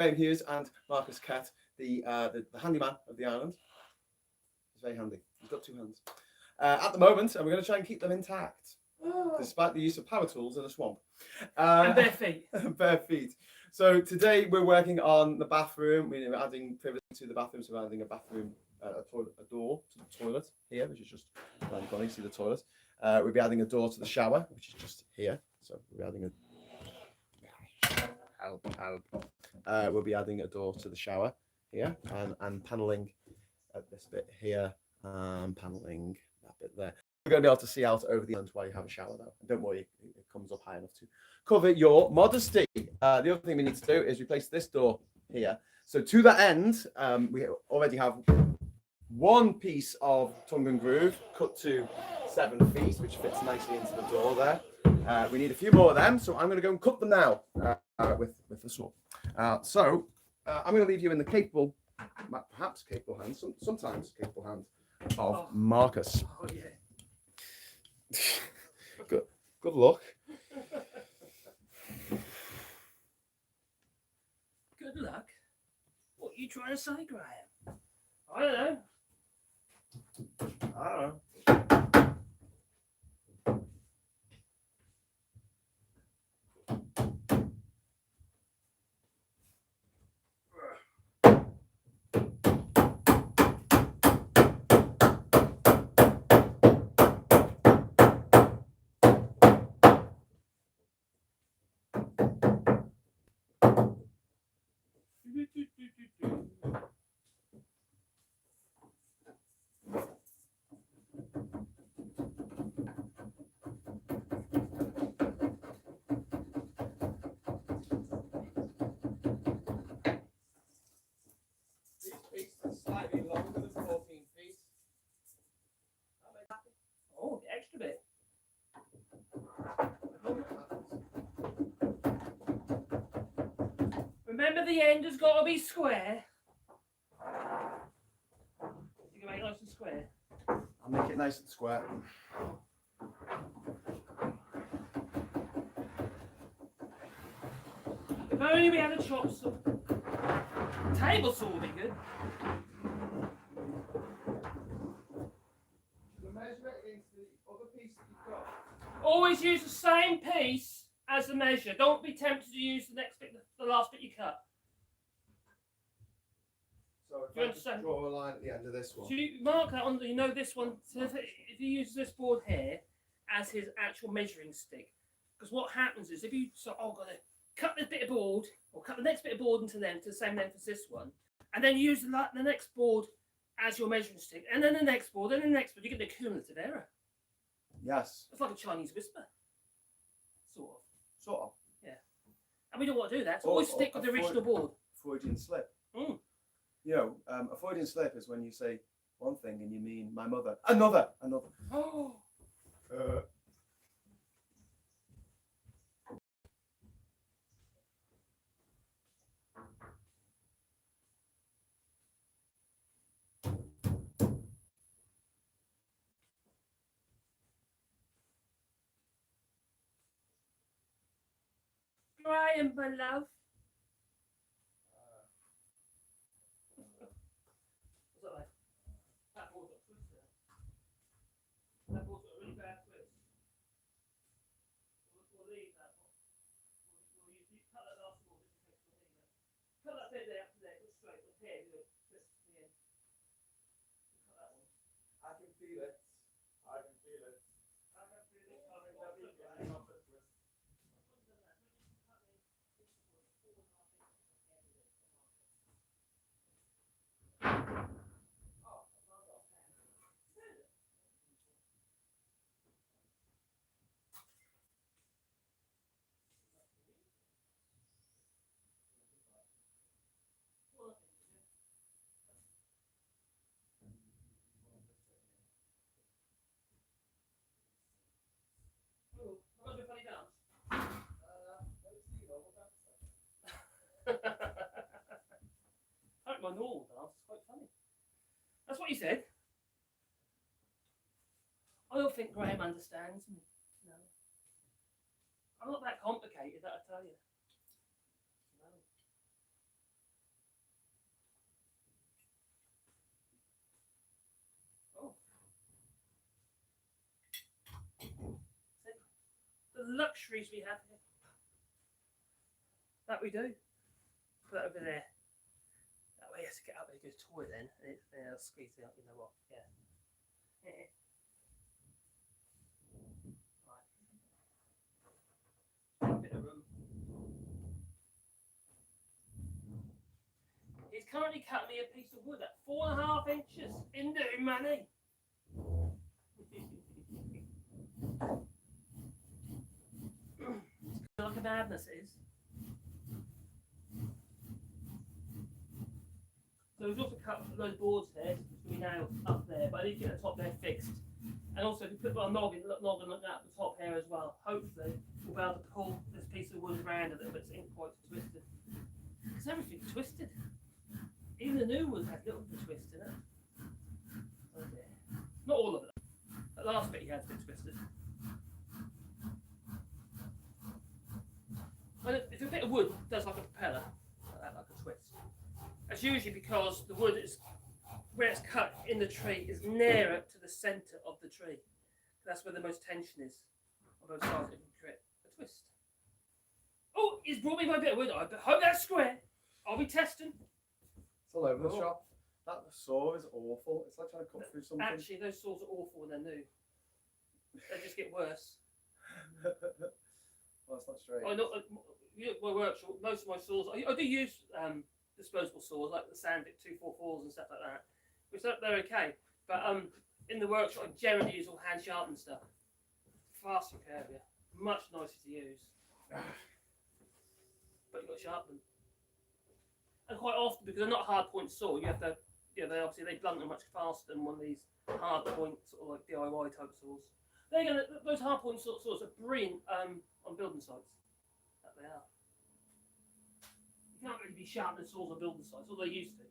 Graham Hughes and Marcus Kett, the handyman of the island. He's very handy. He's got two hands. At the moment, and we're going to try and keep them intact, despite the use of power tools in a swamp. And bare feet. Bare feet. So today we're working on the bathroom. We're adding privacy to the bathroom, so we're adding a bathroom, a door to the toilet here, which is just around the corner. You see the toilet. We'll be adding a door to the shower, which is just here. So we'll be adding a we'll be adding a door to the shower here, and paneling at this bit here, paneling that bit there. You're going to be able to see out over the end while you have a shower, though. And don't worry, it comes up high enough to cover your modesty. The other thing we need to do is replace this door here. So to that end, we already have one piece of tongue and groove cut to 7 feet, which fits nicely into the door there. We need a few more of them, so I'm going to go and cut them now with the saw. So I'm going to leave you in the capable, perhaps capable hands, sometimes capable hands of Marcus. Oh, yeah. Good luck. Good luck? What are you trying to say, Graham? I don't know. Slightly longer than 14 feet. Oh, the extra bit. Remember, the end has got to be square. You can make it nice and square. I'll make it nice and square. If only we had a chop saw. Table saw would be good. Measure it against the other piece that you've got. Always use the same piece as the measure. Don't be tempted to use the next bit, the last bit you cut. So if Do you I just understand? draw a line at the end of this one. So you mark that on, you know, this one. So if he uses this board here as his actual measuring stick, because what happens is if you got to cut this bit of board or cut the next bit of board into the same length as this one, and then use the next board as your measuring stick, and then the next board, and the next board, you get the cumulative error. Yes. It's like a Chinese whisper, sort of. Sort of. Yeah. And we don't want to do that. So always stick with the original board. Freudian slip. Mm. You know, a Freudian slip is when you say one thing and you mean my mother. Another. Oh. Brian, my love. What's that like? That board's got a twist there. That board's got a really bad twist. We'll leave that one. You cut that last board. Cut that bit there up to there. Go straight. Look here. Do a twist to the end. Cut that one. I can feel it. I can feel it. I can feel it coming. My normal dance is quite funny. That's what you said. I don't think Graham understands me. No. I'm not that complicated, that I tell you. No. the luxuries we have here. That we do. Put that over there. That way he has to get up and go to the toilet then. And it'll squeeze it out, you know what? Yeah. Right. A bit of room. He's currently cut me a piece of wood at 4.5 inches in new money. Like a madness is. So we've also cut those boards here, which we now up there, but I need to get the top there fixed. And also, if you put our noggin like that at the top here as well, hopefully we'll be able to pull this piece of wood around a little bit so it ain't quite twisted. Because everything's twisted. Even the new wood has a little bit of twist in it. Oh dear. Not all of it. That last bit he has been twisted. And if a bit of wood does like a propeller, like a twist, that's usually because the wood is, where it's cut in the tree, is nearer to the centre of the tree. That's where the most tension is on both sides. It can create a twist. Oh, he's brought me my bit of wood. I hope that's square. I'll be testing. It's all over the shop. That saw is awful. It's like trying to cut through something. Actually, those saws are awful when they're new. They just get worse. Well, that's not straight. I know my workshop. Most of my saws. I do use disposable saws like the Sandvik 244s and stuff like that, which they're okay. But in the workshop, I generally use all hand sharpened stuff. Faster and curvier, much nicer to use. But you've got to sharpen them. And quite often, because they're not a hard point saw, you have to, they blunt them much faster than one of these hard point sort of like DIY type saws. Those hard point saws are brilliant on building sites. That they are. You can't really be sharpening saws on building sites, although they used to.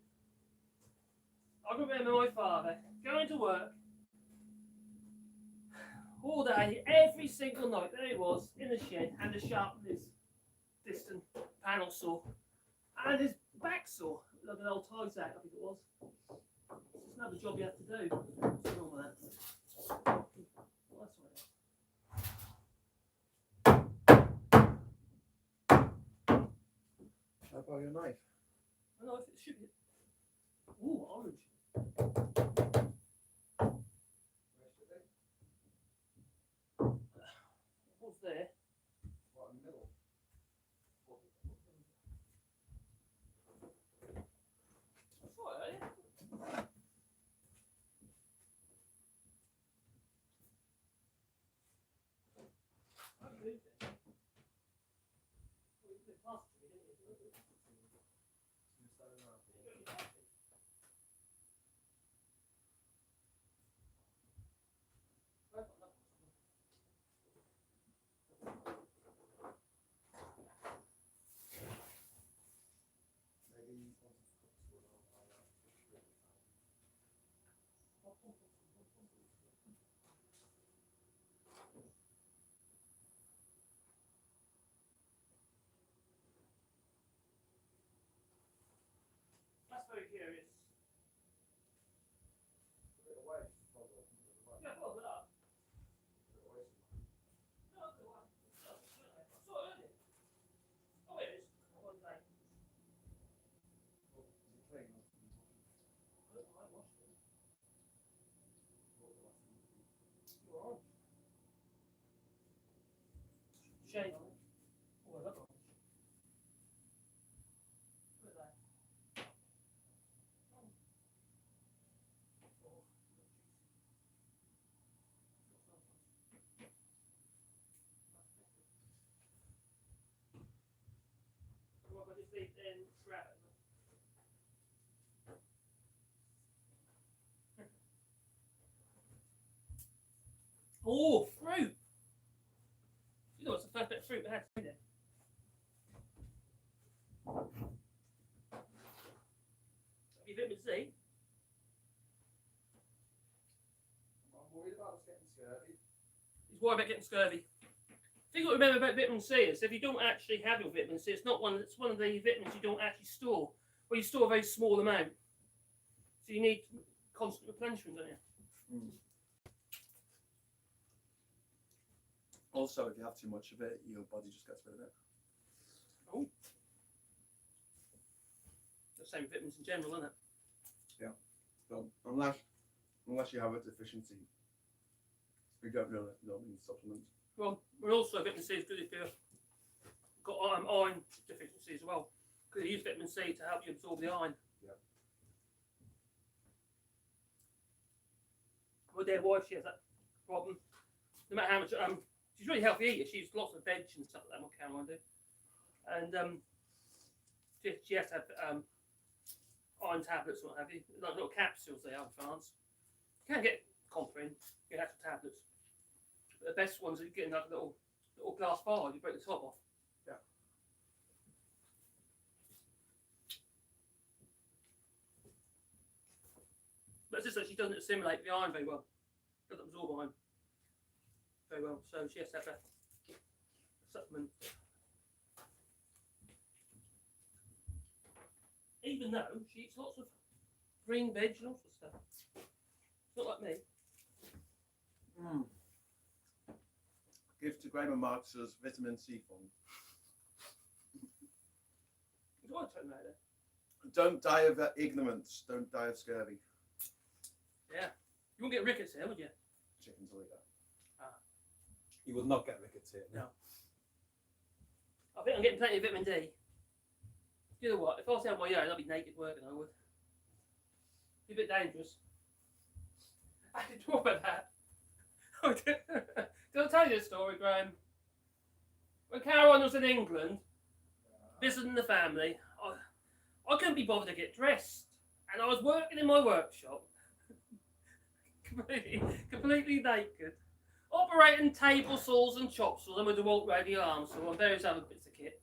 I remember my father going to work all day, every single night. There he was in the shed, and to sharpen his distant panel saw and his back saw, like an old tie sack, I think it was. It's another job you have to do. What's wrong with that? Well, that's right. How about your knife? I know if it should be. Ooh, orange. What's there? What, in the middle? That's right, eh? I moved it. Well, you did pass it to me, didn't you? That's very curious. Yeah, well, but up. No, I saw it earlier. Oh, it is. One day. I washed it. You're on. Shade on it. Oh, I love orange. Look at that. What about if they then grab it? Oh, fruit! You know what's the first bit of fruit we had today? Have you vitamin C? I'm worried about us getting scurvy. He's worried about getting scurvy. The thing to remember about vitamin C is if you don't actually have your vitamin C, it's one of the vitamins you don't actually store. Well, you store a very small amount. So you need constant replenishment, don't you? Also, if you have too much of it, your body just gets rid of it. Oh. The same with vitamins in general, isn't it? So unless you have a deficiency, you don't need supplements. Well, also vitamin C is good if you've got iron deficiency as well, because you use vitamin C to help you absorb the iron. Yeah. My dear wife, she has that problem. No matter how much, she's really healthy eater. She eats lots of veg and stuff like that. What Caroline do? And she has to have iron tablets or what have you, like little capsules they are in France. You can get Comprin, get actual tablets. But the best ones are getting like a little glass vial. You break the top off. Yeah. But it's just that she doesn't assimilate the iron very well. Doesn't absorb iron very well, so she has to have a supplement. Even though she eats lots of green veg and all sorts of stuff. It's not like me. Give to Graham and Marx's vitamin C fund. What are you talking about there? Don't die of ignorance. Don't die of scurvy. Yeah. You wouldn't get rickets here, would you? Chickens will eat that. You will not get rickets here. No. I think I'm getting plenty of vitamin D. You know what? If I was on my own, I'd be naked working, I would. Be a bit dangerous. I did talk about that. Did I tell you this story, Graham? When Caroline was in England, visiting the family, I couldn't be bothered to get dressed. And I was working in my workshop, completely naked, operating table saws and chop saws, and with the Walt radial arm saw and various other bits of kit.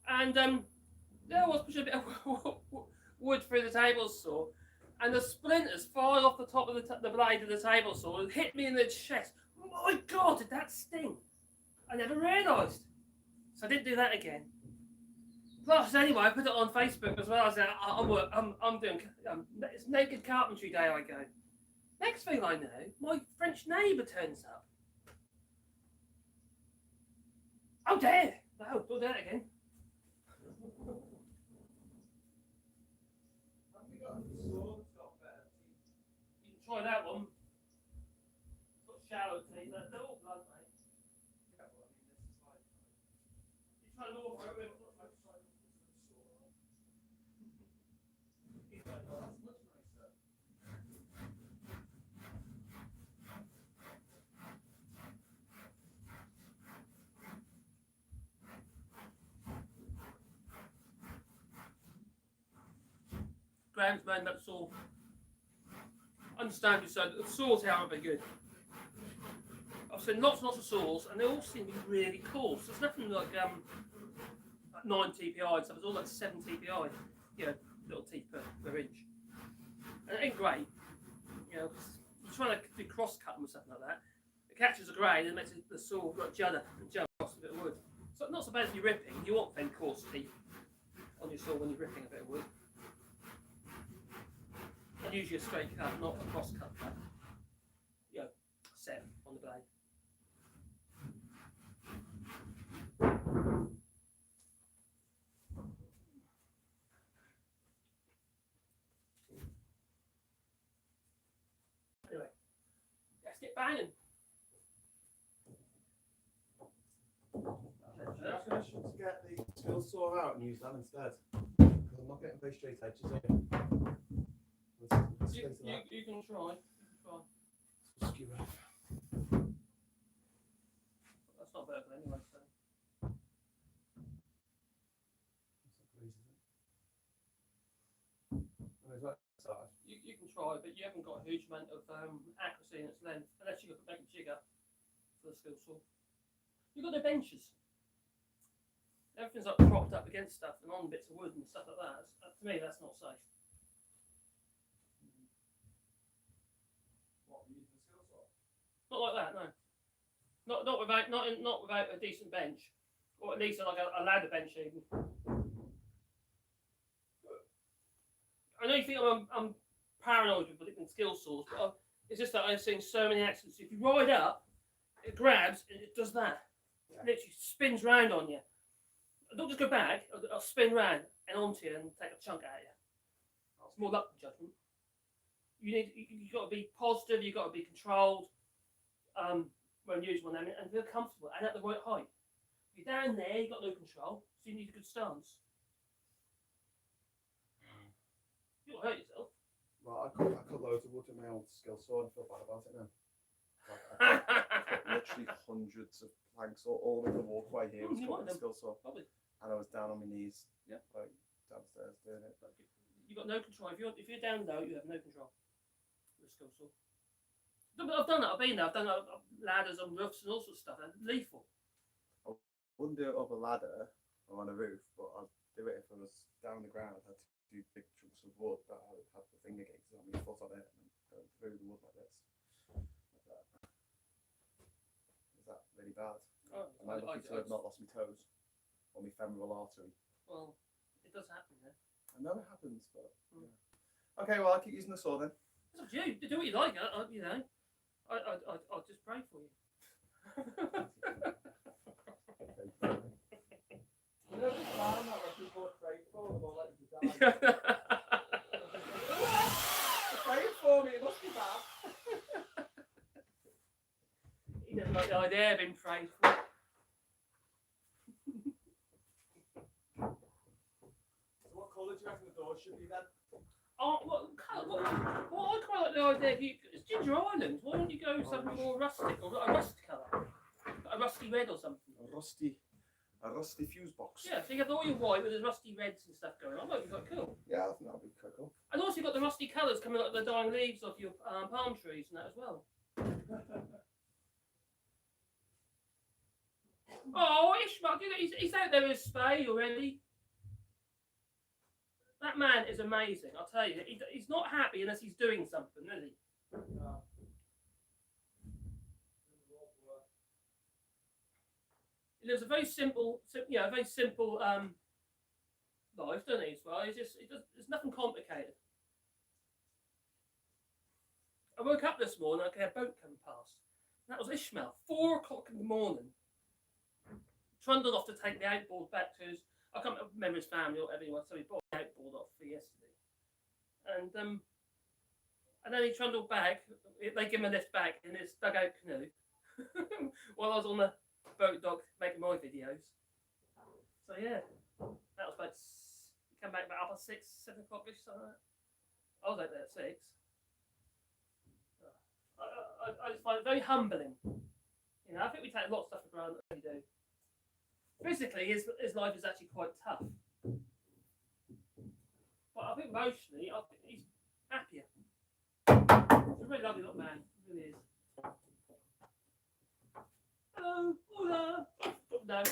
And there I was pushing a bit of wood through the table saw, and the splinters fired off the top of the blade of the table saw and hit me in the chest. My God, did that sting? I never realised. So I didn't do that again. Plus, anyway, I put it on Facebook as well. I said, I'm doing, it's Naked Carpentry Day, I go. Next thing I know, my French neighbour turns up. Oh dear! No, don't do that again. You can try that one. It's got shallow teeth. They're all blood, mate. Yeah, well, I mean, this is like. You try to offer it with. He's like, oh, that's much nicer. Graham's made that saw. Understand you said the saws here aren't very good. I've seen lots and lots of saws, and they all seem to be really coarse. There's nothing like 9 TPI and stuff. It's all like 7 TPI. You know, little teeth per inch. And it ain't great. You know, because you're trying to do cross cutting or something like that. It catches a grain and makes the saw like judder and jump across a bit of wood. So not so bad as you're ripping. You want them coarse teeth on your saw when you're ripping a bit of wood. And usually a straight cut, not a cross cut. You know, set on the blade. Anyway, let's get banging. I should get the skill saw out and use that instead. Because I'm not getting very straight edges here. You can try. Skewer. That's not vertical anyway, so. You can try, but you haven't got a huge amount of accuracy in its length, unless you've got to make a jigger for the skill saw. You've got no benches. Everything's like propped up against stuff and on bits of wood and stuff like that. To me, that's not safe. Not like that, no. Not without a decent bench, or at least like a ladder bench even. I know you think I'm paranoid with skill saws, but it's just that I've seen so many accidents. If you ride up, it grabs and it does that. Yeah. It literally spins round on you. Don't just go back. I'll spin round and onto you and take a chunk out of you. It's more luck than judgment. You got to be positive. You got to be controlled. When using one of them and feel comfortable and at the right height. If you're down there, you've got no control, so you need a good stance. You'll hurt yourself. Well, I cut loads of wood with my old skill saw and I feel bad about it now. Like, I cut literally hundreds of planks all the way the walkway here was You cut with might a skill saw. Probably. And I was down on my knees, Yeah. like downstairs doing it. You've got no control. If you're down low, you have no control with a skill saw. I've done that. I've been there. I've done ladders on roofs and all sorts of stuff. They're lethal. I wouldn't do it up a ladder or on a roof, but I'd do it if I was down on the ground. I had two big chunks of wood that I would have the finger against on my foot on it and go through the wood like this. Like that. Is that really bad? Oh, Am I lucky to have not lost my toes or my femoral artery? Well, it does happen, yeah. I know it happens, but yeah. Okay, well I'll keep using the saw then. It's up to you. Do what you like. You know, I'll just pray for you. You know the clown that where people are praying for them or let you die? They're praying for me, it must be bad. He doesn't like the idea of being prayed for. So what colour do you reckon the door should be then? Oh, what I quite like the idea. It's Ginger Island. Why don't you go something more rustic or a rust colour, a rusty red or something? A rusty fuse box. Yeah, so you have all your white with the rusty reds and stuff going on. That would be quite cool. Yeah, I think that'll be quite cool. And also you've got the rusty colours coming like the dying leaves off your palm trees and that as well. Oh, Ishmael, he's out there with a spade already. That man is amazing, I'll tell you. He's not happy unless he's doing something, is he? No. He lives a very simple, life, doesn't he? As well, there's nothing complicated. I woke up this morning, I had a boat coming past. And that was Ishmael, 4 o'clock in the morning. Trundled off to take the outboard back to his. I can't remember his family or everyone, so he brought the outboard off for yesterday. And then he trundled back. They give him a lift back in his dugout canoe while I was on the boat dock making my videos. So yeah, that was about. Come back about 6, 7 o'clock-ish, something like that. I was out there at 6. I just find it very humbling. You know, I think we take a lot of stuff for granted. We do. Physically, his life is actually quite tough. But I think mostly, he's happier. He's a really lovely little man. He really is. Hello, hola. Oh, no.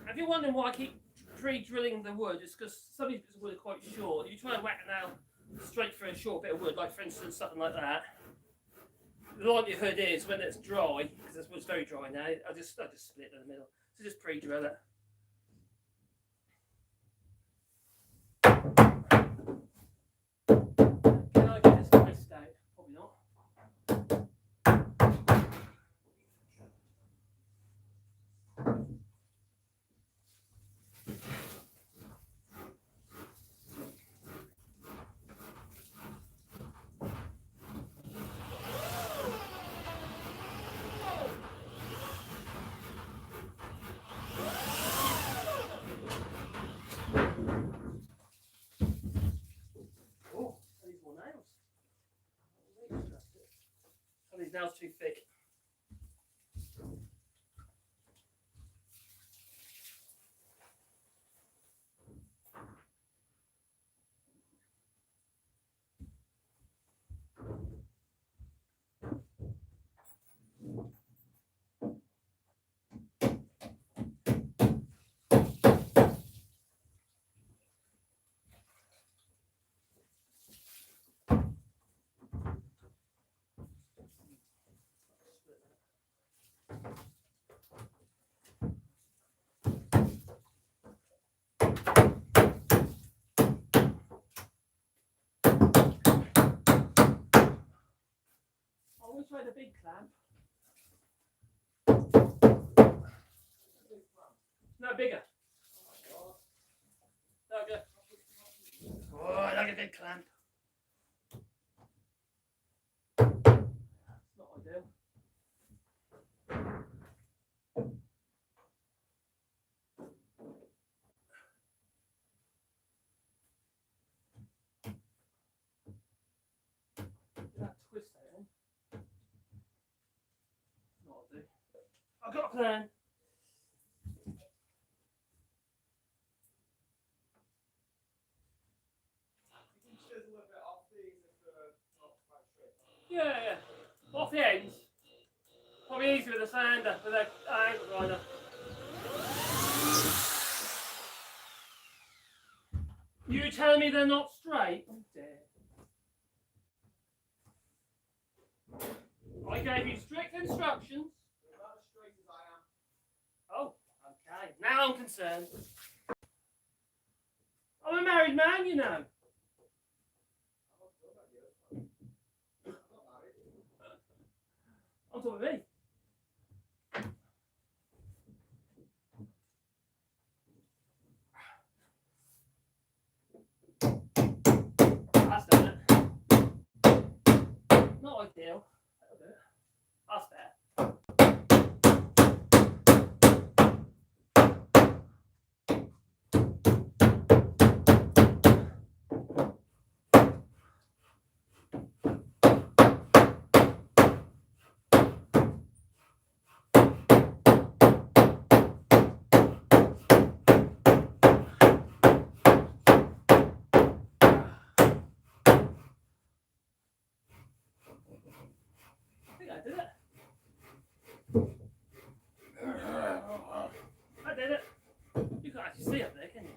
If you're wondering why I keep pre-drilling the wood, it's because some of these bits of wood are quite short. If you try to whack it out straight through a short bit of wood, like for instance something like that, the likelihood is when it's dry, because this wood's very dry now, I just split it in the middle. So just pre-drill it. Can I get this iced out? Probably not. Oh, I need more nails. Some of these nails too thick. a big clamp. No, bigger. No, good. Oh, I like a big clamp. That's not ideal. That twist there in. Not ideal. I've got a plan. Yeah. Off the ends. Probably easier with a sander, with an angle grinder. You telling me they're not straight? Oh dear. I gave you strict instructions. They're not as straight as I am. Oh, okay. Now I'm concerned. I'm a married man, you know. I'm talking about me. That's done it. Not ideal. That'll do it. That's better. I think I did it. I did it. You can't actually see up there, can you?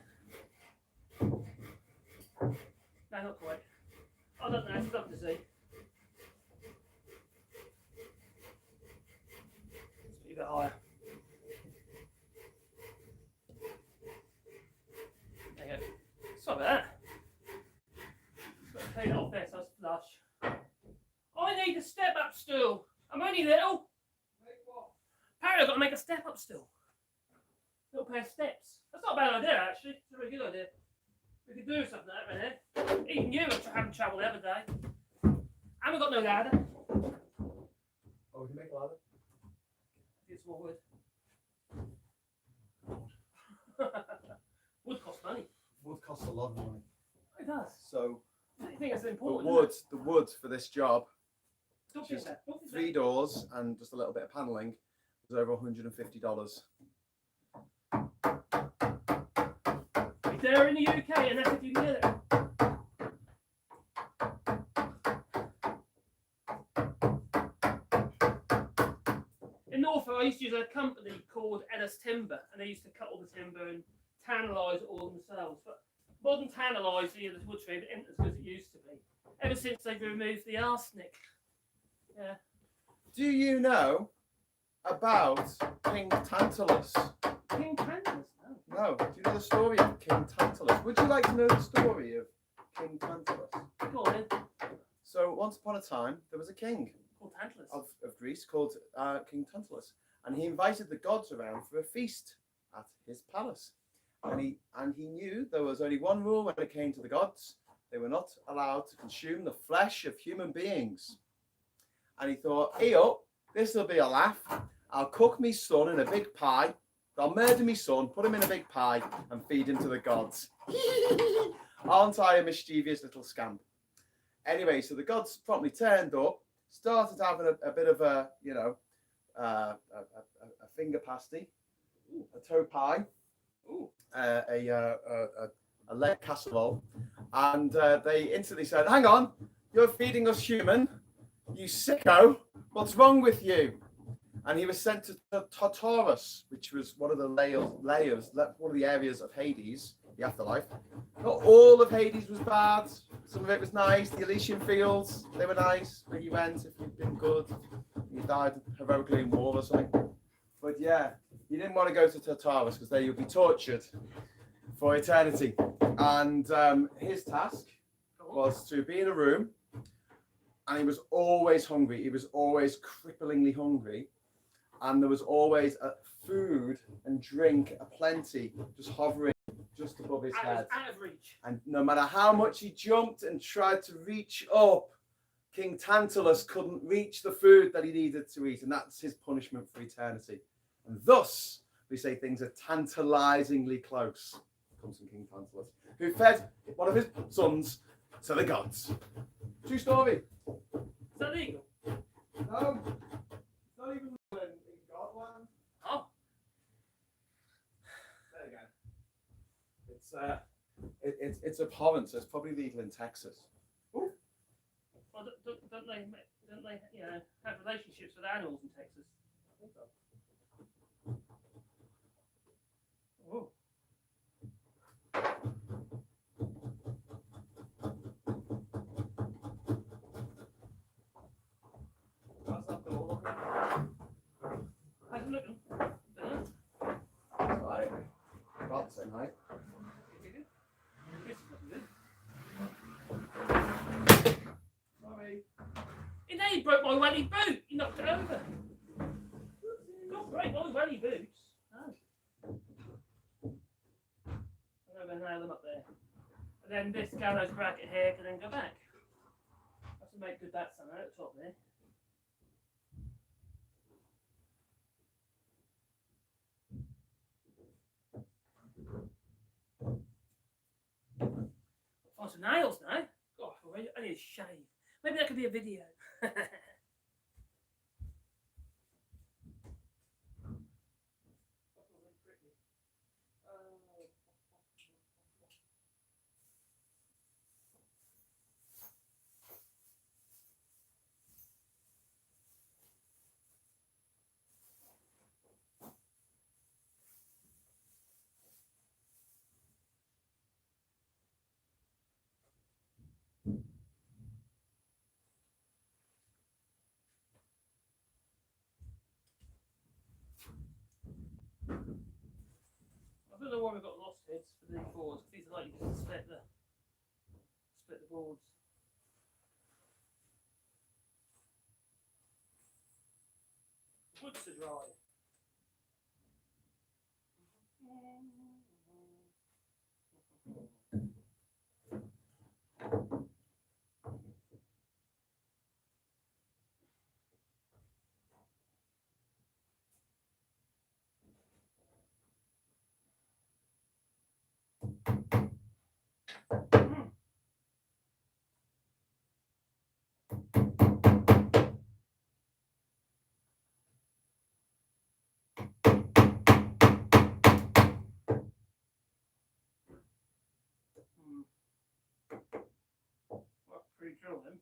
No, not quite. I don't know, it's tough to see. Let's be a bit higher. There you go. Sorry about that. Got to clean it off there so it's flush. I need a step up stool. I'm only little. Apparently I've got to make a step up stool. Little pair of steps. That's not a bad idea actually. It's a really good idea. We could do something like that right here. Even you are having trouble the other day. And we've got no ladder. Oh, we can make a ladder. Get some more wood. Wood costs money. Wood costs a lot of money. It does. So I think that's the important. wood for this job, Don't just think that. Don't think 3 doors and just a little bit of paneling, was over $150. If they're in the UK and that's if you can get it. In Norfolk, I used to use a company called Ellis Timber, and they used to cut all the timber and tannalise it all themselves. But modern tannalising of the wood trade isn't as good as it used to be. Ever since they've removed the arsenic. Yeah. Do you know about King Tantalus? King Tantalus, no. No. Do you know the story of King Tantalus? Would you like to know the story of King Tantalus? Go on then. So once upon a time, there was a king Called Tantalus. of Greece called King Tantalus, and he invited the gods around for a feast at his palace. And he knew there was only one rule when it came to the gods: they were not allowed to consume the flesh of human beings. And he thought, hey up, this will be a laugh. I'll cook me son in a big pie. I'll murder me son, put him in a big pie, and feed him to the gods. Aren't I a mischievous little scamp? Anyway, so the gods promptly turned up, started having a bit of a, a finger pasty, a toe pie, a leg casserole, and they instantly said, hang on, you're feeding us human, you sicko, what's wrong with you? And he was sent to Tartarus, which was one of the layers, one of the areas of Hades, the afterlife. Not all of Hades was bad. Some of it was nice. The Elysian fields, they were nice where you went if you'd been good. You died heroically in war or something. But yeah, you didn't want to go to Tartarus because there you'd be tortured for eternity. And his task was to be in a room and he was always hungry. He was always cripplingly hungry, and there was always food and drink aplenty just hovering just above his head. Out of reach. And no matter how much he jumped and tried to reach up, King Tantalus couldn't reach the food that he needed to eat, and that's his punishment for eternity. And thus, we say things are tantalizingly close. Comes from King Tantalus, who fed one of his sons to the gods. True story. Is that legal? No, it's not even in Godland. Oh. There you go. It's abhorrent, so it's probably legal in Texas. Ooh. Well, don't they have relationships with animals in Texas? I think so. Oh. That's not the whole thing. How's it looking? That's right. About the same height. Sorry. He nearly broke my welly boot. He knocked it over. Don't break my welly boots. No. I'm going to nail them up there. And then this gallows bracket here can then go back. Have to make good that somehow at the top there. Find some nails now. God, I need a shave. Maybe that could be a video. I don't know why we've got lost heads for these boards. These are like you can split the boards. Woods are dry. Well, pretty drill them.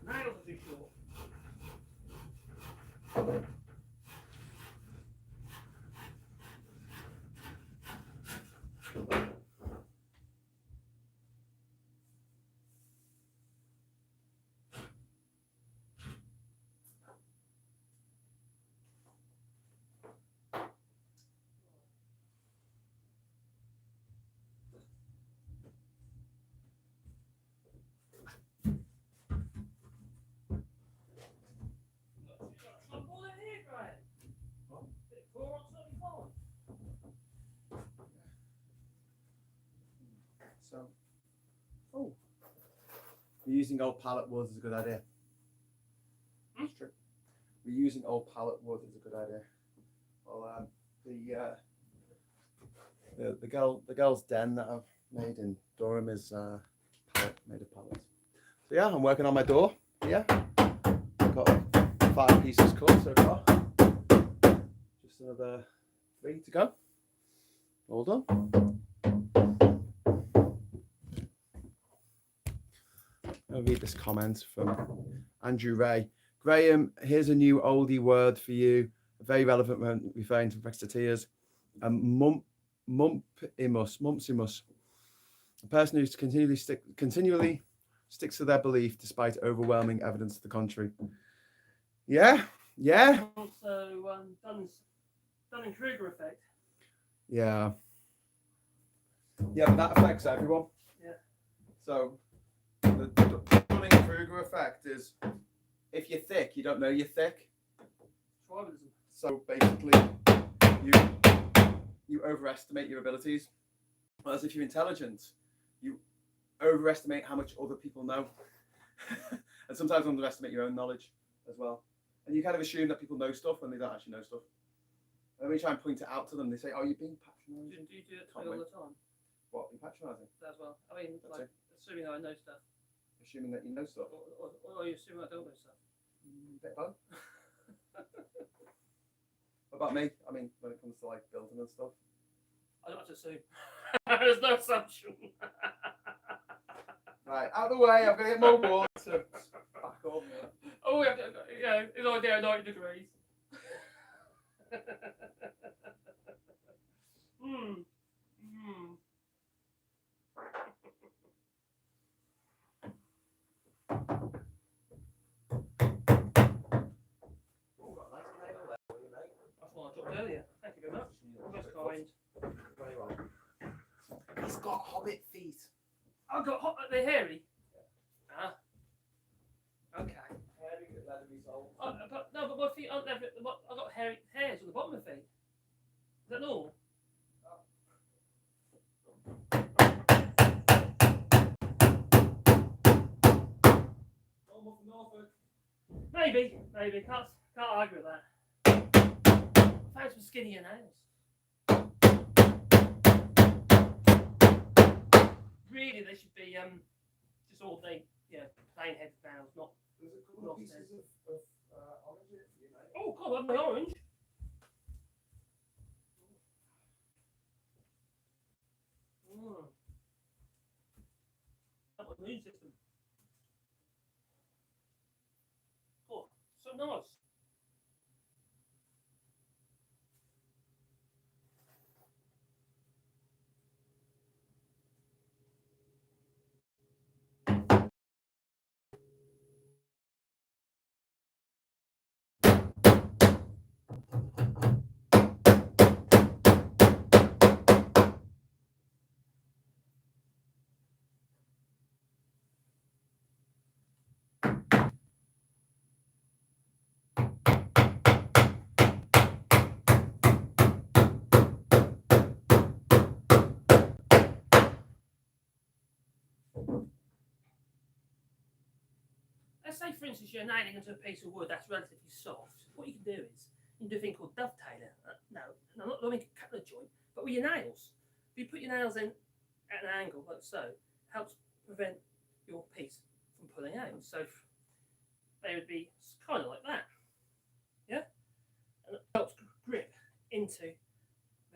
Nails are too short. Stop all in here, Graham. What? Bit of Clorox, that'll be fine. So, oh, reusing old pallet wood is a good idea. Hmm? It's true. Reusing old pallet wood is a good idea. Well, the girl's den that I've made in Durham is made of pallets. So yeah, I'm working on my door. Yeah, got 5 pieces cut so far. Just another 3 to go. All done. I'll read this comment from Andrew Ray. Graham, here's a new oldie word for you, very relevant when referring to Brexiteers. Mumpsimus. A person who continually sticks to their belief despite overwhelming evidence to the contrary. Yeah. Also, Dunning-Kruger effect. Yeah, but that affects everyone. Yeah. So the Dunning-Kruger effect is if you're thick, you don't know you're thick. Tribalism. So basically, you overestimate your abilities. Whereas if you're intelligent, you overestimate how much other people know, and sometimes underestimate your own knowledge as well. And you kind of assume that people know stuff when they don't actually know stuff. And when you try and point it out to them, they say, "Oh, you're being patronising." Do you do it to me all the time? What? You're patronising? As well. I mean, That's like, assuming I know stuff. Assuming that you know stuff. Or you assume I don't know stuff. Bit of both. What about me? I mean, when it comes to like building and stuff. I don't have to assume. There's no assumption. Right, out of the way. I'm gonna get more water to back up. Oh, yeah, it's only down 90 degrees. That's what I dropped earlier. Thank you very much. Most kind. Very well. He's got hobbit feet. I've got hot. They're hairy. Ah. Okay. But my feet aren't never. I've got hairs on the bottom of my feet. Is that normal? Maybe. Can't argue with that. Found some skinnier nails. Really, they should be just all plain headed nails, not. There's a couple of pieces of orange in it for you, mate. Oh God, I'm the orange. That's my immune system. Oh, so nice. Let's say, for instance, you're nailing into a piece of wood that's relatively soft. What you can do is you can do a thing called dovetailing. No, I'm not going to cut the joint, but with your nails. If you put your nails in at an angle like so, it helps prevent your piece from pulling out. So they would be kind of like that. Yeah? And it helps grip. into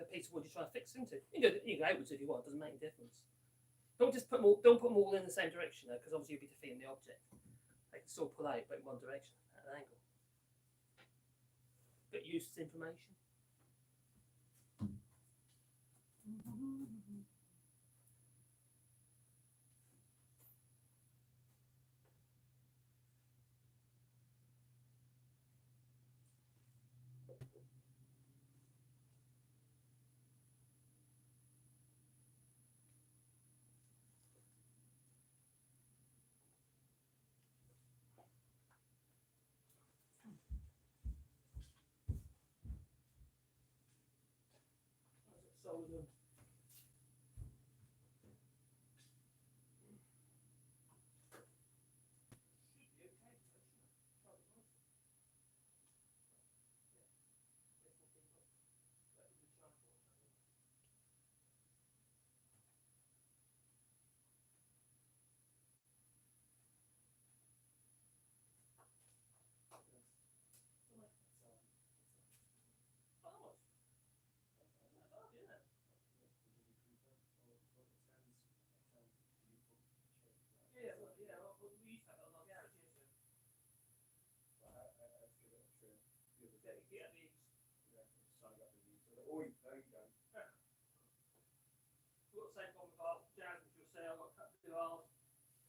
the piece of wood you're trying to fix into. You can go outwards if you want. It doesn't make a difference. Don't just put them all. Don't put them all in the same direction though, because obviously you'll be defeating the object. They can still pull out, but in one direction at an angle. But useless information.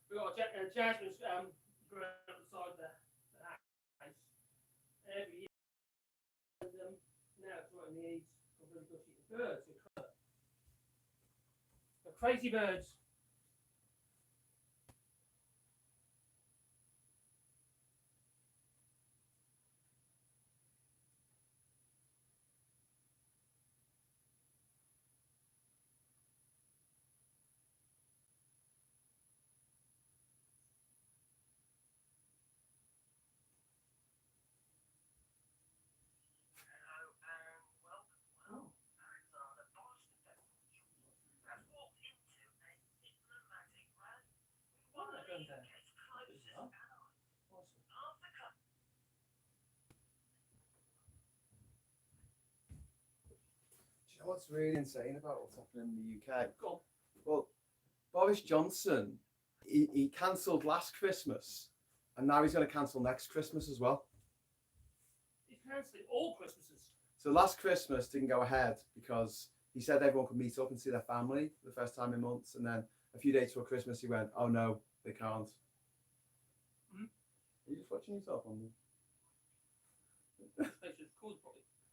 So We've got Jasmine's growing up the side of the house. Every year, now it's right in the eaves of really bushy birds. The crazy birds. Do you know what's really insane about what's happening in the UK? Go on. Well, Boris Johnson, he cancelled last Christmas, and now he's going to cancel next Christmas as well. He's cancelling all Christmases. So last Christmas didn't go ahead because he said everyone could meet up and see their family for the first time in months, and then a few days before Christmas he went, "Oh no, they can't." Hmm? Are you just watching yourself on me?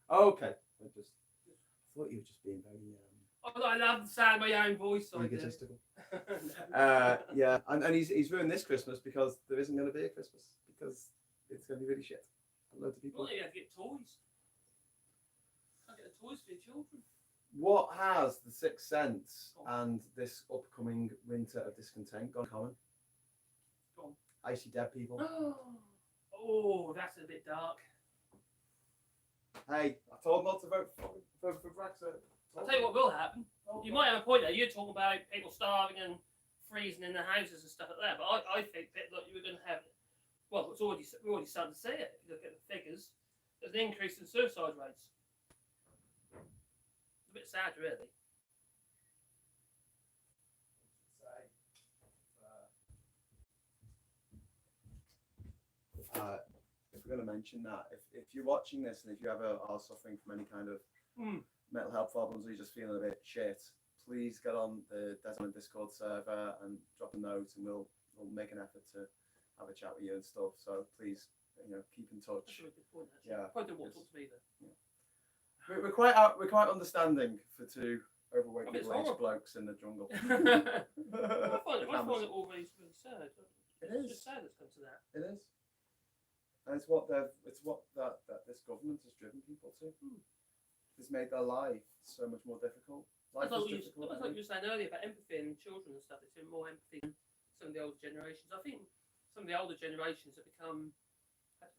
Oh, okay. I thought you were just being very I love the sound of my own voice. egotistical. Yeah, and he's ruined this Christmas because there isn't going to be a Christmas because it's going to be really shit. And loads of people. Well, you have to get toys. Can't get the toys for your children. What has the Sixth Sense and this upcoming winter of discontent got in common? Go on. I see dead people. Oh, that's a bit dark. Hey, I told not to vote for Brexit. I'll tell you what will happen. You might have a point there. You're talking about people starving and freezing in their houses and stuff like that. But I think that look, you're going to have. Well, we're already starting to see it. If you look at the figures, there's an increase in suicide rates. It's a bit sad, really. If we're going to mention that, if you're watching this and if you ever are suffering from any kind of mental health problems or you're just feeling a bit shit, please get on the Desmond Discord server and drop a note, and we'll make an effort to have a chat with you and stuff. So please, keep in touch. That's a really good point, actually. Yeah, Probably don't want to talk to me then. Yeah. We're quite understanding for two overweight middle-aged blokes in the jungle. I find it all really, really sad. It It's is. just sad it's come to that. It is. And it's what this government has driven people to. It's made their life so much more difficult. Life That's is difficult. like you were saying earlier about empathy and children and stuff. It's been more empathy than some of the older generations. I think some of the older generations have become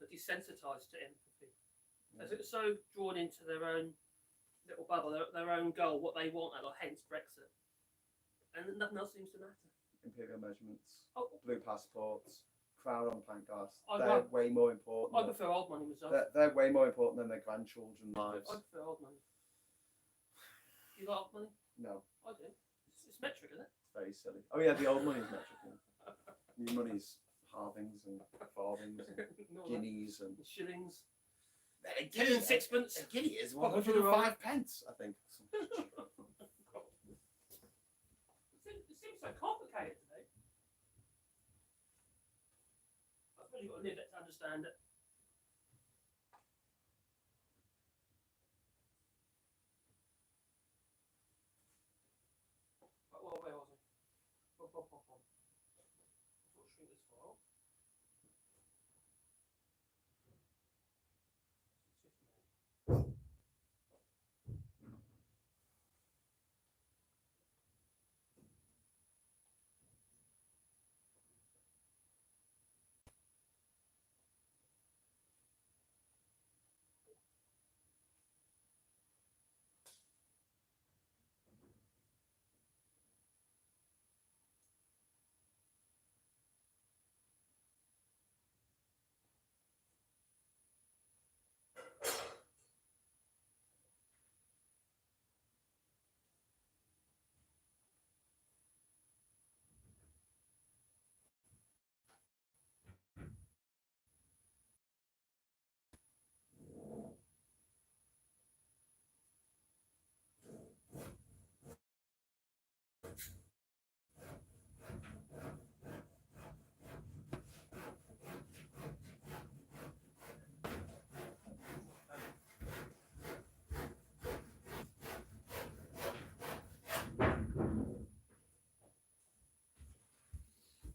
desensitized to empathy. They're so drawn into their own little bubble, their own goal, what they want, or hence Brexit. And nothing else seems to matter. Imperial measurements, blue passports, crown on pancards. I'd They're rather- way more important. I prefer old money myself. They're way more important than their grandchildren's lives. I prefer old money. You got old money? No, I do. It's metric, isn't it? it's very silly. Oh yeah, the old money's metric. Yeah. New money's halvings and farthings and And all that. guineas and Shillings. a Ten and sixpence. A guinea is Well, 105 pence, I think. It seems so complicated to me. I suppose you've got to live it to understand it. Well, where was I? Pop. Sort of shrink this file. 58.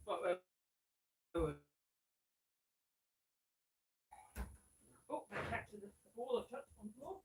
Right, oh, back to the ball I've touched on the floor.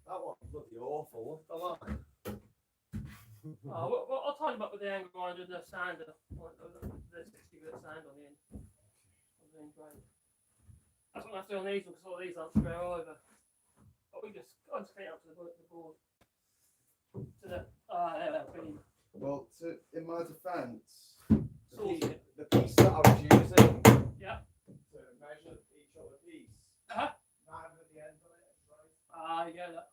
That one's bloody awful. What's the line? Oh, well, I'll tie them up with the angle grinder and the sander. The 60-grit sand on the end. That's what I have to do on these ones because all these aren't square either. But we just clean up to the board. To the there. Well, in my defence, Sauce it. the piece that I was using Yeah. To measure each other piece. Uh-huh. Nine at the end of it, right? You get that.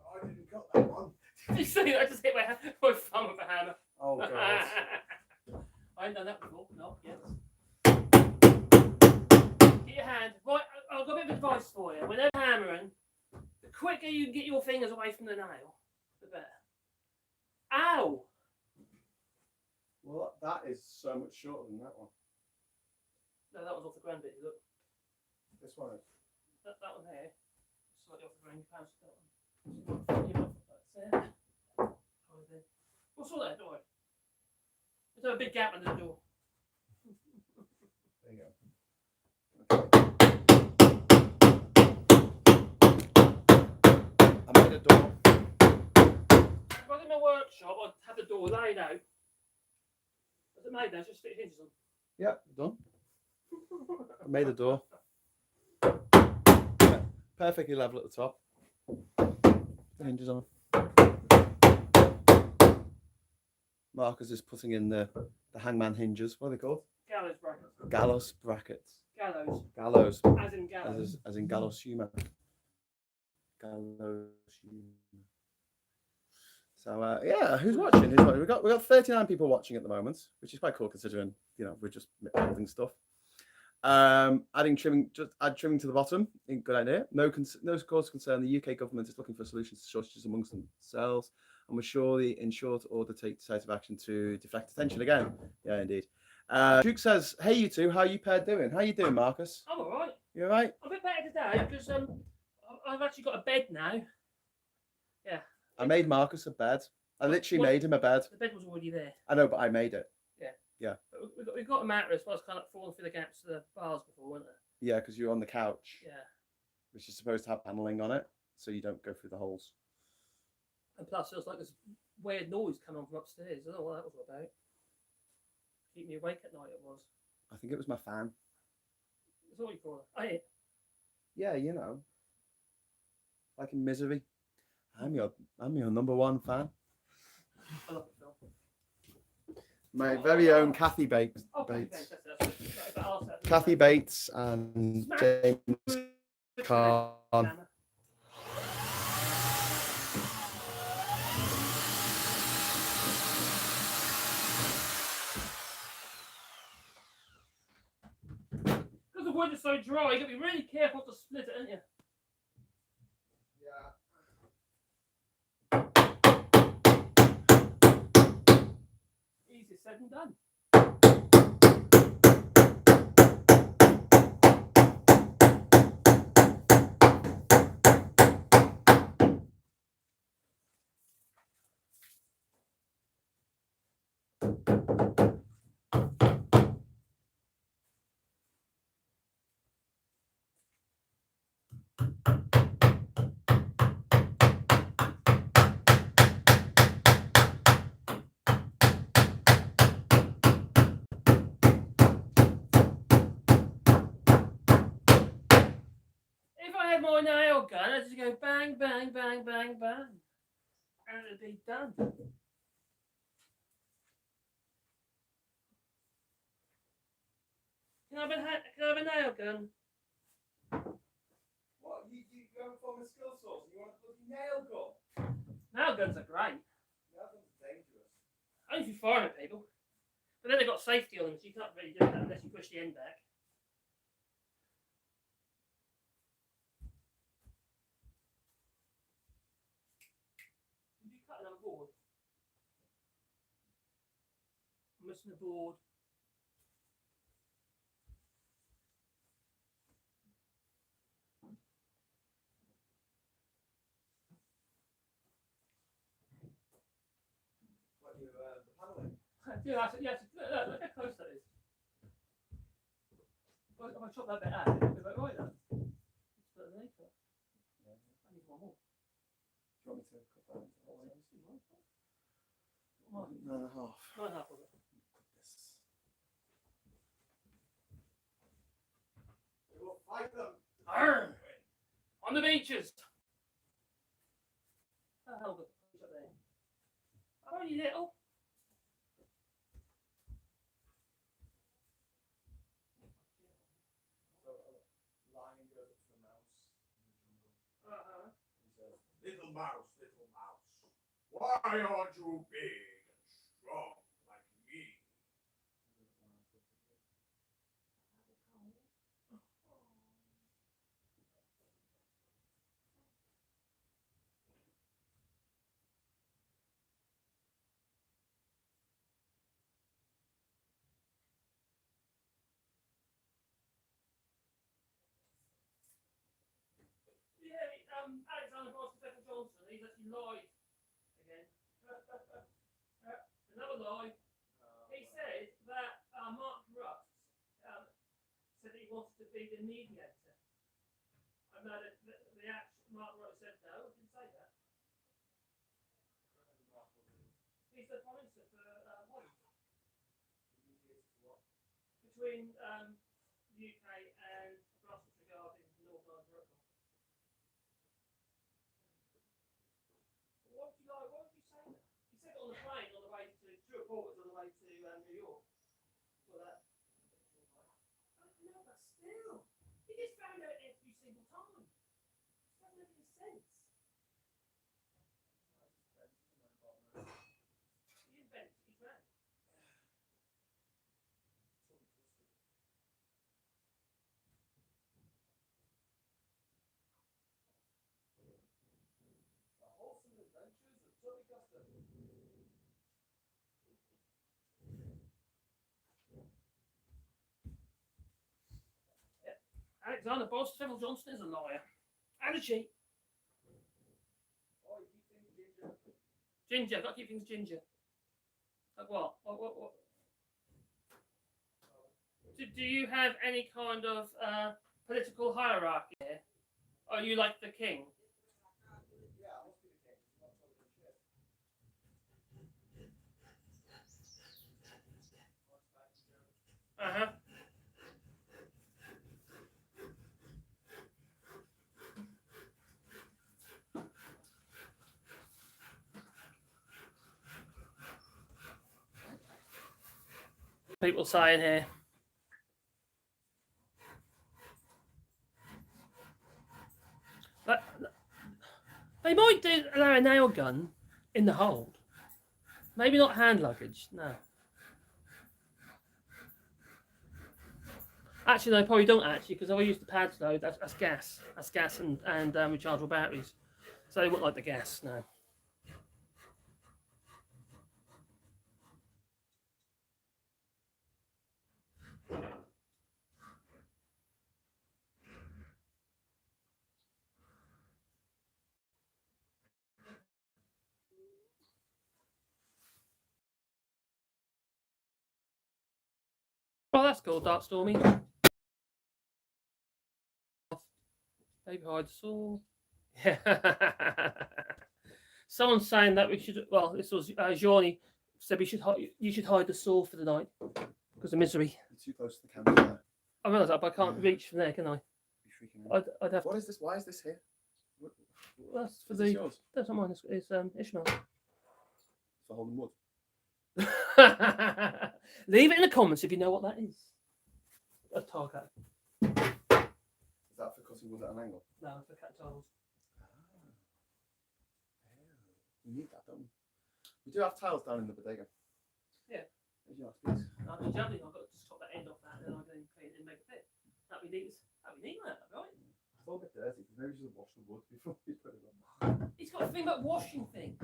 I didn't cut that one. Did you see that? I just hit my thumb with a hammer. Oh god. I ain't done that before. No, yes. Get your hand. Right, I've got a bit of advice for you. Whenever hammering, the quicker you can get your fingers away from the nail, the better. Ow! Well, that is so much shorter than that one. No, that was off the ground bit. Look, This one is. that one here, slightly off the ground. You can see that one. That's it. What's all that? Don't worry. There's a big gap under the door. There you go. I made a door. If I was in my workshop, I'd have the door laid out. Is it made now? Just stick hinges on. Yep, done. I made a door. Yeah, perfectly level at the top. The hinges on. Marcus is putting in the hangman hinges. What are they called? Gallows brackets. Gallows brackets. Gallows. Gallows. As in gallows. As in gallows humor. Gallows humor. So yeah, who's watching? We've got 39 people watching at the moment, which is quite cool considering we're just building stuff. Adding trimming, just add trimming to the bottom. Good idea. No cause of concern. The UK government is looking for solutions to shortages amongst themselves, and will surely, in short order, take decisive action to deflect attention again. Yeah, indeed. Duke says, "Hey, you two, how you paired doing? How you doing, Marcus? I'm all right. You all right? I'm a bit better today because I've actually got a bed now. Yeah. I made Marcus a bed. I literally made him a bed. The bed was already there. I know, but I made it. But we got a mattress, but I was kind of falling through the gaps of the bars before, wasn't it? Yeah, because you're on the couch, Yeah. which is supposed to have paneling on it, so you don't go through the holes. And plus, there was like this weird noise coming on from upstairs. I don't know what that was all about. Keep me awake at night, it was. I think it was my fan. That's what you call it. Oh, yeah. Yeah, like in Misery. I'm your number one fan. I love the film. My very own Kathy Bates. Oh, Kathy Bates and James Caan. Because the wood is so dry, you got to be really careful to split it, ain't you? Easier said than done. If I had my nail gun, I'd just go bang, bang, bang, bang, bang. And it'd be done. Can I have a nail gun? What? You haven't formed a skill source and you want a bloody nail gun? Nail guns are great. Nail guns are dangerous. Only if you fire at people. But then they've got safety on them, so you can't really do that unless you push the end back. Did you cut another board? I'm missing a board. What the paneling? Yeah, look how close that is. If I chop that bit out, it'll be like right then. Let's put it later. Yeah. I need one more. Do you want me to cut that? Oh, yeah, let's do one. 9.5. 9.5 was it? We will fight them. Arr! On the beaches. How the hell was it up there? Oh, you little. Lion goes up to the mouse in the jungle. He says, Little mouse, why aren't you big and strong like me? Alexander Johnson, he's actually lied again. Another lie. He said that Mark Rutt said that he wanted to be the mediator. I know that the actual Mark Rutt said no, I didn't say that. He's the Prime Minister for Holland. Between UK and Brussels regarding Northern Ireland. What would you say that? He said it on the plane on the way to reporters on the way to New York. For that. I don't know, but still. He gets found out every single time. It doesn't make any sense. He invents his man. The Wholesome Adventures of Tony Costello. Alexander Boss-Trevor Johnson is a liar. And a cheat. Oh, you keep things ginger. Ginger, I've got to keep things ginger. Like what? What? Do you have any kind of political hierarchy here? Are you like the king? Yeah, I must be the king. I'm not talking shit. Uh-huh. People saying here. But they might allow a nail gun in the hold. Maybe not hand luggage, no. Actually, they probably don't actually, because I use the pads load. That's gas. That's gas and rechargeable batteries. So they wouldn't like the gas, no. Oh, that's cool, Dark Stormy. Baby hide the saw. Yeah. Someone's saying that we should. Well, this was Johnny said you should hide the saw for the night because of misery. You're too close to the camera there. I realise that, but I can't reach from there, can I? You're freaking out. I'd have. What is this? Why is this here? That's for Is this the. yours? That's not mine. It's Ishmael. For holding wood. Leave it in the comments if you know what that is. A target. Is that for cutting wood at an angle? No, for cat tiles. We need that, don't we? We do have tiles down in the bodega. Yeah. There's your piece. I've got to just chop that end off that, and then I can clean it and make it fit. That'd be neat. That'd be neat, right? It's all a bit dirty. Maybe we should wash the wood before we put it on. He's got a thing about washing things.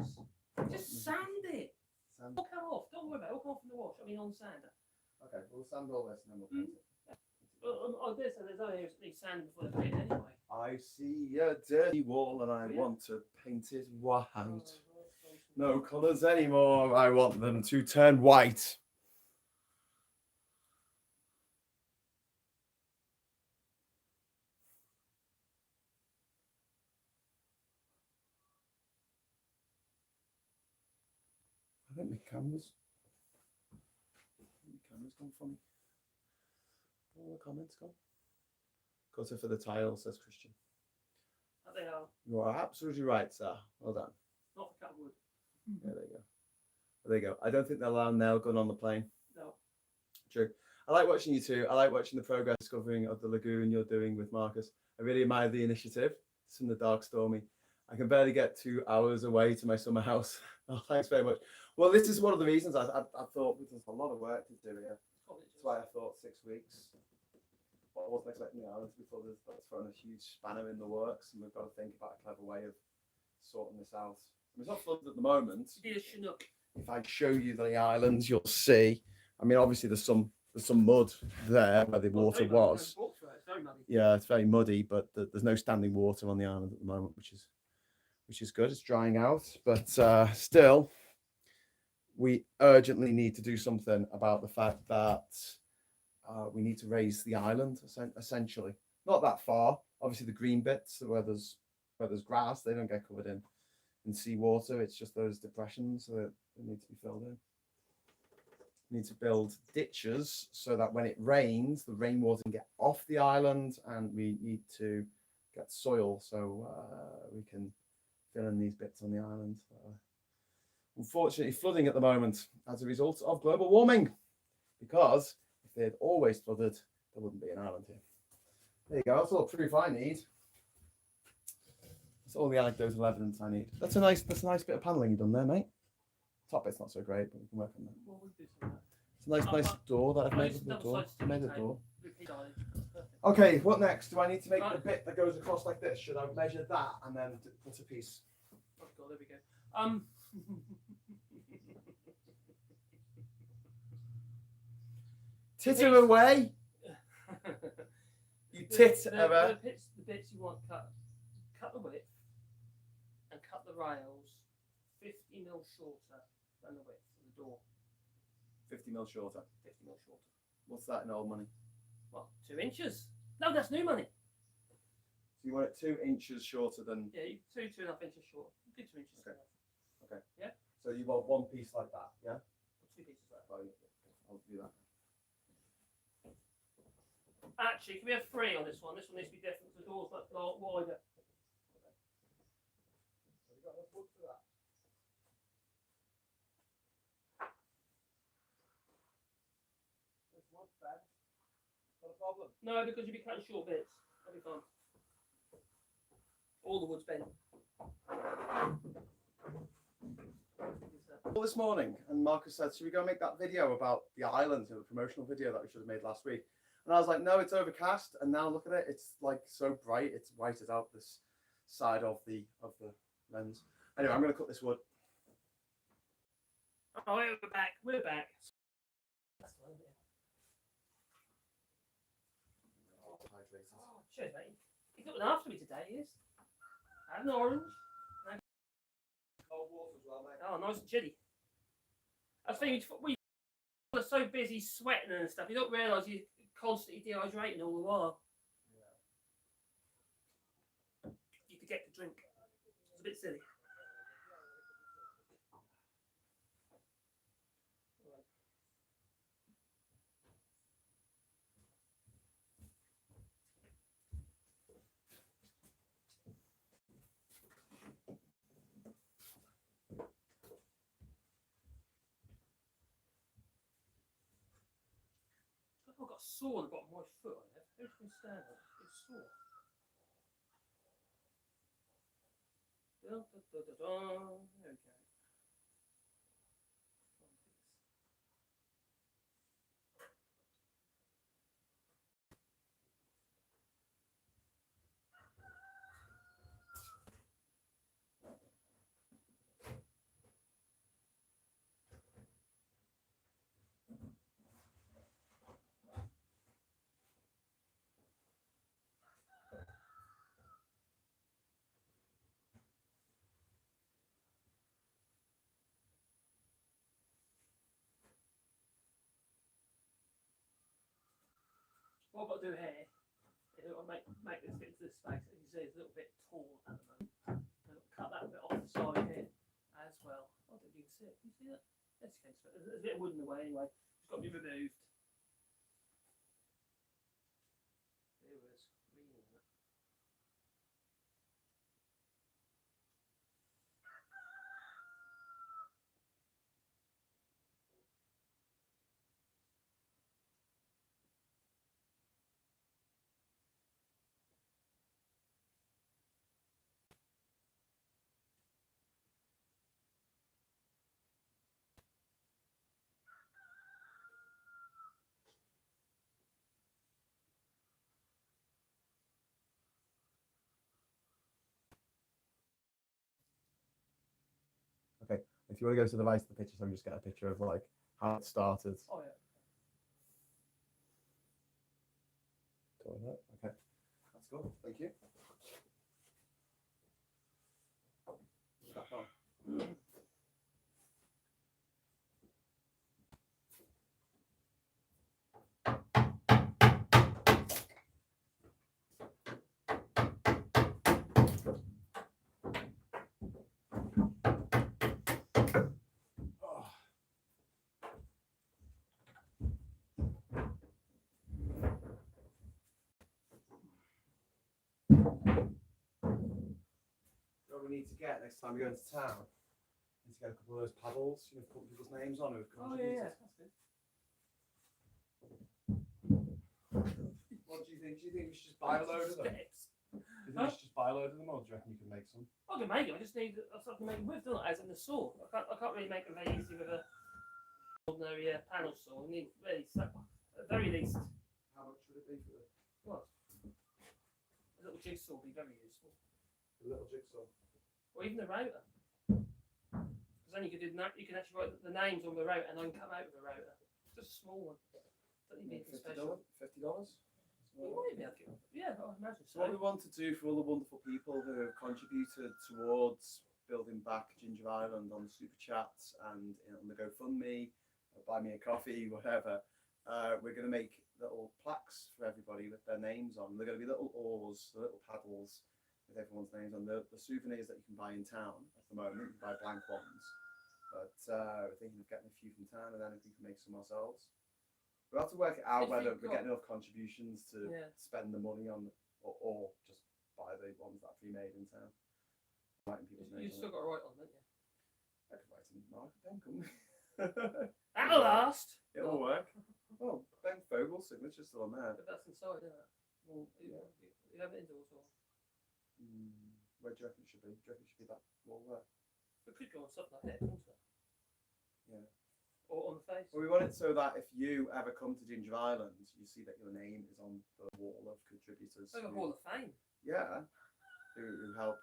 Just sand it. Sand. It'll come off. Don't worry about it. It'll come off in the wash. I mean, on the sander. Okay, we'll sand all this and then we'll paint it. Oh, there's no areas that need sand before they paint it anyway. I see a dirty wall and I want to paint it white. No colours anymore. I want them to turn white. I think the camera's gone funny. All the comments gone. Cutter for the tile, says Christian. But they are. You are absolutely right, sir. Well done. Not for cut wood. Yeah, there you go. There you go. I don't think they'll allow nail gun on the plane. No. True. I like watching you two. I like watching the progress discovering of the lagoon you're doing with Marcus. I really admire the initiative. It's from the Dark Stormy. I can barely get 2 hours away to my summer house. Oh, thanks very much. Well, this is one of the reasons I thought there's a lot of work to do here. That's why I thought 6 weeks. Well, I wasn't expecting the islands before that's thrown a huge spanner in the works, and we've got to think about a clever way of sorting this out. I mean, it's not flooded at the moment. You need a Chinook. If I show you the islands, you'll see. I mean, obviously there's some mud there where the water was. It's very muddy. Yeah, it's very muddy, but there's no standing water on the island at the moment, which is which is good. It's drying out, but still, we urgently need to do something about the fact that we need to raise the island, essentially. Not that far. Obviously, the green bits where there's grass, they don't get covered in seawater. It's just those depressions that need to be filled in. We need to build ditches so that when it rains, the rainwater can get off the island, and we need to get soil so we can fill in these bits on the island. Unfortunately, flooding at the moment as a result of global warming, because if they had always flooded, there wouldn't be an island here. There you go. That's all the proof I need. That's all the anecdotal evidence I need. That's a nice bit of paneling you've done there, mate. Top bit's not so great, but we can work on that. Well, we'll do some of that. It's a nice door that I've made Nice with the double door. sided I made a sticky door. tape. Repeat on it. Perfect. Okay, what next? Do I need to make the Right. bit that goes across like this? Should I measure that and then put a piece? Oh God, there we go. Titter away, you tit the ever. bits you want cut the width and cut the rails 50 mil shorter than the width of the door. 50 mil shorter. 50 mil shorter. What's that in old money? Well, 2 inches. No, that's new money. So you want it 2 inches shorter than. Yeah, 2.5 inches short. Do 2 inches. Okay. Okay. Yeah. So you want one piece like that, yeah? 2 pieces there. I'll do that. Actually, can we have 3 on this one? This one needs to be different. The door's much wider. Have you got enough wood for that? This wood, Ben. Not a problem. No, because you'll be cutting short bits. That'll be fine. All the wood's bent. Well, this morning, and Marcus said, should we go make that video about the island, the promotional video that we should have made last week? And I was like, no, it's overcast. And now look at it. It's like so bright. It's whited out this side of the lens. Anyway, I'm going to cut this wood. Oh, we're back. We're back. That's fine, yeah. Oh, cheers, mate. He's looking after me today, he is. I had an orange. Cold water as well, mate. Oh, nice and chilly. I was thinking, we are so busy sweating and stuff, you don't realise you're constantly dehydrating all the while. Yeah. You forget to drink. It's a bit silly. I've got a sore on the bottom of my foot. Who can stand it? It's sore. There we go. What I've got to do here is I'll make this fit into this space. As you see, it's a little bit tall at the moment. I'll cut that bit off the side here as well. I don't think you can see it. Can you see that? Yes, you can. There's a bit of wood in the way anyway. It's got to be removed. There it is. Okay, if you want to go to the right of the picture, so I can just get a picture of like how it started. Oh yeah. Okay, that's cool. Thank you. Crack on. Oh. What we need to get next time we go into town is to get a couple of those paddles, you know, put people's names on who've Oh contributed. yeah, that's good. What do you think? Do you think we should just buy a load of them? Steps. Do you think we should just buy a load of them, or do you reckon you can make some? I can make them. I just need something to make them with, don't I? As in the saw. I can't really make them very easy with a ordinary panel saw. I need really at the very least. How much would it be for the What? A little jigsaw would be very useful. little jigsaw? Or even the router. Because then you could do you can actually write the names on the router and then come out with a router. Just a small one. Don't need anything special. $50? You might be able to get one. Yeah, I imagine So what we want to do for all the wonderful people who have contributed towards building back Ginger Island on the Super Chats and on the GoFundMe, or Buy Me a Coffee, whatever, we're going to make little plaques for everybody with their names on. They're going to be little oars, little paddles with everyone's names on. The souvenirs that you can buy in town at the moment, you can buy blank ones. But we're thinking of getting a few from town, and then if we can make some ourselves. We'll have to work it out If whether you've we're getting enough contributions to spend the money on, or just buy the ones that are pre-made in town. Writing people's names. You've still got to write on, don't you? I could write some mark then, couldn't we? That'll last. It'll work. Well, Ben Fogel's signature's still on there. But that's inside, isn't it? Well, Yeah. you have it indoors or? Where do you reckon it should be? Do you reckon it should be that wall there? It could go on something like that, couldn't it? Yeah. Or on the face. Well, we want it so that if you ever come to Ginger Island, you see that your name is on the wall of contributors. It's like a Hall of Fame. Yeah. Who helped.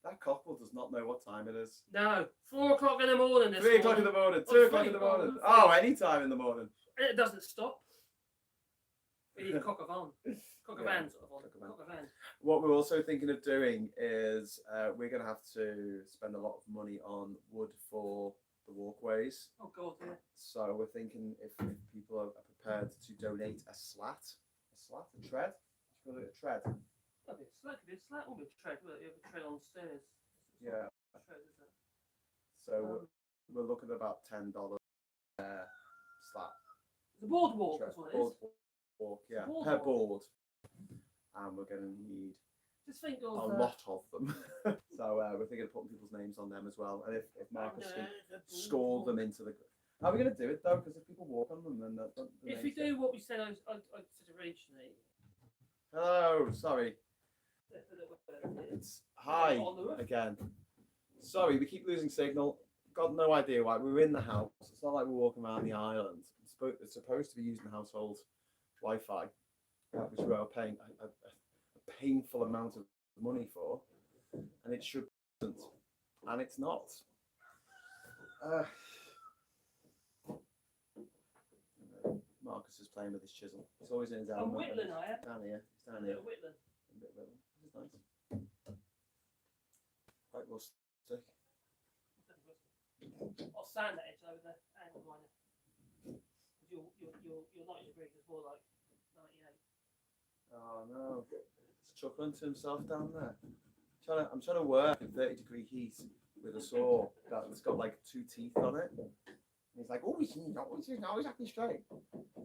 That cockle does not know what time it is. No, 4 o'clock in the morning. 3 o'clock in the morning, 2 o'clock in the morning. Oh, any time in the morning. And it doesn't stop. We need cock of on. Cock of Yeah, van sort of on. cock of van. Cock of van. What we're also thinking of doing is we're going to have to spend a lot of money on wood for the walkways. Oh God, yeah. So we're thinking if people are prepared to donate a tread. You call it a tread? That'd be a slat. Could be a slat or be a tread. Well, you have a tread on stairs. It's Yeah. not a tread, is it? So we're looking at about $10 slat. It's a boardwalk. Tread. That's what it is. Boardwalk, yeah, Boardwalk. per board. And we're going to need Just think of a lot of them. So we're thinking of putting people's names on them as well. And if Marcus can score them into the. How are we going to do it though? Because if people walk on them, then the If we do what we said, I said originally. Hello, sorry. It's hi On the roof. again. Sorry, we keep losing signal. Got no idea why. We're in the house. It's not like we're walking around the island. It's supposed to be using household Wi-Fi, which we are paying a painful amount of money for, and it shouldn't, and it's not. Marcus is playing with his chisel. It's always in his I'm element. whittling, I am. Down here. He's down A here. little whittling. A bit whittling. This is nice. Quite rustic. I'll sand that edge over the angle liner. You're 90 degrees. It's more like 98. Oh no. He's chuckling to himself down there. I'm trying to work in 30-degree heat with a saw that's got like 2 teeth on it. And he's like, oh, he's not exactly straight.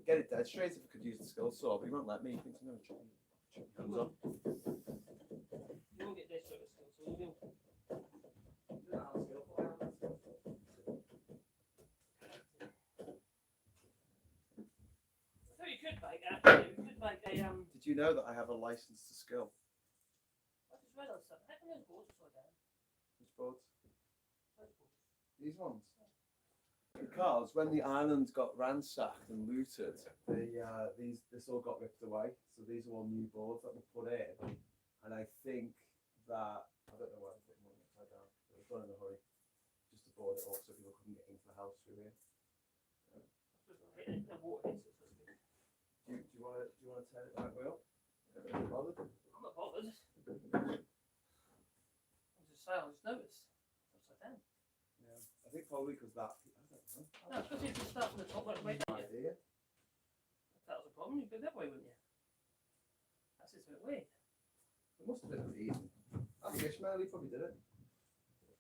Get it dead straight if I could use the skill saw, but he won't let me. He thinks I'm going to chuck hands up. You will get this sort of skill, so you will. So you could make actually. You could make a Did you know that I have a license to skill? I just read on something. How come those boards upside down? Which boards? Those boards. These ones. Because when the island got ransacked and looted, this all got ripped away. So these are all new boards that were put in, and I think that I don't know why I put them on upside down. It was done in a hurry, just to board it off so people couldn't get into the house through here. The water hits it, so to speak. Do you want to turn it right way up? Are you bothered? I'm not bothered. I'm just say, I just noticed. Upside down. Yeah, I think probably because that. I don't know. No, because if you start from the top right way down, Idea. if that was a problem, you'd go that way, wouldn't you? That's just a bit weird. It must have been pretty easy. I think Ishmael, he probably did it.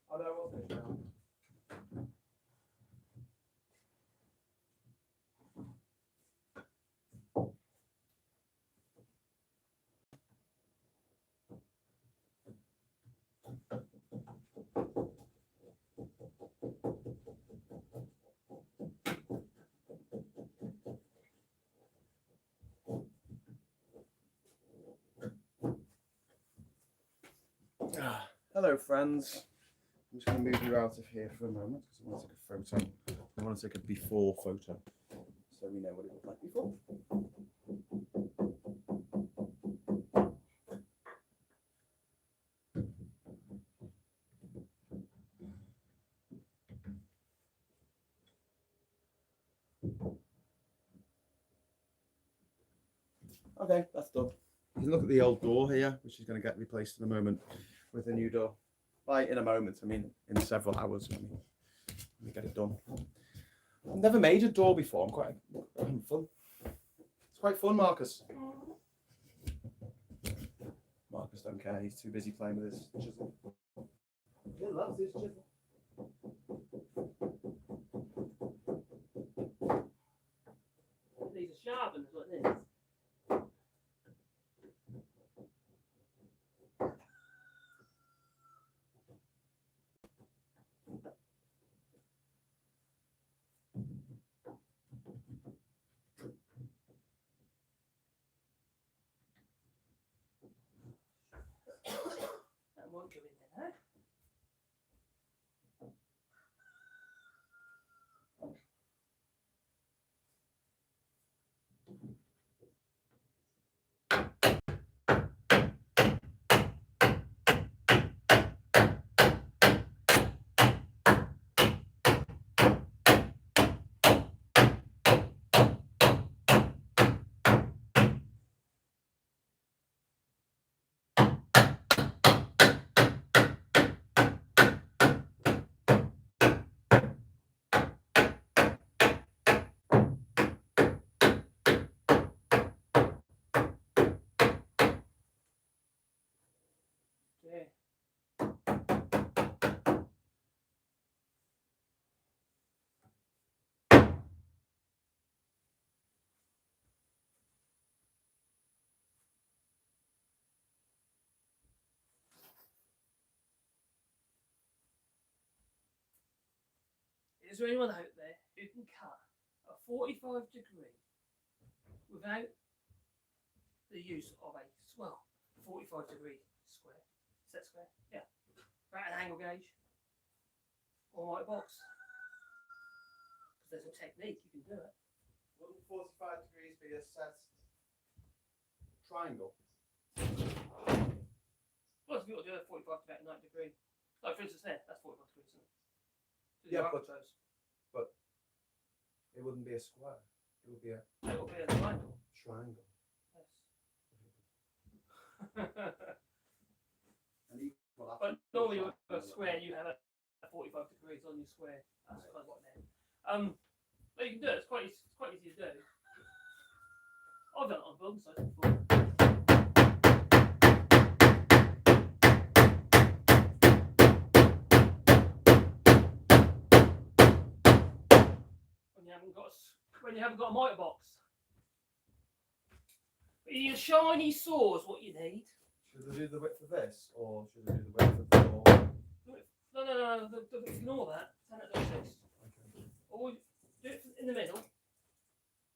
Oh no, it wasn't Ishmael. Hello, friends. I'm just going to move you out of here for a moment because I want to take a photo. I want to take a before photo so we know what it looked like before. Okay, that's done. You can look at the old door here, which is going to get replaced in a moment with a new door. By in a moment, I mean in several hours. Let me get it done. I've never made a door before. I'm having fun. It's quite fun, Marcus. Marcus don't care. He's too busy playing with his chisel. He loves his chisel. These are sharpened like this. That won't go in there, no? Yeah. Is there anyone out there who can cut a 45 degree without the use of a 45 degree square? Set square? Yeah. Right, an angle gauge or white box. Because there's a technique you can do it. Wouldn't 45 degrees be a set triangle? Well, if you got to do a 45 to about 90 degree. Like for instance there, that's 45 degrees, isn't it? So Yeah, you're but- up those. It wouldn't be a square. It would be a It'll be a triangle. triangle. Yes. An equal But normally with a square you have a 45 degrees on your square. That's kind of what I meant. But you can do it, it's quite easy to do. I've done it on building sites before. When you haven't got a mitre box. But you need a shiny saw is what you need. Should I do the width of this, or should I do the width of the door? No. Ignore that. Stand at those six. Okay. Or do it in the middle.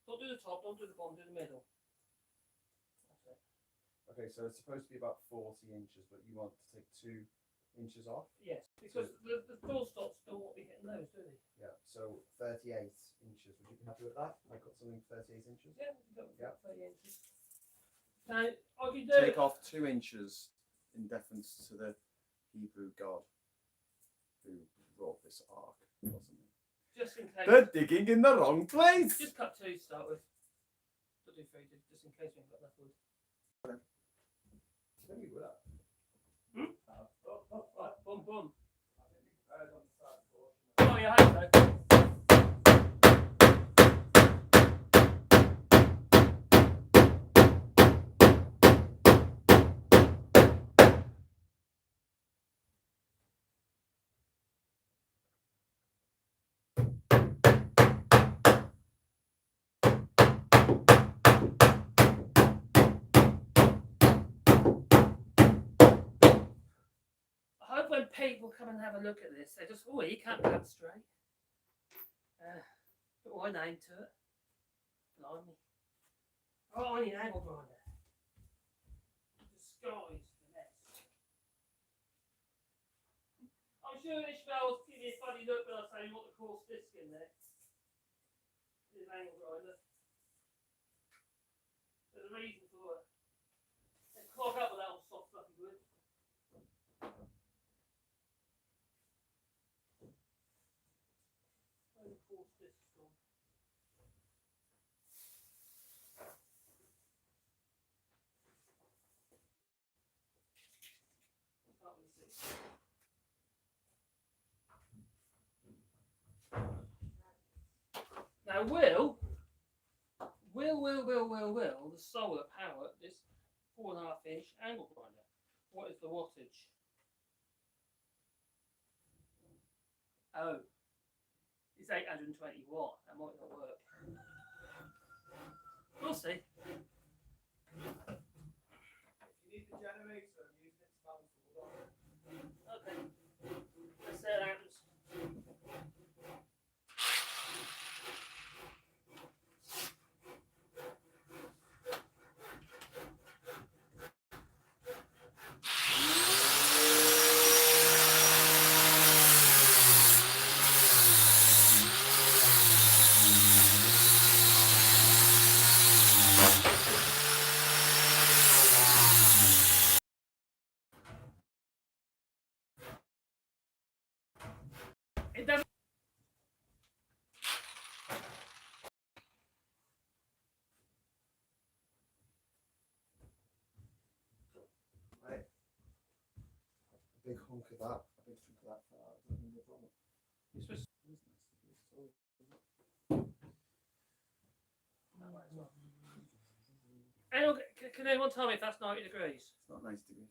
Don't do the top. Don't do the bottom. Do the middle. That's it. Okay, so it's supposed to be about 40 inches, but you want to take 2 inches off? Yes, because the door stops don't want to be hitting those, do they? Yeah, so 38 inches. Would you be happy with that? I got something 38 inches. Yeah, you got Yeah. 30 inches. Now, I can do Take off 2 inches in deference to the Hebrew God who wrought this ark or something. just in case. They're digging in the wrong place. Just cut 2 to start with. Don't do 3, just in case we haven't got enough wood. Let me do that. Right, Boom, boom. I think we prepared on the side portion. Oh, yeah, I hope so. I hope when people come and have a look at this, they just, oh, he can't be that straight. Put my name to it. Blimey. Oh, I need an angle grinder. Disguise the mess. I'm sure Ishmael's giving me a funny look when I say you want the coarse disc in there. There's an angle grinder. There's a reason for it. They clog up with that old soft fluffy wood. Where the coarse disc is gone. Can't really see. Now, will the solar power this 4.5-inch angle grinder? What is the wattage? Oh, it's 820 watt. That might not work. We'll see. If you need the generator, use it to balance the wood on. Okay. Let's see what happens. It doesn't. Right. A big hunk of that, a big chunk of that far. Is that no problem? You're supposed It is nice to be so. Hang on, can anyone tell me if that's 90 degrees? It's not 90 degrees.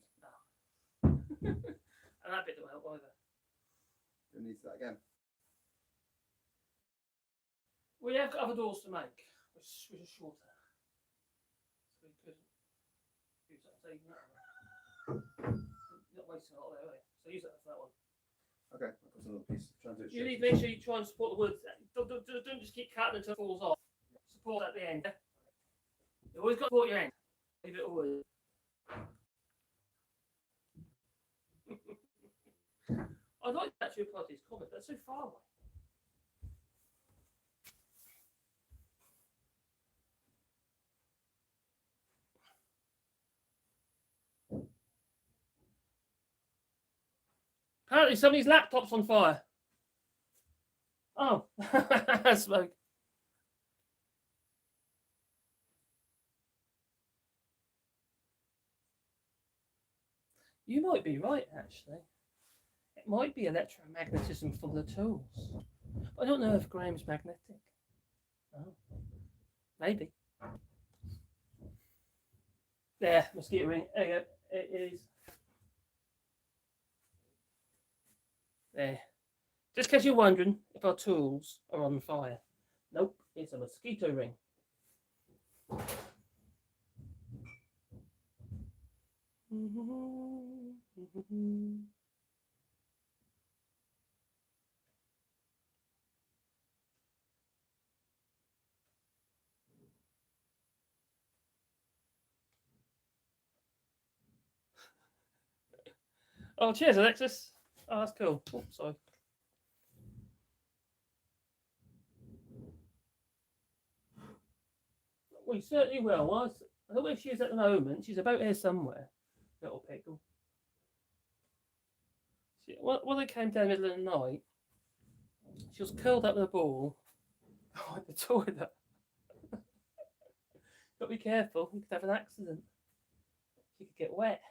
And that bit don't help either. Do we need that again? We have got other doors to make, which are shorter. So we could use that to even that one. You're not wasting a lot there, are you? So use that for that one. Okay, I've got another piece. Try and do it You need straight. to make sure you try and support the wood. Don't just keep cutting until it falls off. Support at the end. You always got to support your end. Leave it all wood. I'd like to actually apply to these comments, but they're so far away. Apparently somebody's laptop's on fire. Oh, smoke. You might be right, actually. It might be electromagnetism from the tools. I don't know if Graham's magnetic. Oh, maybe. There, mosquito ring. There you go. It is. There. Just in case you're wondering if our tools are on fire. Nope, it's a mosquito ring. Oh, cheers, Alexis. Oh, that's cool. Oh, sorry. We certainly will. I don't know where she is at the moment. She's about here somewhere. Little pickle. When I came down in the middle of the night, she was curled up in a ball at the toilet. Got to be careful. You could have an accident. She could get wet.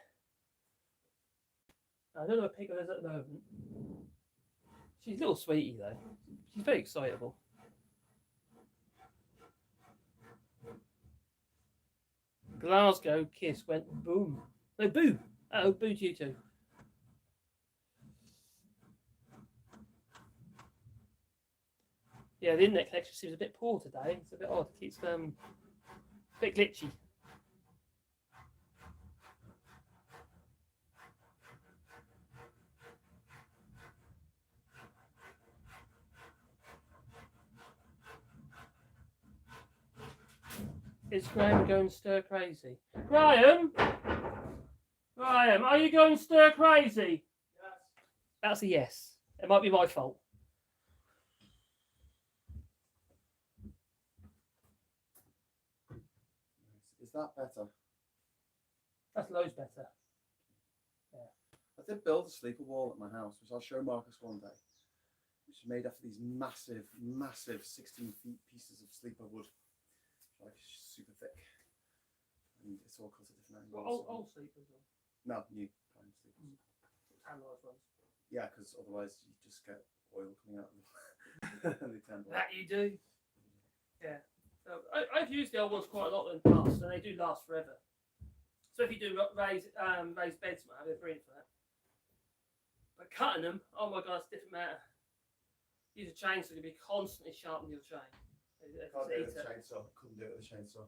I don't know what Pickle is at the moment. She's a little sweetie though. She's very excitable. Glasgow kiss went boom. No, boo! Oh, boo to you too. Yeah, the internet connection seems a bit poor today. It's a bit odd. It keeps a bit glitchy. Is Graham going stir crazy? Graham! Graham, are you going stir crazy? Yes. That's a yes. It might be my fault. Is that better? That's loads better. I did build a sleeper wall at my house, which I'll show Marcus one day. Which is made out of these massive, massive 16 feet pieces of sleeper wood. Like super thick. And it's all cut at different angles. Well, old sleepers or No, new kind of sleepers. analysed ones. Yeah, because otherwise you just get oil coming out of them. And they tend to. That you do. Yeah. So I've used the old ones quite a lot in the past, and they do last forever. So if you do raised beds, they're brilliant for that. But cutting them, oh my god, it's a different matter. Use a chainsaw to be constantly sharpening your chain. Can't do it with a chainsaw. Couldn't do it with a chainsaw.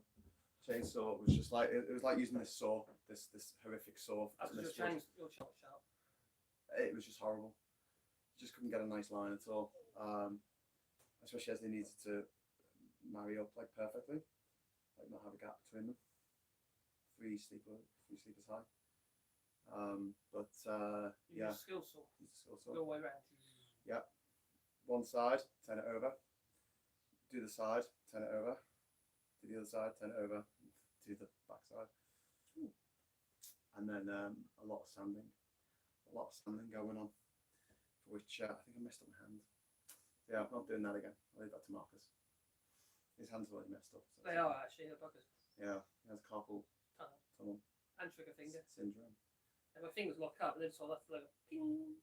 Chainsaw was just like it was like using this saw, this horrific saw. That's your chain's sharp. It was just horrible. You just couldn't get a nice line at all. Especially as they needed to marry up like perfectly, like not have a gap between them. Three sleepers high. Yeah. Use a skill saw. Use a skill saw. Go way round. Yeah. One side, turn it over. Do the side, turn it over. Do the other side, turn it over. Do the back side. And then a lot of sanding. Going on. Which I think I messed up my hand. Yeah, I'm not doing that again. I'll leave that to Marcus. His hands are already messed up. So They are actually, they're buggers. yeah, he has carpal tunnel And trigger finger. syndrome. And my fingers lock up, and then so that's like a ping.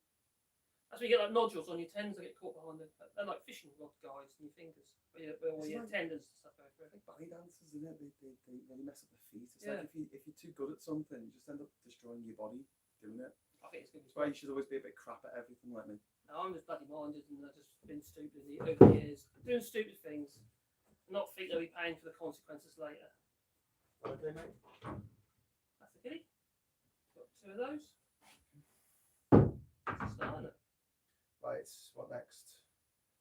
That's when you get like nodules on your tendons that get caught behind them. They're like fishing rod guides in your fingers. Where your tendons and stuff go through. Like ballet dancers, isn't it? They really mess up their feet. It's Yeah. like if you're too good at something, you just end up destroying your body doing it. I think it's going to That's be why you should always be a bit crap at everything like me. No, I'm just bloody minded, and I've just been stupid over the years. Doing stupid things, not think they'll be paying for the consequences later. What do, mate? That's the kitty. Got two of those. That's a start, isn't it? Right, what next?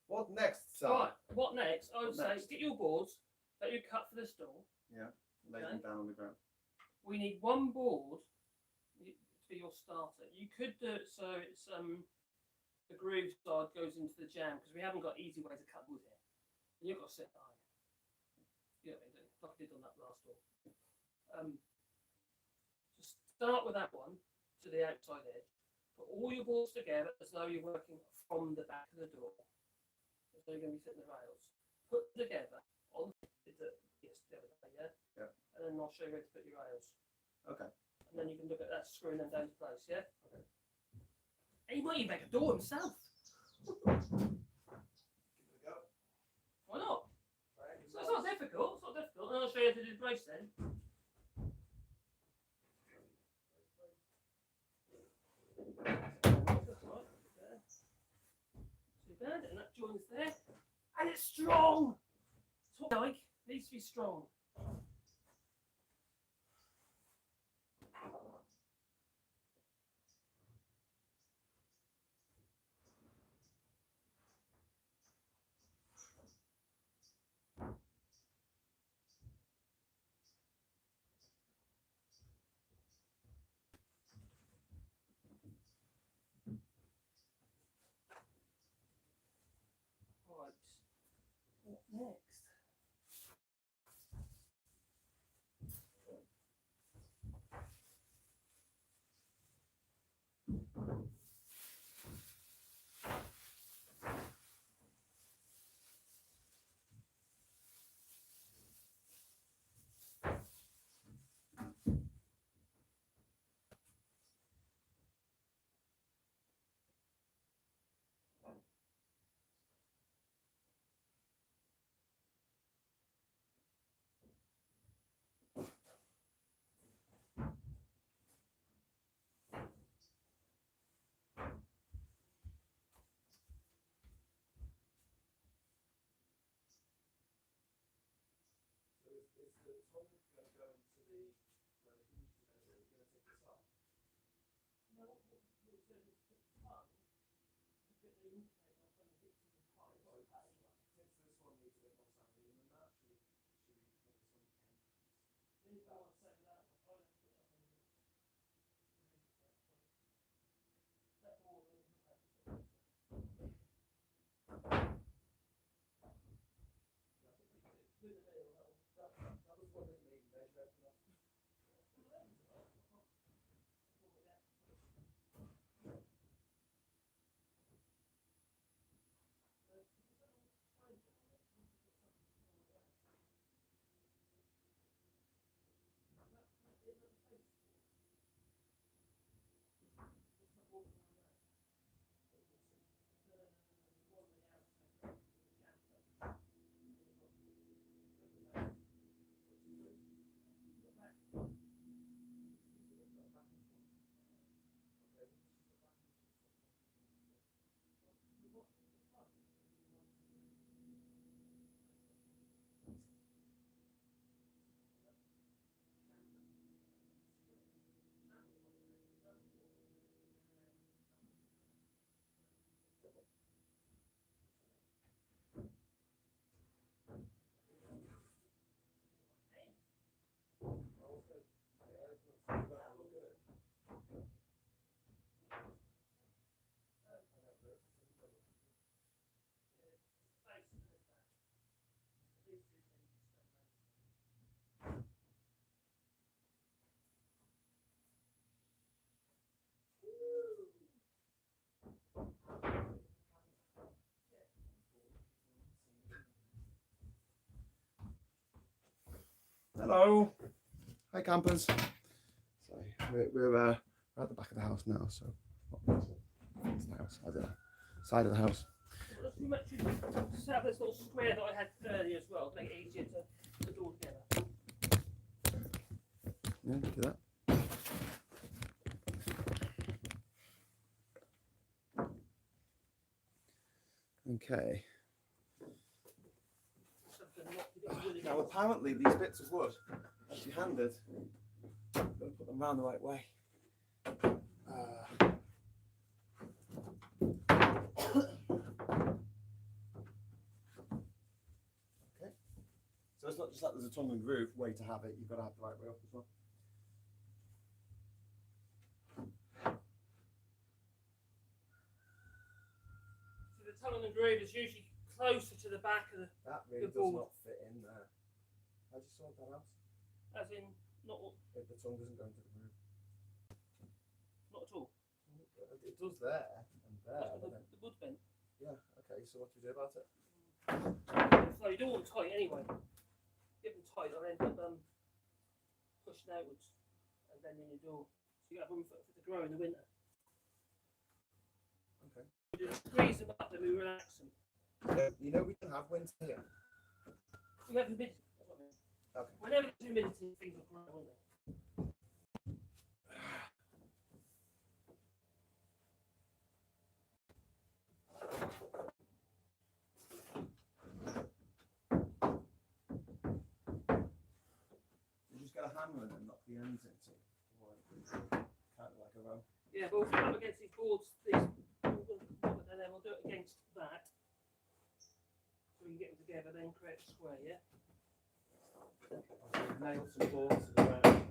What next, Sam? Right, what next? I would What say next? get your boards that you cut for this door. Yeah, lay Okay. them down on the ground. We need one board for your starter. You could do it so it's the groove side goes into the jam, because we haven't got easy ways of cutting wood here. You've got to sit behind. You know what I mean? Like I did on that last door. Just start with that one to the outside edge. Put all your boards together as though you're working from the back of the door. As though you're going to be fitting the rails. Put them together on the other day, yeah? Yeah. And then I'll show you where to put your rails. Okay. And then you can look at that screwing them down to place, yeah? Okay. And he might even make a door himself. Give it a go. Why not? Right. So it's not difficult. It's not difficult. And I'll show you how to do the brace then. Too bad, and that joins there. And it's strong! It's what I like. It needs to be strong. Right. What next? Hello. Hi, campers. Sorry, we're at the back of the house now, so it's the house. I don't know. Side of the house. Set up this little square that I had earlier as well, to make it easier to put it all together. Yeah, do that. Okay. Now, apparently, these bits of wood, actually handed, I'm going to put them round the right way. Okay. So it's not just that there's a tongue and groove way to have it, you've got to have the right way up as well. So the tongue and groove is usually closer to the back of the. That really the does board. not fit in there. How'd you sort that out? As in, not If the tongue doesn't go into the groove. not at all. It does there and there. That's but where then, the wood bent. yeah, okay, so what do we do about it? So you don't want them tight anyway. Give them tight, and end up pushing outwards, and then in your door. So you have room for it to grow in the winter. Okay. We just squeeze them up, then we relax them. You know we can have winter here. We have humidity. That's what I mean. Okay. Whenever there's humidity, things will grow, won't they? You just get a hammer and then knock the ends into it. Kind of like a row. Yeah, but we'll put up against these boards, and then we'll do it against that. So we can get them together, then create a square, yeah? Nail some boards to the ground.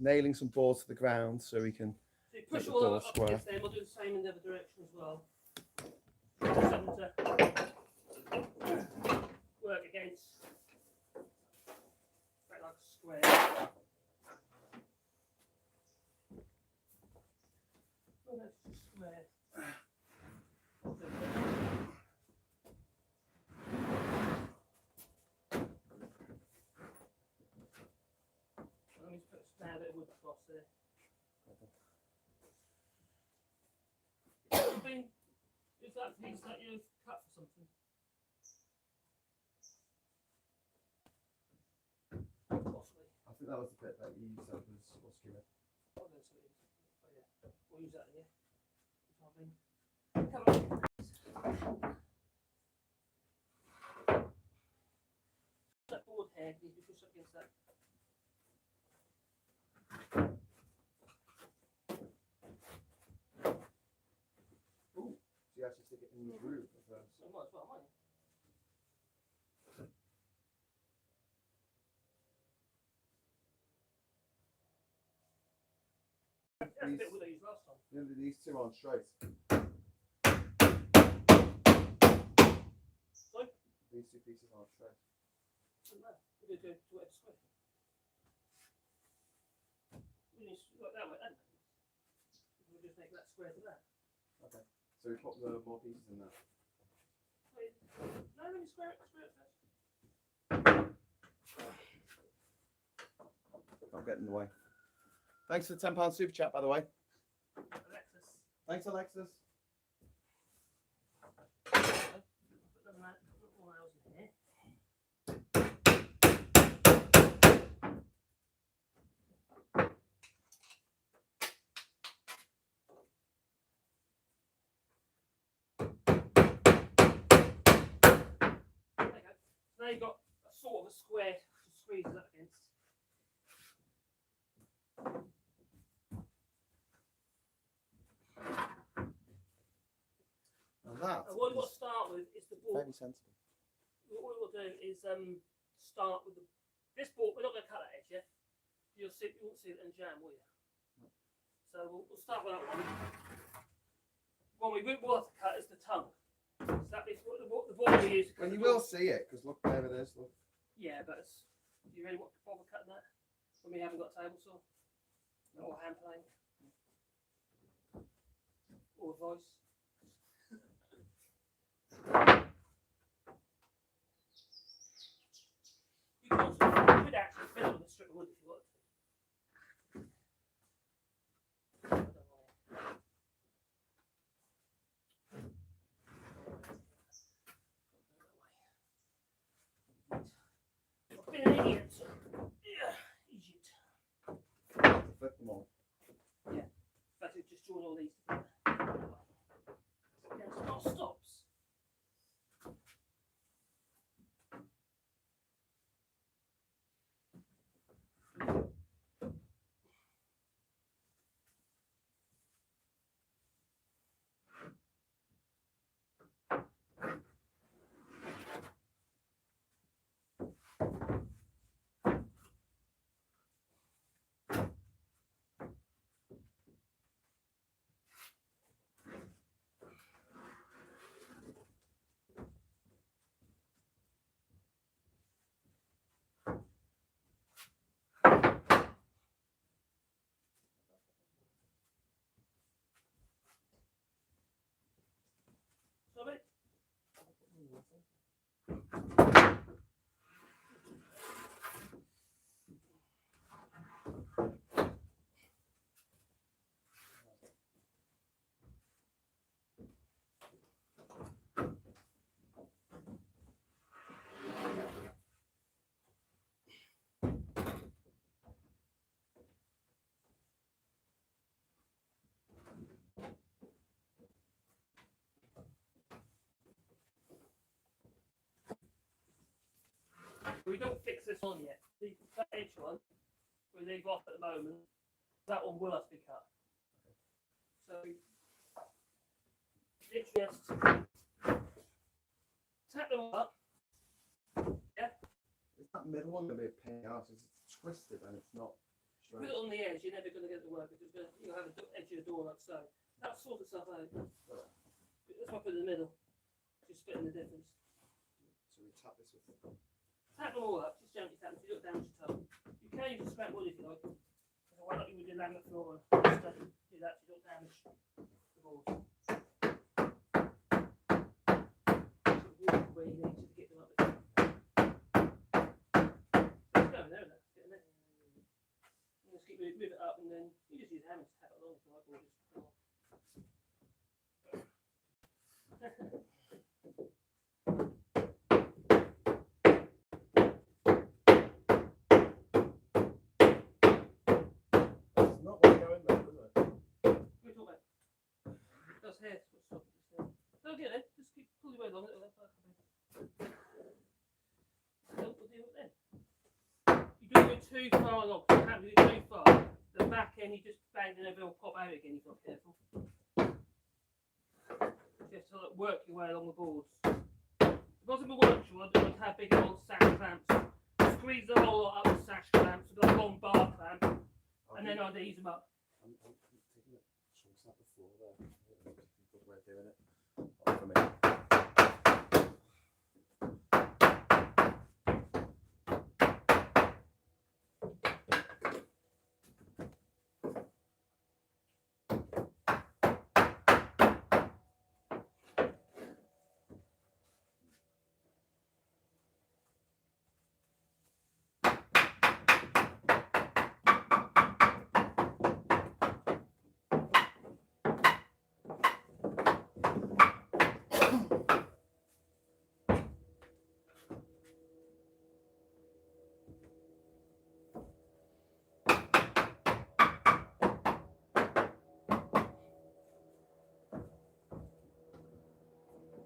Nailing some boards to the ground so we can. So you push Make the all door of it up square. against them, we'll do the same in the other direction as well. Something to work against. Create like a square. Oh, that's just square. Let me just put a spare bit of wood across there. Is that piece that you've cut for something? Possibly. I think that was the bit that you said was skewer. Oh, that's what it is. Oh, yeah. We'll use that then, yeah. Come on. needs to be pushed up against that. Ooh, so you actually stick it in the groove of those. So I might as well, might you? That's a bit what I used last time. You know, these two aren't straight. Sorry? These two pieces aren't straight. Doesn't matter. We're going to do it square. We need to work that way, don't we? We'll just make that square to that. Okay. So we put the more pieces in there. Wait, no, let me square it first. I'll get in the way. Thanks for the £10 super chat, by the way. Alexis. Thanks, Alexis. Put them out, put all those in here. There you go. So now you've got a sort of a square to squeeze it up against. And that And what we've got is to start with is the board. fairly sensible. What we'll do is start with this board. We're not going to cut that edge, yeah? You won't see it in jam, will you? So we'll start with that one. One we will have to cut is the tongue. So that is what the board we use. Well, you will see it, because look, there it is. Look. Yeah, but do you really want to bother cutting that when we haven't got a table saw or hand plane or voice? You could actually fill it with a strip of wood if you want to. I don't mind. I've been an idiot. Yeah, idiot. Flip them all. Yeah, but it's just join all these together. Yeah, it's not stops. Sorry? We don't fix this on yet. That edge one, we leave off at the moment. That one will have to be cut. So, literally just tap them all up. Yeah. Is that middle one going to be a pain in the ass? It's twisted and it's not Put straight. it on the edge. You're never going to get it to work because you'll have an edge of the door like so. That'll sort itself out. That's why I put it in the middle. Just splitting the difference. So we tap this with. Tap them all up, just gently tap them, if you look down your toe. You can use a scrap wood if you like. So why not you with your laminate floor and just do that so you don't damage the board. Where you need to get them up there. It's going there, isn't it? Getting there. You just keep move it up and then you just use a hammer to tap it along if you like, or just pull off. It's not going to go in there, does it? We're talking about. That's hair. Stop it. Just there. No, get it. Just keep pull your way along it. We'll deal with it then. too far along. You can't do it too far. The back end, you just bang and it'll pop out again. You've got to be careful. You have to like, work your way along the boards. If it wasn't a workshop, I'd have big old sash clamps. Squeeze the whole lot up with sash clamps, with a long bar clamp, and then I'd ease them up. I'm taking it chunks out the floor there. Good way of doing it. Oh, for me.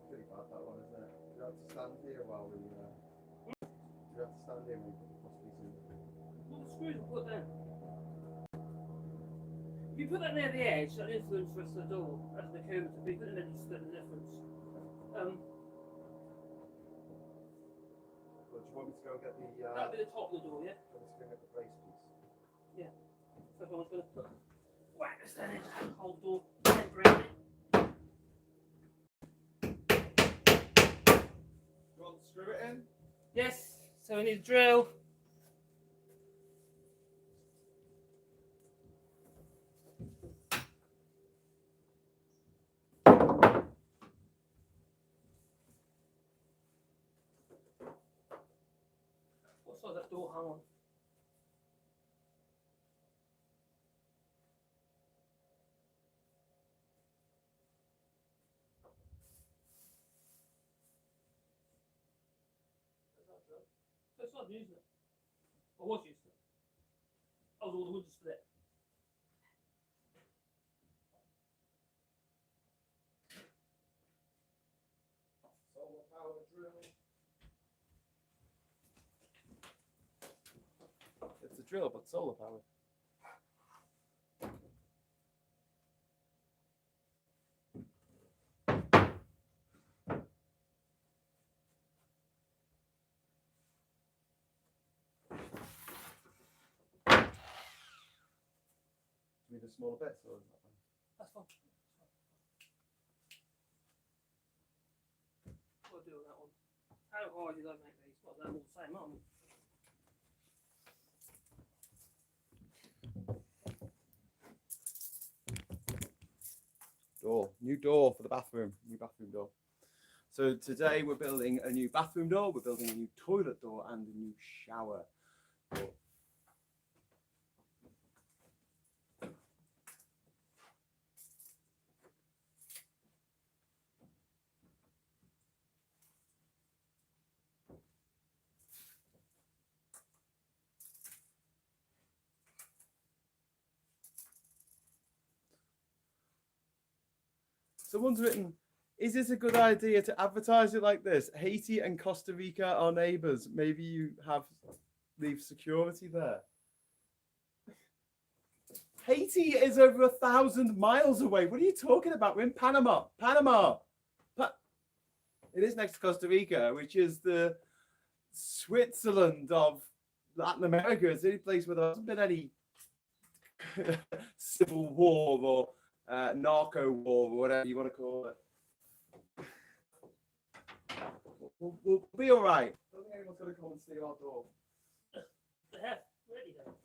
Pretty bad that one, isn't it? Do you have to stand here while we? Do you have to stand here when we put the crosspiece in? Well, the screws are put down. If you put that near the edge, that'll influence the rest of the door. As the curve to be, and then you split the difference. Well, do you want me to go get the? That'll be the top of the door, yeah? Do you want me to go get the brace piece? So everyone's going to put whack this down into the whole door, and around it. You want to screw it in? Yes, so we need a drill. What size that door hung on? So it's not using it. I was using it. I was all the wood just split. Solar power drill. It's a drill, but solar powered. Do you need a smaller bit, or is that fine? That's fine. What do I do on that one? How hard did I make these? Well, they're all the same, aren't they? Door, new door for the bathroom, new bathroom door. So today we're building a new bathroom door, we're building a new toilet door and a new shower door. Someone's written, is this a good idea to advertise it like this? Haiti and Costa Rica are neighbors. Maybe you leave security there. Haiti is over 1,000 miles away. What are you talking about? We're in Panama. Panama. It is next to Costa Rica, which is the Switzerland of Latin America. It's the only place where there hasn't been any civil war or narco war or whatever you want to call it. We'll be all right. I don't think anyone's going to come and steal our door. They have, really though.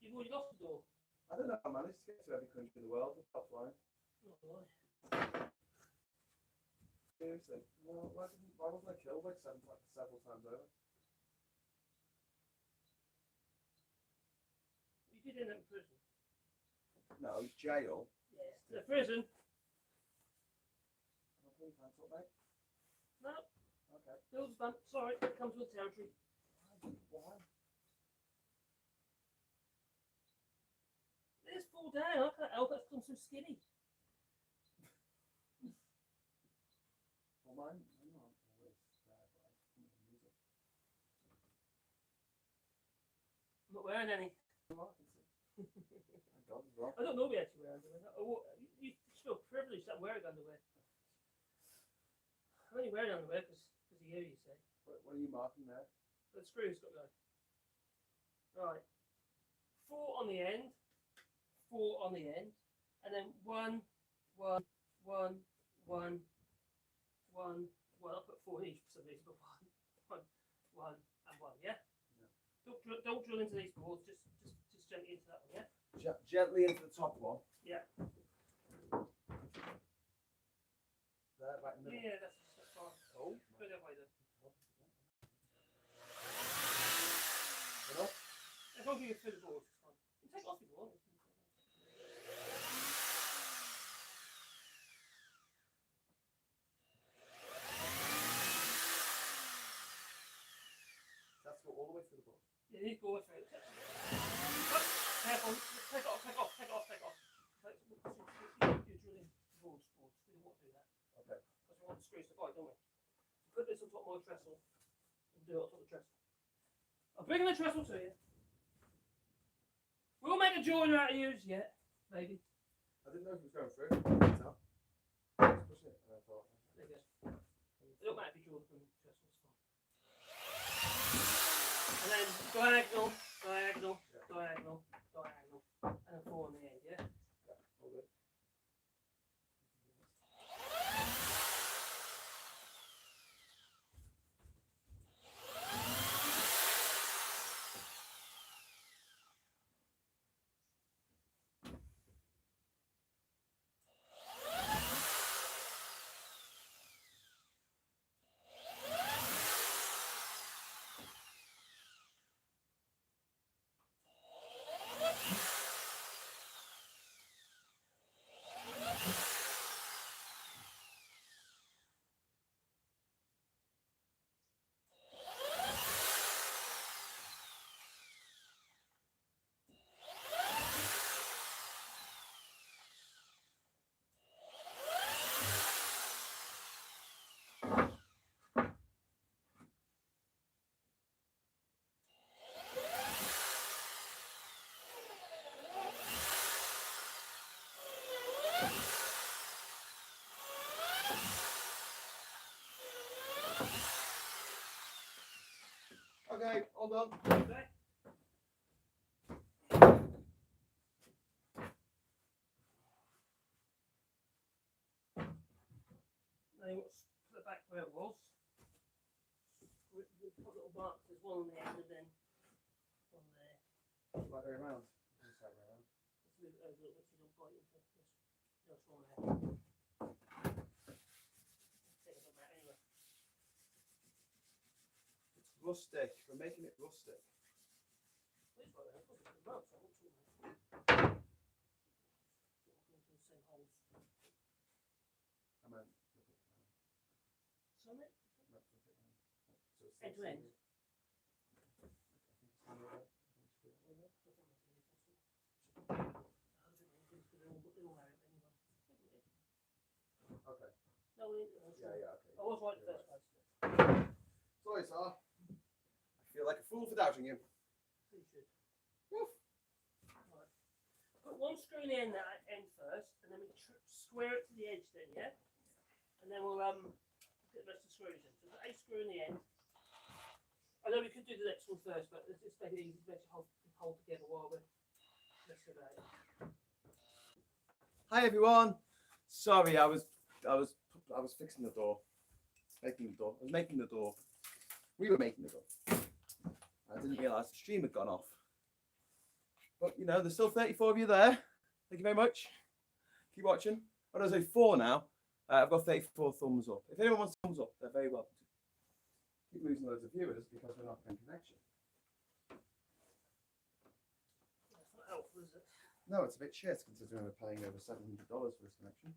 You've already lost the door. I don't know how I managed to get to every country in the world without flying. Not really. Seriously. Well, why wasn't I killed like several times over? You did end up in prison. No, it's jail. Yes. The prison? Can I put your pants up, mate? No. Okay. Bill's done. Sorry, it comes with territory. Why? They just fall down. I can't help it. I'm so skinny. Well, mine aren't always there, but I just want to use it. wearing any. I don't know we actually wear underwear. You feel privileged that I'm wearing underwear. I'm only wearing underwear because of you, you say. What are you marking there? The screws got to go. Right. 4 on the end. 4 on the end. And then 1, 1, 1, 1, 1. Well, I'll put 4 in each for some reason, but 1, 1, 1, and 1, yeah? Don't drill into these boards, just gently into that one, yeah? Gently into the top one. Yeah. There, right in the middle. Yeah, that's fine. Oh. Go that way then. Enough? As long as you can fill the boards, it's fine. You can take it off if you want. That's go all the way through the board. Yeah, you need to go through it. Careful. Take it off. You're drilling boards. We don't want to do that. Okay. Because we want the screws to bite, don't we? Put this on top of my trestle and do it on top of the trestle. I'm bringing the trestle to you. We'll make a joiner out of Hughes yet, maybe. I didn't know if it was going through. No. Just push it. And I thought, There you go. It don't matter if you draw the trestle, it's fine. And then diagonal, and then 4 on the end, yeah? all good. Okay, all done. Okay. Now you want to put it back where it was. We'll put little marks. There's one on the end and then one there. Right way around. Just that way around. Let's move it over a little bit so you don't bite into this. That's one there. Take it back anyway. It's rustic. We're making it rustic. This way then. Put the marks on. What's all that? Into the same holes. I meant. Some it. So it's End to end. Okay. No, Yeah, okay. I was right first place. Sorry, sir. I feel like a fool for doubting you. You should. Woof. Right. Put one screw in the end first, and then we square it to the edge then, yeah? And then we'll get the rest of the screws in. So there's a screw in the end. I know we could do the next one first, but let's just make it easy to make it hold together while we're messing about it. Hi everyone. Sorry, I was fixing the door. Making the door. I was making the door. We were making the door. I didn't realise the stream had gone off. But you know, there's still 34 of you there. Thank you very much. Keep watching. Oh, there's only 4 now. I've got 34 thumbs up. If anyone wants thumbs up, they're very welcome to. Keep losing loads of viewers because we're not getting connection. That's not helpful, is it? No, it's a bit shit considering we're paying over $700 for this connection.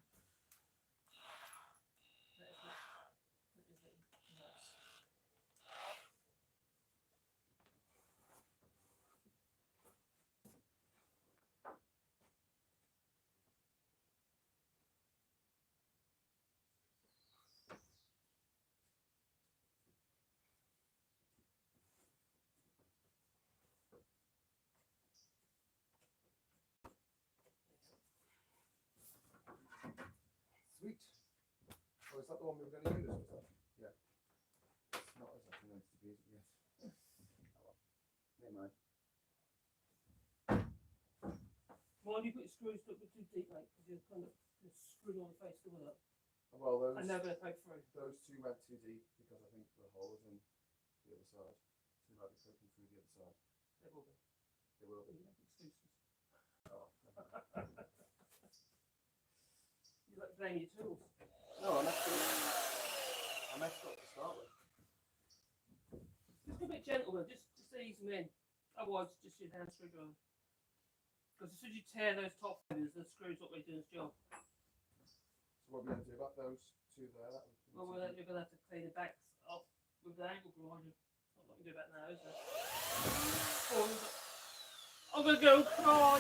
the one we were going to use? Was that? Yeah. It's not exactly nice to be, yes. Oh well. Never mind. Why do you put your screws stuck too deep, mate? Because you're kind of screwed on the face of it. Well, those, I'm never going to poke through. those two went too deep because I think the hole is in the other side. So you might be poking through the other side. They will be. They will be. You make excuses. Oh, never mind. You like playing your tools. No, I messed up. I messed up to start with. Just be a bit gentle, though. Just ease them in. Otherwise, just your hand screwdriver. Because as soon as you tear those top fenders, the screw's not really doing its job. So what are we going to do about those two there? Well, you're going to have to clean the backs off with the angle grinder. Not what you do about now, is there? Oh, I'm going to go cry.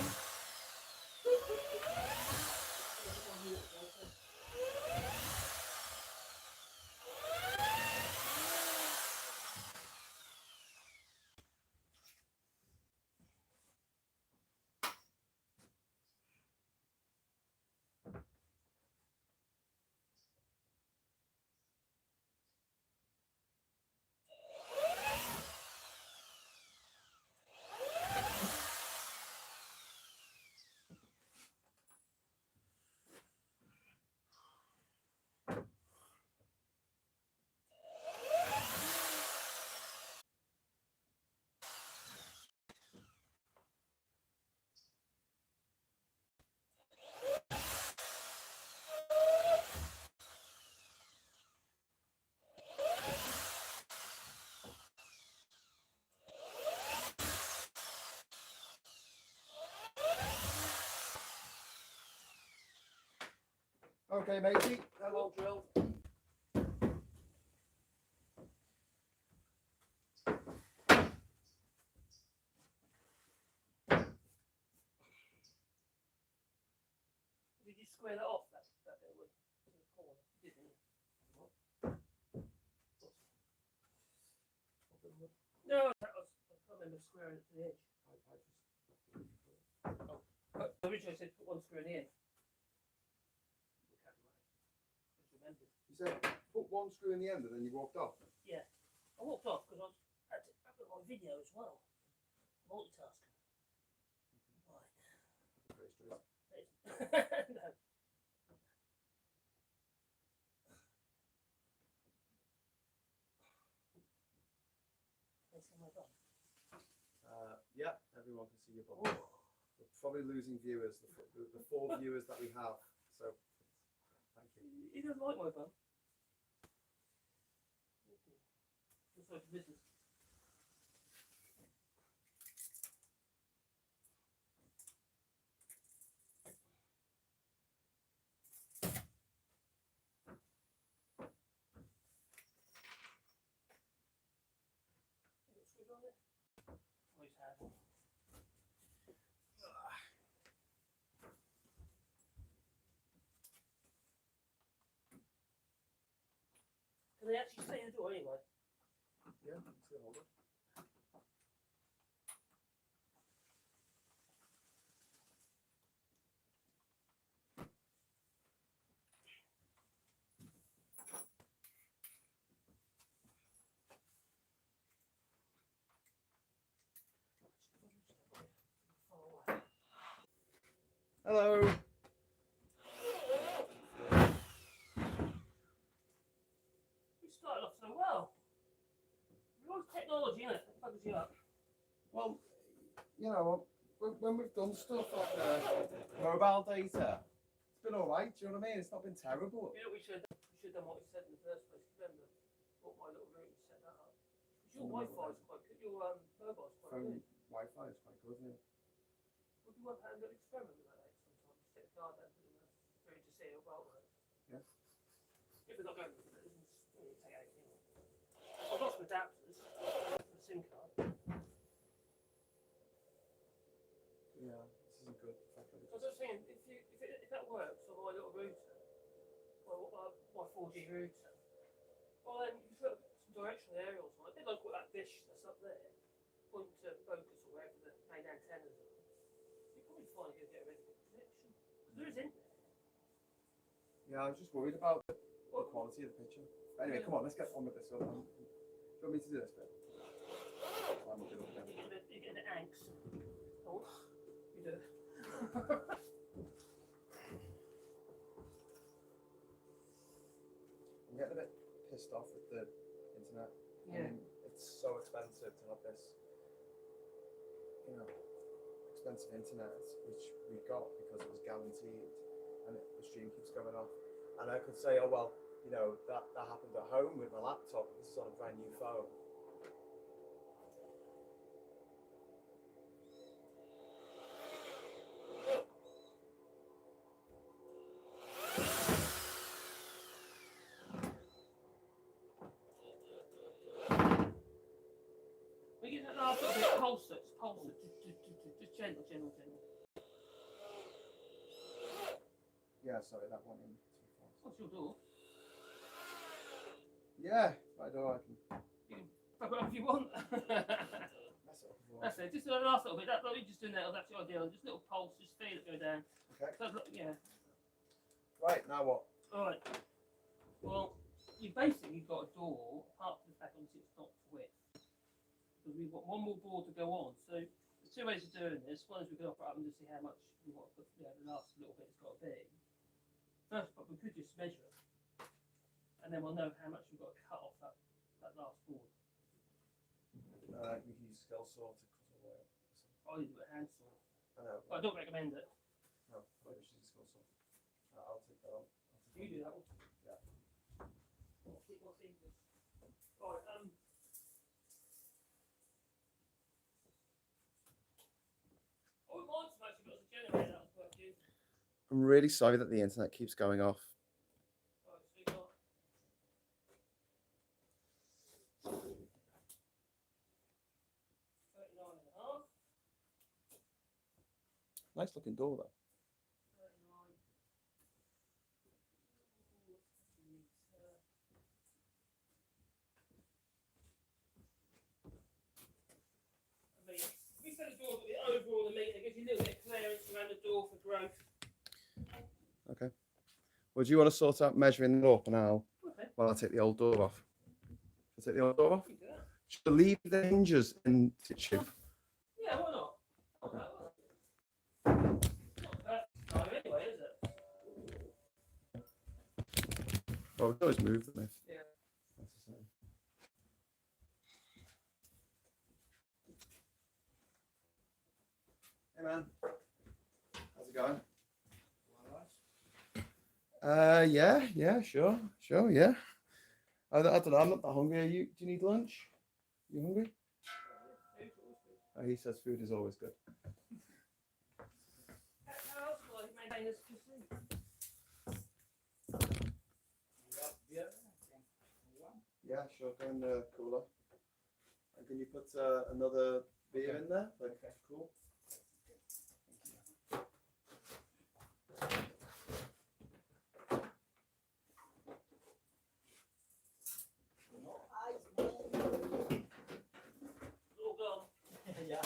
Okay, matey. They're all drilled. Did you square that off, that bit of wood? In the corner? You didn't you? What? No, I can't remember squaring it to the edge. Originally I said put one screw in the end. Just remembered. You said put one screw in the end and then you walked off. Yeah. I walked off because I had to upload my video as well. Multitasking. Right. Very straight. No. Facing my bum. Yeah, everyone can see your bum. We're probably losing viewers, the 4 viewers that we have. So, thank you. He doesn't like my bum. Looks like a business. Always have. Can they actually stay in the door anyway? Yeah, you can still hold it. Hello. You started off so well. Your technology, innit? That bugs you up. Well, you know, when we've done stuff like mobile data, it's been alright, do you know what I mean? It's not been terrible. You know, we should have done what we said in the first place. Remember, what my little route set that up. Because your Wi-Fi is quite good. Your mobile's quite Phone good. Wi-Fi is quite good, isn't it? Would you want to have a little experiment with that sometimes? Stick a card down, put it in there, for you to see how well it works. Yeah. If we're not going with it, doesn't really take anything. I've got some adapters for the SIM card. Yeah, this isn't good. I was just thinking, if that works on my little router, my 4G router, well then you put some directional aerials on it. A bit like what that dish that's up there, point to focus or wherever the main antennas are. You're probably finding you'll get a really good connection. Because there is internet. Yeah, I was just worried about the quality of the picture. Anyway, come on, let's get on with this one. Do you want me to do this bit? I'm not doing it. You get the angst. Oh, you do it. I'm getting a bit pissed off with the internet. Yeah. I mean, it's so expensive to have this, expensive internet, which we got because it was guaranteed, and the stream keeps going off. And I could say, oh well, that happened at home with my laptop. This is on a brand new phone. We get that last little bit pulse it, just gentle. Yeah, sorry, that one in too fast. What's your door? Yeah, my door. I can You can fuck it up if you want. mess it up if you want. That's it. Just the last little bit. That what you just doing that was actually ideal. Just a little pulse, just feel it go down. Okay. Yeah. Right, now what? All right. Well, you basically got a door, apart from the fact obviously it's not width, because we've got one more board to go on. So there's two ways of doing this. One is we can offer up and just see how much we want to put. The last little bit has got to be. First, but we could just measure it, and then we'll know how much we've got to cut off that last board. We can use skill saw to cut away. I'll use it with a hand saw, I know. but I don't recommend it. No, maybe we should use skill saw. I'll take that on. You do that one. Yeah. What's easiest? Right. I wouldn't mind so much if it was a generator that was working. I'm really sorry that the internet keeps going off. Right, so you got. Nice looking door though. 39. I mean, we set the door a bit overall the meter, gives you a little bit of clearance around the door for growth. Okay. Well, do you want to sort out measuring the door for now? Okay. While I take the old door off. Should I take the old door off? You can do that. Should I leave the hinges in situ? Yeah, why not? Okay. Not bad. No, anyway, is it? Well, we can always move them if Yeah. necessary. Hey man, how's it going? Yeah, sure, yeah. I don't know, I'm not that hungry. Do you need lunch? You hungry? Oh, he says food is always good. How else will I maintain this Yeah, sure, go in the cooler. And can you put another beer in there? Okay, cool. all gone? Yeah.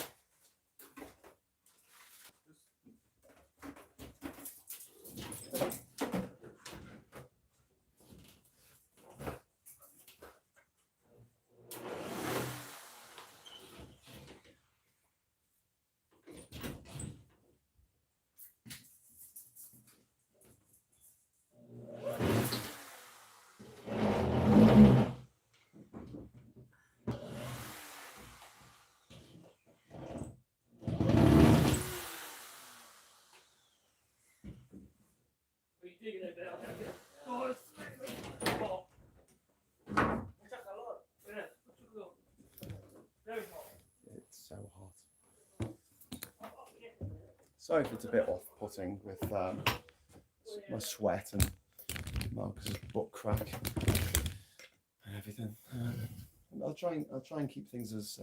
Are you digging it down? Oh, it's hot. Mucha calor. Yeah, it's hot. Very hot. It's so hot. Oh, yeah. Sorry if it's a bit off-putting with my sweat and Marcus's butt crack and everything. I'll try and keep things as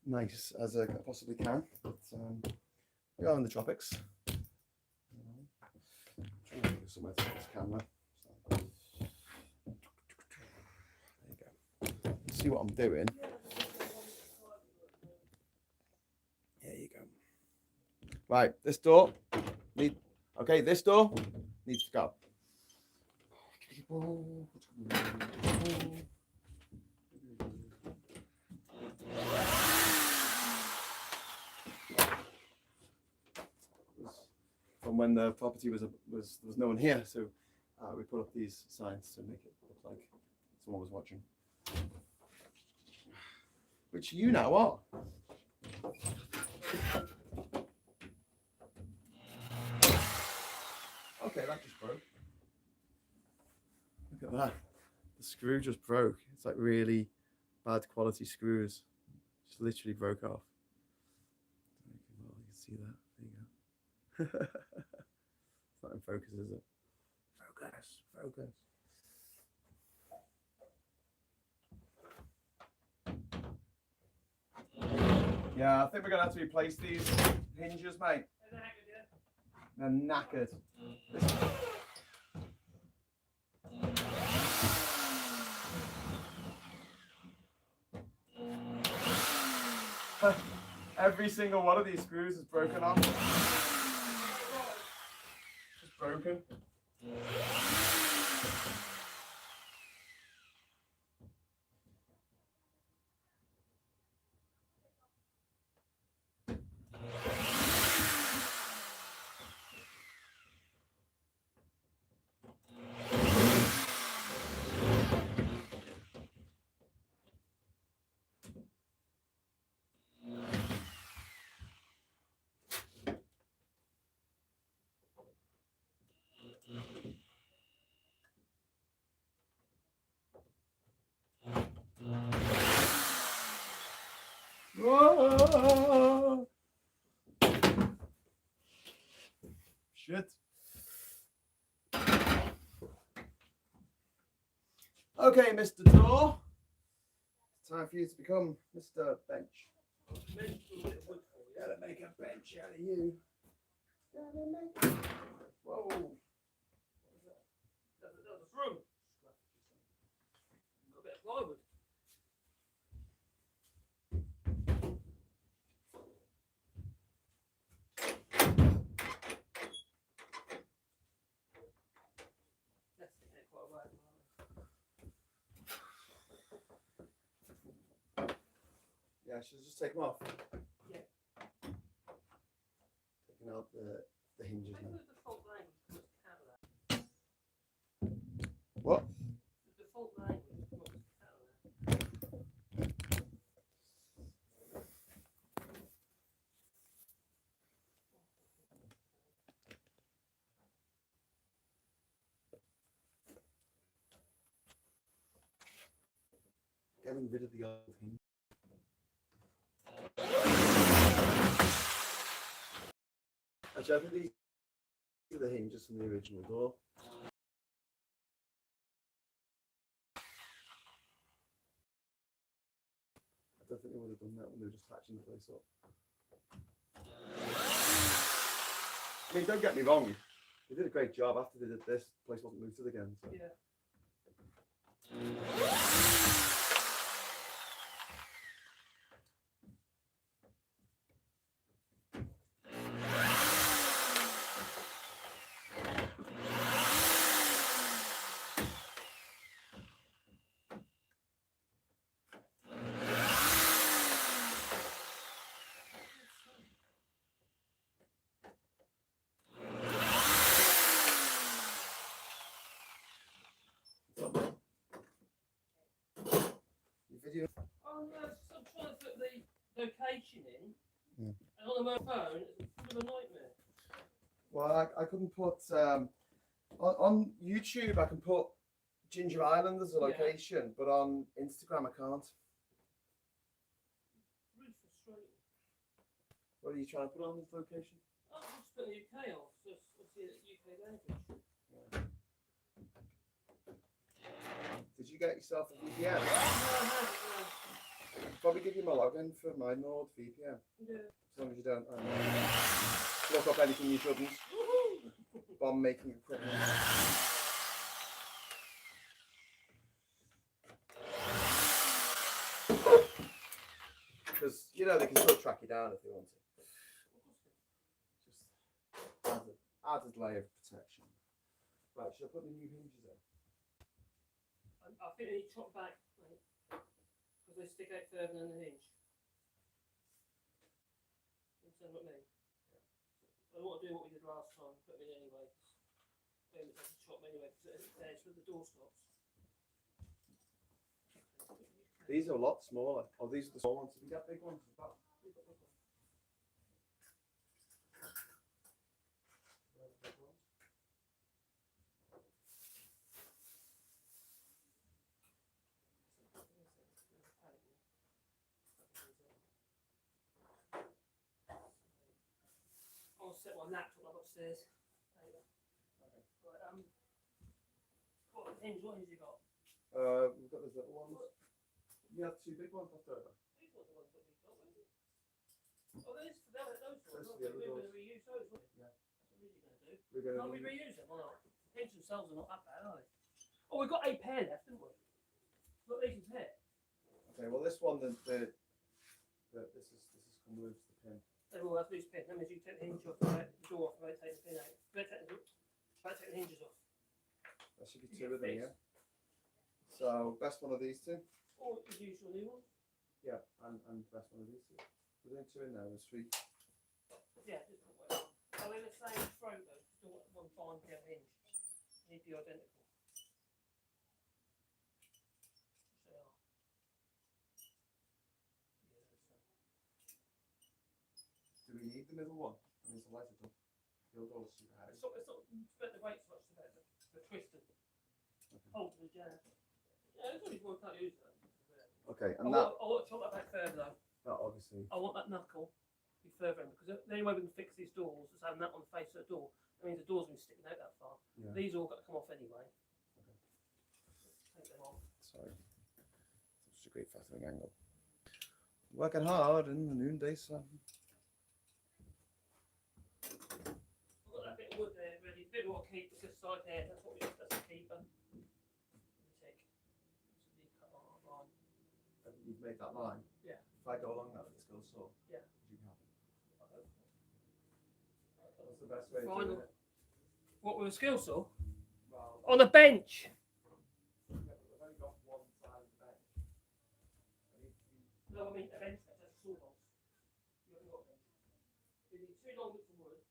nice as I possibly can. But we are in the tropics. Trying to think of somewhere to put this camera. So, there you go. See what I'm doing. There you go. Right, this door needs to go. From when the property was there was no one here, so we put up these signs to make it look like someone was watching. Which you now are. Okay, that just broke. Look at that. The screw just broke. It's like really bad quality screws. Just literally broke off. Well, you can see that. There you go. It's not in focus, is it? Focus, focus. Yeah, I think we're gonna have to replace these hinges, mate. They're knackered. Every single one of these screws is broken off. Just broken. Whoa! Shit. Okay, Mr. Door. It's time for you to become Mr. Bench. Gotta make a bench out of you. Gotta make. Whoa. That's a room. Got a bit of plywood. That's taking it quite a while. Yeah, should I just take them off? Yeah. Taking out the hinges Maybe now. the default language out of that. What? The default language out of that. Getting rid of the old hinge. Actually, I think these are the hinges from the original door. I don't think they would have done that when they were just patching the place up. I mean, don't get me wrong. They did a great job after they did this. The place wasn't looted again. So. Yeah. Your video. Oh no, I'm trying to put the location in, Yeah. and on my phone, it's a bit of a nightmare. Well, I couldn't put on YouTube. I can put Ginger Island as a Yeah. location, but on Instagram I can't. Really frustrating. What are you trying to put on this location? Oh, I'm just putting the UK off, so it's obviously the UK language. Did you get yourself a VPN? No, I haven't, Probably give you my login for my Nord VPN. no. As long as you don't look up anything you shouldn't. Woohoo! Bomb making equipment. Because you know they can still track you down if they want to. Just added layer of protection. Right, should I put the new hinges in? I think they chop back, because they stick out further than the hinge. Understand what I mean? I don't want to do what we did last time, put them in anyway. Maybe it's like a chop anyway, because there's where the door stops. These are a lot smaller. Oh, these are the small ones. Have you got big ones as well? I'll set my laptop up upstairs. Later. Okay. Right, what hinge you got? We've got those little ones. You have two big ones left over. These are the ones that we've got, weren't they? Oh, those ones. Those are We the were other going to reuse those, weren't we? Yeah. That's what we're going to do. We're going Can't we to. reuse them or not? Hinge themselves are not that bad, are they? Oh, we've got a pair left, haven't we? Look, these are pair. Okay. Well, this one, this is come loose. The pin. They all have loose pin. That means you take the hinge off, right, the door off, right, take the pin out. Right, take the hinges off. There should be two of them, yeah. So best one of these two. Or use your new one. Yeah, and best one of these two. We're doing two in there. There's three. Yeah, just put one on. Oh, they're the same throat though. Still got one fine down hinge. Need to be identical. Yes, they are. Do we need the middle one? I mean, it's a lighter door. The other door's super heavy. It's not spent the weight so much about the twisting. Hold the jam. Yeah, it's only one can't use that. Okay, I and that. want to chop that back further though. That obviously. I want that knuckle to be further in because the only way we can fix these doors is having that on the face of the door. That means the door's been sticking out that far. Yeah. These all got to come off anyway. Okay. Take them off. Sorry. Such a great fastening angle. Working hard in the noonday sun. I've got that bit of wood there ready. Bit of what keep it's just side there. That's what that's a keeper. Tick. Just cut on that line. You've made that line. Yeah. If I go along that with a skill saw. Yeah. Would you be happy? I hope so. What's the best way of Final. doing it? What with a skill saw? Well, On a bench. yeah, but we've only got one side of the bench. I need to be. No, I mean a bench. That's a saw box. You haven't got a bench. You need two long bits of wood.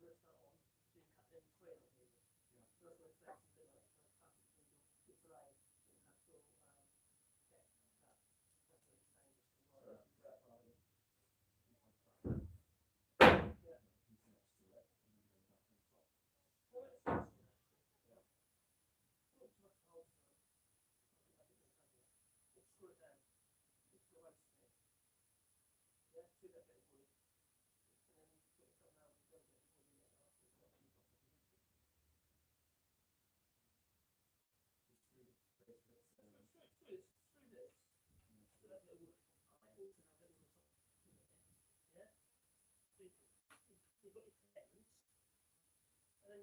The rest that on. So you cut them square on here. Yeah. So that's what it's like. It's like it's a line. It's a sort of depth. That's what it's saying. So, that line. Yeah. You've got your pens, and then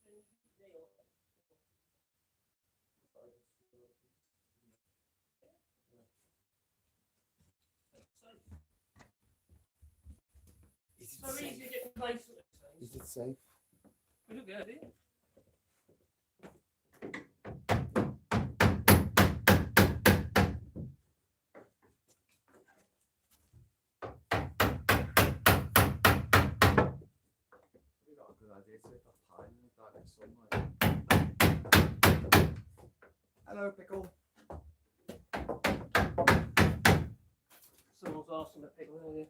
you nail it. Is So easy to get in place with these Is things. it safe? We look good, didn't Probably not a good idea to take a pine in the direct sunlight. Hello, pickle. Someone's asking about pickle earlier.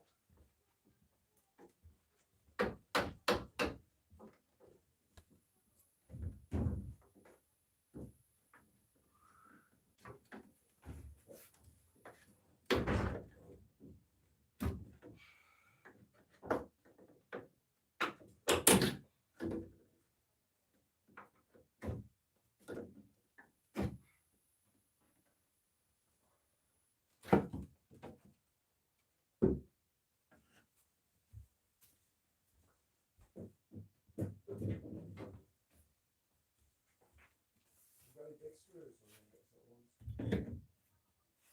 Very big screws or little ones?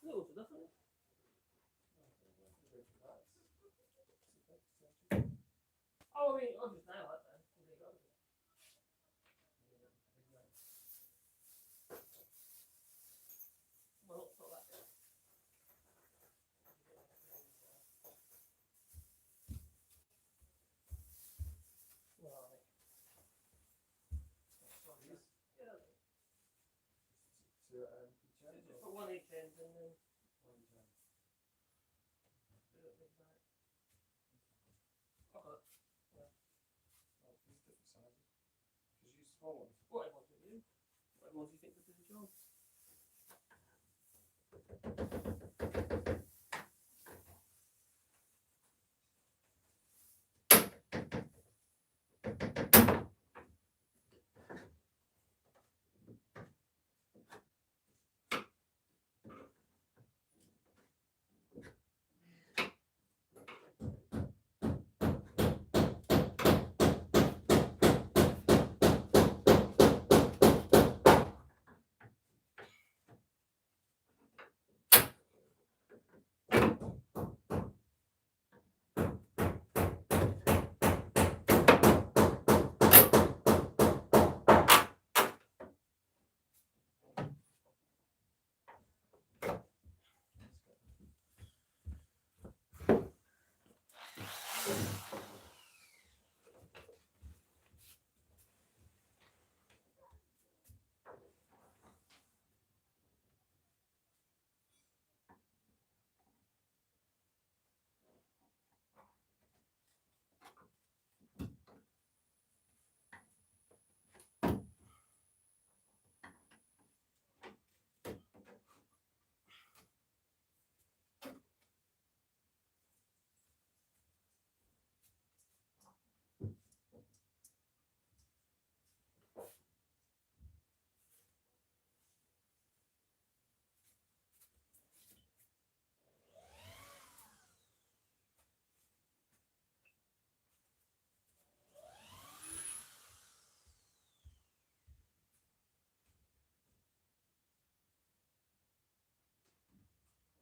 Little to nothing. Oh, I mean, I'm just now like that. to each end? Just put one each end and then One each end. do it like that. Okay. Oh, these different sizes. Just use small ones. Whatever ones you do. Whatever ones you think would do the job.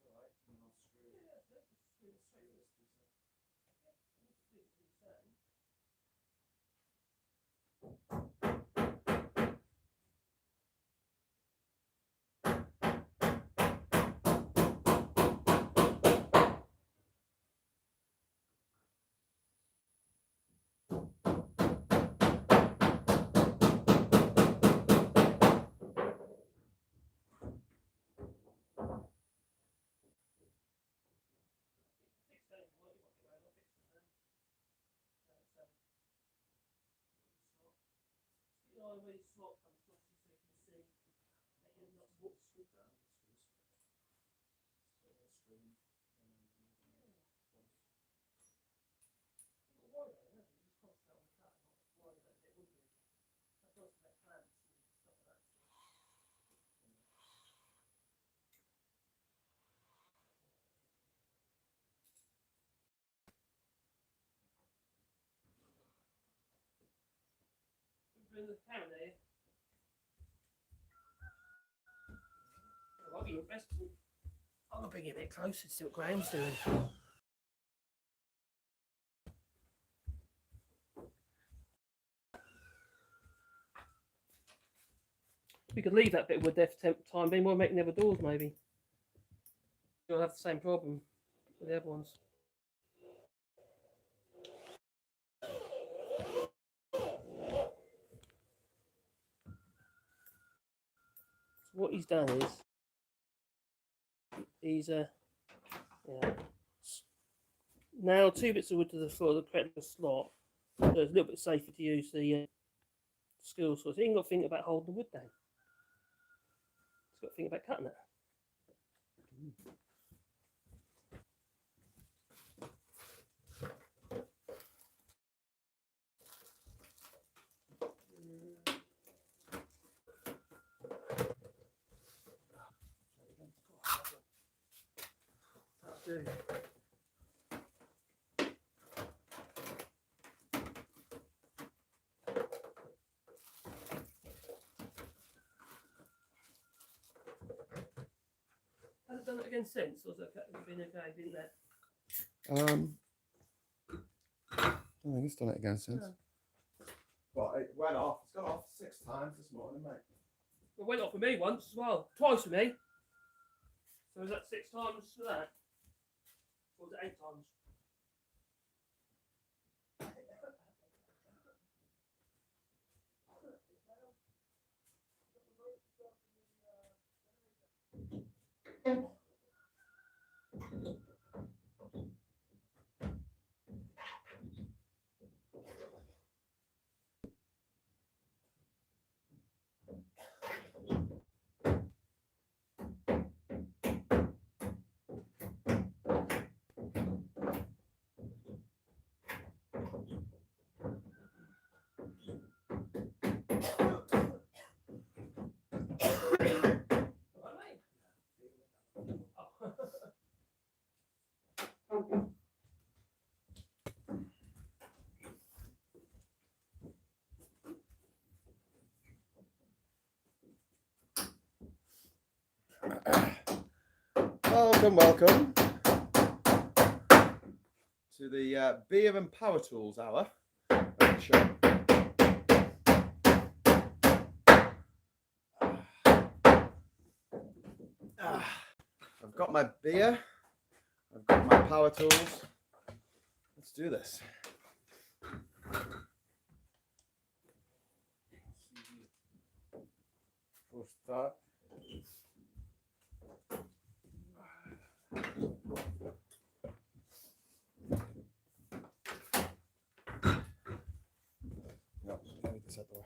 Alright, and I'll screw this piece in. Where your slot comes from, so you can see that you're not what's screwed down. You've got to worry about it, haven't you? Just concentrate on the cut and not worry about it, wouldn't you? That's why it's about clamps and stuff like that. Bring the camera there. I'll be interested. I'm gonna bring it a bit closer to see what Graham's doing. We could leave that bit of wood there for time being. We'll make the other doors maybe. You'll have the same problem with the other ones. So what he's done is he's nailed 2 bits of wood to the floor, the correct slot, so it's a little bit safer to use the skill saw. So you ain't got to think about holding the wood down. It's got to think about cutting it. That'll do. Has it done it again since, or has it been okay, didn't it? I think it's done it again since. No. Well, it went off. It's gone off 6 times this morning, mate. It went off for me once as well. Twice for me. So was that 6 times for that? Or was it 8 times? Welcome to the Beer and Power Tools hour of the show. I've got my beer, I've got my power tools. Let's do this. We'll start. No, I need to set the way.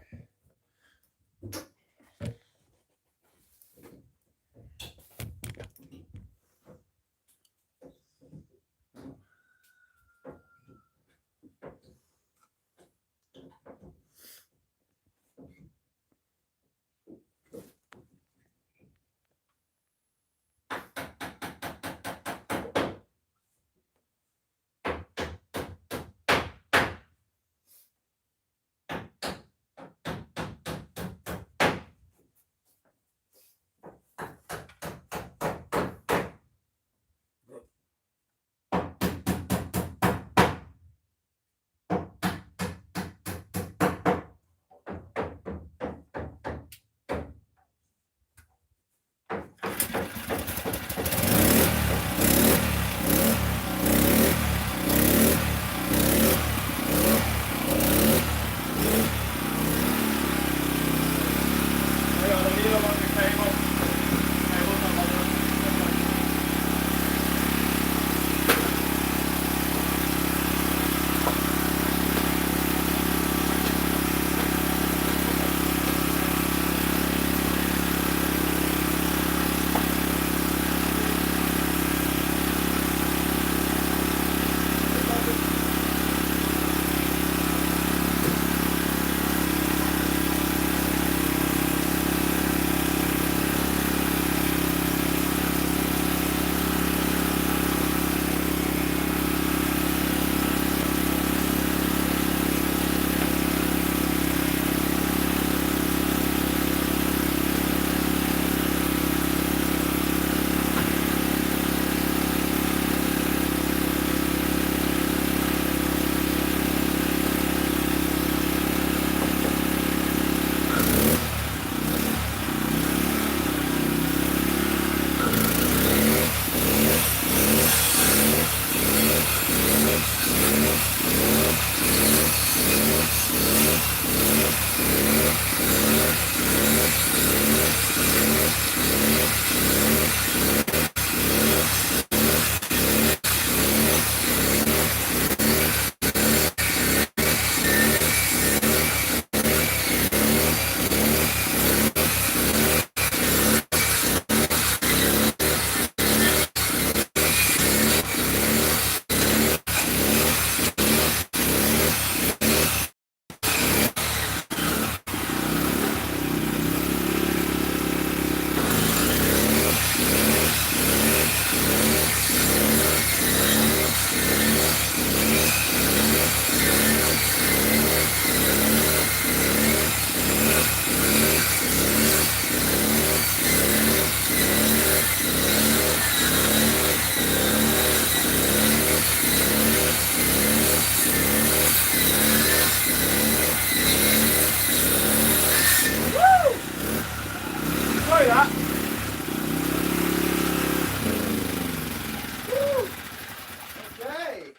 Enjoy that. Woo. Okay.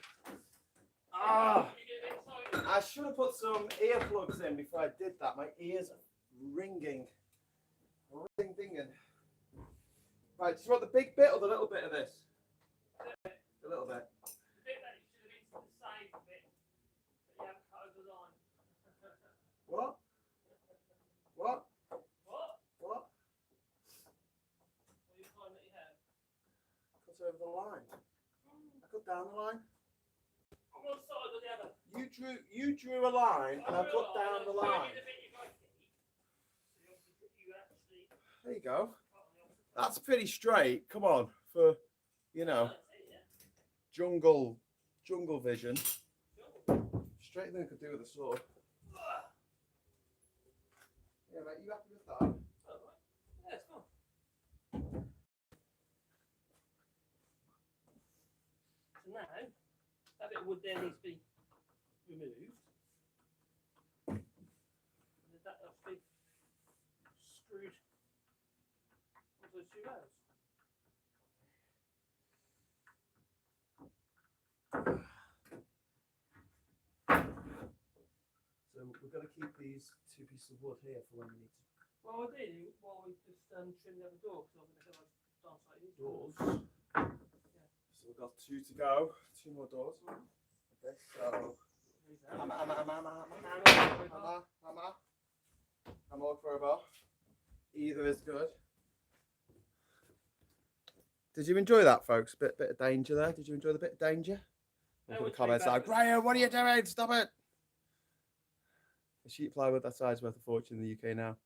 I should have put some earplugs in before I did that. My ears are ringing. Dinging. Right, do you want the big bit or the little bit of this? The little bit. The bit that should have been to the side bit that you haven't cut over the line. What? What? What? What? What are you finding that you have? Cut over the line. I cut down the line. On one side or the other? You drew a line and I cut down the line. There you go. That's pretty straight. Come on, for jungle vision. Straighter than I could do with a sword. Yeah, mate, you happy with that? Yeah, it's fine. that wood there needs to be removed. And that has to be screwed onto those 2 rails. So we're going to keep these 2 pieces of wood here for when we need to. Well, ideally, while we just trim the other door, because I'm going to go downside these Doors. Yeah. So we've got 2 to go. 2 more doors. Okay, so. Hammer. Hammer or crowbar. Either is good. Did you enjoy that, folks? Bit of danger there. Did you enjoy the bit of danger? Put the comments like, Graham, what are you doing? Stop it! A sheet plywood that size worth a fortune in the UK now.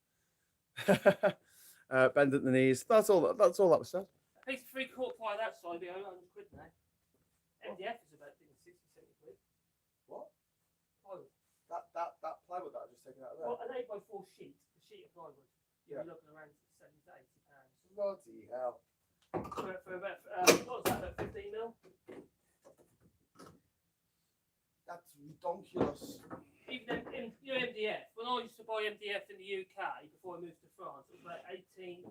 Bend at the knees. That's all that was said. A piece of 3/4 ply that side would be over 100 quid now. MDF is about 60, 70 quid. What? Plywood. That plywood that I've just taken out of there. Well, an 8x4 sheet, a sheet of plywood. Yeah. You're looking around 70 to 80 pounds. Bloody hell. For about, what was that, about 15 mil? That's ridiculous. Even in MDF, when I used to buy MDF in the UK before I moved to France, it was about £18 a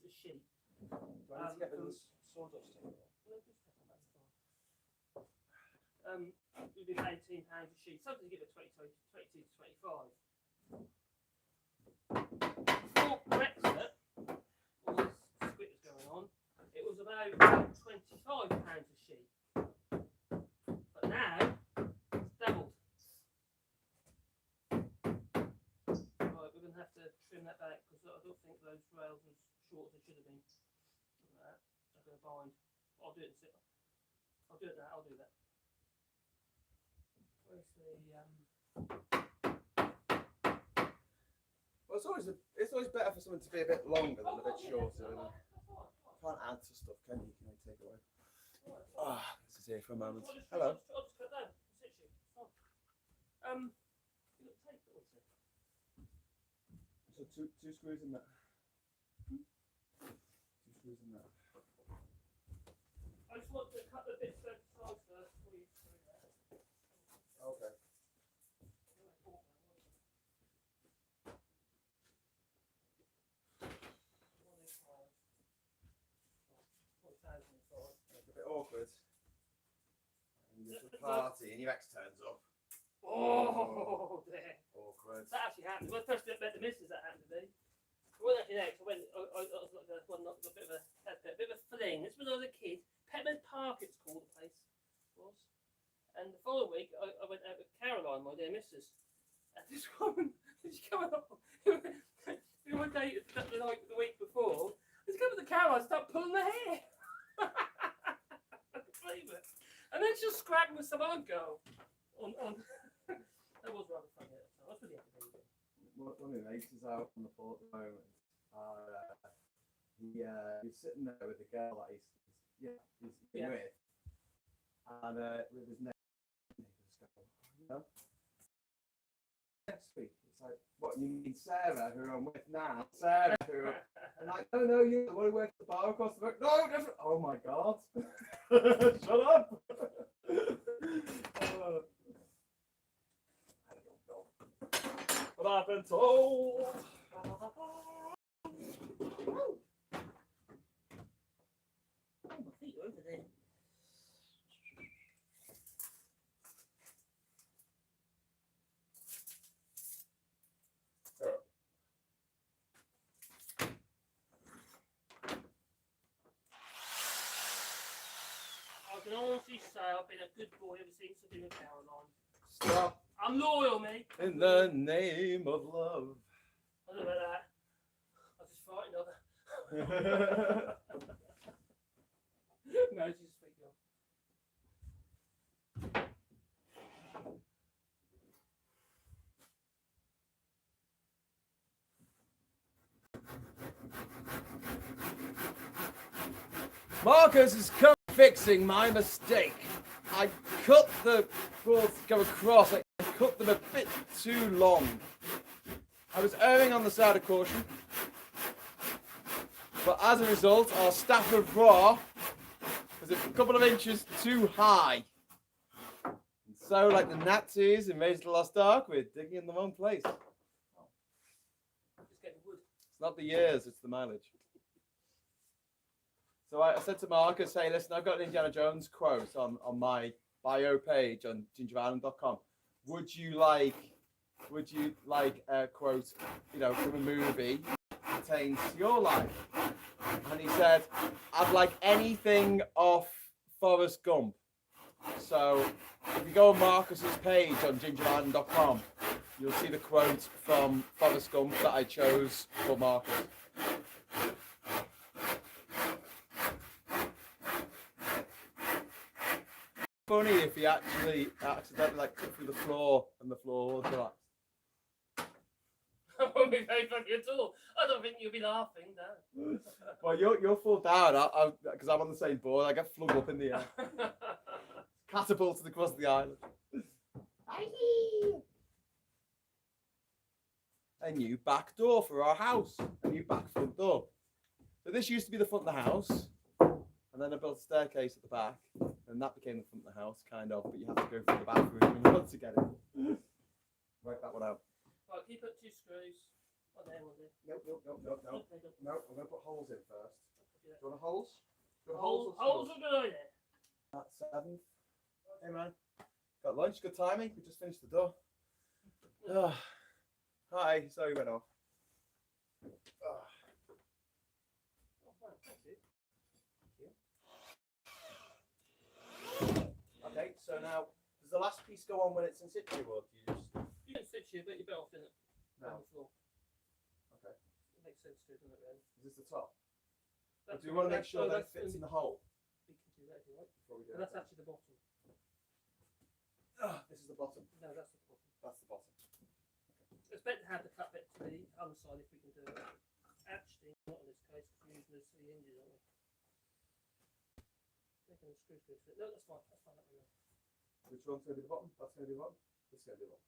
sheet. Do I need to get rid of this sawdust taken off? We've been £18 a sheet. Something to give it 22 to 25. Before Brexit, all this split was going on, it was about £25 a sheet. But now, it's doubled. Right, we're going to have to trim that back because I don't think those rails are as short as they should have been. Look at that. I'm going to bind. I'll do it. I'll do it now. I'll do that. Where's the Well, it's always better for something to be a bit longer than a bit shorter. Can't add to stuff, can you? Can I take away? This is here for a moment. Hello. I'll just cut down. You got tape, what's it? So two screws in that. 2 screws in that. I just want to cut the bits both sides first before you screw that. Okay. It's a bit awkward. And you go to a party and your ex turns up. Oh, there. Awkward. That actually happened. When I first met the missus, that happened to me. I went actually next. I was like a bit of a fling. This was when I was a kid. Petman Park, it's called, the place was. And the following week, I went out with Caroline, my dear missus. And this woman, she's coming up. One day, the week before, she's coming to Caroline, start pulling her hair. I couldn't believe it. And then she'll scrap with some other girl. That was rather funny at the time. I was really happy with it. One of my mates is out on the pool at the moment. He's sitting there with a girl that he's been with. And with his neighbours go, next week. It's like, what, you mean Sarah, who I'm with now? Sarah, who I'm like, no, you're the one who works at the bar across the road. No, different. Oh my God. Shut up. I don't know. But I've been told. Oh, my feet are over there. I can honestly say I've been a good boy ever since I've been with Caroline. Stop. I'm loyal, mate. In the name of love. I don't know about that. I just frightened of her. No, she's a sweet girl. Marcus is fixing my mistake. I cut the boards to go across. I cut them a bit too long. I was erring on the side of caution. But as a result, our Stafford bra was a couple of inches too high. So, like the Nazis in Raiders of the Lost Ark, we're digging in the wrong place. Just getting wood. It's not the years, it's the mileage. So I said to Marcus, hey, listen, I've got an Indiana Jones quote on my bio page on JinjaVision.com. Would you like a quote, you know, from a movie that pertains to your life? And he said, I'd like anything off Forrest Gump. So if you go on Marcus's page on JinjaVision.com, you'll see the quote from Forrest Gump that I chose for Marcus. Funny if he actually accidentally like cut through the floor and the floor would collapse. That won't be very funny at all. I don't think you'll be laughing, no. Well, you'll fall down because I'm on the same board. I get flung up in the air, catapulted across the island. A new back door for our house. A new back front door. So this used to be the front of the house, and then I built a staircase at the back, and that became the front of the house, kind of. But you have to go through the bathroom and run to get it. Work that one out. Right, keep up 2 screws. Oh, there will do. Nope. No, I'm going to put holes in first. Do you want holes? Do you want Holes or are good idea. That's 7th. Hey man, got lunch? Good timing. We just finished the door. Oh. Hi, sorry went off. Oh. Oh, fine, thank you. Okay, so now does the last piece go on when it's in situ, or do you just? You can sit here, but you're better off in it. No. On the floor. Okay. It makes sense to, doesn't it, really? Is this the top? Or That's do you want to make sure that it that's fits in the hole You can do that if you like. before we do And it? that's actually the bottom. This is the bottom. No, that's the bottom. That's the bottom. It's better to have the cut bit to the other side if we can do it. Actually, not in this case, because we're using the 3 hinges, aren't we? Making a screw through it. No, that's fine. That's fine. That way. Which one's going to be the bottom? That's going to be the bottom. This is going to be the bottom.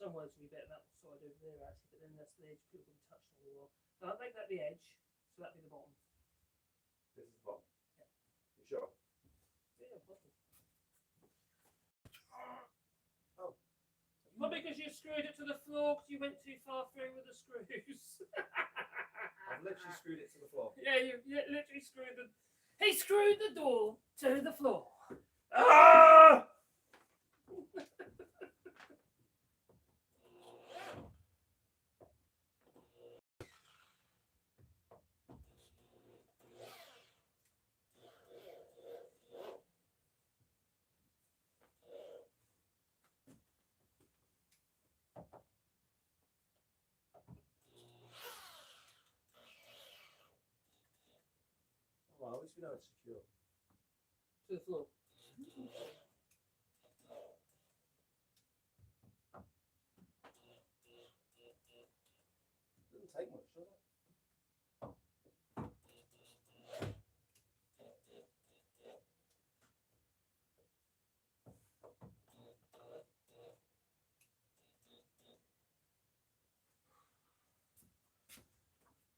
Some words will be better that side over there actually, but then that's the edge people will be touching on the wall. So I'll make that the edge, so that'll be the bottom. This is the bottom. Yeah. You sure? Yeah, bottom. Oh. Well, because you screwed it to the floor because you went too far through with the screws. I've literally screwed it to the floor. Yeah, you literally screwed the. He screwed the door to the floor. Ah! Well, at least we know it's secure. To the floor. Doesn't take much, does it?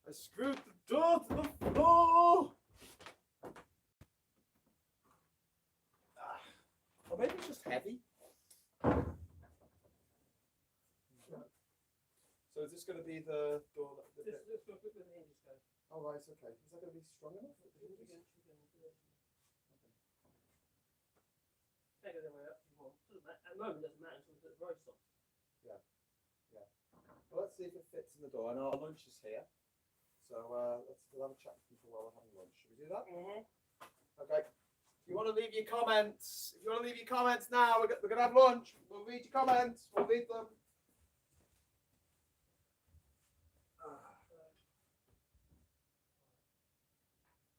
I screwed the door to the floor. Or maybe it's just heavy. So is this going to be the door? This will put where the hinges go. Oh right, it's okay. Is that going to be strong enough? Take it the way up if you want. Doesn't matter. At the moment, it doesn't matter until we put the brace on. Well, let's see if it fits in the door. I know our lunch is here, so we'll have a chat with people while we're having lunch. Should we do that? Okay. If you want to leave your comments, now, we're going to have lunch. We'll read your comments. We'll read them.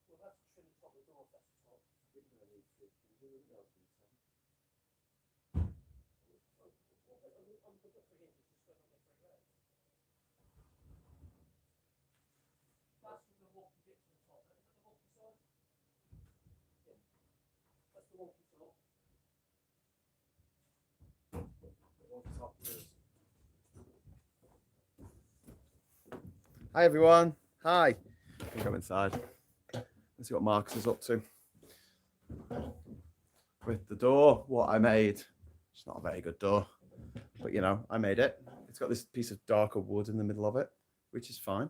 We'll have to trim the top of the door if that's the top. We're going to need 3 hinges. I'm putting up 3 hinges just so I don't make very loud. That's the walkie bit to the top. Is that the walkie side? Yeah. That's the walkie top. Hi everyone. Hi. I think I'm inside. Let's see what Marcus is up to. With the door, what I made. It's not a very good door, but you know, I made it. It's got this piece of darker wood in the middle of it, which is fine.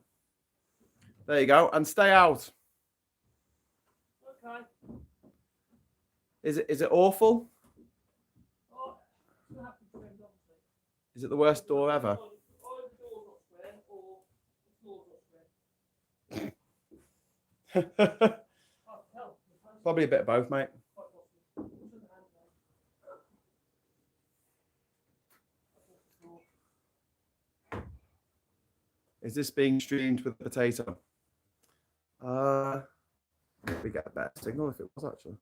There you go. And stay out. Okay. Is it awful? Oh, it's gonna have to be trimmed, obviously. Is it the worst door ever? Or the door's not square, or the floor's not square. Oh, hell, the hand's Probably a bit of both, mate. quite possible. What's in the hand now? Is this being streamed with a potato? We get a better signal if it was actually.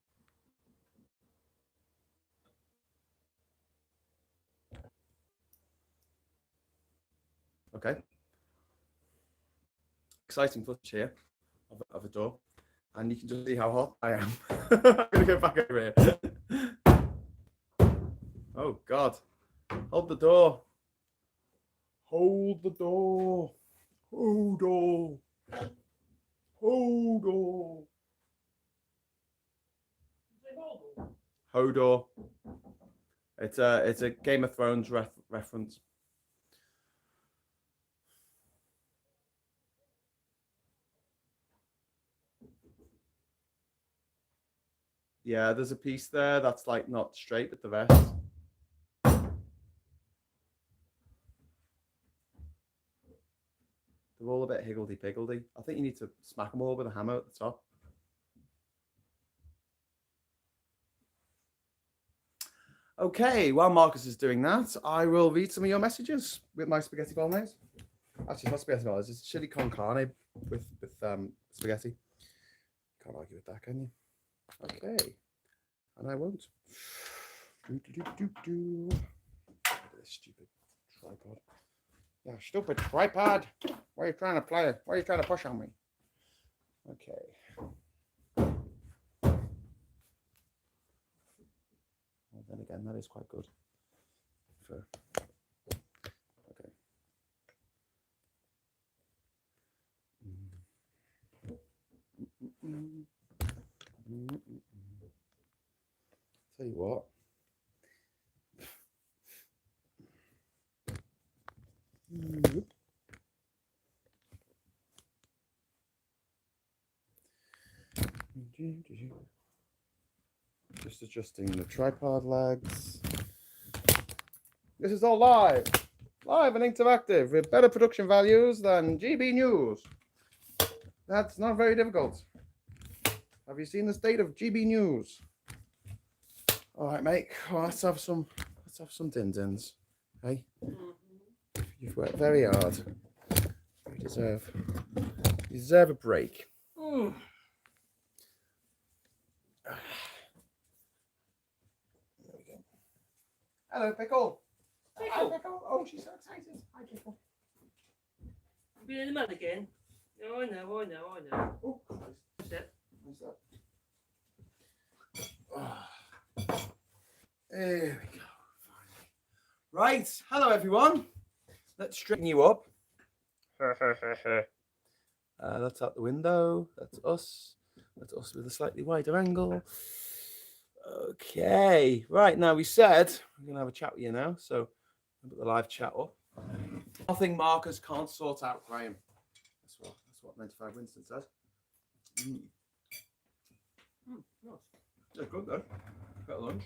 Okay. Exciting footage here of a door. And you can just see how hot I am. I'm going to go back over here. Oh, God. Hold the door. Hold the door. Hold door. Hold door. Hodor. It's a Game of Thrones reference. Yeah, there's a piece there that's like not straight with the rest. They're all a bit higgledy-piggledy. I think you need to smack them all with a hammer at the top. Okay, while Marcus is doing that, I will read some of your messages with my spaghetti bolognese. Actually, it's not spaghetti bolognese, it's chili con carne with spaghetti. Can't argue with that, can you? Okay, and I won't. This stupid tripod. Yeah, stupid tripod. What are you trying to play? What are you trying to push on me? Okay. Well, then again, that is quite good. For okay. Tell you what. Just adjusting the tripod legs. This is all live and interactive with better production values than GB News. That's not very difficult. Have you seen the state of GB News? All right, mate. Well, let's have some din-dins. Hey, you've worked very hard. You deserve a break. Mm. There we go. Hello, Pickle. Pickle. Hi, Pickle. Oh, she's so excited. Hi, Pickle. Been in the mud again. Oh, I know. Oh, Christ. That's it. What's that? Oh. There we go. Right. Hello, everyone. Let's straighten you up. That's out the window. That's us. That's us with a slightly wider angle. Okay. Right. Now, we said we're going to have a chat with you now. So, I'll put the live chat up. Nothing Marcus can't sort out, Graham. That's what 95 Winston says. Nice. Yeah, good though. Got lunch.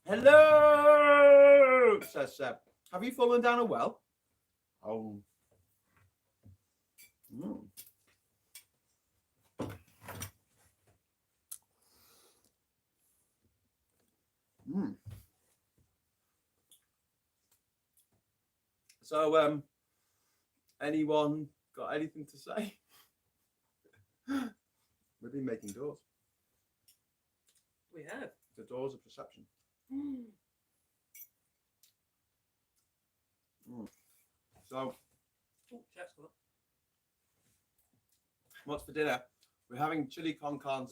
Hello, says Seb. Have you fallen down a well? Oh. So, anyone got anything to say? We've been making doors. We have. The doors of perception. So, Chestnut. what's for dinner? We're having chili con carne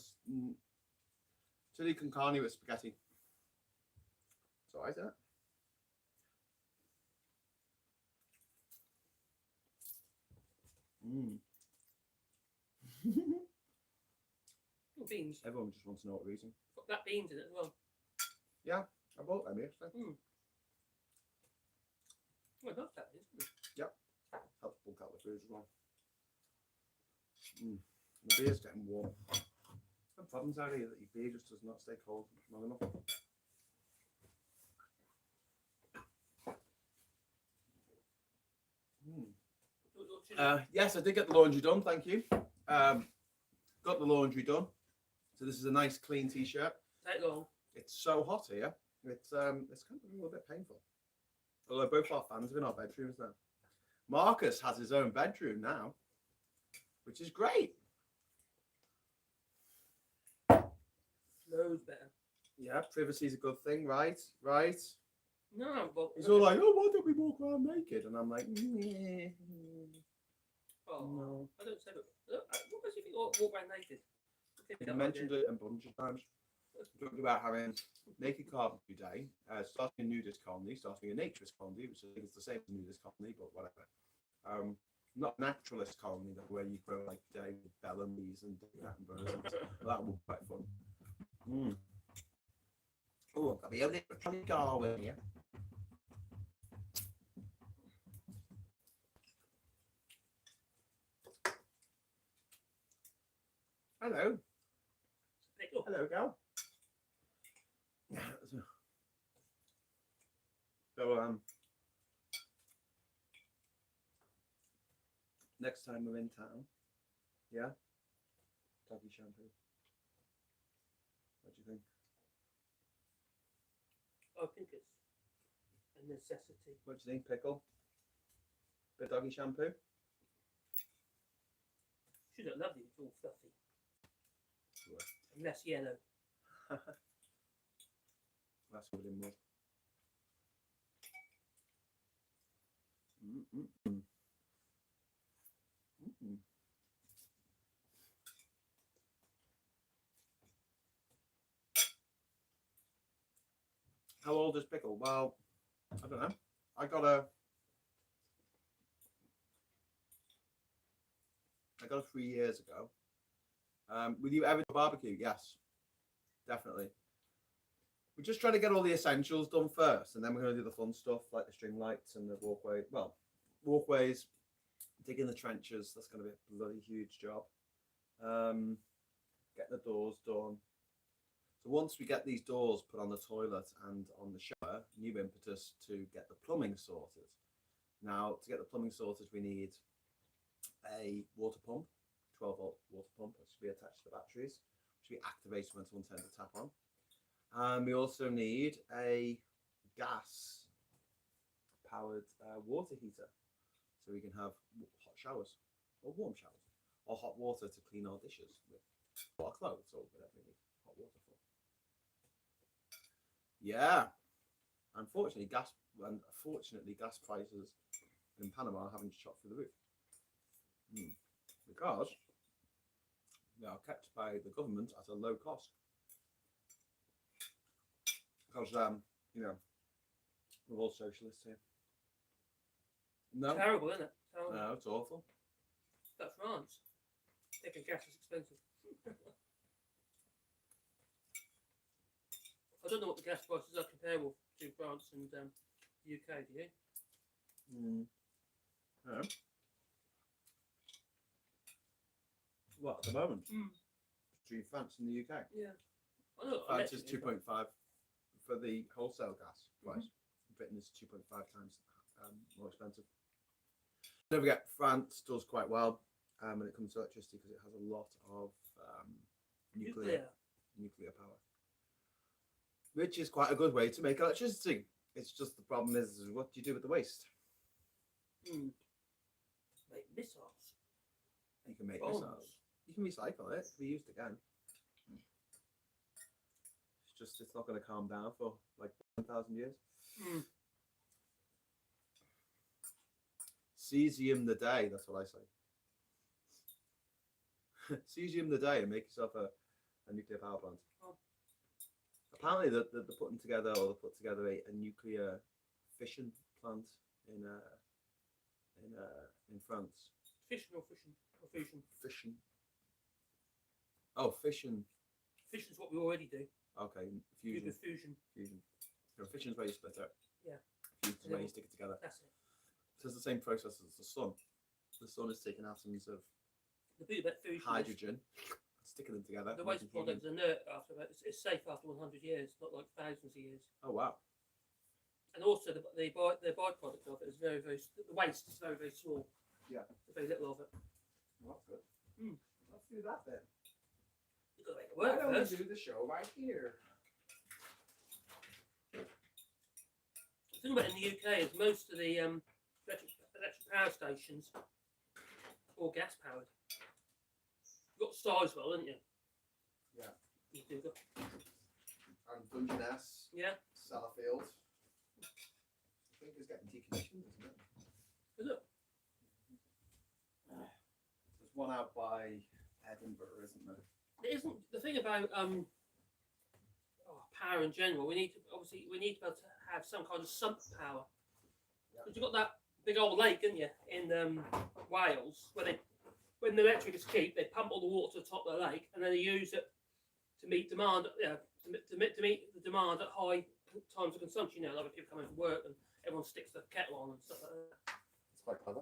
with spaghetti. So I said it. beans. Everyone just wants to know what we're eating. Got black beans in it as well. I bought them yesterday. Well, not that beans. Helps bulk out the food as well. The beer's getting warm. The problems are here that your beer just does not stay cold long enough. Yes, I did get the laundry done. Thank you. Got the laundry done. So this is a nice clean t-shirt. Take long. It's so hot here. It's kind of a little bit painful. Although both our fans are in our bedrooms now. Marcus has his own bedroom now, which is great. Loads better. Yeah, privacy is a good thing, right? Right. No, but He's all like, "Oh, why don't we walk around naked?" And I'm like, Oh, no. I don't say that. What makes you think walk around naked? You mentioned it a bunch of times. Talking about having naked carpentry day, starting a nudist colony, starting a naturist colony, which I think is the same as a nudist colony, but whatever. Not naturalist colony, where you grow like David Bellamy's and Attenboroughs. That would be quite fun. Oh, I've got to be a little Darwin here. Hello. Hello, Gal. So, next time we're in town, yeah, doggy shampoo. What do you think? I think it's a necessity. What do you think, Pickle? Bit doggy shampoo? Should look lovely. It's all fluffy. Sure. And less yellow. That's good in more. How old is Pickle? Well, I don't know. I got a 3 years ago. Will you ever do a barbecue? Yes, definitely. We're just trying to get all the essentials done first, and then we're going to do the fun stuff like the string lights and the walkway. Well, walkways, digging the trenches. That's going to be a bloody huge job. Getting the doors done. So once we get these doors put on the toilet and on the shower, new impetus to get the plumbing sorted. Now, to get the plumbing sorted, we need a water pump, 12-volt water pump, which should be attached to the batteries, which we activate when someone turns the tap on. And we also need a gas-powered water heater, so we can have hot showers, or warm showers, or hot water to clean our dishes with, or our clothes, or whatever we need hot water for. Yeah, unfortunately, gas prices in Panama haven't shot through the roof. Because they are kept by the government at a low cost. Because we're all socialists here. No, Terrible, isn't it? Terrible. no, it's awful. That's France. Taking gas is expensive. I don't know what the gas prices are comparable to France and UK, do you? No. What, at the moment? Between France and the UK? Yeah. I know. France is 2.5 for the wholesale gas price. Britain is 2.5 times more expensive. Don't forget, France does quite well when it comes to electricity because it has a lot of nuclear power, which is quite a good way to make electricity. It's just the problem is what do you do with the waste? Make missiles. You can make Bombs. missiles. You can recycle it. It can be used again. It's not going to calm down for like 1,000 years. Cesium the day. That's what I say. Cesium the day and make yourself a nuclear power plant. Oh. Apparently, they're putting together, or they put together a nuclear fission plant in France. Fission or fusion? Or fusion? Fission. Oh, fission. Fission's what we already do. Okay, We do fusion. fusion. So fission's where you split it. Yeah. Fusion is where you stick it together. That's it. So it's the same process as the sun. The sun is taking atoms of The beauty about fusion is hydrogen, sticking them together. the waste making helium. product is inert after about, it's safe after 100 years, not like thousands of years. Oh wow. And also the byproduct of it is very, very, the waste is very, very small. Yeah. There's very little of it. Well, that's good. Hmm. Let's do that then. You've got to make it Why work don't first. we do the show right here? The thing about in the UK is most of the electric power stations are all gas powered. You've got Sizewell, haven't you? Yeah. You do got, And Dungeness, yeah. Sellafield. I think it's getting decommissioned, isn't it? Is it? There's one out by Edinburgh, isn't there? It isn't the thing about power in general. We need to be able to have some kind of sump power. Yeah. Because you've got that big old lake, haven't you, in Wales, where when the electric is cheap, they pump all the water to the top of the lake, and then they use it to meet demand. To meet the demand at high times of consumption. You know, like when people come in from work and everyone sticks the kettle on and stuff like that. It's quite clever.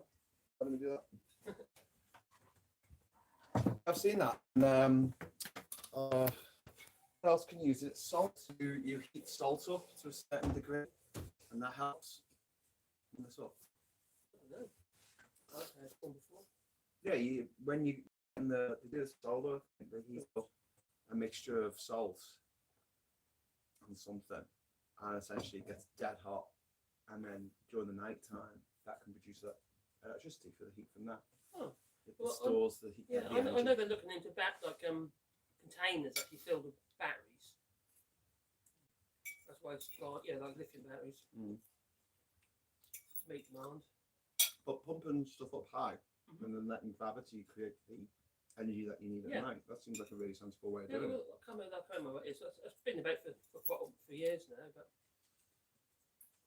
Why don't we do that? I've seen that. And, what else can you use it? Salt. You heat salt up to a certain degree, and that helps. And that's all. I don't know. I've had one before. Yeah, they do this solar, they heat up a mixture of salt and something, and essentially it gets dead hot, and then during the night time that can produce that electricity for the heat from that. Oh. It Well, stores the heat. Yeah, the I know energy. they're looking into containers actually filled with batteries. That's why it's like lithium batteries. Mm. To meet demand. But pumping stuff up high Mhm. and then letting gravity create the energy that you need at Yeah. night. That seems like a really sensible way of Yeah, doing well, it. I can't remember what it is. It's been about for quite a few years now, but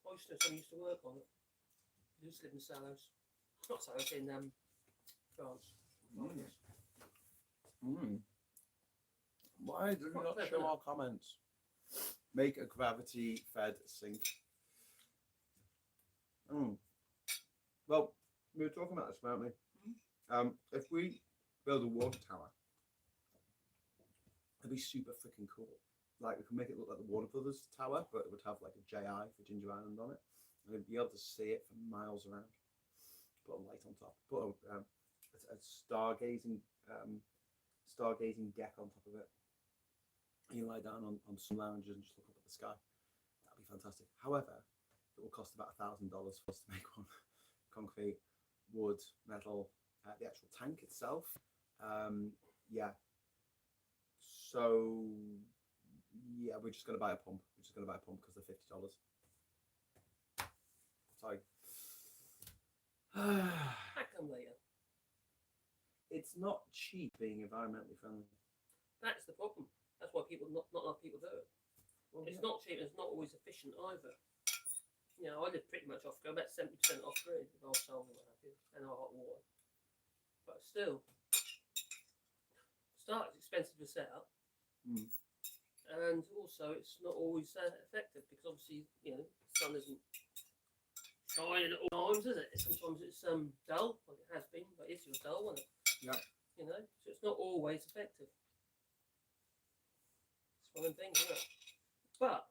I used to work on it. I used to live in Salos. Not Salos, in France. Mm. Mm. Why do you Quite not clever, show isn't it? our comments? Make a gravity-fed sink. Mm. Well, we were talking about this, weren't we? If we build a water tower, it'd be super freaking cool. Like, we could make it look like the Warner Brothers Tower, but it would have like a JI for Ginger Island on it. And we'd be able to see it for miles around. Put a light on top. Put a stargazing deck on top of it. And you lie down on some lounges and just look up at the sky. That'd be fantastic. However, it will cost about $1,000 for us to make one. Concrete, wood, metal, the actual tank itself. Yeah. So yeah, we're just gonna buy a pump. We're just gonna buy a pump because they're $50. Sorry. Back them later. It's not cheap being environmentally friendly. That's the problem. That's why not a lot of people do it. Well, It's yeah. not cheap. It's not always efficient either. You know, I live pretty much off grid, about 70% off grid with our solar and what have you, and our hot water. But still, it's expensive to set up, Mm. and also it's not always effective because obviously, you know, the sun isn't shining at all times, is it? Sometimes it's dull, like it has been, but it's still dull, isn't it? Yeah. You know, so it's not always effective. It's one of them things, isn't it? But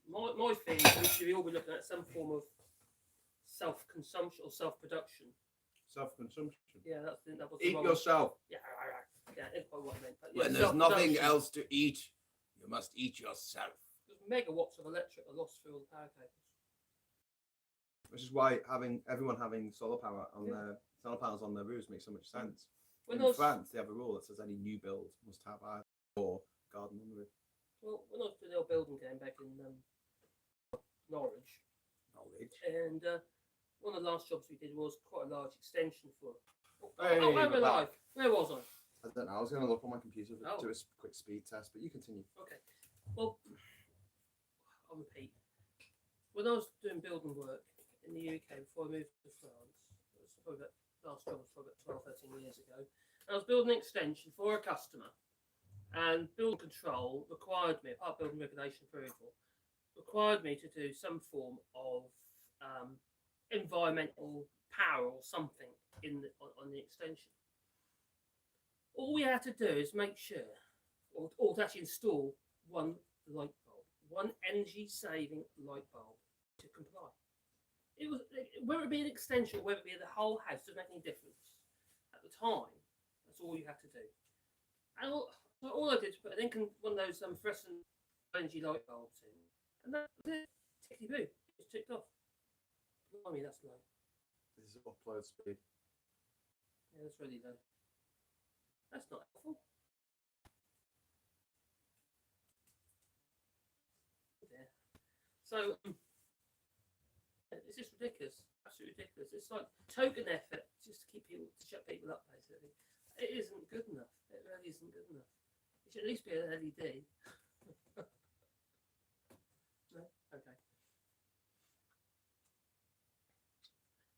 my thing is we should all be looking at some form of self-consumption or self-production. Self-consumption. Yeah, that was the Eat wrong- yourself. Yeah, right. Yeah, that's probably what I meant. But yeah, When there's nothing self-production. else to eat, you must eat yourself. Because megawatts of electric are lost through all the power cables. Which is why everyone having solar power on Yeah. their solar panels on their roofs makes so much sense. When In I was, France, they have a rule that says any new build must have either or garden on the roof. well, when I was doing the old building game back in Norwich, Knowledge. and one of the last jobs we did was quite a large extension for. Hey, where we're am I live? back. Where was I? I don't know. I was going to look on my computer to Oh. do a quick speed test, but you continue. Okay. Well, I'll repeat. When I was doing building work in the UK before I moved to France, it was probably last job was probably about 12, 13 years ago. I was building an extension for a customer And building control required me, apart from building regulation approval, required me to do some form of environmental power or something on the extension. All we had to do is make sure, or to actually install one light bulb, one energy-saving light bulb to comply. It was whether it be an extension or whether it be the whole house doesn't make any difference. At the time, that's all you had to do. And all I did was put one of those fluorescent energy light bulbs in, and that was it. Tickety boo, it's ticked off. Blimey, that's low. This is upload speed. Yeah, that's really low. That's not helpful. Yeah. So it's just ridiculous, absolutely ridiculous. It's like token effort just to shut people up, basically. It isn't good enough. It really isn't good enough. It should at least be an LED. No? Okay.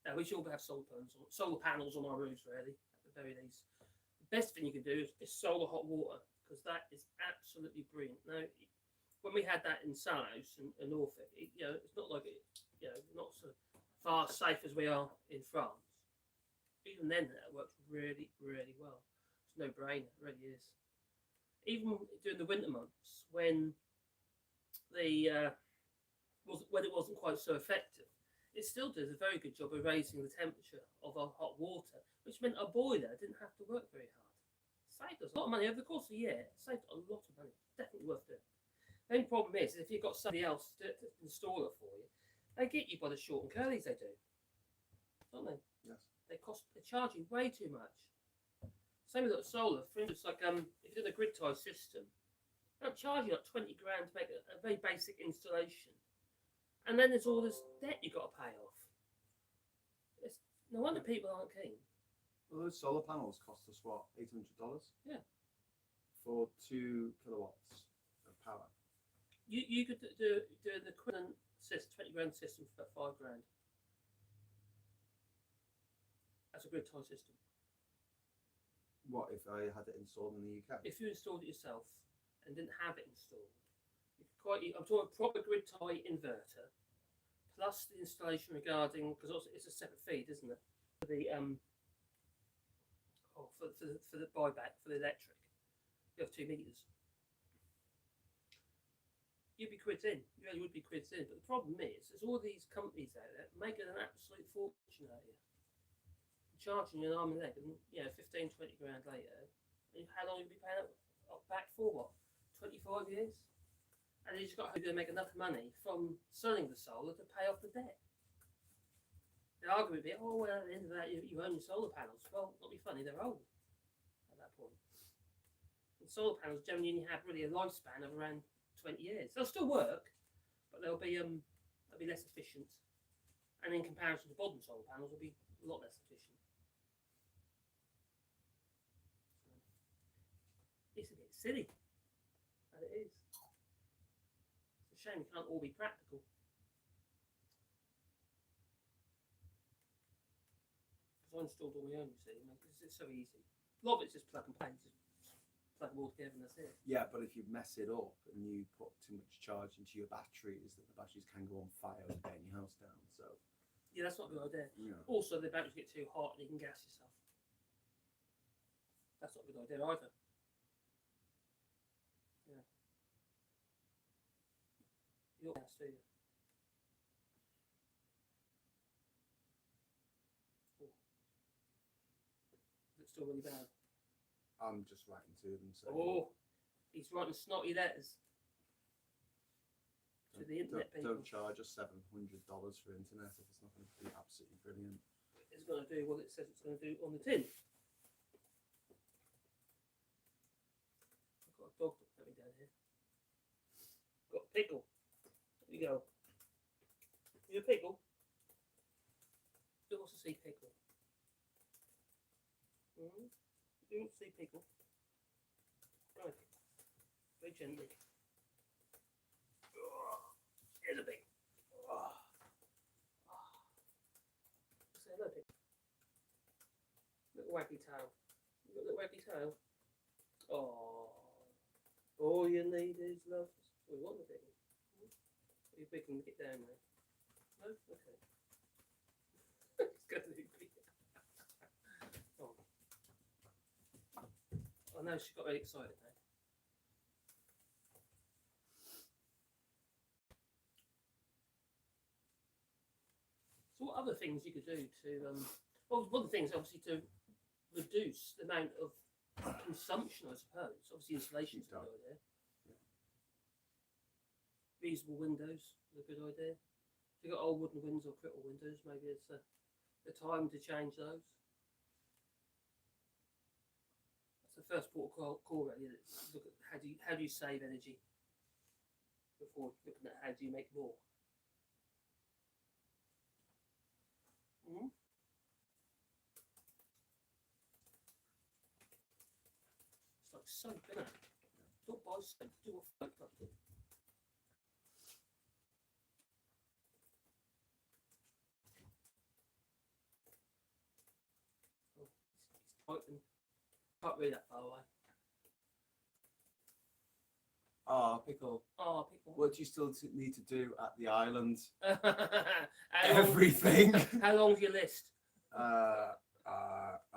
Now, we should all have solar panels on our roofs, really, at the very least. The best thing you can do is solar hot water, because that is absolutely brilliant. Now, when we had that in Sallows and Norfolk, it's not like not so far safe as we are in France. Even then, that works really, really well. It's no brainer, it really is. Even during the winter months, when it wasn't quite so effective, it still does a very good job of raising the temperature of our hot water, which meant our boiler didn't have to work very hard. Saved us a lot of money over the course of the year. Saved a lot of money. Definitely worth doing. The only problem is if you've got somebody else to install it for you, they get you by the short and curlies. They do, don't they? Yes. They charge you way too much. Same with solar. For instance, like if you're in a grid tie system, they'll charge you like 20 grand to make a very basic installation, and then there's all this debt you've got to pay off. It's no wonder people aren't keen. Well, those solar panels cost us what, $800? Yeah. For 2 kilowatts of power. You could do an equivalent system, 20 grand system for about 5 grand. That's a grid tie system. What if I had it installed in the UK? If you installed it yourself and didn't have it installed, I'm talking a proper grid tie inverter, plus the installation regarding, because it's a separate feed, isn't it? For the for the buyback for the electric, you have 2 meters. You'd be quids in. You really would be quids in. But the problem is, there's all these companies out there making an absolute fortune out of you, charging you an arm and leg, and 15, 20 grand later, and how long you'll be paying back for? What, 25 years? And you just got to make enough money from selling the solar to pay off the debt. The argument would be, oh well, at the end of that, you own your solar panels. Well, not be funny, they're old at that point. And solar panels generally only have really a lifespan of around 20 years. They'll still work, but they'll be less efficient, and in comparison to modern solar panels, will be a lot less efficient. So, it's a bit silly, and it is. It's a shame we can't all be practical. Because I installed all my own, you see. It's so easy. A lot of it's just plug and play. Just plug them all together and that's it. Yeah, but if you mess it up and you put too much charge into your batteries, that the batteries can go on fire and burn your house down. So yeah, that's not a good idea. Yeah. Also, the batteries get too hot and you can gas yourself. That's not a good idea either. Yeah. You don't gas, do you? Oh. Is it still really bad? I'm just writing to them. So Oh, he's writing snotty letters to the internet people. Don't charge us $700 for internet if it's not going to be absolutely brilliant. It's going to do what it says it's going to do on the tin. I've got a dog that let me down here. Got a pickle. There you go. You a pickle? Who wants to see pickle? Mm-hmm. Who wants to see pickle? Right. Very gently. Here's a pickle. Say hello, pickle. Little waggy tail. You got a little waggy tail? Oh. All you need is love. We want a bit. If we can get down there. No? Okay. It's going to be big. Oh. I know she got very excited now. So what other things you could do to well, one of the things obviously to reduce the amount of consumption, I suppose. Obviously installation's a good idea. Reasonable windows is a good idea. If you've got old wooden windows or crystal windows, maybe it's the time to change those. That's the first port of call really. Let's look at how do you save energy before looking at how do you make more. Mm-hmm. It's like soap, isn't it? Don't buy soap, do what Fight Club did. Oh, it's typing. Can't read that far away. Ah, pickle. Oh, people. What do you still need to do at the island? How long- Everything. How long's your list?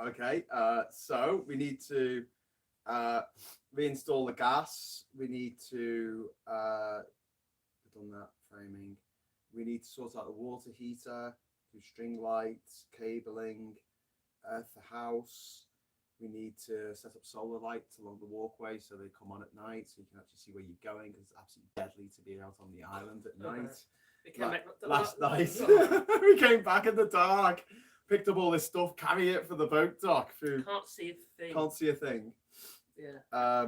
Okay. So we need to reinstall the gas. We need to done that framing. We need to sort out the water heater, do string lights, cabling, earth the house. We need to set up solar lights along the walkway so they come on at night, so you can actually see where you're going, because it's absolutely deadly to be out on the island at night. Last night we came back in the dark, picked up all this stuff, carry it for the boat dock. Can't see a thing. Can't see a thing. Yeah.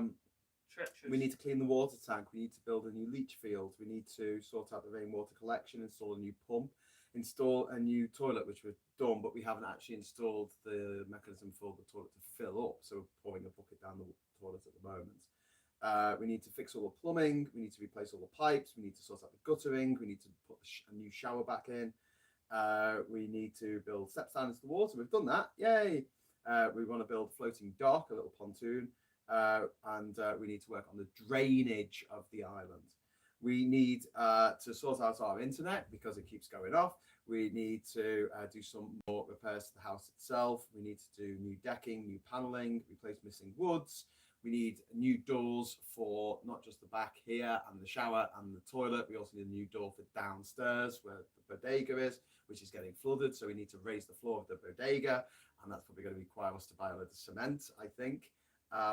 Treacherous. We need to clean the water tank. We need to build a new leach field. We need to sort out the rainwater collection, install a new pump, install a new toilet, which we've done, but we haven't actually installed the mechanism for the toilet to fill up. So we're pouring a bucket down the toilet at the moment. We need to fix all the plumbing. We need to replace all the pipes. We need to sort out the guttering. We need to put a new shower back in. We need to build steps down into the water. We've done that. Yay! We want to build a floating dock, a little pontoon. And we need to work on the drainage of the island. We need to sort out our internet because it keeps going off. We need to do some more repairs to the house itself. We need to do new decking, new paneling, replace missing woods. We need new doors for not just the back here and the shower and the toilet. We also need a new door for downstairs where the bodega is, which is getting flooded. So we need to raise the floor of the bodega, and that's probably going to require us to buy a load of cement, I think.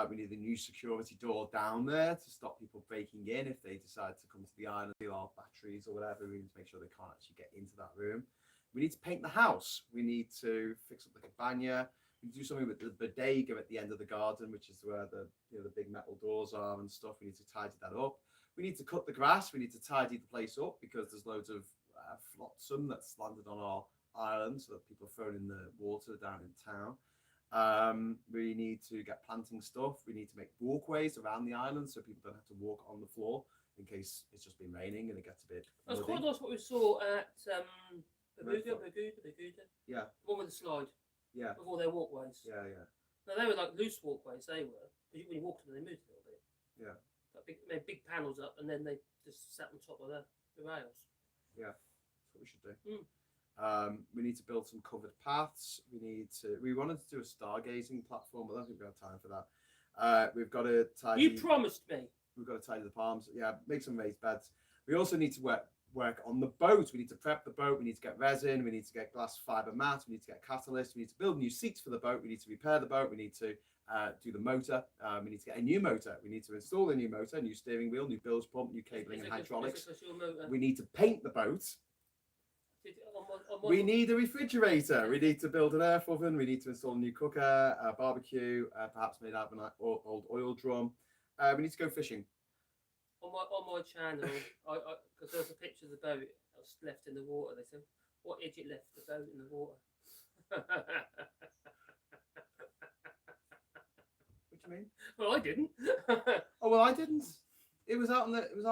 We need a new security door down there to stop people breaking in if they decide to come to the island, steal our batteries or whatever. We need to make sure they can't actually get into that room. We need to paint the house. We need to fix up the cabana. We need to do something with the bodega at the end of the garden, which is where the big metal doors are and stuff. We need to tidy that up. We need to cut the grass. We need to tidy the place up because there's loads of flotsam that's landed on our island, so that people are throwing in the water down in town. We need to get planting stuff. We need to make walkways around the island so people don't have to walk on the floor in case it's just been raining and it gets a bit That's muddy. quite nice what we saw at Bermuda. Yeah. The one with the slide. Yeah. With all their walkways. Yeah, yeah. No, they were like loose walkways, they were. But when you walked them, they moved a little bit. Yeah. Like made big panels up and then they just sat on top of the rails. Yeah. That's what we should do. Mm. We need to build some covered paths. We wanted to do a stargazing platform, but I don't think we have time for that. We've got to tidy. You promised me. We've got to tidy the palms. Yeah, make some raised beds. We also need to work on the boat. We need to prep the boat. We need to get resin. We need to get glass fiber mats. We need to get catalyst. We need to build new seats for the boat. We need to repair the boat. We need to do the motor. We need to get a new motor. We need to install a new motor, new steering wheel, new bilge pump, new cabling and hydraulics. We need to paint the boat. We need a refrigerator. We need to build an earth oven. We need to install a new cooker, a barbecue, perhaps made out of an old oil drum. We need to go fishing. On my channel, because there was a picture of the boat that was left in the water. They said, "What idiot left the boat in the water?" What do you mean? Well, I didn't. Oh well, I didn't. It was out on here. It was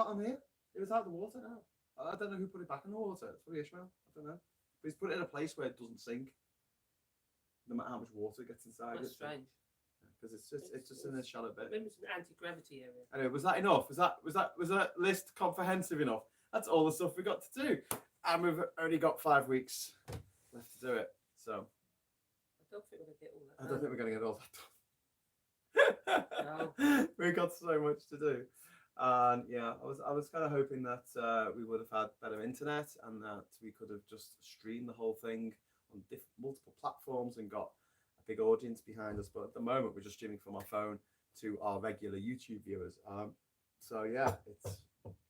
out of the water. Oh. I don't know who put it back in the water. It's probably Ishmael. I don't know. But he's put it in a place where it doesn't sink, no matter how much water gets inside. That's it. strange. because it's just in this shallow bit. Maybe it's an anti-gravity area. Anyway, was that enough? Was that list comprehensive enough? That's all the stuff we got to do, and we've only got 5 weeks left to do it. So I don't think we're gonna get all that. I don't think we're going to get all that done. No. We got so much to do, and yeah, I was kind of hoping that we would have had better internet and that we could have just streamed the whole thing on multiple platforms and got a big audience behind us. But at the moment, we're just streaming from our phone to our regular YouTube viewers. So yeah, it's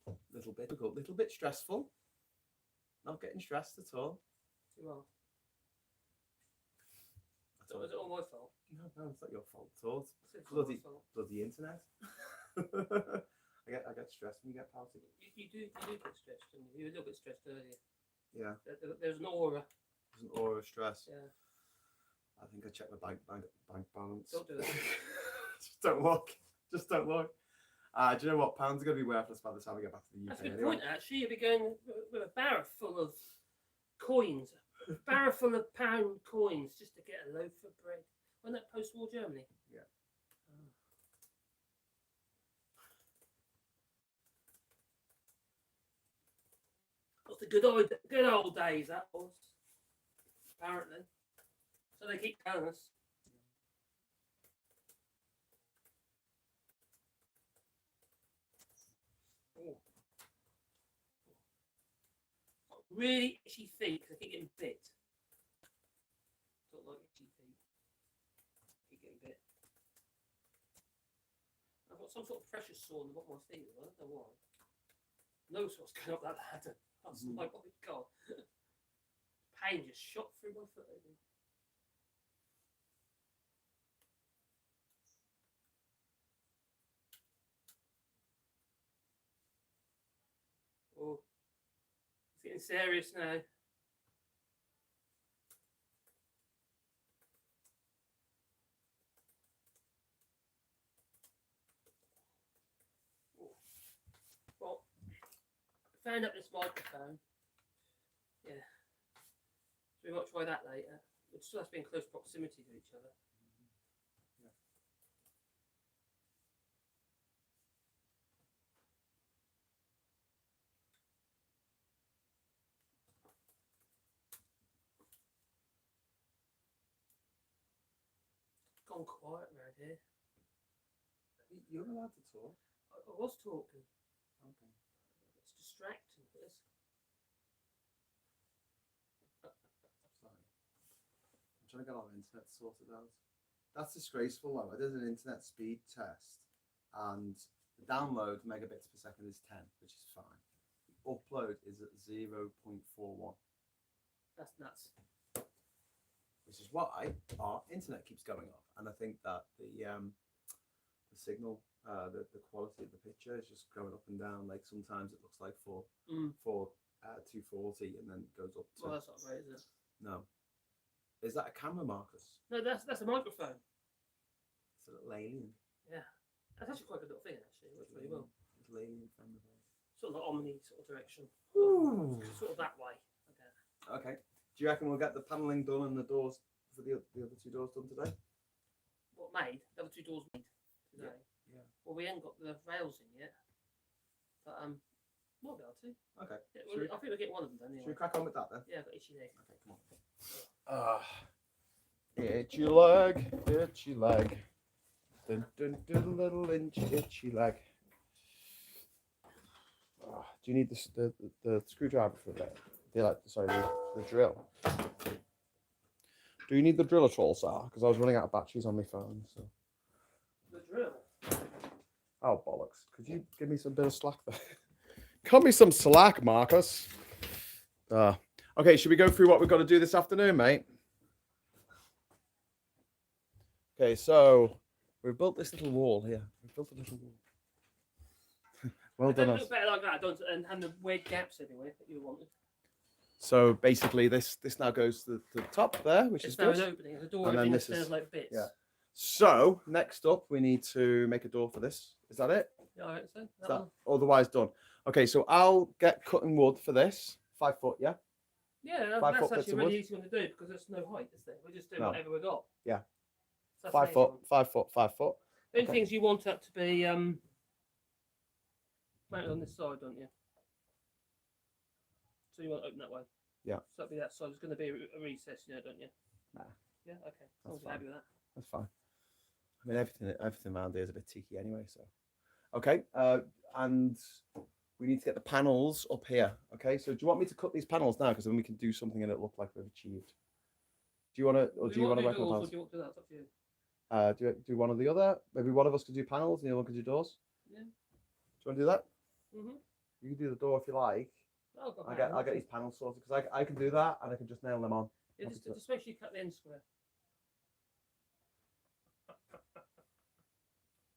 a little bit difficult, a little bit stressful. Not getting stressed at all. Too well. So Was it all my fault? No, it's not your fault at all. It's all my Bloody, fault. bloody internet. I get stressed when you get pouty. You do get stressed, and you were a little bit stressed earlier. Yeah, There's an aura. there's an aura of stress. Yeah. I think I checked my bank balance. Don't do it. Just don't look. Just don't look. Do you know what? Pounds are going to be worthless by the time we get back to the UK. That's a good anyway. point, actually. You'll be going with a barrow full of coins, a barrow full of pound coins just to get a loaf of bread. Wasn't that post-war Germany? Yeah. Oh. That's the good old days, that was. Apparently. So they keep telling us. Oh. Really itchy feet because I keep getting bit. Don't like itchy feet. Keep getting bit. I've got some sort of pressure sore in the bottom of my feet. I don't know why. No sore's going up that ladder. I was like, oh my god. Pain just shot through my foot. Oh, it's getting serious now. Oh. Well, I found up this microphone. Yeah. So we might try that later. It still has to be in close proximity to each other. Gone quiet around here. You're allowed to talk. I was talking. Okay. It's distracting. This. Sorry. I'm trying to get our internet sorted out. That's disgraceful though. I did an internet speed test and the download megabits per second is 10, which is fine. The upload is at 0.41. That's nuts. Which is why our internet keeps going off. And I think that the signal, the quality of the picture is just going up and down. Like sometimes it looks like 240 and then goes up to. Well, that's not great, is it? No. Is that a camera, Marcus? No, that's a microphone. It's a little alien. Yeah, that's actually quite a good little thing. Actually, it works really well. Little alien from the Sort of like Omni sort of direction. Ooh. Sort of that way. Okay. Do you reckon we'll get the panelling done and the doors for the other two doors done today? What made? The other two doors made today. Yeah. Well, we ain't got the rails in yet, but we'll be able to. Okay. Yeah, well, I think we'll get one of them done Should anyway. we crack on with that then? Yeah, I've got itchy leg. Okay, come on. Itchy leg, itchy leg. Dun, dun, dun, little itchy leg. Do you need the screwdriver for that? The drill. Do you need the drill at all, sir? Because I was running out of batteries on my phone. So. The drill. Oh bollocks! Could you give me some bit of slack there? Cut me some slack, Marcus. Okay, should we go through what we've got to do this afternoon, mate? Okay, so we've built this little wall here. We've built a little wall. Well It done, does us. look better like that, don't it? And having the weird gaps everywhere that you wanted. So basically, this now goes to the top there, which is It's now good. an opening. The door And then opening this instead is- of like bits. yeah. So next up, we need to make a door for this. Is that it? Yeah, I reckon so. Is That that one. otherwise done? Okay, so I'll get cutting wood for this. 5 foot, yeah. Yeah, 5 that's foot bits actually of a really wood? easy one to do because there's no height, is there? We just do No. whatever we got. So that's 5 an foot, 81. 5 foot, 5 foot. The only Okay. things you want that to be mounted on this side, don't you? So you want to open that way. Yeah. So that'll be that side. There's going to be a recess, don't you? Nah. Yeah. Okay. As long as That's you're happy with that. That's fine. I mean, everything around here is a bit tiki anyway. So, okay. And we need to get the panels up here. Okay. So, do you want me to cut these panels now? Because then we can do something and it look like we've achieved. Do you want to, or do you want to work on panels? Do you want to do that? It's up to you. Do one or the other? Maybe one of us could do panels and the other one could do doors. Yeah. Do you want to do that? Mhm. You can do the door if you like. I'll get these panels sorted because I can do that and I can just nail them on. Yeah, just make sure you cut the end square.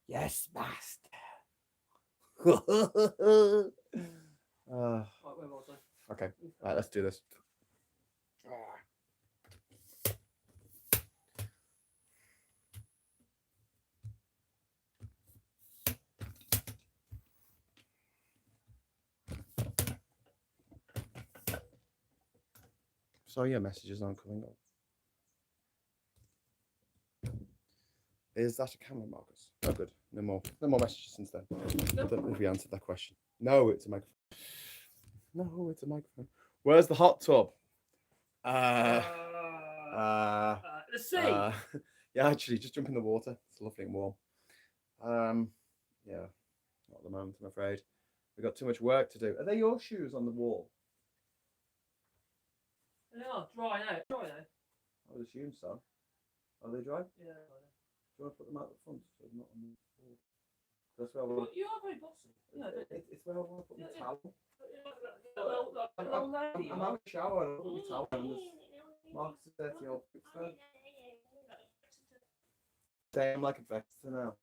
Yes, master. Right, where was I? Okay, right, let's do this. So your messages aren't coming up. Is that a camera, Marcus? Oh, good. No more messages since then. I don't know if we answered that question. No, it's a microphone. No, it's a microphone. Where's the hot tub? The sea. Yeah, actually, just jump in the water. It's lovely and warm. Yeah, not at the moment, I'm afraid. We've got too much work to do. Are they your shoes on the wall? They are dry now. Dry now. I would assume so. Are they dry? Yeah. Do you want to put them out the front so they're not on the wall? That's where I want. You are very bossy. Yeah, It's where I want to put my towel. Old lady. I'm having a shower and I put my towel on this. Marcus is 30 old picture. Damn, like a vector now.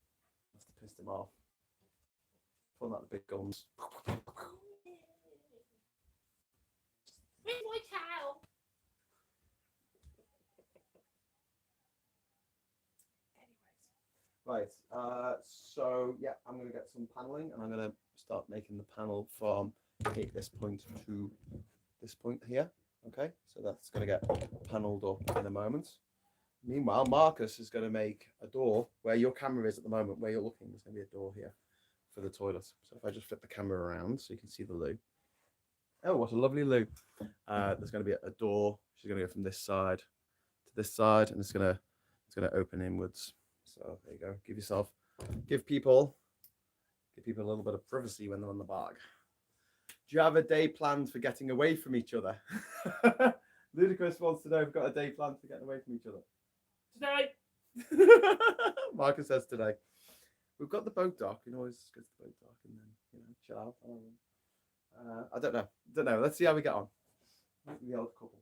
Must have pissed him off. Pulling out the big guns. Where's my towel? Right, so yeah, I'm going to get some paneling and I'm going to start making the panel from this point to this point here. Okay, so that's going to get paneled up in a moment. Meanwhile, Marcus is going to make a door where your camera is at the moment, where you're looking. There's going to be a door here for the toilet. So if I just flip the camera around so you can see the loo. Oh, what a lovely loo. There's going to be a door. She's going to go from this side to this side, and it's going to open inwards. So there you go. Give people a little bit of privacy when they're on the bog. Do you have a day planned for getting away from each other? Ludicrous wants to know if we've got a day planned for getting away from each other. Today. Marcus says today. We've got the boat dock. You can always go to the boat dock and then chill out. I don't know. Let's see how we get on. The old couple.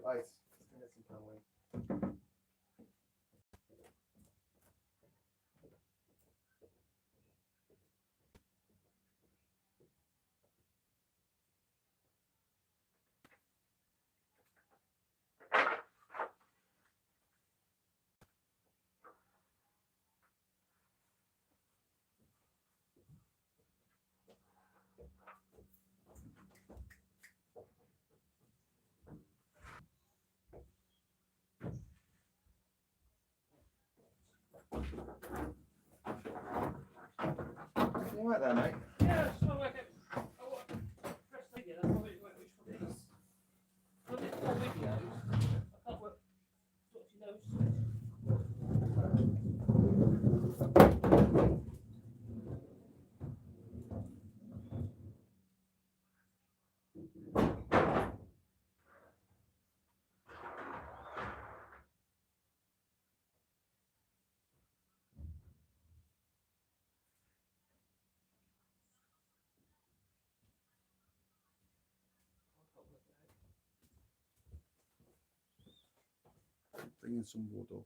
Right. Let's get some paneling. All right there, mate. Yeah, just want to work out. Press the video. That's probably which one it is. I've got 4 videos. I can't work. What you know? Bring in some wood up.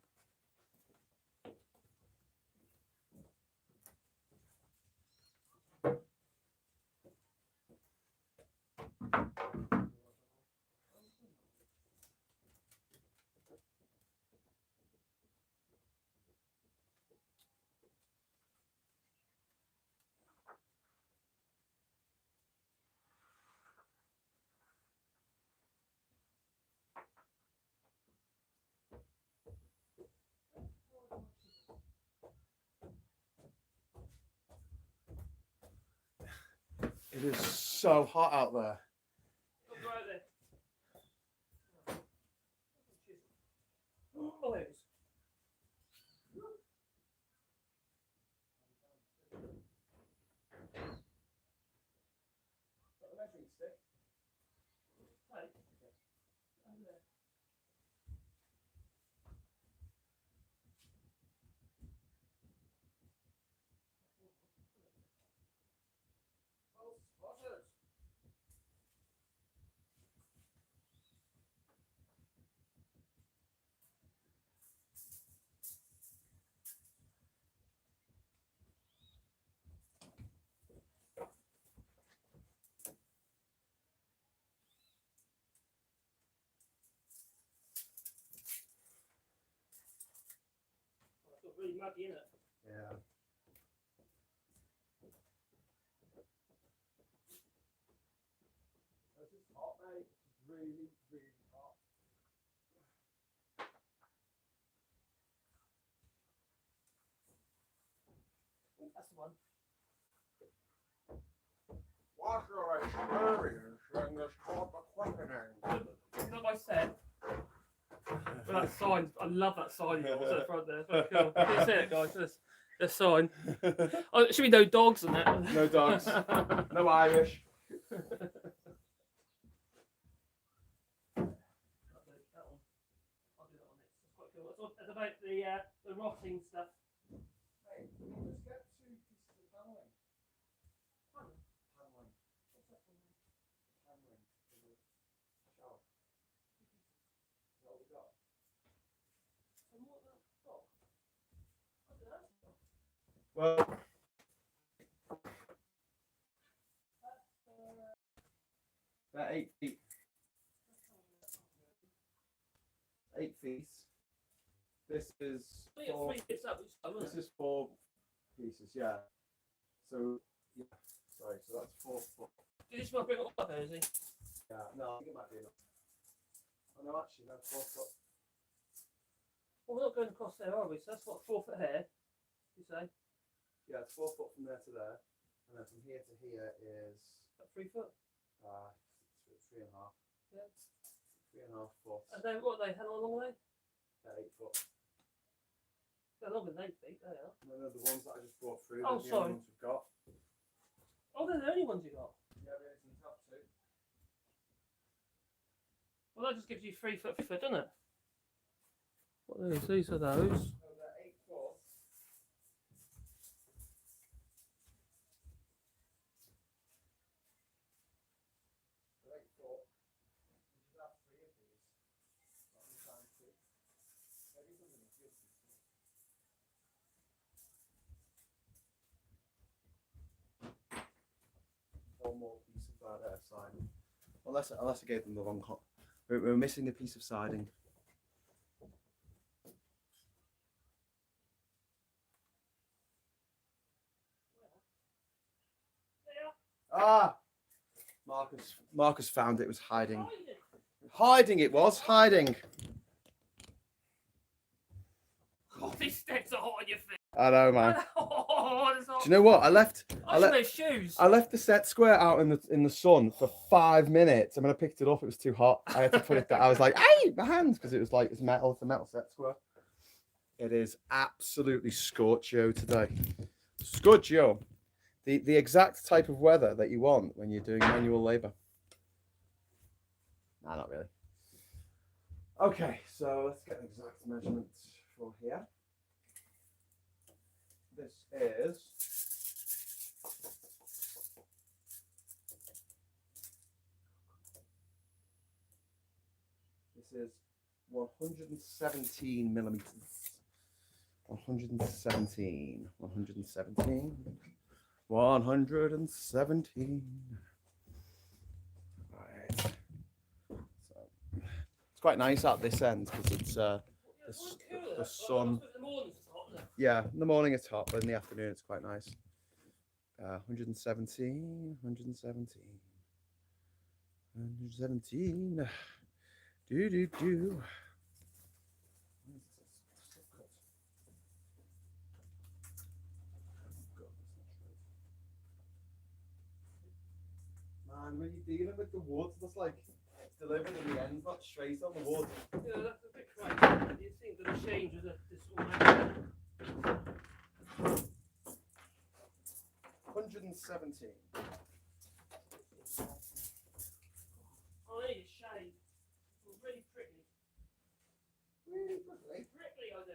is so hot out there. Look right there. Oh, there it is. Got the measuring stick. Hey. Over there. Well spotted. I feel really muggy, innit? Yeah. This is hot, mate. It's really, really hot. I think that's the one. What's your experience in this type of quickening? Like I said, well, that sign, I love that sign you've got at the front there. It's very cool. Can you see it, guys? This sign. Oh, there should be no dogs in it. No dogs. No Irish. That one. I'll do that one next. It's quite cool. It's about the rotting stuff. Hey, can you just get 2 pieces of paneling? Paneling? Paneling. What's that for? Paneling for the shower. Is that what we got? And what the dog? I don't know. Well, about 8 feet. 8 feet. This is We get 3 bits up each time, This isn't it? is 4 pieces, yeah. So, yeah. Sorry, so that's 4 foot. You just want to bring it all up there, is he? Yeah, no, I think it might be enough. Oh, no, actually, that's 4 foot. Well, we're not going across there, are we? So that's what, 4 foot here, you say? Yeah, it's 4 foot from there to there. And then from here to here is About 3 foot? 3.5. Yeah. 3.5 foot. And then what are they? How long are they? 8 foot. They're longer than 8 feet, they are. No, no, the ones that I just brought through. Oh, they're the sorry. only ones we've got. Oh, they're the only ones you got. Yeah, but it's in top 2. Well, that just gives you 3 foot for foot, doesn't it? What are these? These are those. So they're 8 foot. They're 8 foot. We should have 3 of these. Not in time 2. Maybe something in the One more piece of that siding. Unless I gave them the wrong hot. We're missing a piece of siding. Ah! Marcus found it was hiding. Hiding it was, hiding. Oh, these sticks are hot on your feet. I know, man. Oh, it's hot. Do you know what? I left those shoes. I left the set square out in the sun for 5 minutes, and when I picked it up, it was too hot. I had to put it down. I was like, "Hey, my hands!" Because it was like it's metal. It's a metal set square. It is absolutely scorcho today. Scorcho, the exact type of weather that you want when you're doing manual labor. Nah, not really. Okay, so let's get an exact measurement for here. This is This is 117 millimeters. 117. 117. 117. Right. So it's quite nice at this end because it's the sun. Yeah, in the morning it's hot, but in the afternoon it's quite nice. 117. 117. 117. Do do do. And when you're dealing with the wood, that's like it's delivered in the end, not straight on the wood. Yeah, that's a bit crazy. You think the change with this all matter. 117. Oh, I need a shade. It's really prickly. Really quickly. Prickly, I do.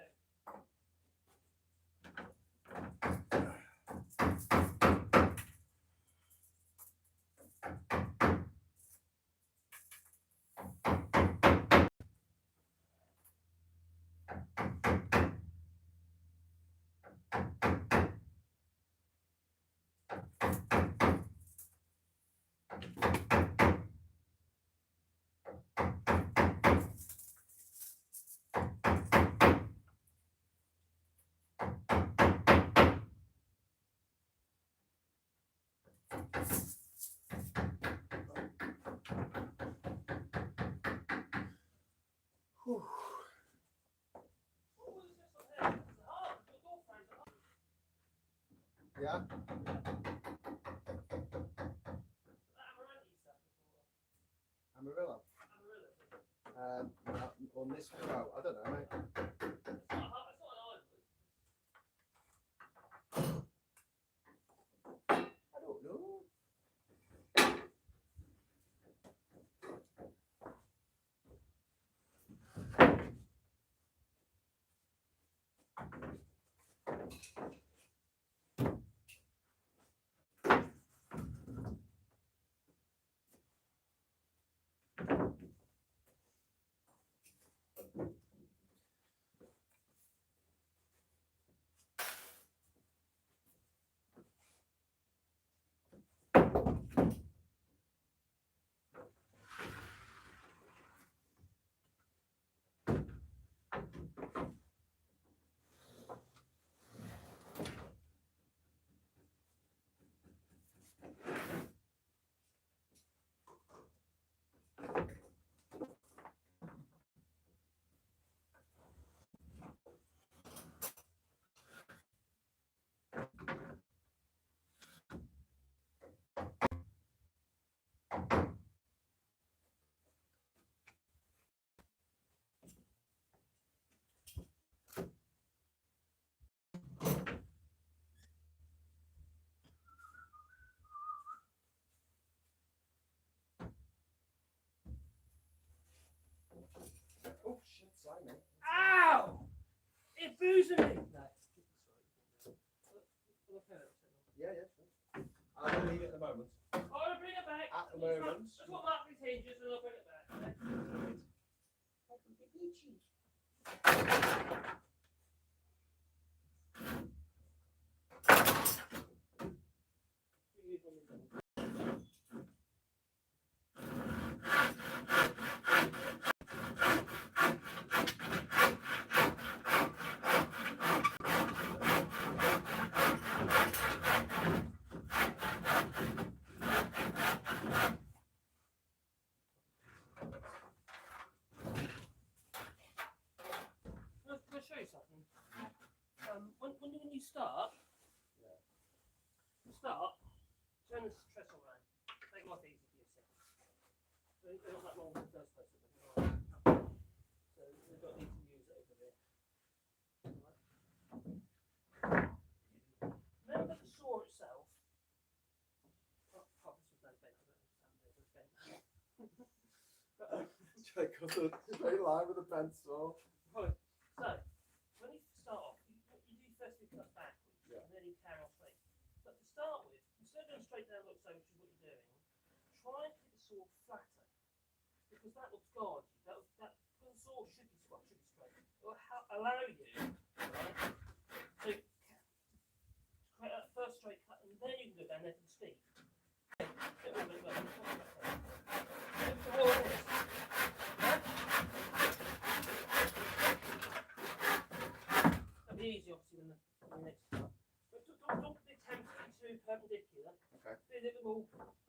Whew. What was this up there? It's hard. Your door frames are hard. Yeah. Amaranthi stuff before. Amarillo. On this row, I don't know, mate. It's not hard. It's not an ironwood. I don't know. Oh shit, sorry, mate. Ow! It boozing me. No. Yeah, yeah, sure. I'll leave it at the moment. I'll bring it back. At the moment. Just what mark these hinges and I'll bring it back. Can I show you something? When you start, turn the trestle around. Make life easy for yourself. They're not that long in the first place. So we don't need to use it over there. Remember the saw itself. Oh, this was no bent. I don't understand it. Check out the straight line with a pencil. Right. So, when you start off, you do first cut backwards, Yeah. and then you carry on straight. But to start with, instead of going straight down like so, which is what you're doing, try and keep the saw flatter, because that will guard you. That the saw should be straight. It will allow you, right, to create that first straight cut, and then you can go down there to the speed. It will look like that'll be easy, obviously, when the next cut. But don't be tempted too perpendicular. Okay. Be a little more,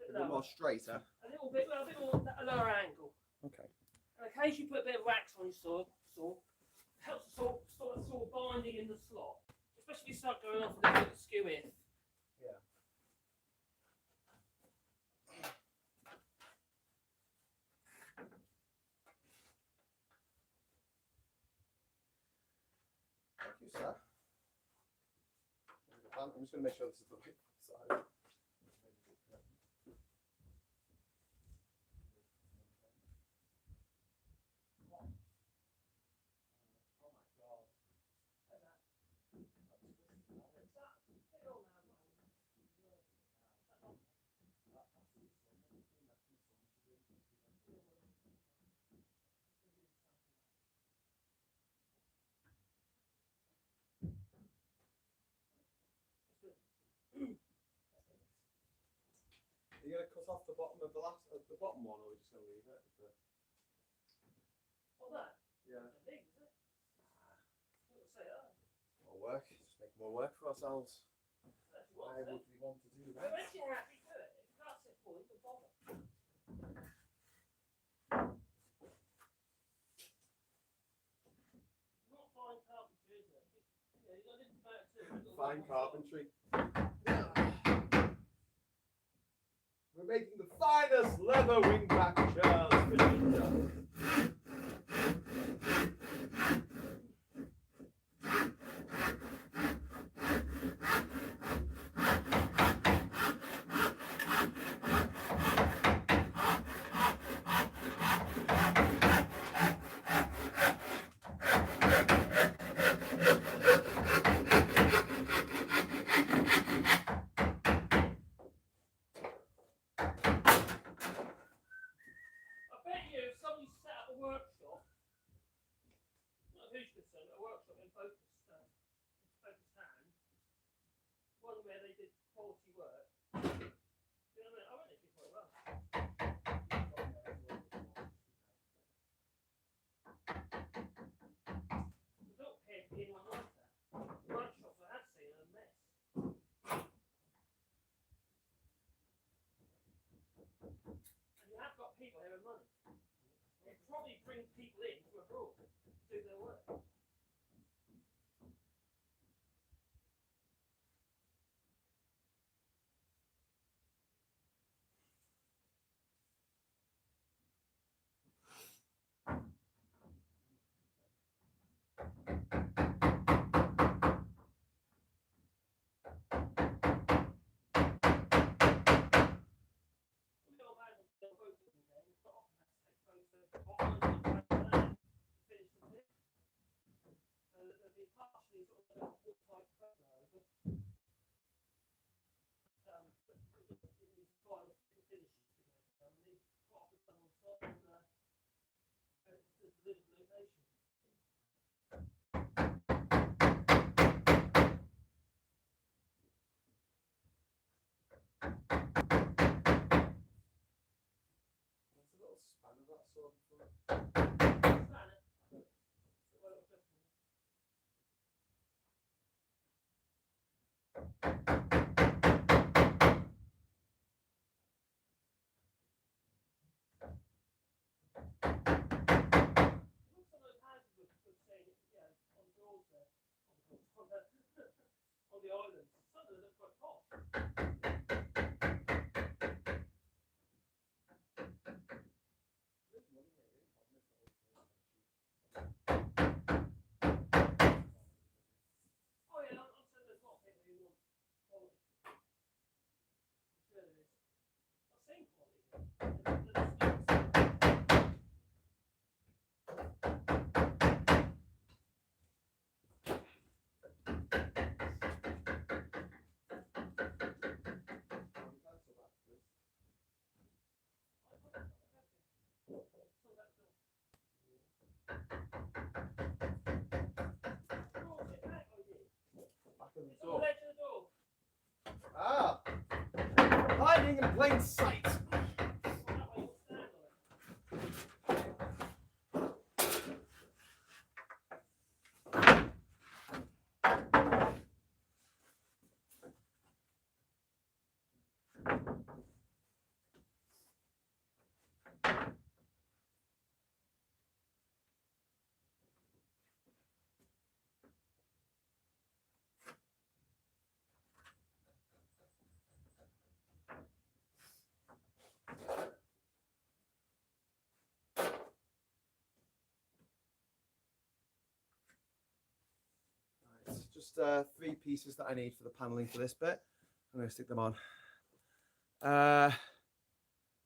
A bit more straighter. a little bit more at a lower angle. Okay. And occasionally put a bit of wax on your saw. Helps the saw binding in the slot. Especially if you start going off with a bit of skew in. Yeah. sir. I'm just going to make sure this is the right side. Are you going to cut off the bottom of the bottom one, or are we just going to leave it? What that? Yeah. Big, is it? Say that. More work. Just make more work for ourselves. That's Why what would we want to do I that? bet you're happy to do it. If you can't sit forward, don't bother. Not fine carpentry, is it? Yeah, you got to think about it too. Fine carpentry. We're making the finest leather wingback chairs for Jinja. I bet you if somebody set up a workshop, not who's concerned, but a workshop in Focus Town, one where they did quality work, you know what I mean? I reckon they did quite well. I don't care if anyone likes that. Workshops I have seen are a mess. And you have got people having money. They probably bring people in from abroad to do their work. What's a little span of that sort for? On the islands, some of them look quite posh. Oh yeah, I'm sure there's a lot of people who want quality. I'm sure there is. I've seen quality. Back of the It's on the door. ledge of the door. Ah! Hiding in plain sight. That way you'll stand on it. just 3 pieces that I need for the paneling for this bit. I'm going to stick them on. How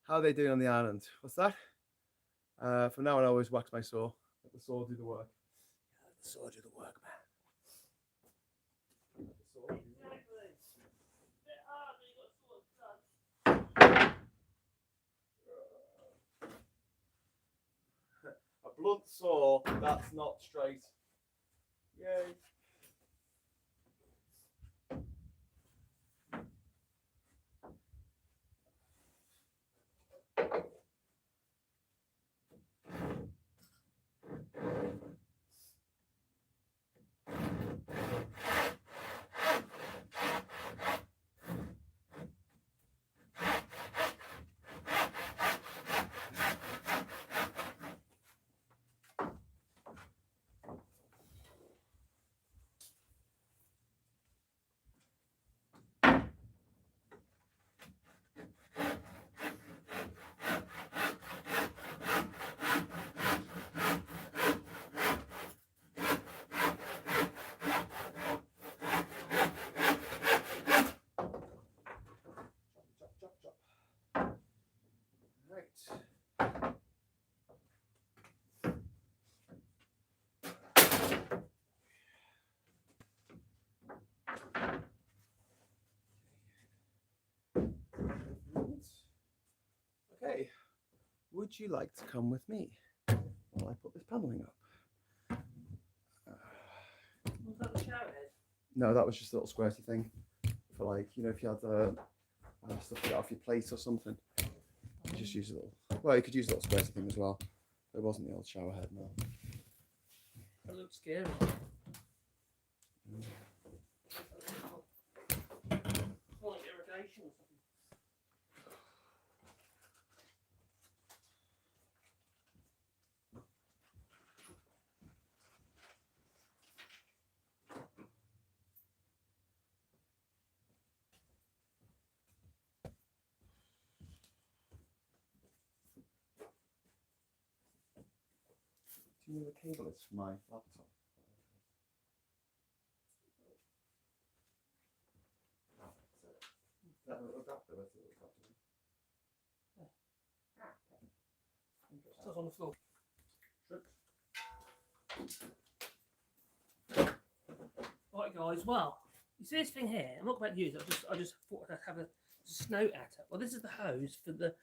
are they doing on the island? What's that? From now on, I always wax my saw. Let the saw do the work. Let the saw do the work, man. Let the saw do the work. A blunt saw, that's not straight. Yay. Okay, would you like to come with me while I put this paneling up? Was that the shower head? No, that was just a little squirty thing for, like, you know, if you had stuff to get off your plate or something. You just use a little. Well, you could use a little squirty thing as well. It wasn't the old shower head, no. That looks scary. Like irrigation or something. Do you know the cable is for my laptop? Oh, is that a little adapter? Where's the little adapter? Stuff on the floor. Right, guys. Well, you see this thing here? I'm not about to use it. I just thought I'd have a snout at it. Well, this is the hose for the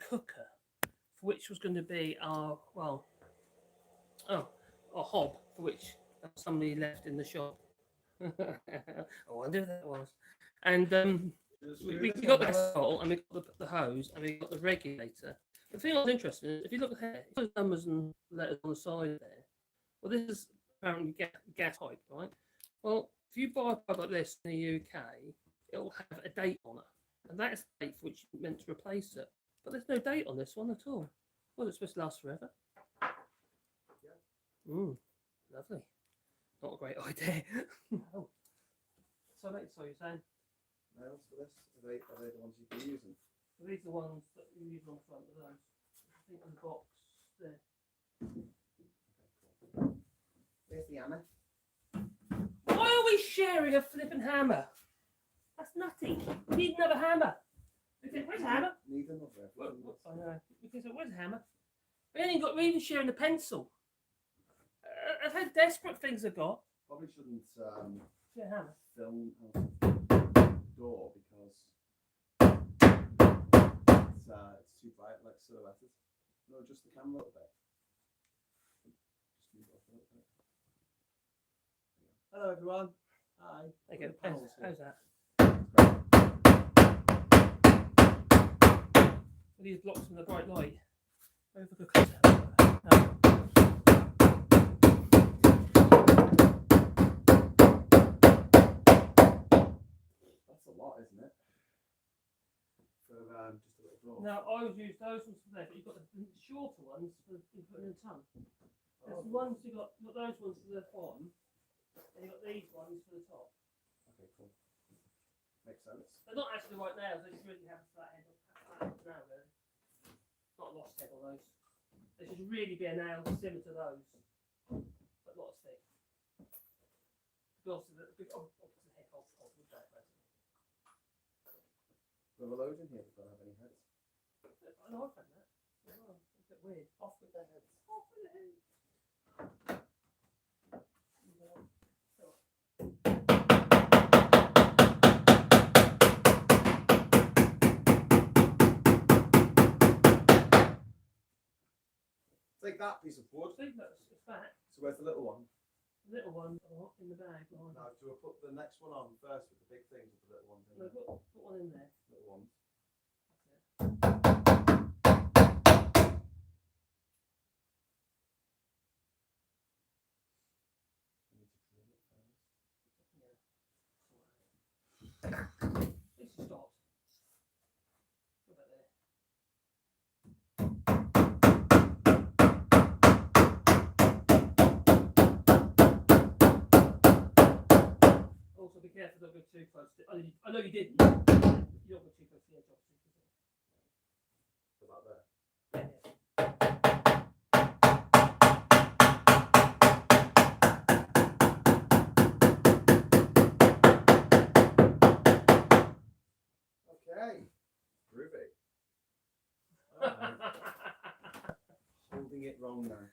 cooker, for which was going to be our a hob for which somebody left in the shop. I wonder who that was. And we got the console and we got the hose and we got the regulator. The thing I was interested in, if you look here, those numbers and letters on the side there. Well, this is apparently gas pipe, right? Well, if you buy a pipe like this in the UK, it'll have a date on it, and that's the date for which you meant to replace it. But there's no date on this one at all. Was it supposed to last forever? Lovely. Not a great idea. No. So you're saying? Nails for this? Are they the ones you've been using? Well, these are the ones that you use on the front of those. I think in the box there. Where's the hammer? Why are we sharing a flipping hammer? That's nutty. We need another hammer. Where's the hammer? Need another. I know. Because where's the hammer? We're even sharing a pencil. That's how desperate things have got. Probably shouldn't Yeah, hammer. film the door because it's too bright, like silhouetted. No, just the camera a little bit. Just move it up a little bit. Hello everyone. Hi. There you go. How's that? Well, these blocks from the bright light. Over the closer. That's a lot, isn't it? For just a little door. Now, I always use those ones for there, but you've got the shorter ones for putting in a ton. There's ones you've got those ones for the bottom, and you've got these ones for the top. Okay, cool. Makes sense. They're not actually right nails, they just really have a flat head now, really. Not a lost head on those. They should really be a nail similar to those, but not as thick. obviously the big opposite head of the back, basically. There are loads in here that don't have any heads. I know I've had that. Oh, it's a bit weird. Off with their heads. Off with the head. Take that piece of wood. See, look, it's back. So where's the little one? The little one in the bag. Behind Now, do I put the next one on first with the big things or the little ones in no, there? put one in there. Little ones. That's it. I need to drill it first. Yeah. At least it stops. Go back there. Also, be careful, don't go too close. I know you didn't. You don't go too close to the edge, obviously. About there. Yeah. Okay. Groovy. Holding it wrong now.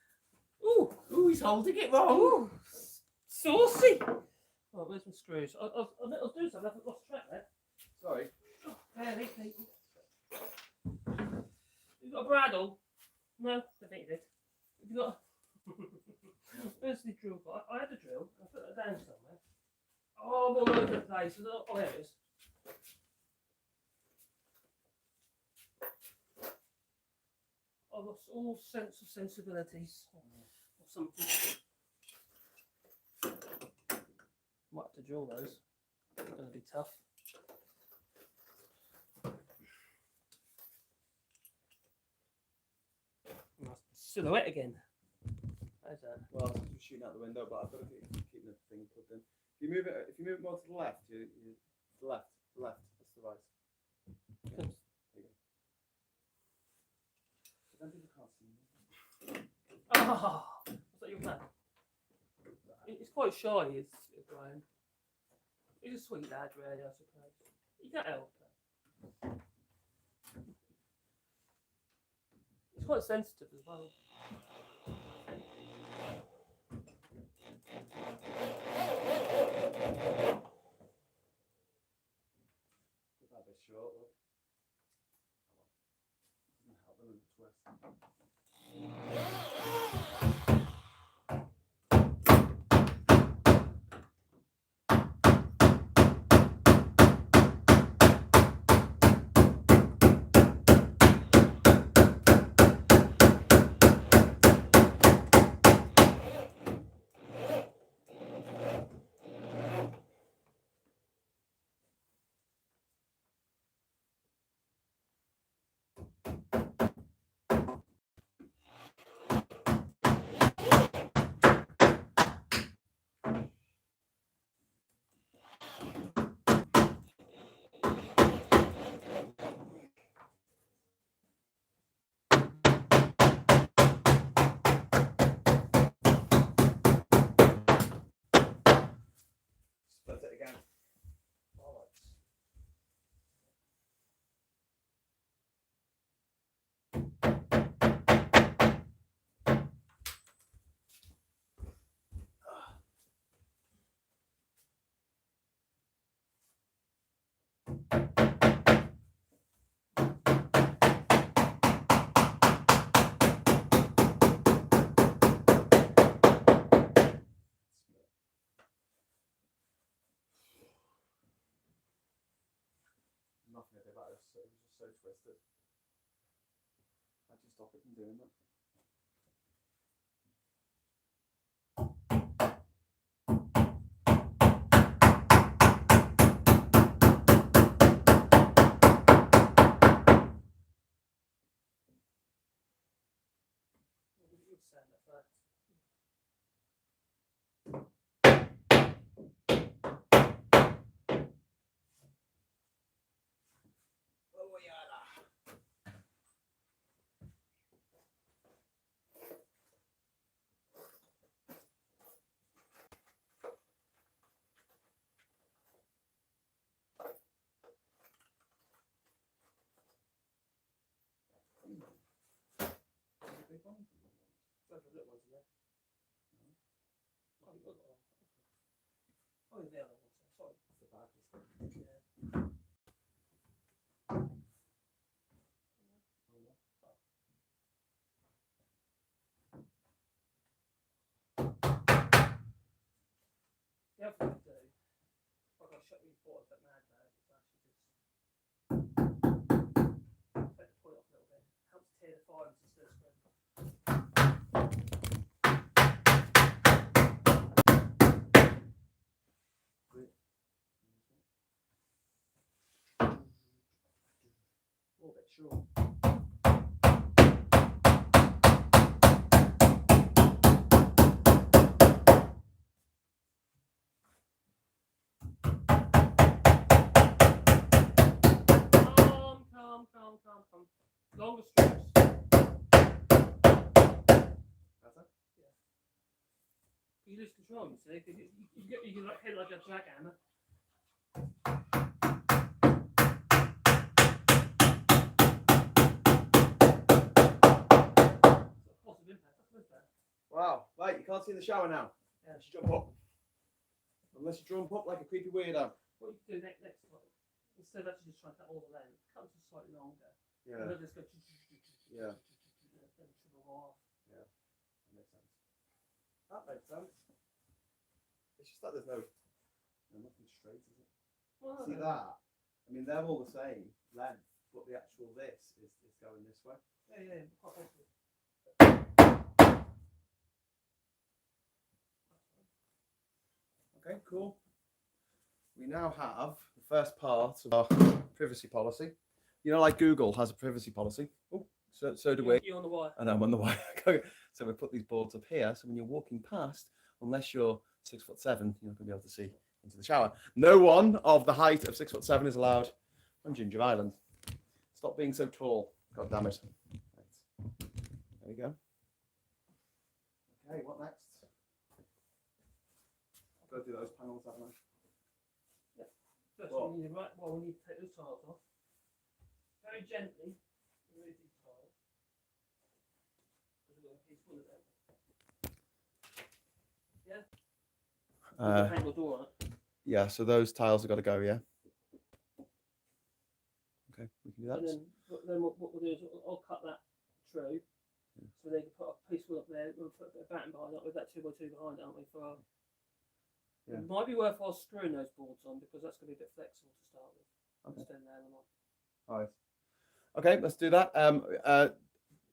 Ooh, he's holding it wrong. Ooh, saucy. Oh, where's my screws? I'll do something. I've lost track there. Sorry. Oh, barely, people. You got a bradle? No, I think you did. Have you got? Where's the drill? I had a drill. I put that down somewhere. Oh, I'm all over the place. Oh, there it is. I've lost all sense of sensibilities. Or something. Might have to drill those. It's going to be tough. Nice silhouette again. How's that? Well, I was shooting out the window, but I've got to keep the thing plugged in. If you move it more to the left, the left, that's the right. Yeah. There you go. But then people can't see me. Ah, was that your plan? It's quite shy, is Brian. He's a sweet lad, really, I suppose. You can't help that. He's quite sensitive as well. Put that bit short, look. Doesn't help them in the twist. Split it again. Bollocks. Nothing about it, it was just so twisted. I had to stop it from doing that. You'd stand up first. Oh, yeah. be fine. Go for the little ones in there. Oh, you've got that one. Oh, the other ones. Sorry. It's the bag. Yeah. The other thing to do, like I shot you before, it's a bit mad though, it's actually just take the point off a little bit. Helps tear the fibres instead of spreading. A little bit short. Calm. Longer strokes. That's it? Yeah. You lose control, you see, because you can like, hit it like a jackhammer. It's a positive impact, that's good there. Wow. Right, you can't see the shower now. Yeah. Unless you jump up. Unless you jump up like a creepy weirdo. What you can do next time, instead of actually just trying to cut all the length, cut it just slightly longer. Yeah. And then just go. Yeah. Then triple off. Yeah. That makes sense. That makes sense. It's just that there's nothing straight, is it? Well, See that? I mean, they're all the same length, but the actual this is going this way. Yeah, quite possibly. Okay, cool. We now have the first part of our privacy policy. You know, like Google has a privacy policy. Oh, so do we. You're on the wire. And I'm on the wire. So we put these boards up here. So when you're walking past, unless you're 6'7", you're not going to be able to see into the shower. No one of the height of 6'7" is allowed on Ginger Island. Stop being so tall. God damn it. Right. There we go. Okay, what next? I've got to do those panels, haven't I? First, Well- we need to take those tiles off. Very gently remove these tiles. Because we've got a piece full of them. Hang the door on it. Yeah, so those tiles have got to go, yeah? Okay, we can do that. And then what we'll do is I'll cut that through. Yeah. So they can put a piece full up there. We'll put a bit of batten behind it with that 2x2 behind, aren't we? Yeah. It might be worthwhile screwing those boards on because that's going to be a bit flexible to start with. Okay. Just then there and on. All right. Okay, let's do that.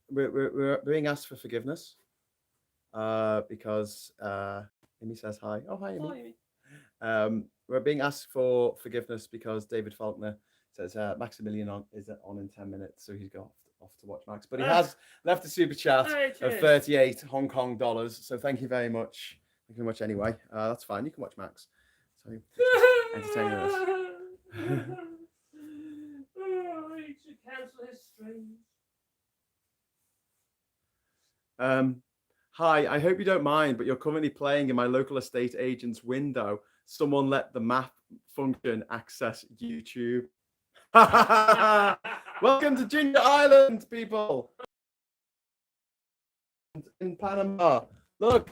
We're being asked for forgiveness because Amy says hi. Oh, hi, Amy. Hi, We're being asked for forgiveness because David Faulkner says Maximilian is on in 10 minutes, so he's got off to watch Max. But he has left a super chat of 38 Hong Kong dollars. So thank you very much. Thank you very much anyway. That's fine. You can watch Max. So entertaining us. Oh, he should cancel his streams. Hi, I hope you don't mind, but you're currently playing in my local estate agent's window. Someone let the map function access YouTube. Welcome to Ginger Island, people. In Panama. Look,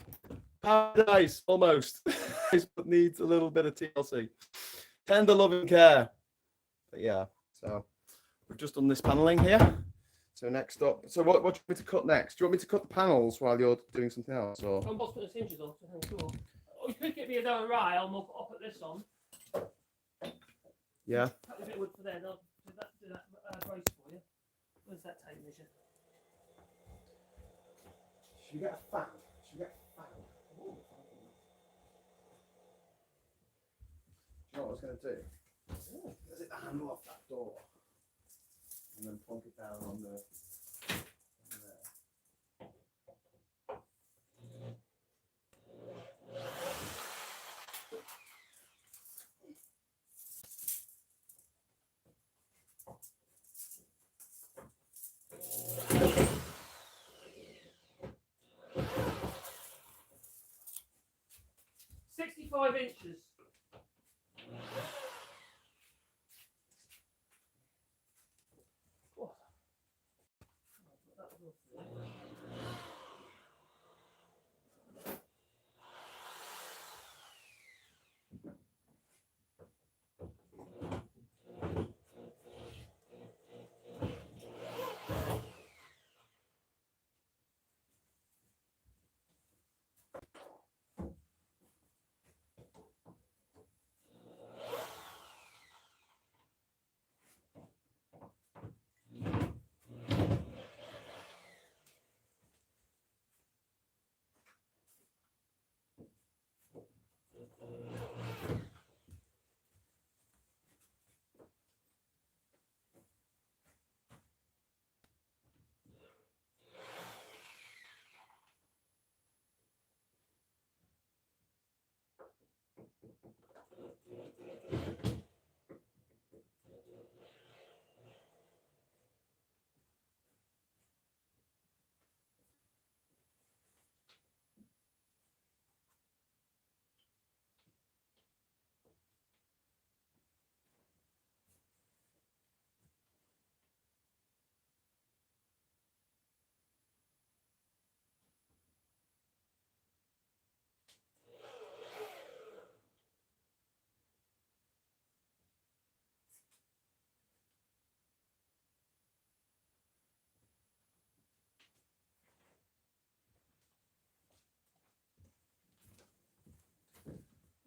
paradise almost. But needs a little bit of TLC. Tender love and care. But yeah, so we've just done this paneling here. So next up, so what do you want me to cut next? Do you want me to cut the panels while you're doing something else? Or I'm about to put the hinges on. So cool. Oh, you could get me another rail and I'll put this on. yeah. Cut a bit of wood for there and I'll do that brace for you. Where's that tape measure? Should we get a fan? Should we get a fan? Ooh, do you know what I was going to do? Is it the handle off that door? And then plonk it down on the. There. 65 inches.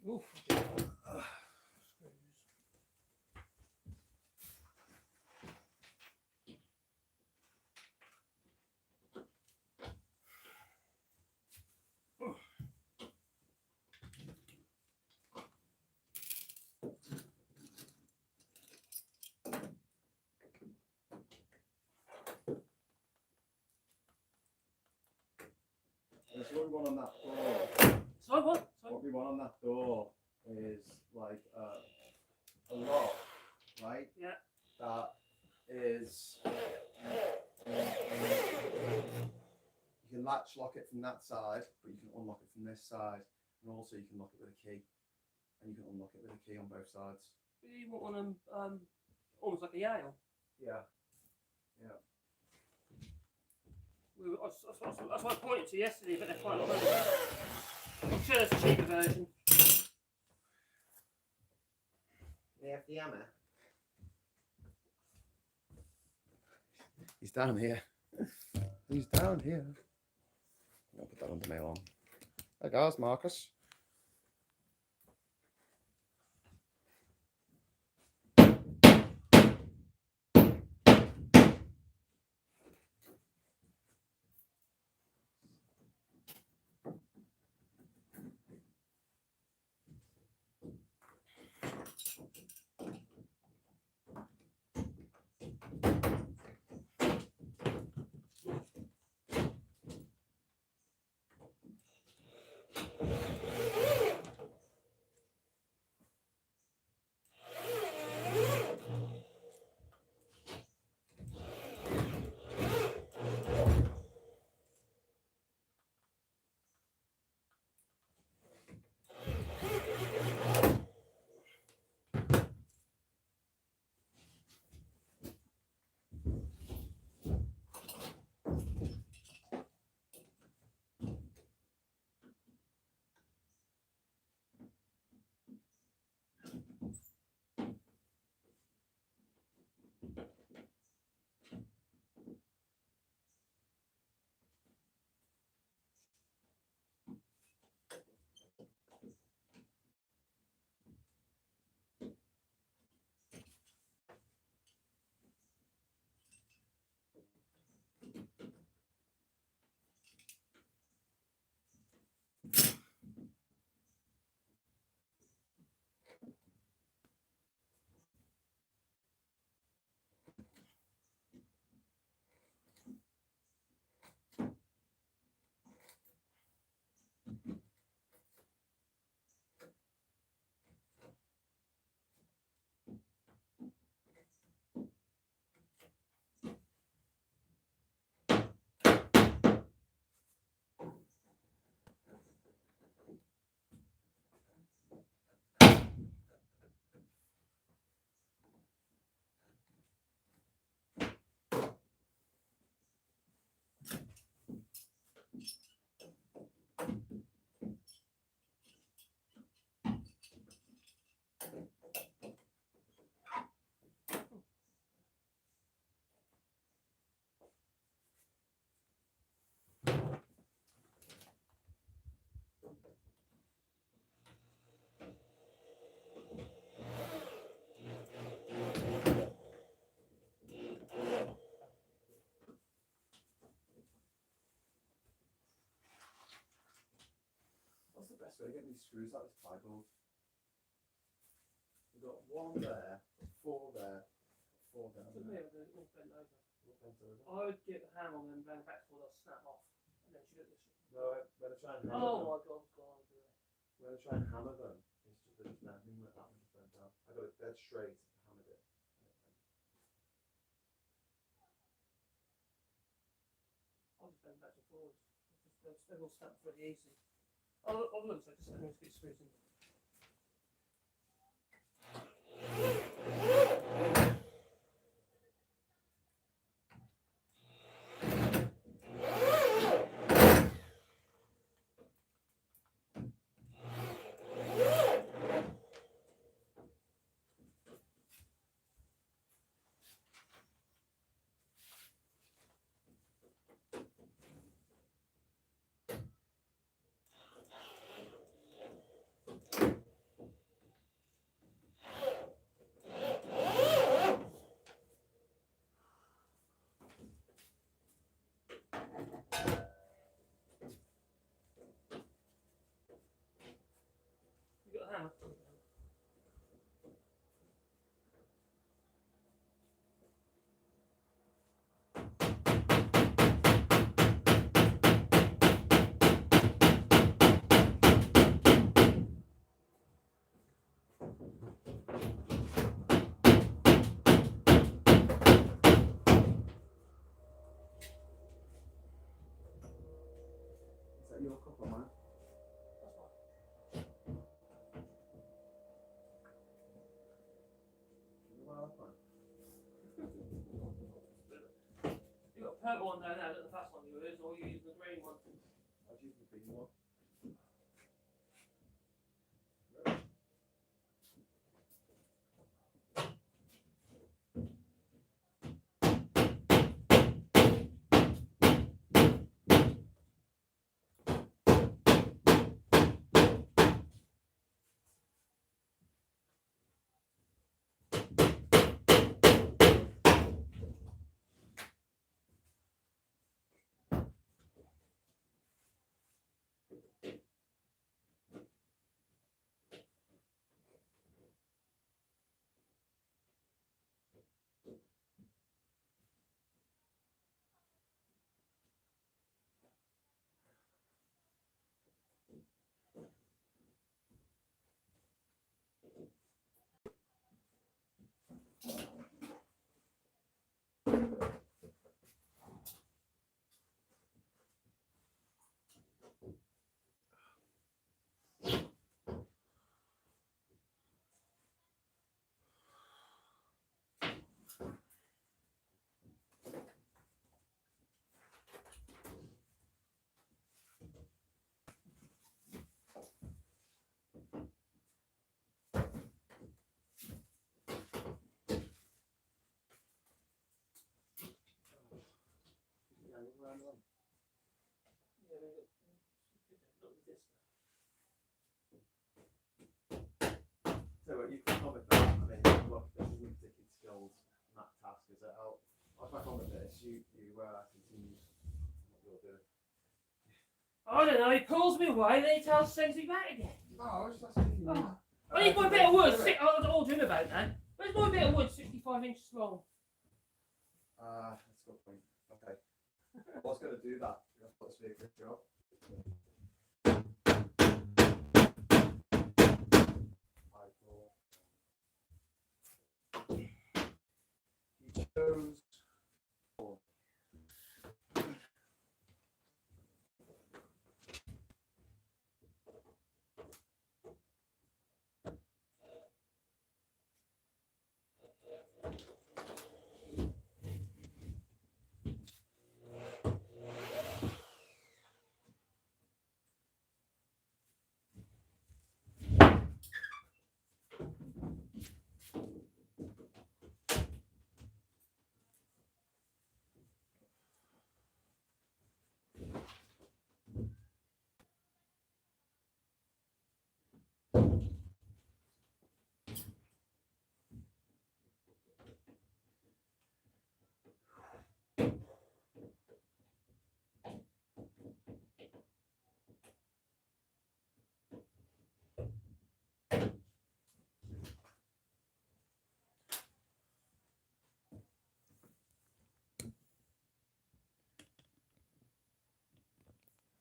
Oof. There's what we want on that door. Sorry, what? Sorry. What we want on that door is like a lock, right? Yeah. That is. You can latch lock it from that side, but you can unlock it from this side, and also you can lock it with a key, and you can unlock it with a key on both sides. You want one of them, almost like a Yale. Yeah. That's what I pointed to yesterday, but they're quite a lot of money. I'm sure there's a cheaper version. They have the hammer. He's down here. He's down here. I'll put that under my arm. There goes Marcus. What's the best way of getting these screws out of this plywood? We've got one there, four there, four down Took there. me a bit, all bent over. All bent over. I would get the hammer and then bang back before they'll snap off. And then shoot this. No, when I try and hammer Oh them, my god, God. when I try and hammer them, it's just There's nothing like that one just went down. I got it dead straight, hammered it. I'll just go back and forwards. They're all stamped pretty easy. Oh, look, so just let me get screws in. You got a hammer? Is that your cup or mine? That's fine. Well, that's fine. You got a purple one there now, I don't know if that's one of yours, or you use the green one. I'll use the green one. Yeah, look at this. So you can comment that. I mean, look, this isn't particularly skilled in that task, is it? I'll crack on with this. You continue what you're doing. I don't know, he pulls me away, then he sends me back again. No, it's just thinking. Oh. I need my bit of wood, I'll all dream about now. Where's my bit of wood, 65 inches long? That's a good point. Okay. I was going to do that. I thought this would be a good job. He chose. Four.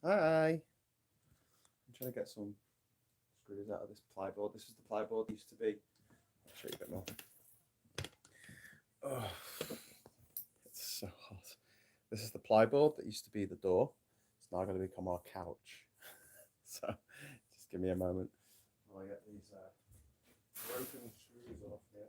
Hi. I'm trying to get some screws out of this plyboard. This is the plyboard that used to be. I'll show you a bit more. Oh, it's so hot. This is the plyboard that used to be the door. It's now going to become our couch. So just give me a moment while I get these broken screws off here.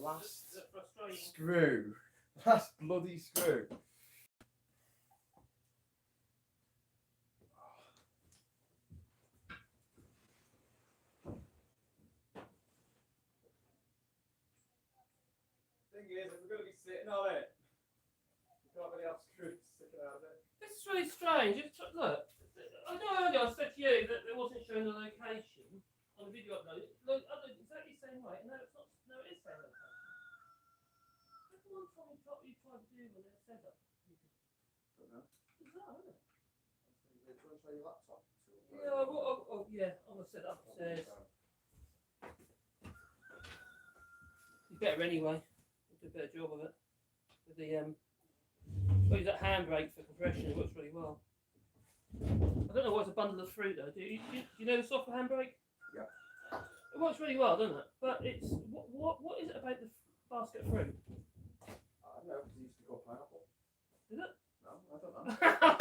Last Is it frustrating? screw. Last bloody screw. Thing is, if we're going to be sitting on it, we can't really have screws sticking out of it. This is really strange. Look, I know earlier I said to you that it wasn't showing the location on the video upload. Look, I look exactly the same way. No, it's not. No, it is the same location. Look at one time you tried to do when it said that. Don't know. Bizarre, isn't it? Do you want to show your laptop? Yeah, yeah, I'm gonna set it upstairs. You better anyway. We'll do a better job of it. With the use that handbrake for compression. It works really well. I don't know why it's a bundle of fruit though. Do you know the software handbrake? Yeah. It works really well, doesn't it? But it's what is it about the basket of fruit? I don't know, because it used to be called pineapple. Is it? No, I don't know.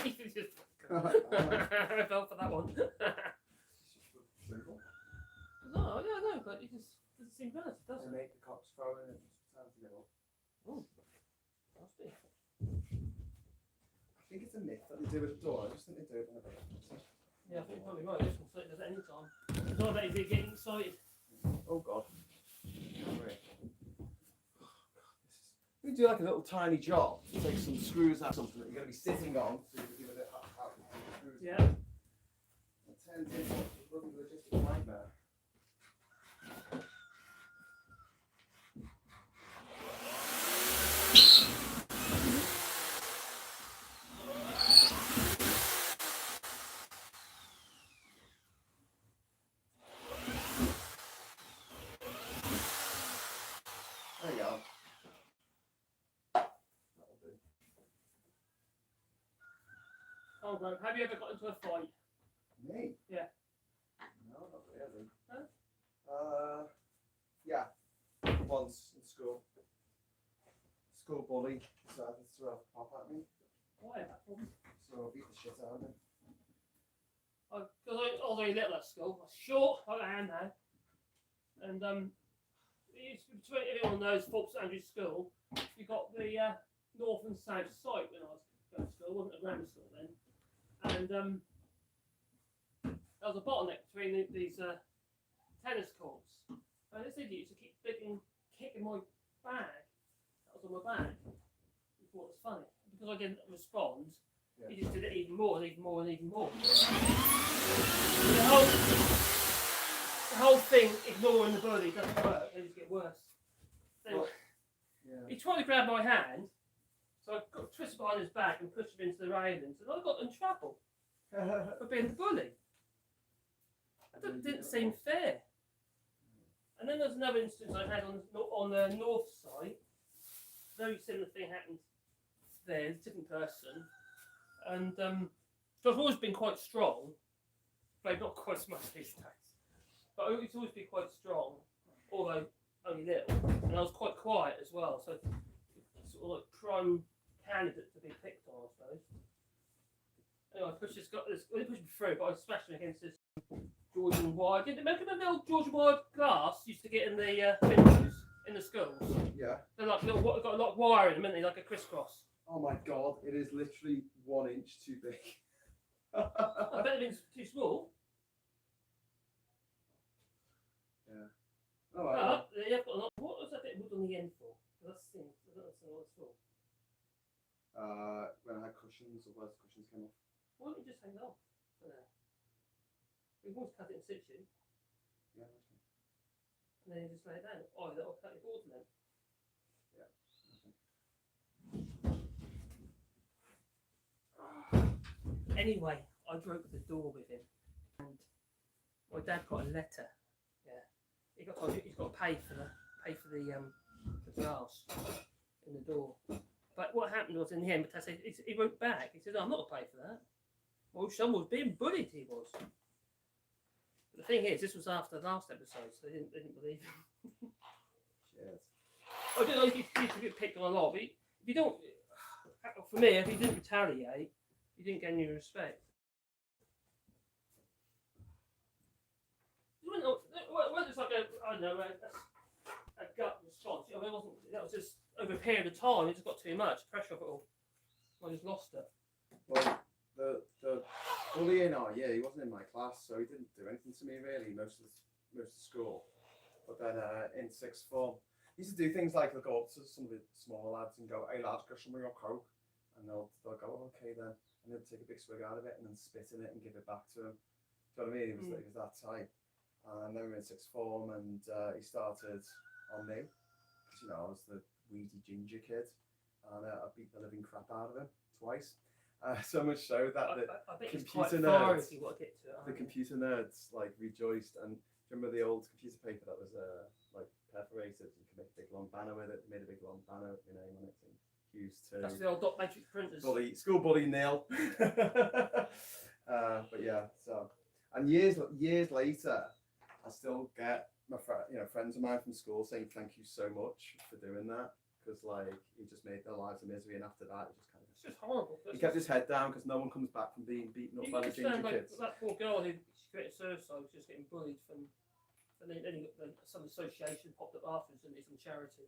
You just I fell for that one. Simple. No, yeah, no, but it just doesn't seem relative, does They it? make the cocks throw in and it just sounds to get up. Oh, must be. I think it's a myth that they do with the door. I just think they do it whenever they Yeah, I think you're probably right. This one certainly does it any time. It's not about you getting excited. Oh god. We do like a little tiny job to take some screws out of something that you're going to be sitting on, so you can give it out the screws. Yeah. It turns into a bloody logistic nightmare. There you go. That'll do. Oh, bro, have you ever got into a fight? Me? Yeah. No, not really. No? Yeah. Once in school. School bully decided to throw a pop at me, Why is that problem? so I beat the shit out of him. Because I was very little at school. I was short, like I am now. And it's between everyone knows Fort St Andrews School. You got the north and south side when I was going to school. It wasn't a grammar school then. And there was a bottleneck between these tennis courts. And this idiot used to keep kicking my bag. That was on my bag. He thought it was funny. Because I didn't respond, Yeah. he just did it even more and even more and even more. The whole thing, ignoring the bully, doesn't work. They just get worse. Anyway, Yeah. he tried to grab my hand, so I got twisted behind his back and pushed him into the railings, and I got in trouble for being the bully. That didn't seem fair. And then there's another instance I had on the north side. Very similar thing happened there, a different person. And so I've always been quite strong, but not quite as much these days. But it's always been quite strong, although only little. And I was quite quiet as well, so sort of like prime candidate to be picked on, I suppose. Anyway, I pushed this guy, well, he pushed me through, but I smashed him against this Georgian wire. Remember the old Georgian wire glass used to get in the windows in the schools? Yeah. They're like little, got a lot of wire in them, haven't they? Like a crisscross. Oh my god, it is literally 1 inch too big. I bet it's too small. Yeah. Oh, well. But they've got a lot. What was that bit of wood on the end for? That's the thing. I don't know what it's for. When I had cushions, otherwise the cushions came off. Why don't you just hang it off for now? We've always cut it in situ, Yeah, that's fine. and then you just lay it down. Oh, that'll cut your board then. Yeah. Anyway, I broke the door with him, and my dad got a letter. Yeah, he's got to pay for the glass in the door. But what happened was in the end, he wrote back. He said, "I'm not going to pay for that." Well, someone was being bullied. He was. But the thing is, this was after the last episode, so they didn't believe him. Cheers. I don't know if you get picked on a lot, but if you don't, for me, if you didn't retaliate, you didn't get any respect. Well, it's like I don't know, a gut response. I mean, that was just over a period of time. It just got too much pressure of it all. I just lost it. Well, the bully in our year, he wasn't in my class, so he didn't do anything to me really most of school. But then in sixth form, he used to do things like go up to some of the smaller lads and go, "Hey lads, got some of your coke," and they'll go, "Oh, okay then," and they'll take a big swig out of it and then spit in it and give it back to him. Do you know what I mean? He was that type. And then we were in sixth form, and he started on me, because you know I was the weedy ginger kid, and I beat the living crap out of him twice. So much so that I bet it's computer quite far nerds, if you want to get to it. the computer nerds like rejoiced. And remember the old computer paper that was like perforated? You could make a big long banner with it. They made a big long banner with my name on it. And Hughes too. That's the old dot matrix printers. School bully nil. But yeah, so and years later, I still get my friends of mine from school saying thank you so much for doing that, because like he just made their lives a misery, and after that he just kind of It's just horrible. he kept his head down because no one comes back from being beaten up by the ginger like kids. that poor girl who committed suicide was just getting bullied from, and then some association popped up afterwards, and it's some charity,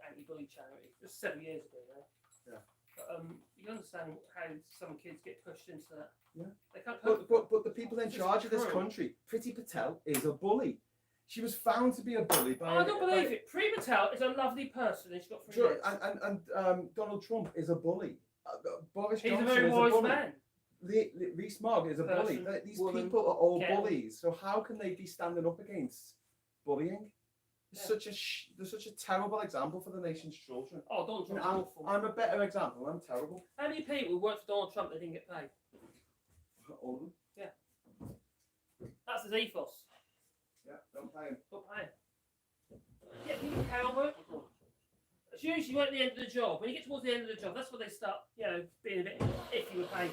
anti-bully charity. Just 7 years ago now. Yeah. But you understand how some kids get pushed into that. Yeah. They can't cope. But the people in charge of this country, Priti Patel is a bully. She was found to be a bully by. I don't believe it. Priti Patel is a lovely person, and she's got 3 kids. And Donald Trump is a bully. Boris He's Johnson a very is wise a bully. man. Rees-Mogg is a bully. Person, These woman, people are all Ken. bullies. So how can they be standing up against bullying? It's they're such a terrible example for the nation's children. Oh, Donald And Trump's awful. I'm a better example. I'm terrible. How many people worked for Donald Trump that didn't get paid? All of them. That's his ethos. Yeah, don't pay him. Stop paying. Yeah, people pay on work for them. It's usually right at the end of the job. When you get towards the end of the job, that's when they start, being a bit iffy with paying.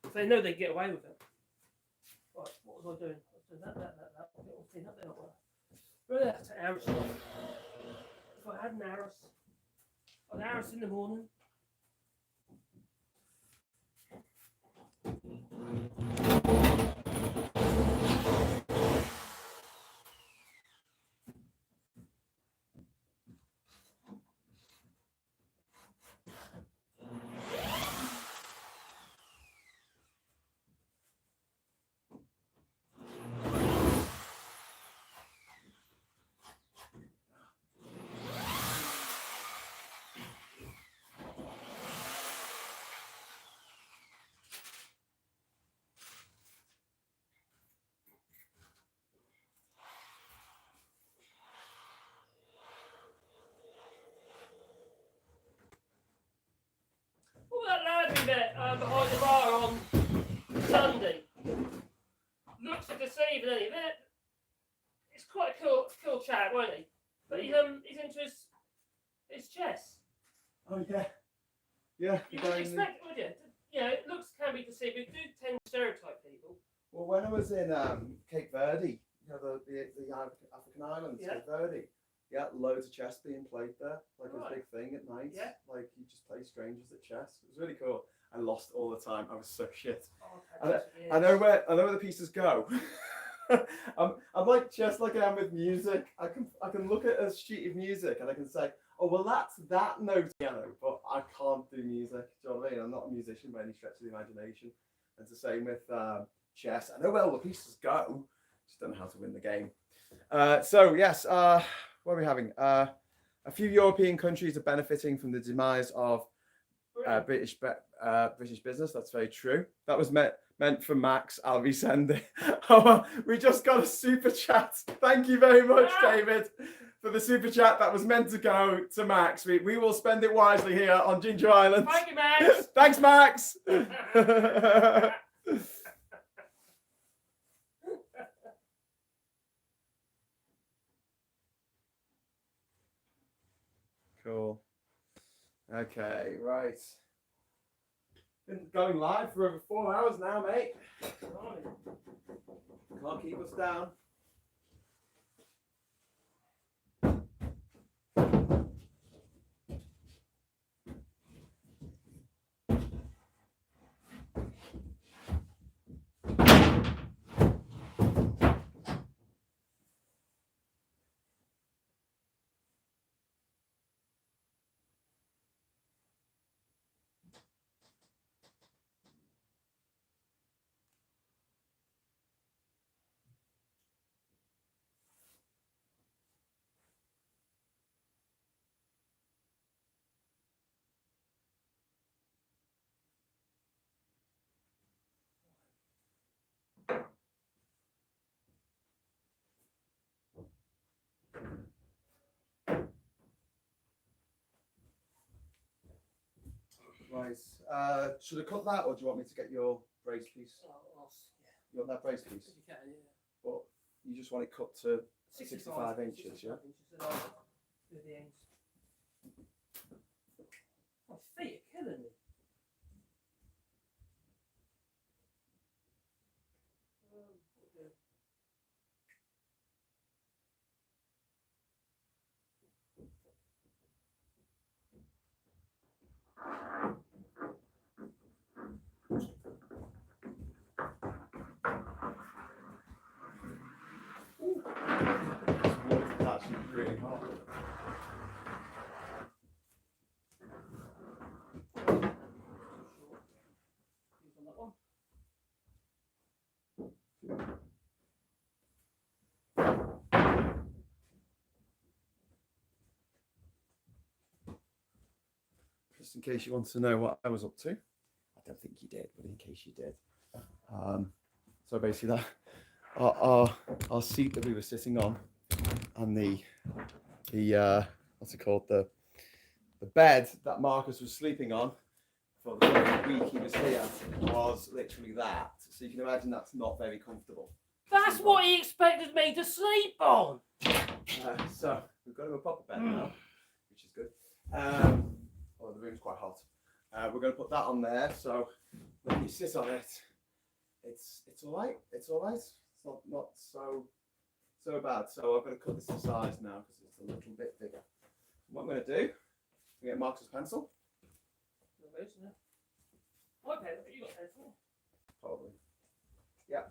So they know they get away with it. Right, what was I doing? I was doing that. I'll get all cleaned up there. Really have to Aris. If I had an Aris in the morning. deceive any of it. It's quite a cool chap, won't he? But he's into his chess. Oh yeah, yeah. You wouldn't expect it, would you? You know, it looks can be deceiving. Do tend to stereotype people. Well, when I was in Cape Verde, you know, the African islands, Yeah. Cape Verde, yeah, loads of chess being played there. Like, it was a Right. big thing at night. Yeah. Like, you just play strangers at chess. It was really cool. I lost all the time. I was so shit. Oh, I know where the pieces go. I'm like chess, like I am with music. I can look at a sheet of music and I can say, oh well, that's that note piano, but I can't do music. Do you know what I mean? I'm not a musician by any stretch of the imagination. And it's the same with chess. I know where all the pieces go, just don't know how to win the game. So yes, what are we having? A few European countries are benefiting from the demise of British business. That's very true. That was meant for Max. I'll resend it. Oh, we just got a super chat. Thank you very much, David, for the super chat. That was meant to go to Max. We will spend it wisely here on Ginger Island. Thank you, Max. Thanks, Max. Cool. Okay, right. Been going live for over 4 hours now, mate. Can't keep us down. Right. Should I cut that, or do you want me to get your brace piece? You want that brace piece? If you can, yeah. But you just want it cut to 65 inches, yeah? With the ends. My feet are killing me. It's actually really hot. Just in case you want to know what I was up to. I don't think you did, but in case you did. So basically that our seat that we were sitting on and the what's it called, the bed that Marcus was sleeping on for the week he was here was literally that. So you can imagine that's not very comfortable. That's what he expected me to sleep on. So we've got him a proper bed now, which is good. Oh, the room's quite hot. We're going to put that on there, so when you sit on it, it's all right. It's all right. It's not so bad. So I'm going to cut this to size now because it's a little bit bigger. What I'm going to do, I'm going to get Marcus's pencil. My pen, but you got pencil. Probably. Yeah.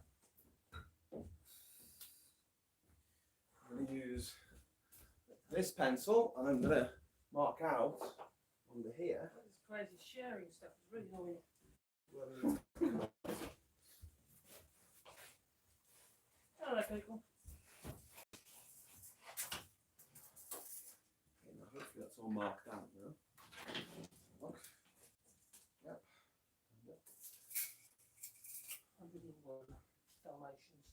I'm going to use this pencil and I'm going to mark out under here. This crazy sharing stuff is really annoying. Hello, people. Okay, now hopefully that's all marked out now. Look. Yep. 101 Dalmatians.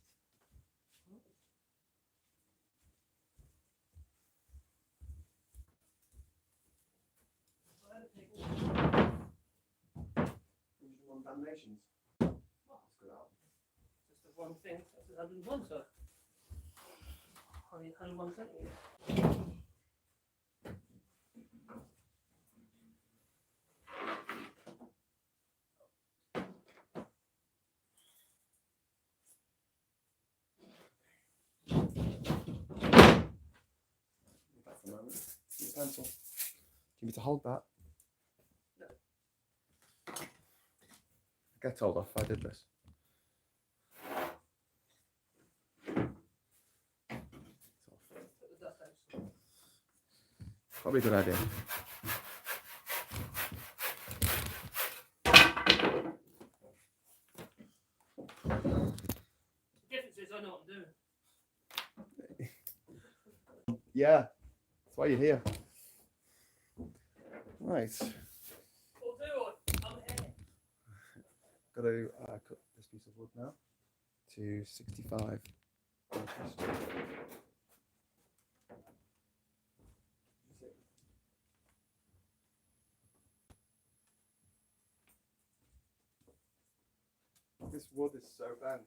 Damnations. That's good album. Just a one thing. That's 101, so. 101 centimetres. Back for a moment. Your pencil. Do you need to hold that? No. I get told off if I did this. Put the dust out. Probably a good idea. The difference is I know what I'm doing. Yeah, that's why you're here. Right. What do I? I'm here. Got to cut this piece of wood now to 65 inches. This wood is so bent.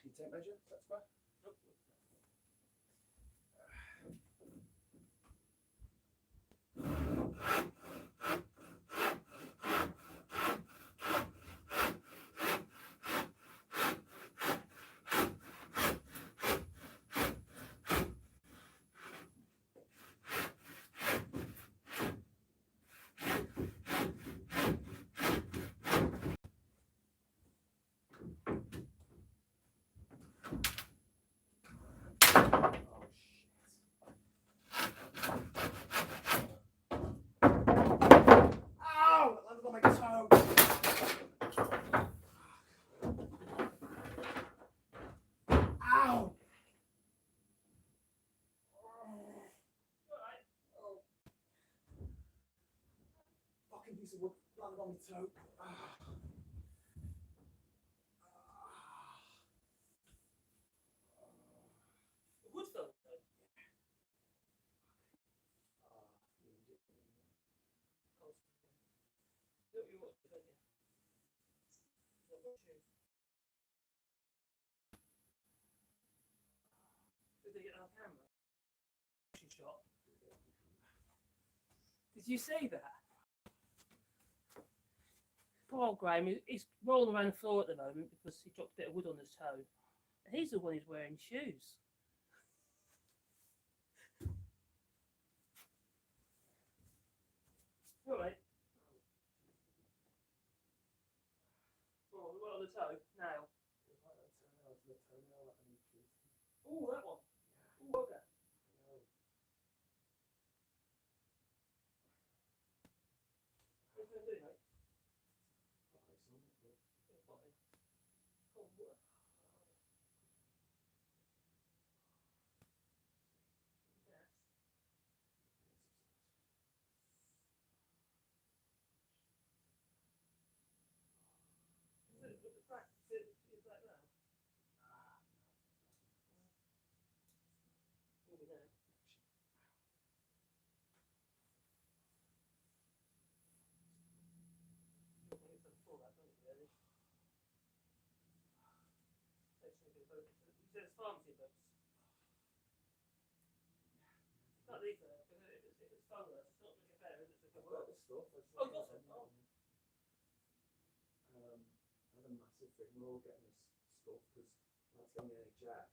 Can you tape measure? That's square? Nope. Ow! That landed on my toe. Ow! Fucking piece of wood landed on my toe. The wood fell. Did they get on camera? Shot. Did you see that? Poor old Graham, he's rolling around the floor at the moment because he dropped a bit of wood on his toe. And he's the one who's wearing shoes. All right. Oh, what on the toe? Nail. Oh, that one. Oh, okay. What are you going to do, mate? Cold water. Yes. Is it black? Is that now? Oh, we know. He says pharmacy books. Not these though, because if it's fungus, it's not going to get better, is it? So I've got the stuff. Oh, you got some? Oh. I had a massive thing. We're all getting this stuff because that's on the NHS,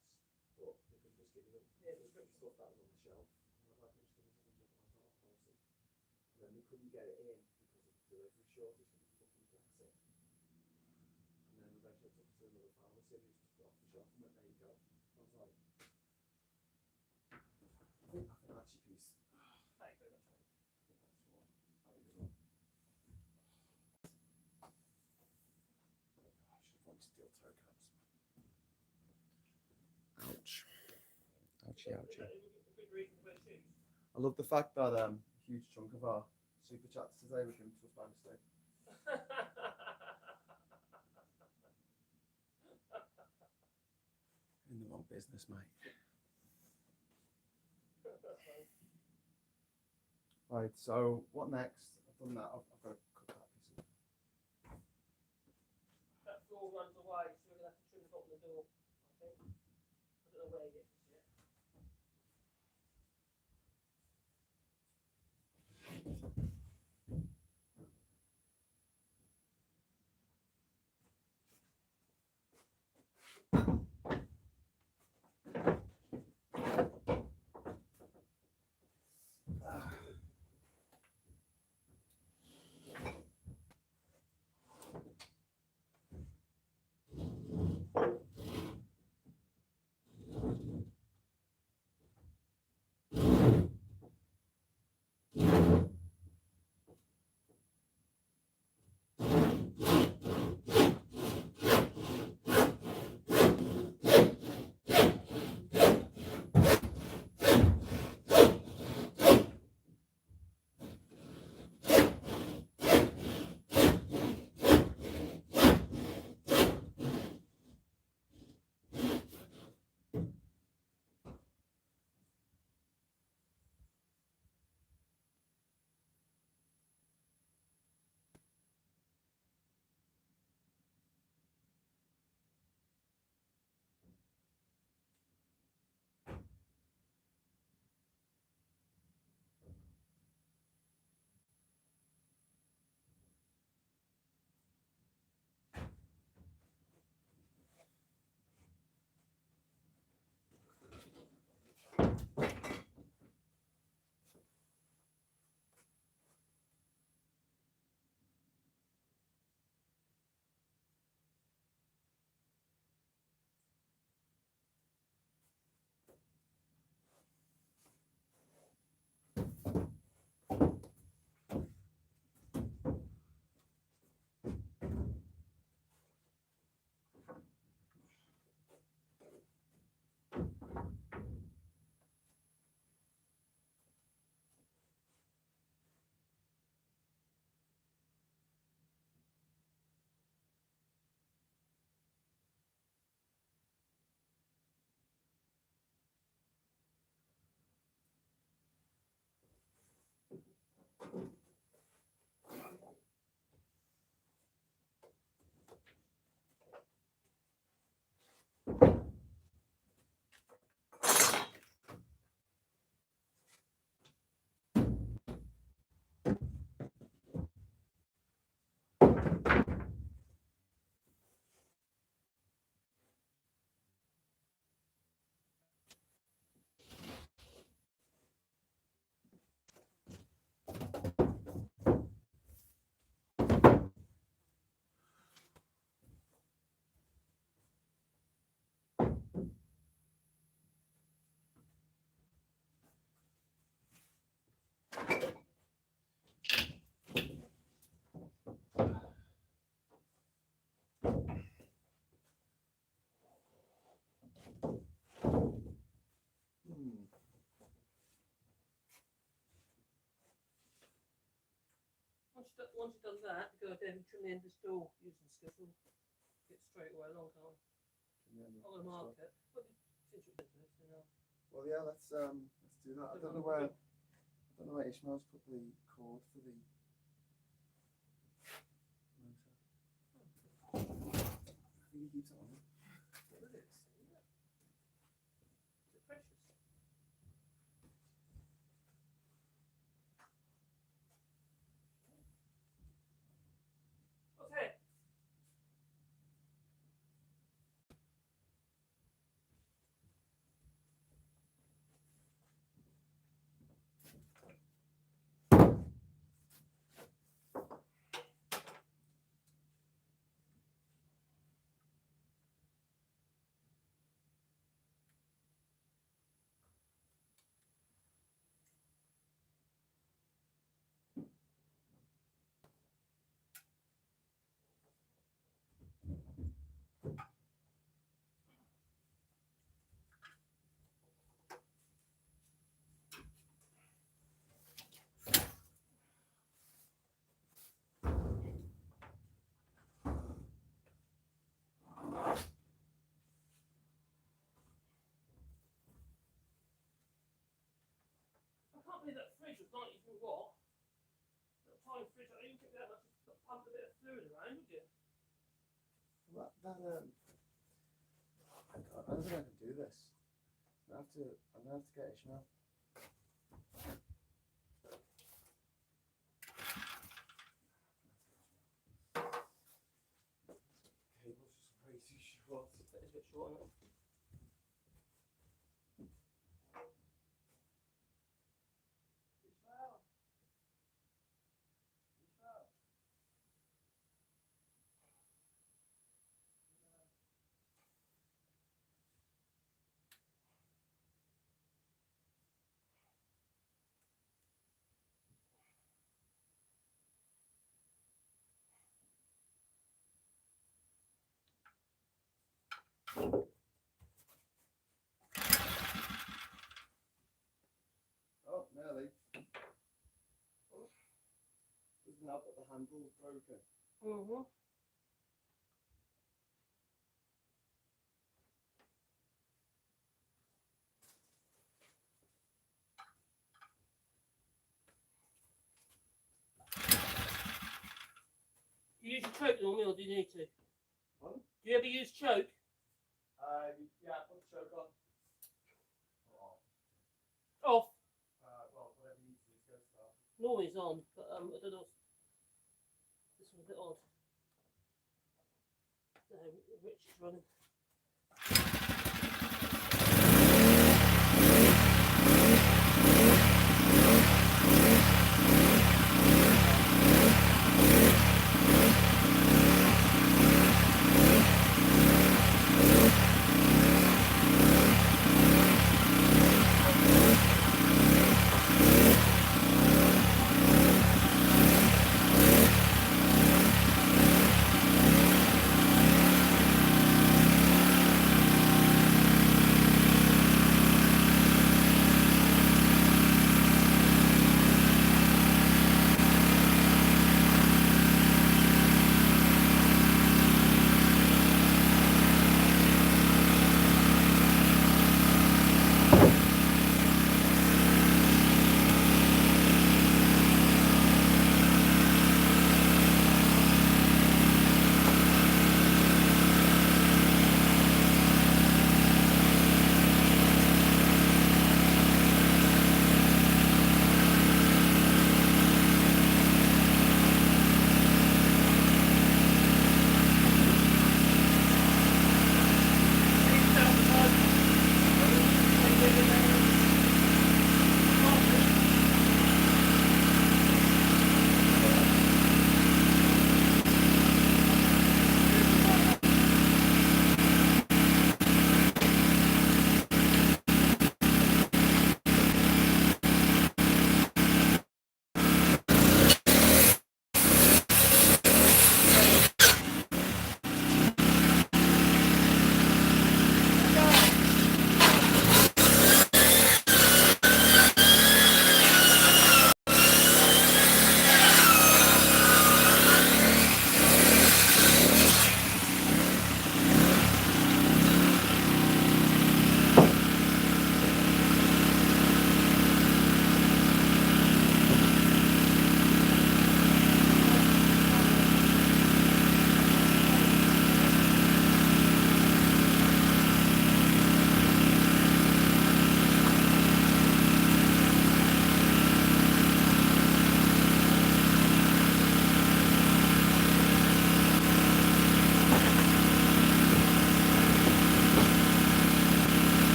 but they could just give you Yeah, prescription stuff that was on the shelf. And I'd like to just give you something like that, policy. And then we couldn't get it in because of the delivery shortage with the fucking Brexit. And then eventually I took it to another pharmacy who just took it off the shelf and went, there you go. I was like, I think that's your piece. Thank you very much, mate. I think that's what. How you doing? I should have steel toe caps. Ouch. Ouchie, Is ouchie. that a good reason to wear shoes? I love the fact that a huge chunk of our super chats today were given to us by mistake. In the wrong business, mate. Right, so what next? I've done that. I've got to cut that piece of. That floor runs away, so we're going to have to trim the bottom of the door, I think. I don't know where yet. once you've done that, you go down and trim the end of the door using skiffle. Get straight away along, can't Yeah, I? I'm gonna mark it. But since you're doing this, you know. well, yeah, let's do that. I don't know where Ishmael's put the cord for the motor. I think he keeps it on. What is it? Is it precious? What's that? I can't believe that fridge was not even what? That tiny fridge, I didn't think that much to pump a bit of fluid around, would you? That oh my God, I don't think I can do this. I'm gonna have to get Ishmael. Cable's just way too short. That is a bit short, isn't it? Oh, nearly. Doesn't help that the handle's broken. Mm-hmm. Do you use your choke normally, or do you need to? Pardon? Do you ever use choke? Yeah, put the choke on. Off. Well, whatever you need to do to go start. Normally it's on, but I don't know. This one's a bit odd. So Rich is running.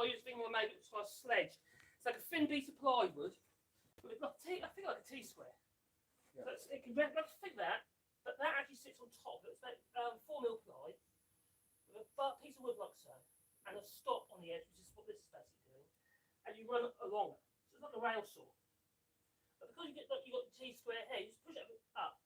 I use a thing I made it's like a sledge. It's like a thin piece of plywood with like I think like a T-square. Yeah. So it can let's think that, but that actually sits on top. It's like 4mm ply with a piece of wood like so, and a stop on the edge, which is what this is basically doing. And you run it along it. So it's like a rail saw. But because you got the T-square here, you just push it up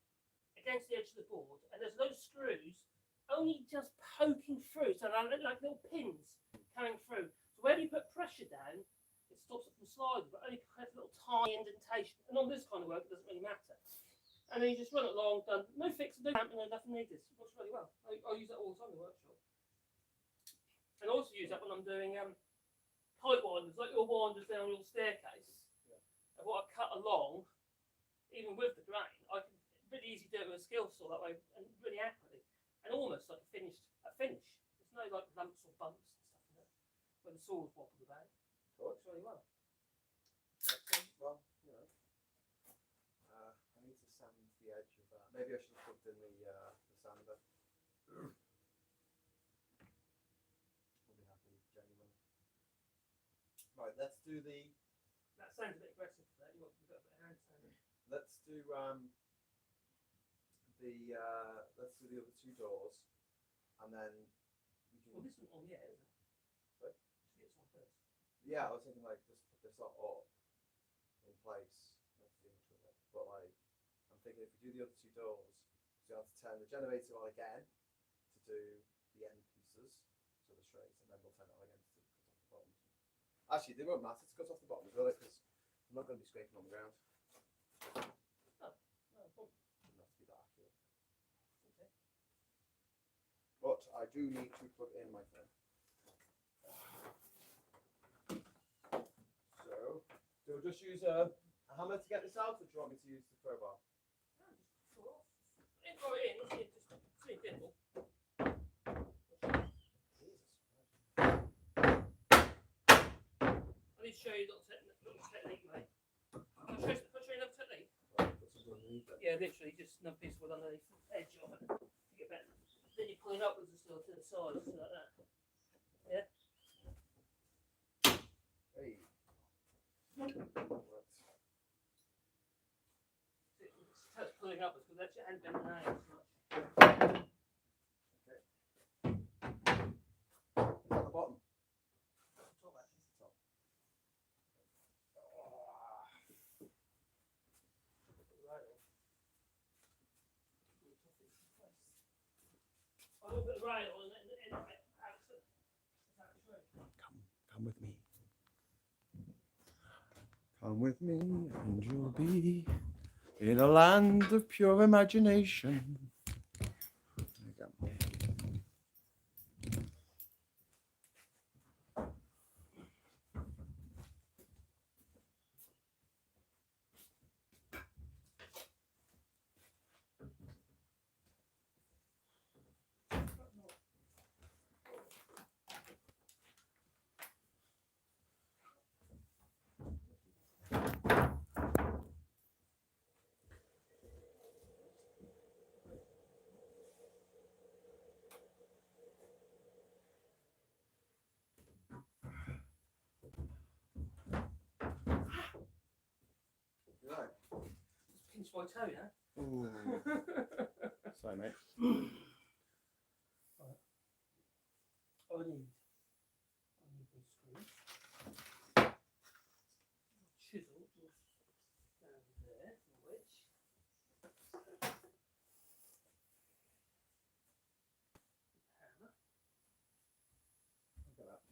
against the edge of the board, and there's loads of screws only just poking through, so they look like little pins coming through. So whenever you put pressure down, it stops it from sliding, but only has a little tiny indentation. And on this kind of work, it doesn't really matter. And then you just run it along, done, no fixing, no clamping, no nothing needed. It works really well. I use that all the time in the workshop. And I also use that when I'm doing pipe winders, like your winders down your staircase. Yeah. And what I cut along, even with the grain, I can really easy do it with a skill saw that way, and really accurately, and almost like a finish. There's no like lumps or bumps and stuff in there when the saw's wobbled about. It works really well. Excellent. Well, you know, I need to sand the edge of that. Maybe I should have plugged in the sander. We'll be happy, genuine. Right, let's do the. That sounds a bit aggressive for that. You've got a bit of hand sanding. Let's do let's do the other two doors, and then we can. Well, this one on the air, isn't it? Sorry? Just get this one first. Yeah, I was thinking like just put this up in place. Not too much with it, but like I'm thinking if we do the other two doors, we have to turn the generator on again to do the end pieces, so the straight, and then we'll turn it on again to cut off the bottoms. Actually, they won't matter to cut off the bottoms, will it? Because I'm not going to be scraping on the ground. No problem. Doesn't have to be that accurate. Okay. But I do need to plug in my phone. So, do I just use a hammer to get this out, or do you want me to use the crowbar? No, just pull it off. Throw it in. Just see it dimple. I need to show you a little technique, mate. I'll show you another technique. Right, put something underneath it. Yeah, literally, just another piece of wood underneath the edge of it to get better. Then you pull it upwards and still to the side, just like that. Yeah. Hey. Right. It's pulling upwards because that's your hand bent down as much. Okay. At the bottom. That's the top actually. Top. A little bit of rail on it, and Come with me. Come with me, and you'll be in a land of pure imagination. There you go. Right. just pinch my toe, yeah? Ooh. Sorry, mate. I need the screw. Chisel just down there, which hammer. Look at that.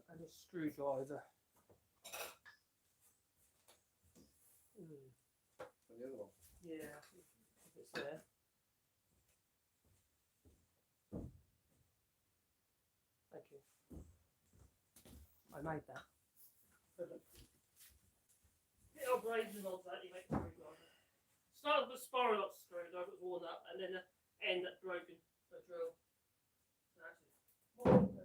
And a screwdriver. And the other one. Yeah, if it's there. Thank you. I made that. Get our brains involved that you make a screwdriver. Start with a spiral up screwdriver that's worn up, and then the end that's broken for a drill. So actually, right.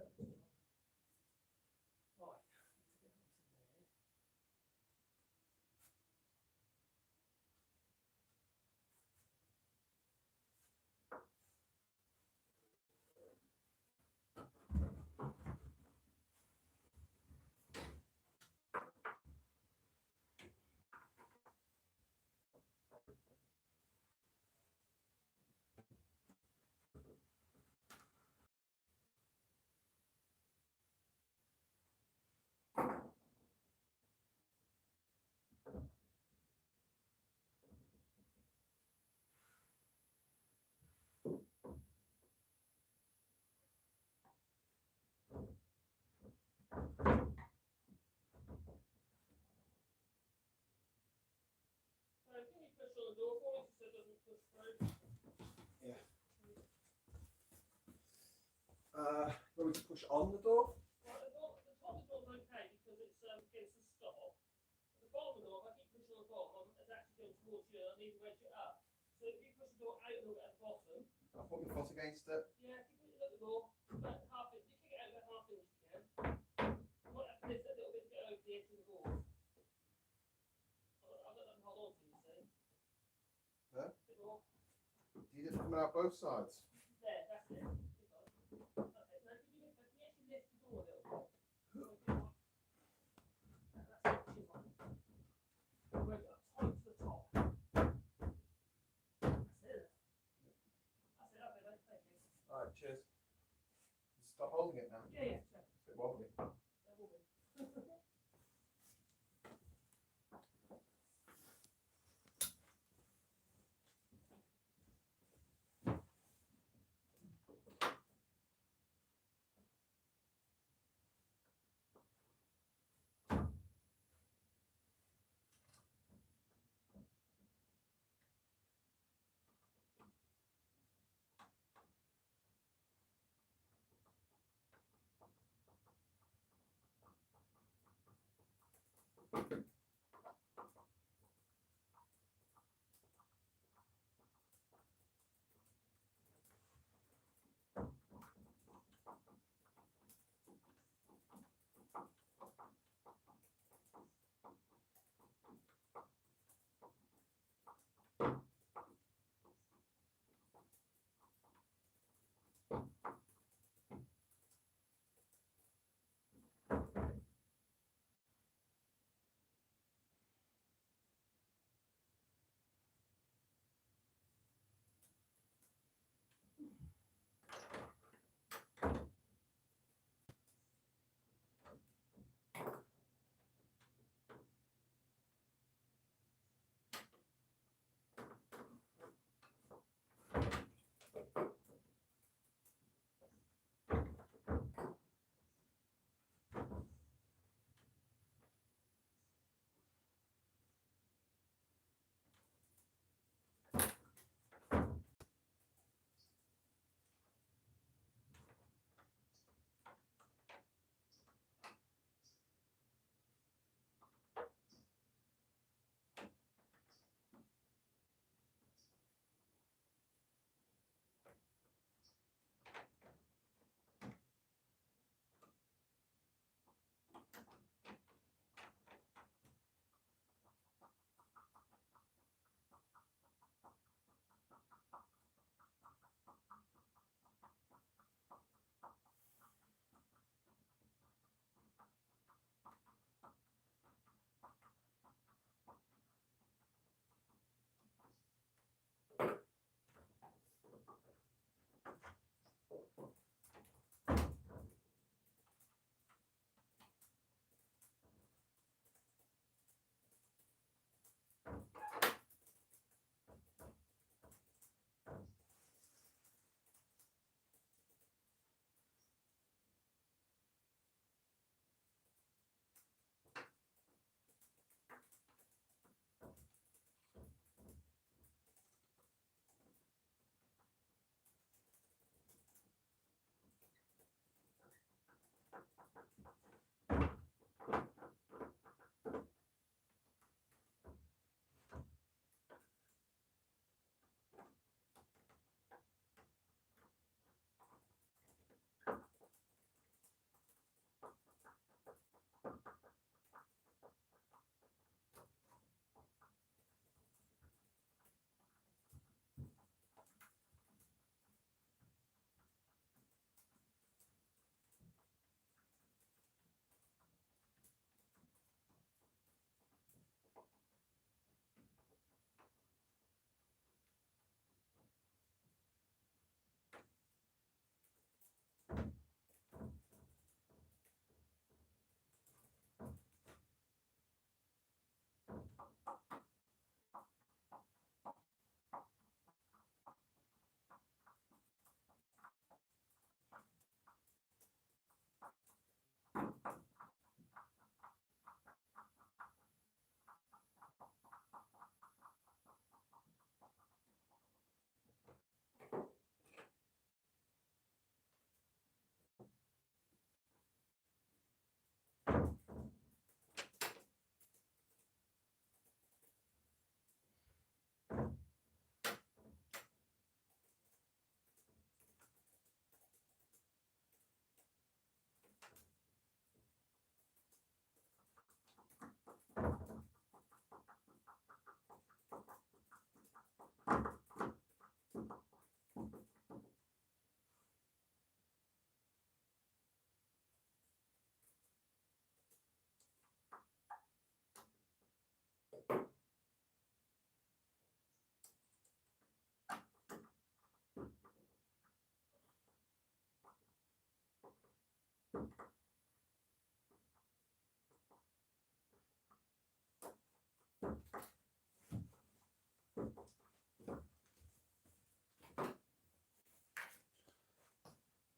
me to push on the door? Well, the top of the door's okay because it's against the stop. The bottom of the door, if I keep pushing on the bottom, it's actually going towards you and I need to wedge it up. So if you push the door out a little bit at the bottom, I'll put my foot against it. yeah, if you put it at the door, about half inch, you kick it out about half inch again. You might have to lift it a little bit to get over the edge of the board. I've got that to hold on to, you see. Huh? Bit more. Need it coming out both sides. There, that's it. Okay, now can you actually lift the door a little bit? That's it, chin on. Work it up tight to the top. That's it. That's it, okay, mate, thank you. Alright, cheers. Stop holding it now. Yeah, sure. It's a bit wobbly. That will be.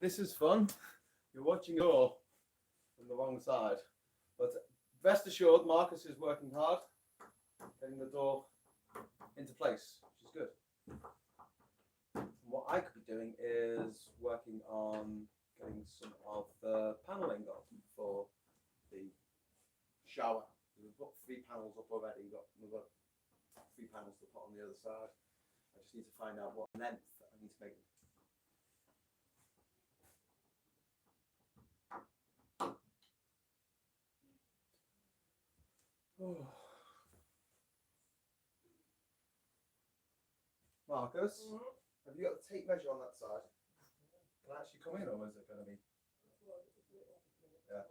this is fun. You're watching a door from the wrong side. But rest assured, Marcus is working hard, getting the door into place, which is good. And what I could be doing is working on getting some of the paneling up for the shower. We've got 3 panels up already. We've got another 3 panels to put on the other side. I just need to find out what length I need to make them. Oh. Marcus, have you got the tape measure on that side? Can I actually come in, or is it going to be? Yeah.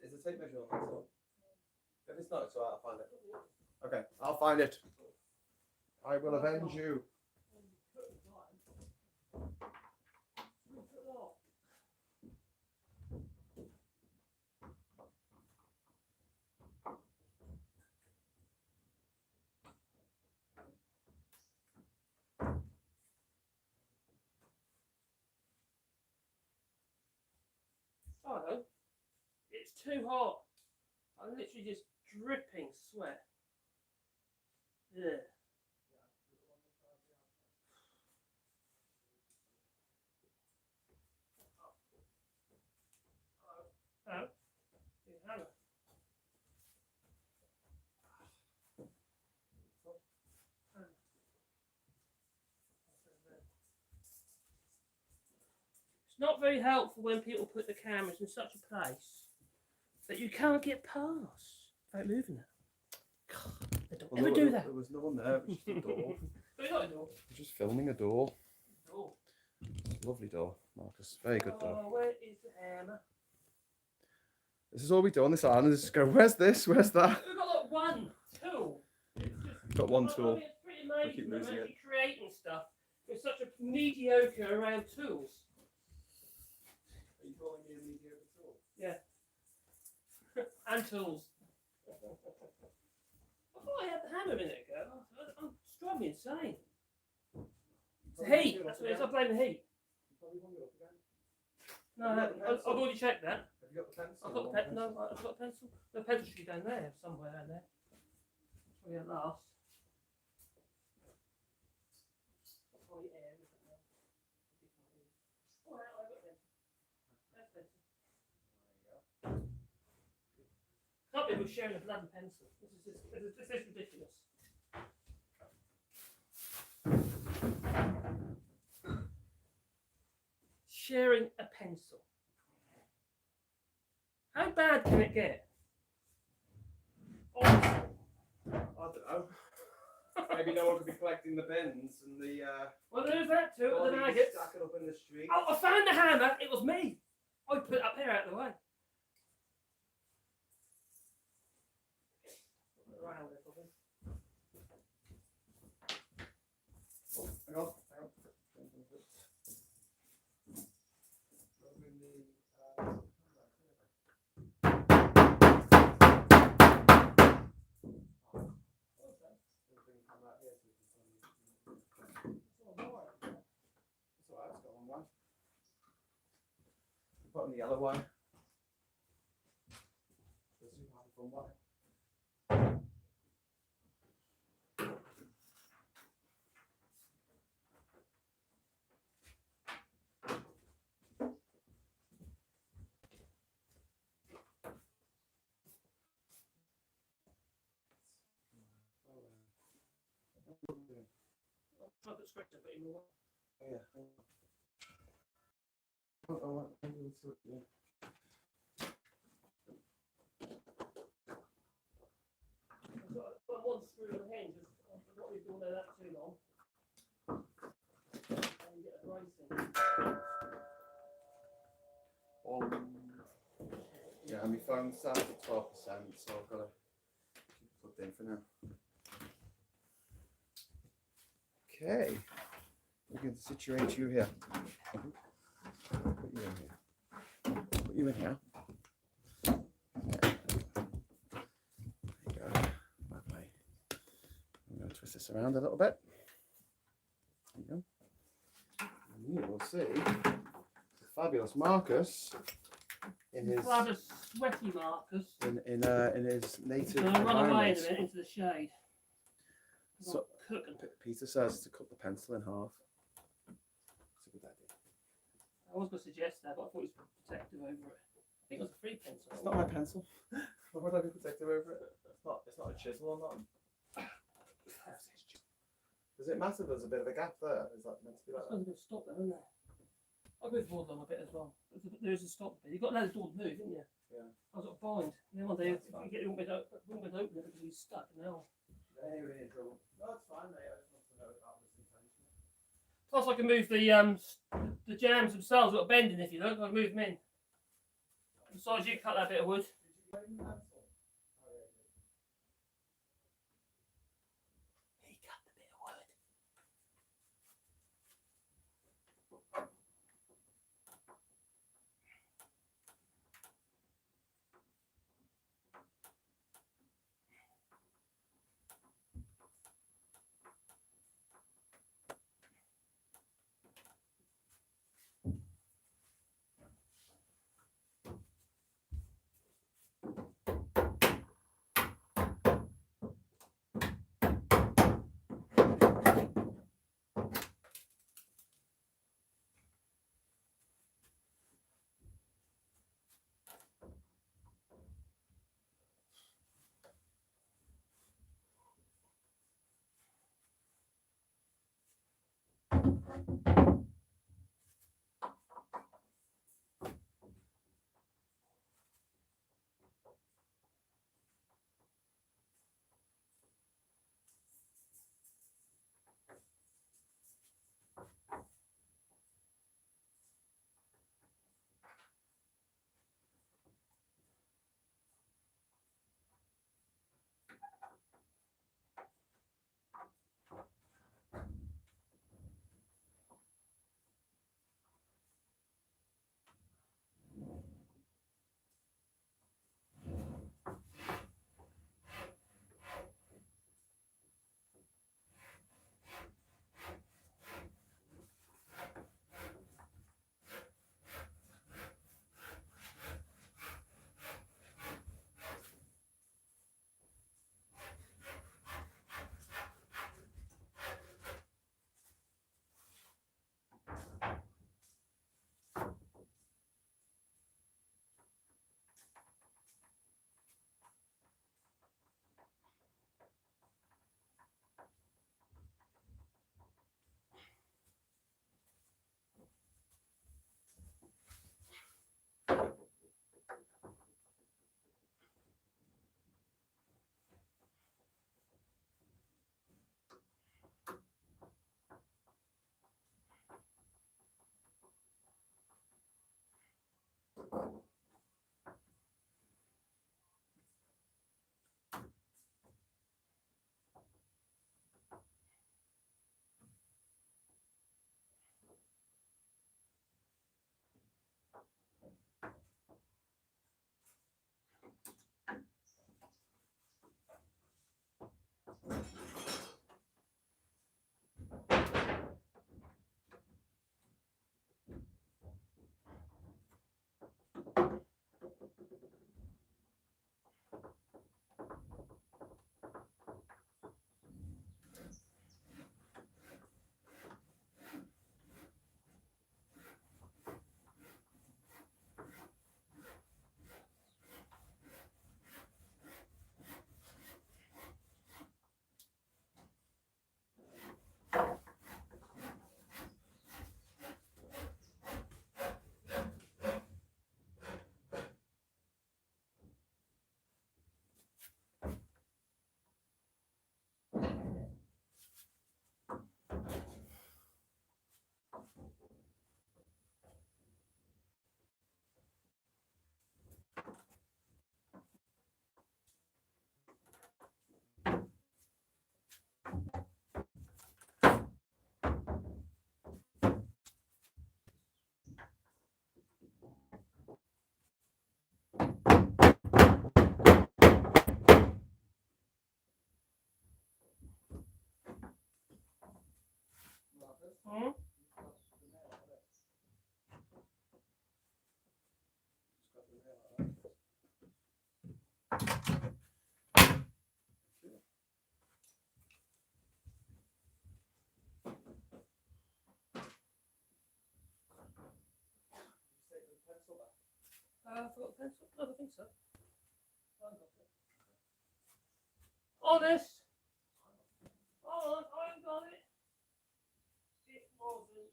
Is the tape measure on that side? If it's not, it's alright, I'll find it. Okay, I'll find it. I will avenge you. Oh no, it's too hot. I'm literally just dripping sweat. Yeah. Oh, you have it. It's not very helpful when people put the cameras in such a place that you can't get past without moving it. They don't ever do that. There was no one there, it was just a door. But not a door. We're just filming a door. Door. Lovely door, Marcus. Very good door. Oh, where is the hammer? This is all we do on this island, is just go, where's this, where's that? We've got like one tool. It's just, Got one I mean, tool. it's pretty amazing. keep They're losing it. actually creating stuff with such a mediocre around tools. Are you calling me a mediocre tool? Yeah. And tools. I thought I had the hammer a minute ago. I'm struggling insane. It's the heat. That's what it is. I blame the heat. No, I've already checked that. Have you got the pencil? I've got the pen. No, I've got a pencil. The pencil should be down there, somewhere down there. Probably at last. Oh yeah. Oh, I've got pencil. That's pencil. Can't believe we're sharing a bloody pencil. This is ridiculous. Sharing a pencil. How bad can it get? Awful. I don't know. Maybe no one could be collecting the bins and the Well, there's that too. The bodies maggots. stacking up in the street. Oh, I found the hammer. It was me. I put it up here out of the way. Around it, probably. Oh, hang on, hang on. Put on the yellow wire. This is half a wire. I'll put script a bit more. Oh, yeah. I don't know what angle to it, yeah. I've got one screw on the hinge. I've not been doing that too long. And get a bracing. Yeah, and my phone's set at 12%, so I've got to keep it plugged in for now. Okay, we're going to situate you here. Put you in here. Put you in here. There you go. Lovely. I'm going to twist this around a little bit. There you go. And you will see the fabulous Marcus in his Rather sweaty Marcus. in his native Gonna run away in environment. a minute into the shade. So, Cooking. Peter says to cut the pencil in half. It's a good idea. I was going to suggest that, but I thought it was protective over it. I think it was a free pencil. It's not my pencil. Why would I be protective over it? It's not a chisel or not. Does it matter there's a bit of a gap there? Is that meant to be like There's that? a stop there, isn't there? I'll move the board along a bit as well. There is a stop bit. You've got to let the door move, haven't you? Yeah. I was got a bind. And then one day, if you get it, won't be able to open it because he's stuck now. They're in trouble. No, it's fine, mate. I just want to know if that was intentional. Plus, I can move the jams themselves. Got a bending if you look. I can move them in. Besides, you cut that bit of wood. Did you blame the pencil? Oh, yeah, you did. He cut the bit of wood. I forgot the pencil. No, I don't think so. I haven't got it. Honest. Oh, I haven't got it. It wasn't.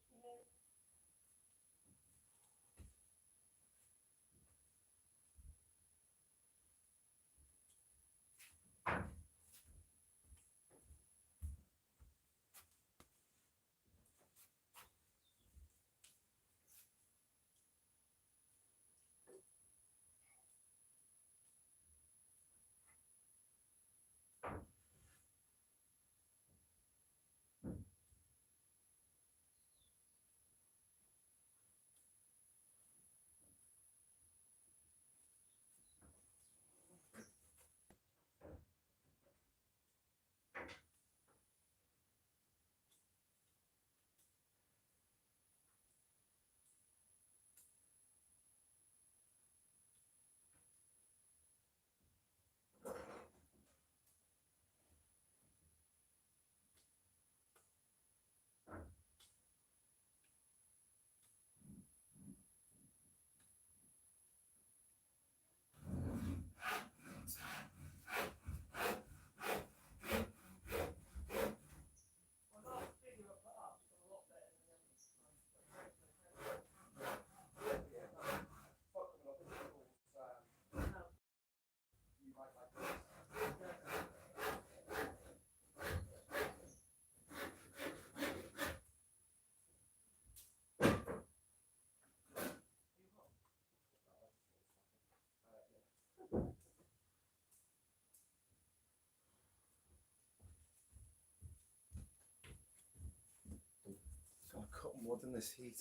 God, cutting wood in this heat.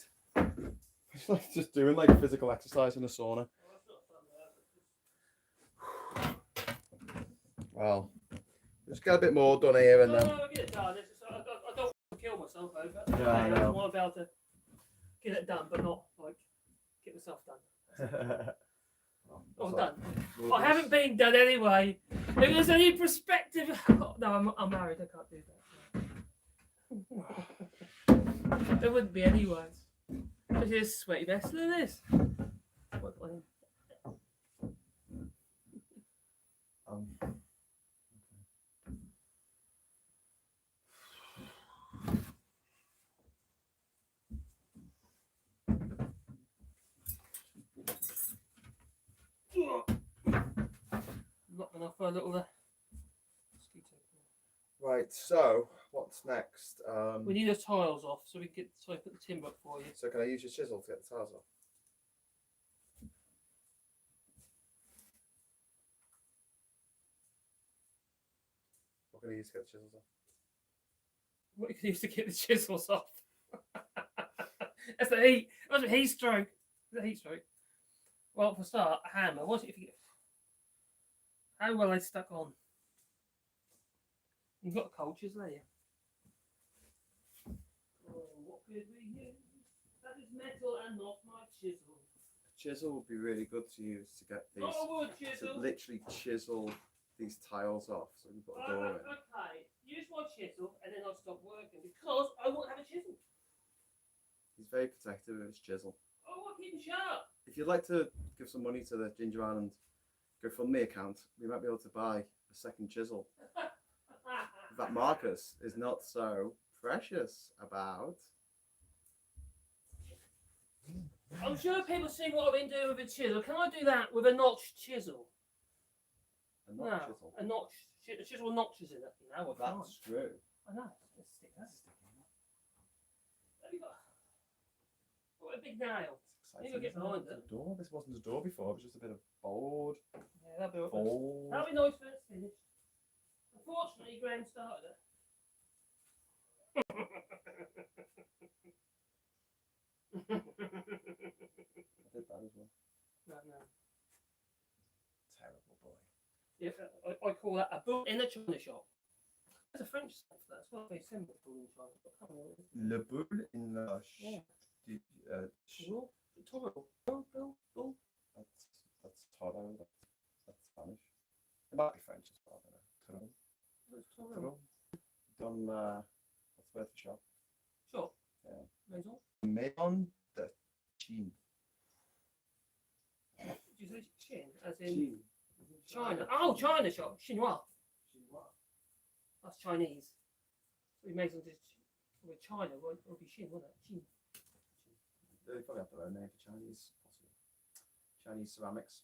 It's like just doing like physical exercise in a sauna. Well, just get a bit more done here and No, then. no, get it done. It's just, I don't want to kill myself over it. Yeah, I know. I want to be able to get it done, but not like get myself done. I'm done. I haven't been done anyway. If there's any perspective, oh, no, I'm married. I can't do that. There wouldn't be anyway. This is sweaty best. Look at this. Not enough for a little mosquito. Right, so what's next? We need the tiles off so we can get so I put the timber up for you. So can I use your chisel to get the tiles off? What can I use to get the chisels off? What you can use to get the chisels off. That's the heat. That's a heat stroke. That's a heat stroke. Well, for a start, a hammer. What if you get? How well they stuck on? You've got a cold chisel, haven't you? Oh, what could we use? That is metal and not my chisel. A chisel would be really good to use to get these. Not a wood To chisel. literally chisel these tiles off so we can put a door in. Okay, use my chisel and then I'll stop working because I won't have a chisel. He's very protective of his chisel. I want to keep it sharp. If you'd like to give some money to the Ginger Island GoFundMe account, we might be able to buy a second chisel that Marcus is not so precious about. I'm sure people see what I've been doing with a chisel. Can I do that with a notched chisel? A notch No, chisel. a notch. A chisel with notches in it. No, I can't. That's true. I know. Let's stick that. Have you got? What a big nail. Exciting, You gotta get isn't it? behind It's it. a door. This wasn't a door before. It was just a bit of board. Yeah, that'll be Board. nice when it's finished. Unfortunately, Graham started it. I did that as well. No. Terrible boy. Yeah, I call that a boot in a china shop. That's a French stuff. That's what they send it in China. I can't remember what it is. Le boule in la Yeah. That's Total. that's what's the word for shop? Sure. Yeah. Maison. Maison de Chine. Did you say Chin? As in China. Oh, China shop. Chinois. That's Chinese. We Maison de with China. Well, it would be Shin, wouldn't it? Shin. They probably have their own name for Chinese, possibly. Chinese ceramics.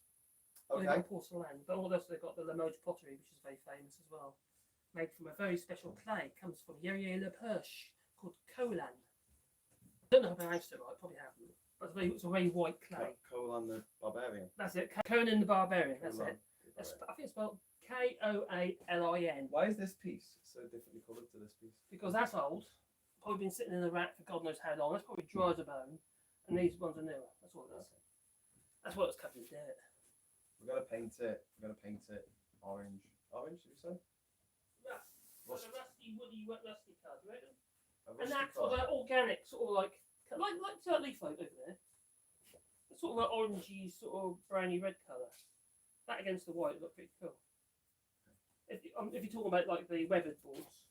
Well, they've Okay. got porcelain, but also they've got the Limoges pottery, which is very famous as well. Made from a very special clay. Comes from Yerier Le Perche, called Colan. I don't know if I pronounced it right, probably haven't. But it's a very white clay. Colan the Barbarian. That's it. Conan the Barbarian. That's Colan it. the I think it's spelled Koalin. Why is this piece so differently coloured to this piece? Because that's old. Probably been sitting in the rack for God knows how long. That's probably dry as a bone. And these ones are newer. That's all it is. That's what it's covered in dirt. We're gonna paint it. Orange. Orange, did you say? Rust. Like a rusty, woody, rusty colour, do you reckon? A And rusty that's sort of colour. like organic, sort of like leaf oak over there. It's sort of like orangey, sort of browny red colour. That against the white look pretty cool. If you're talking about like the weathered boards.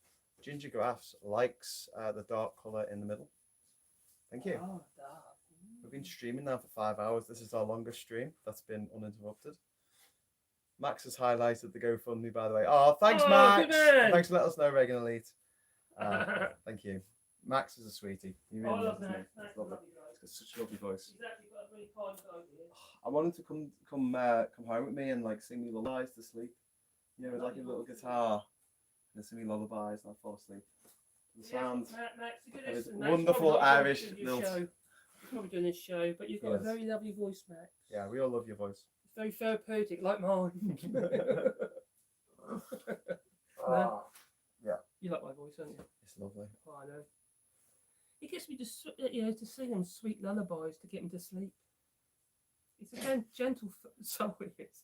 Ginger Graphs likes the dark colour in the middle. Thank you. Oh, dark. We've been streaming now for 5 hours. This is our longest stream. That's been uninterrupted. Max has highlighted the GoFundMe, by the way. Oh, thanks, Oh, Max. good man. Thanks for letting us know, Reagan Elite. Thank you. Max is a sweetie. He really Oh, I love is, isn't he? that. He's That's lovely. lovely, guys. He's got such a lovely voice. He's actually got a really kind idea. I wanted to come home with me and like sing me lullabies to sleep. You know, with like a little guitar and sing me lullabies and I fall asleep. The sound. Max, you of his listen, Max, wonderful probably Irish doing your lilt. show. He's probably doing this show, but you've got Yes. a very lovely voice, Max. Yeah, we all love your voice. It's very therapeutic, like mine. Ah, You like my voice, don't you? it's lovely. Oh, I know. It gets me to, to sing them sweet lullabies to get him to sleep. It's a gentle soul it is.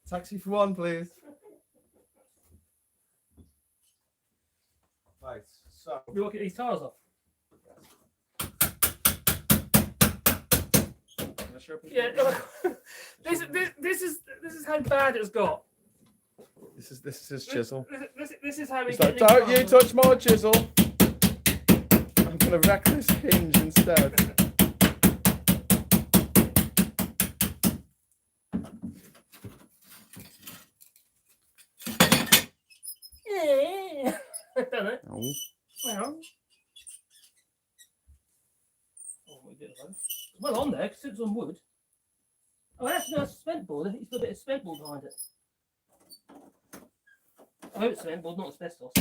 Taxi for one, please. Right, so. You want to get these tires off? Can I show people- Yeah. This is how bad it's got. This is his chisel. This is how we He's get like, don't you touch my chisel. I'm gonna wreck this hinge instead. Yeah. Done it. Oh. Well. Oh, we did it. Well on there, because it's on wood. Oh, that's a cement board. It's got a bit of cement board behind it. I hope it's cement board, not asbestos.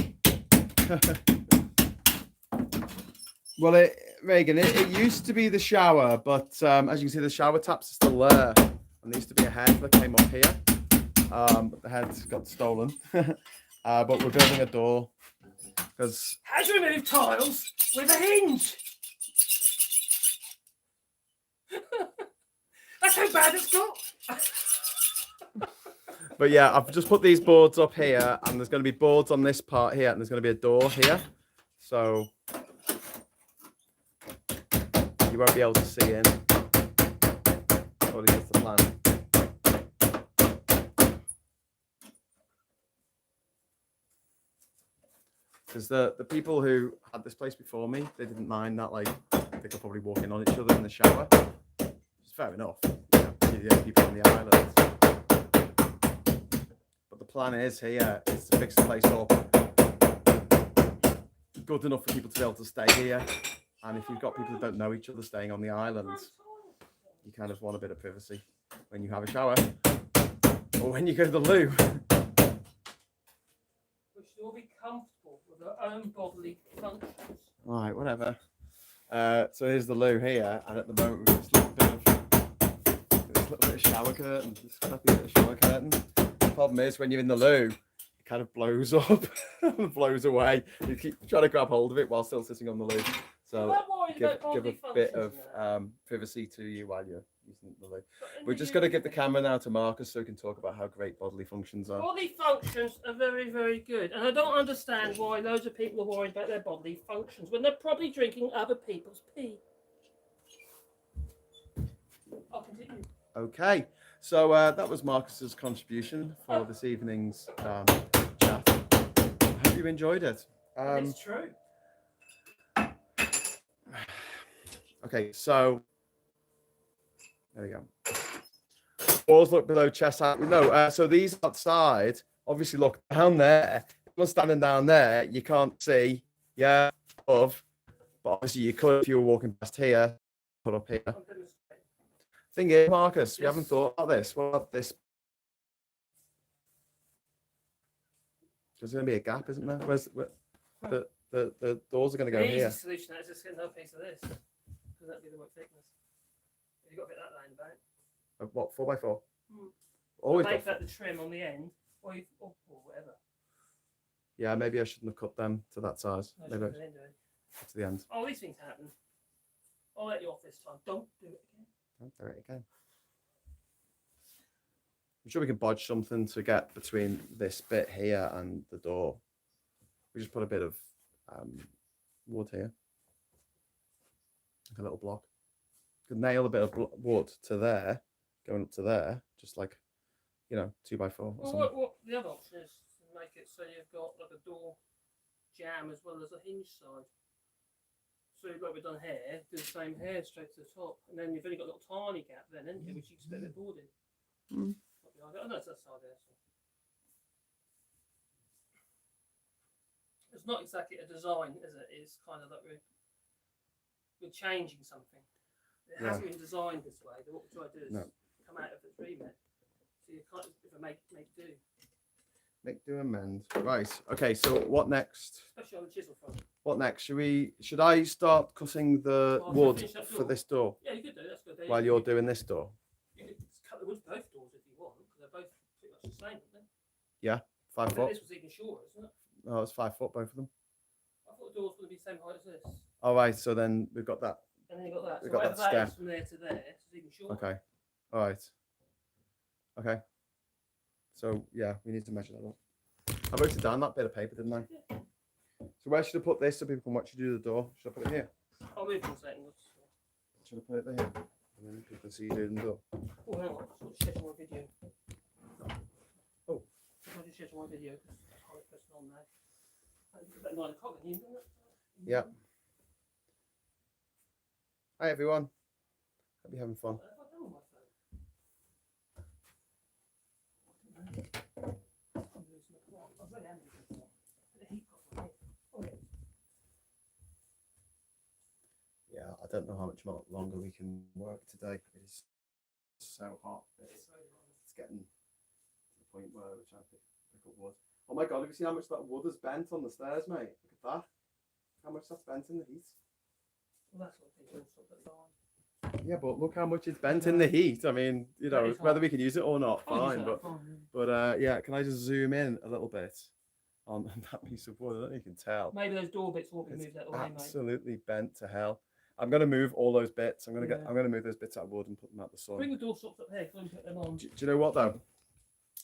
Well, Reagan, it used to be the shower, but as you can see, the shower taps are still there. And there used to be a head that came up here. But the head's got stolen. But we're building a door because How do you remove tiles with a hinge? That's how bad it's got. But yeah, I've just put these boards up here, and there's going to be boards on this part here, and there's going to be a door here. So you won't be able to see in. Or at least that's the plan. Because the people who had this place before me, they didn't mind that, like, they could probably walk in on each other in the shower. It's fair enough. You have people on the island. But the plan is here is to fix the place up good enough for people to be able to stay here. And if you've got people who don't know each other staying on the islands, you kind of want a bit of privacy when you have a shower or when you go to the loo. We should all be comfortable with our own bodily functions. All right, whatever. So here's the loo here, and at the moment we've just got this little bit of shower curtain, this crappy bit of shower curtain. The problem is when you're in the loo, it kind of blows up and blows away. You keep trying to grab hold of it while still sitting on the loo. So I'm worried give about bodily a bit of functions and that. privacy to you while you're using the loo. But in We're the just going to give the UK, camera now to Marcus so we can talk about how great bodily functions are. Bodily functions are very, very good. And I don't understand why loads of people are worried about their bodily functions when they're probably drinking other people's pee. I'll continue. Okay, So that was Marcus's contribution for this evening's chat. I hope you enjoyed it. It's true. Okay, so there we go. Balls look below chest height. No, so these outside, obviously look down there. If you're standing down there, you can't see, yeah, above. But obviously you could if you were walking past here, put up here. Thing is, Marcus, we haven't thought about this. What about this? There's going to be a gap, isn't there? The doors are going to go the here. easy solution is just get another piece of this. Because that'd be the right thickness. You've got to get that line back. What, 4x4? Hmm. Always Make got... that the trim on the end, or whatever. Yeah, maybe I shouldn't have cut them to that size. No, Maybe to the end. oh, these things happen. I'll let you off this time. Don't do it again. Don't do it again. I'm sure we can bodge something to get between this bit here and the door. We just put a bit of wood here. Like a little block. Could nail a bit of wood to there, going up to there, just like, 2x4 or Well, something. what the other option is to make it so you've got like a door jamb as well as a hinge side. So like we've done here, do the same here straight to the top, and then you've only got a little tiny gap then, isn't it, which you can split a bit of board in. Mm. I don't know if that's side there. So. It's not exactly a design, is it? It's kind of like we're changing something. It hasn't been designed this way. What we try to do is come out of its remit. So you kind of make do. Make do amend. Right. Okay. So what next? Especially on the chisel front. What next? Should I start cutting the wood for this door? Yeah, you could do. That's good. While you're doing this door. You could cut the wood for both doors if you want, because they're both pretty much the same, aren't they? Yeah, 5 foot. This was even shorter, isn't it? Oh, it's 5 foot, both of them. I thought the doors would be the same height as this. All right. So then we've got that. And then you got that. We've So got that whatever that step. is from there to there, it's even shorter. Okay. All right. Okay. So yeah, we need to measure that up. I wrote it down that bit of paper, didn't I? Yeah. So where should I put this so people can watch you do the door? Should I put it here? I'll move for a second. Should I put it there? And then people can see you doing the door. Oh, hang on. I'll just share my video. Oh. I'll just share my video because I'm pressing on there. It's about 9 o'clock, isn't it? Yeah. Hi everyone. Hope you're having fun. What have I done on my phone? I'm losing the plot. I really am losing the plot. The heat got my head. Oh, yeah. Yeah, I don't know how much more longer we can work today. It is so hot. It's very hot. It's getting to the point where we're trying to pick up wood. Oh my god, have you seen how much that wood has bent on the stairs, mate? Look at that. How much that's bent in the heat. Well, that's what people sort of line. Yeah, but look how much it's bent in the heat. I mean, whether we can use it or not, fine. But yeah, can I just zoom in a little bit on that piece of wood? I don't know if you can tell. Maybe those door bits won't be It's moved that way, mate. absolutely bent to hell. I'm gonna move all those bits. I'm gonna move those bits out of wood and put them out the sun. Bring the door stops up here. Go and put them on. Do you know what though?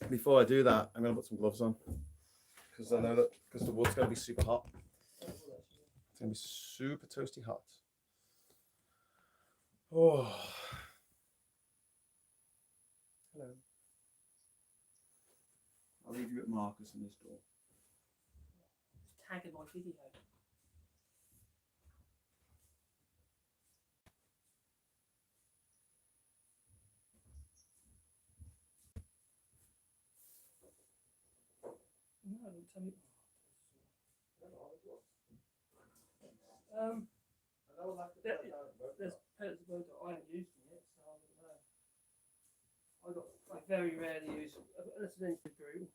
Before I do that, I'm gonna put some gloves on because I know that because the wood's gonna be super hot. It's gonna be super toasty hot. Oh, hello. I'll leave you at Marcus in this door. Tag in my video. No, tell me. There's pellets of wood that I haven't used yet, so I don't know. I very rarely use unless it's anything brutal.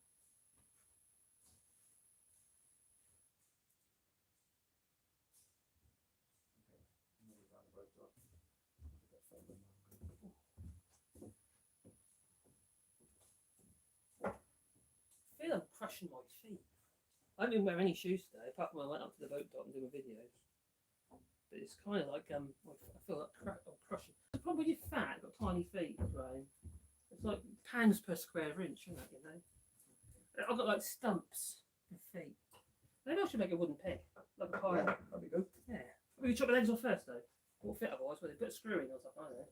I feel I'm crushing my feet. I didn't wear any shoes today, apart from when I went up to the boat dock and did my videos. But it's kind of like I feel like I'm crushing. The problem with your fat, got tiny feet, right? It's like pounds per square inch, isn't it? You know, I've got like stumps of feet. Maybe I should make a wooden peg, like a pile. Yeah, that'd be good. Yeah. We can chop the legs off first, though. It will fit otherwise. Well, they put a screw in or something, I don't know.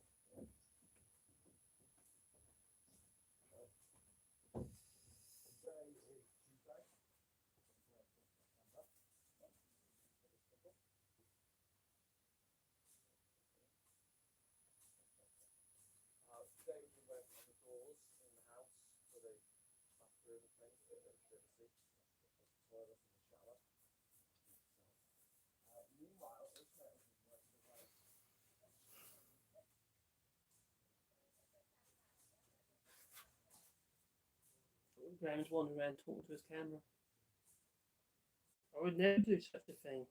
Graham's wandering around talking to his camera. I would never do such a thing.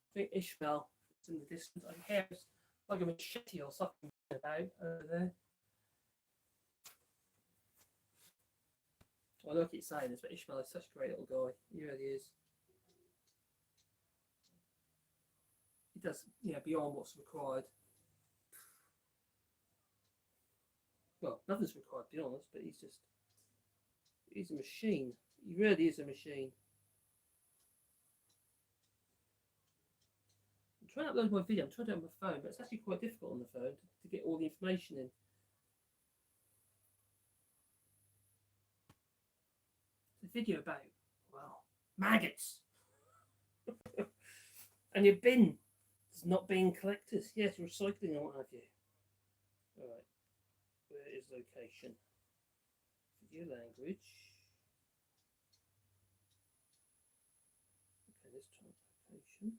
I think Ishmael is in the distance. I hear it's like a machete or something about over there. I know I keep saying this, but Ishmael is such a great little guy. He really is. He does, beyond what's required. Well, nothing's required, to be honest, but he's a machine. He really is a machine. I'm trying to upload my video. I'm trying to do it on my phone, but it's actually quite difficult on the phone to get all the information in. It's a video about, well, maggots. And your bin is not being collected. Yes, recycling and what have you. Alright. Where is location? Video language. Okay, let's try location.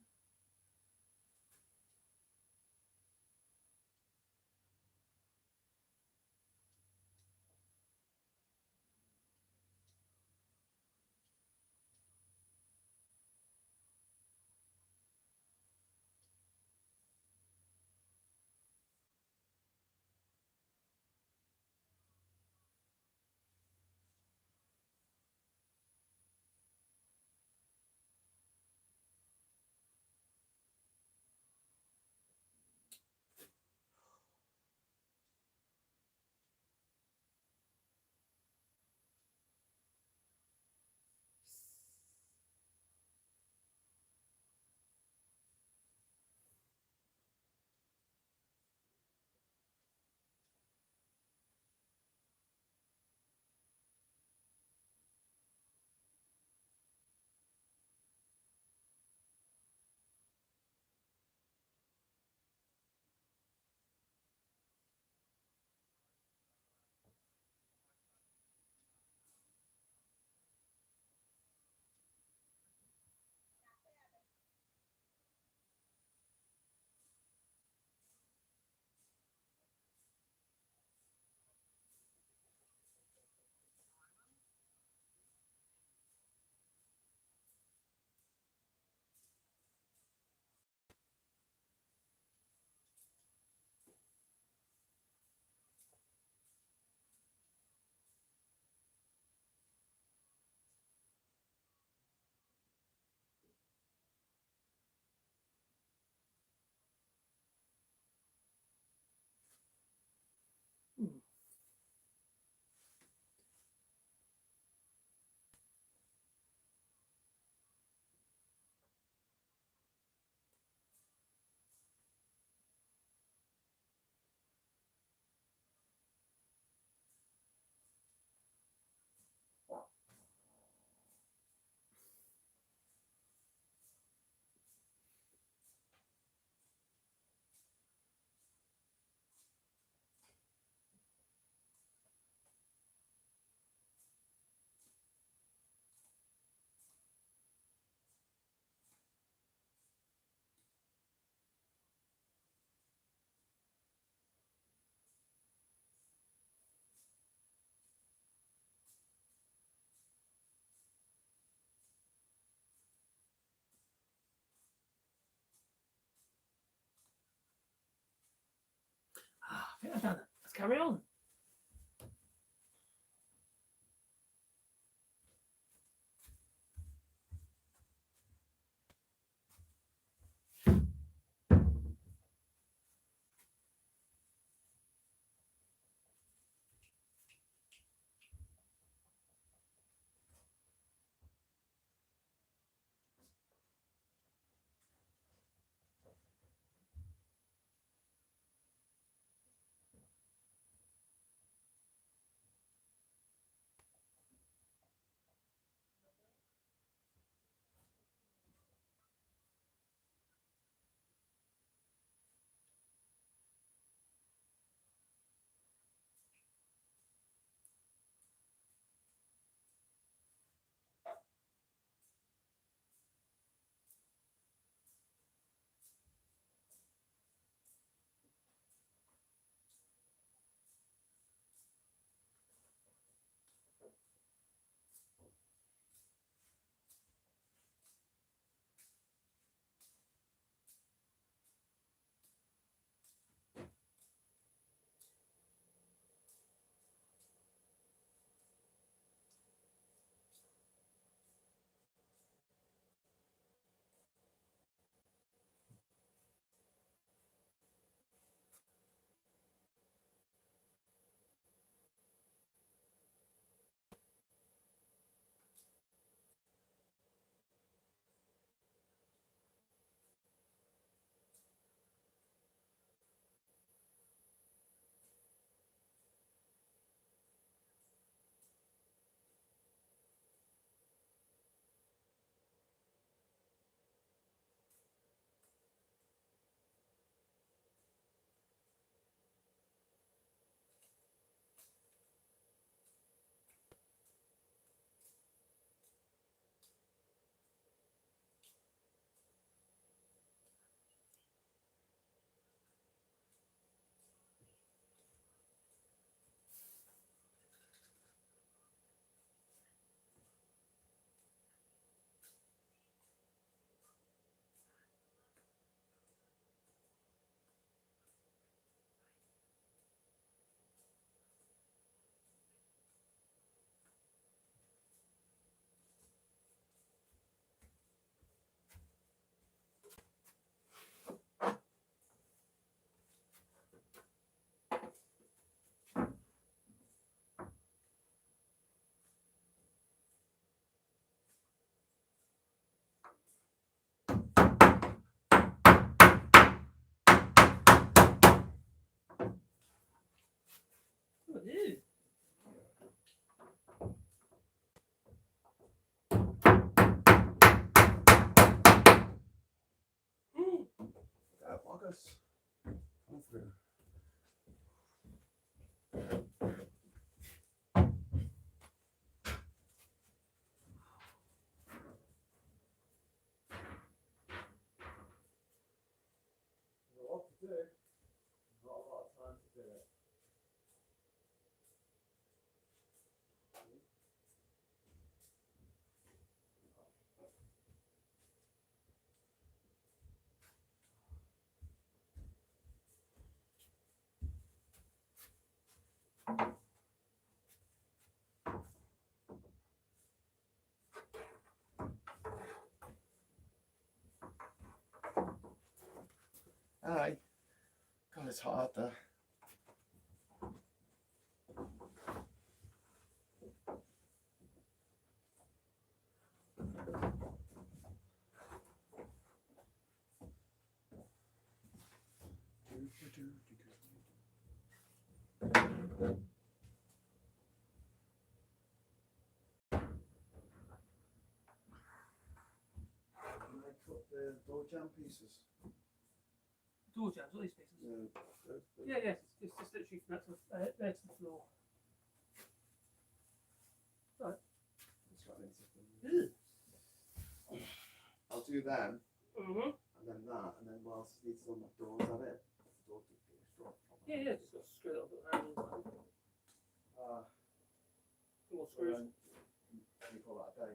I think I've done it. Let's carry on. focus. Come through. There's a lot to do. Not a lot of time to do it. Aye. God, it's hot out there. I cut the door jam pieces. Door jams, all these pieces. Yeah, yeah, it's just literally from that to there to the floor. Right. It's got into them. I'll do them, Mm-hmm. and then that, and then whilst it needs on the doors of it. Yeah, yeah, just got to screw it up with hand. More screws. Can you call that a day?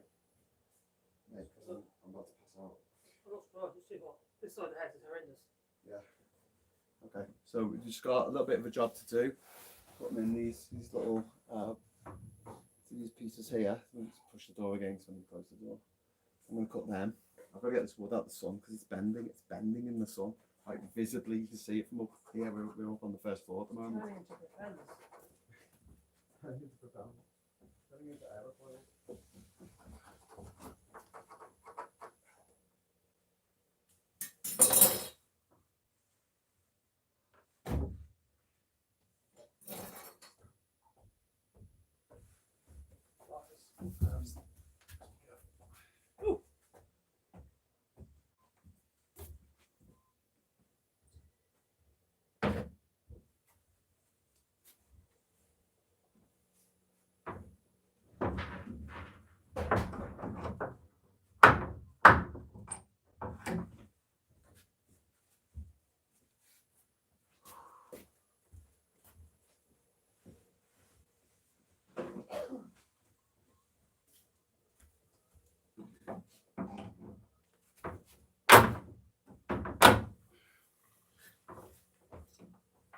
Yeah, because I'm about to pass out. I'm not surprised. You see what? This side of the head is horrendous. Yeah. Okay, so we've just got a little bit of a job to do. Put them in these little these pieces here. Let me just push the door again so when you close the door. I'm going to cut them. I've got to get this wood out of the sun because it's bending. It's bending in the sun. Like visibly, you can see it from up here. We're up on the first floor at the moment. Turning into propellers. Turning into propellers. Turning into aeroplanes. Ooh.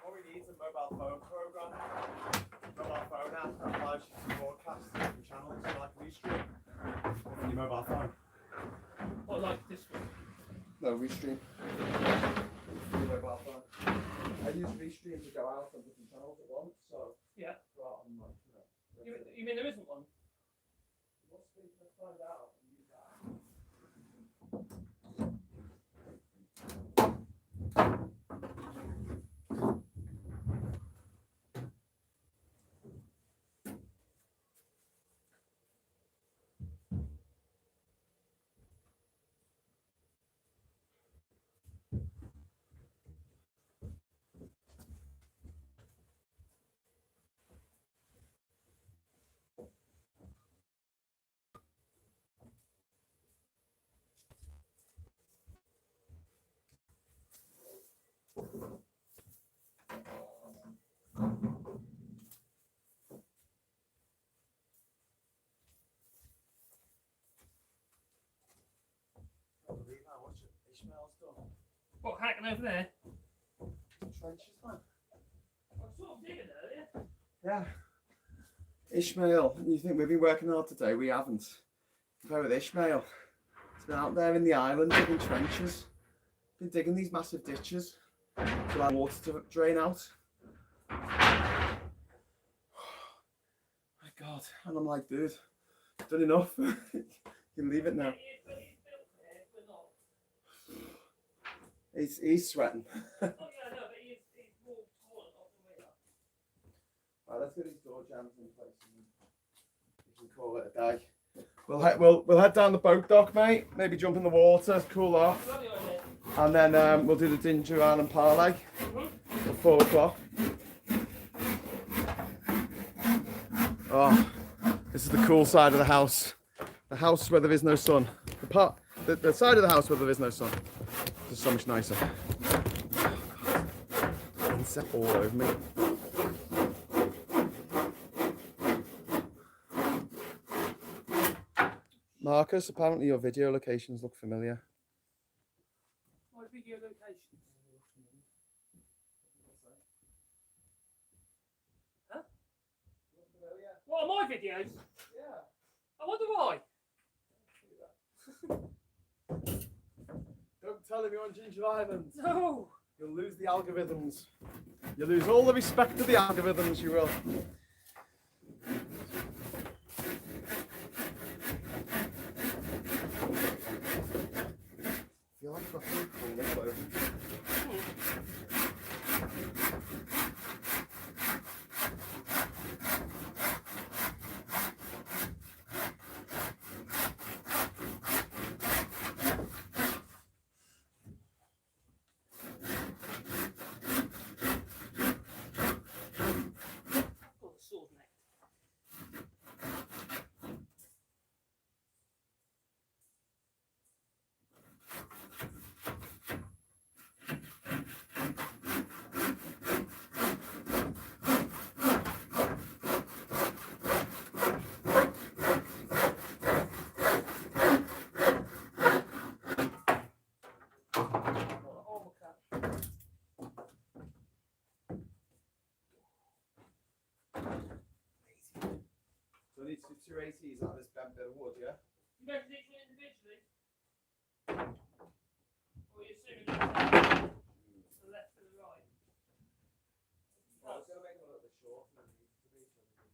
What we need is a mobile phone program. Mobile phone app that allows you to broadcast to different channels like Restream on your mobile phone. What, like this one? No, Restream. Your mobile phone. I use Restream to go out on different channels at once, so Yeah. go out on like, You mean there isn't one? Let's find out and use that. I can't believe how much Ishmael's done. What, hacking over there? Trenches, man. I sort of did earlier. Yeah. Ishmael, you think we've been working hard today? We haven't. Compare with Ishmael. He's been out there in the island digging trenches. Been digging these massive ditches to allow water to drain out. My God. And I'm like, dude, you've done enough. You can leave it now. But he's built there, we're not. He's sweating. Oh yeah, I know, but he's more taller off the way up. Right, let's get these door jams in place and we can call it a day. We'll head down the boat dock, mate. Maybe jump in the water, cool off. Bloody on it. And then we'll do the ginger ale and parlay at 4 o'clock. Oh, this is the cool side of the house. The house where there is no sun. The side of the house where there is no sun. This is so much nicer. Insect all over me. Marcus, apparently your video locations look familiar. My video locations. Huh? What are my videos? Yeah. I wonder why. Don't tell him you're on Ginger Island. No. You'll lose the algorithms. You'll lose all the respect to the algorithms, you will. I feel like I've got to clean this over. Oh, the sword neck. So I need to do 2 ATs out of this bent bit of wood, yeah? You go to each one individually? Or you assuming to the left and the right? I was going to make them a little bit short and then need to be so we can...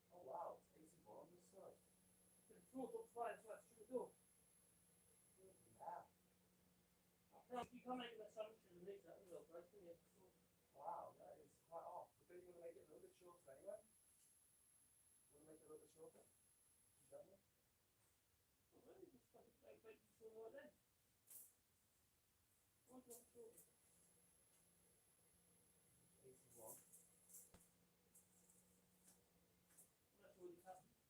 Oh wow, it's 81 on this side. The sword looks right as well, through the door. Yeah. No, you can't make an assumption and leave that a little place, can you? Wow, that is quite off. But then you want to make it a little bit shorter anyway? You want to make it a little bit shorter? Gently? Well, really, just make the sword right then. Why do you want the sword? 81. That's already happened.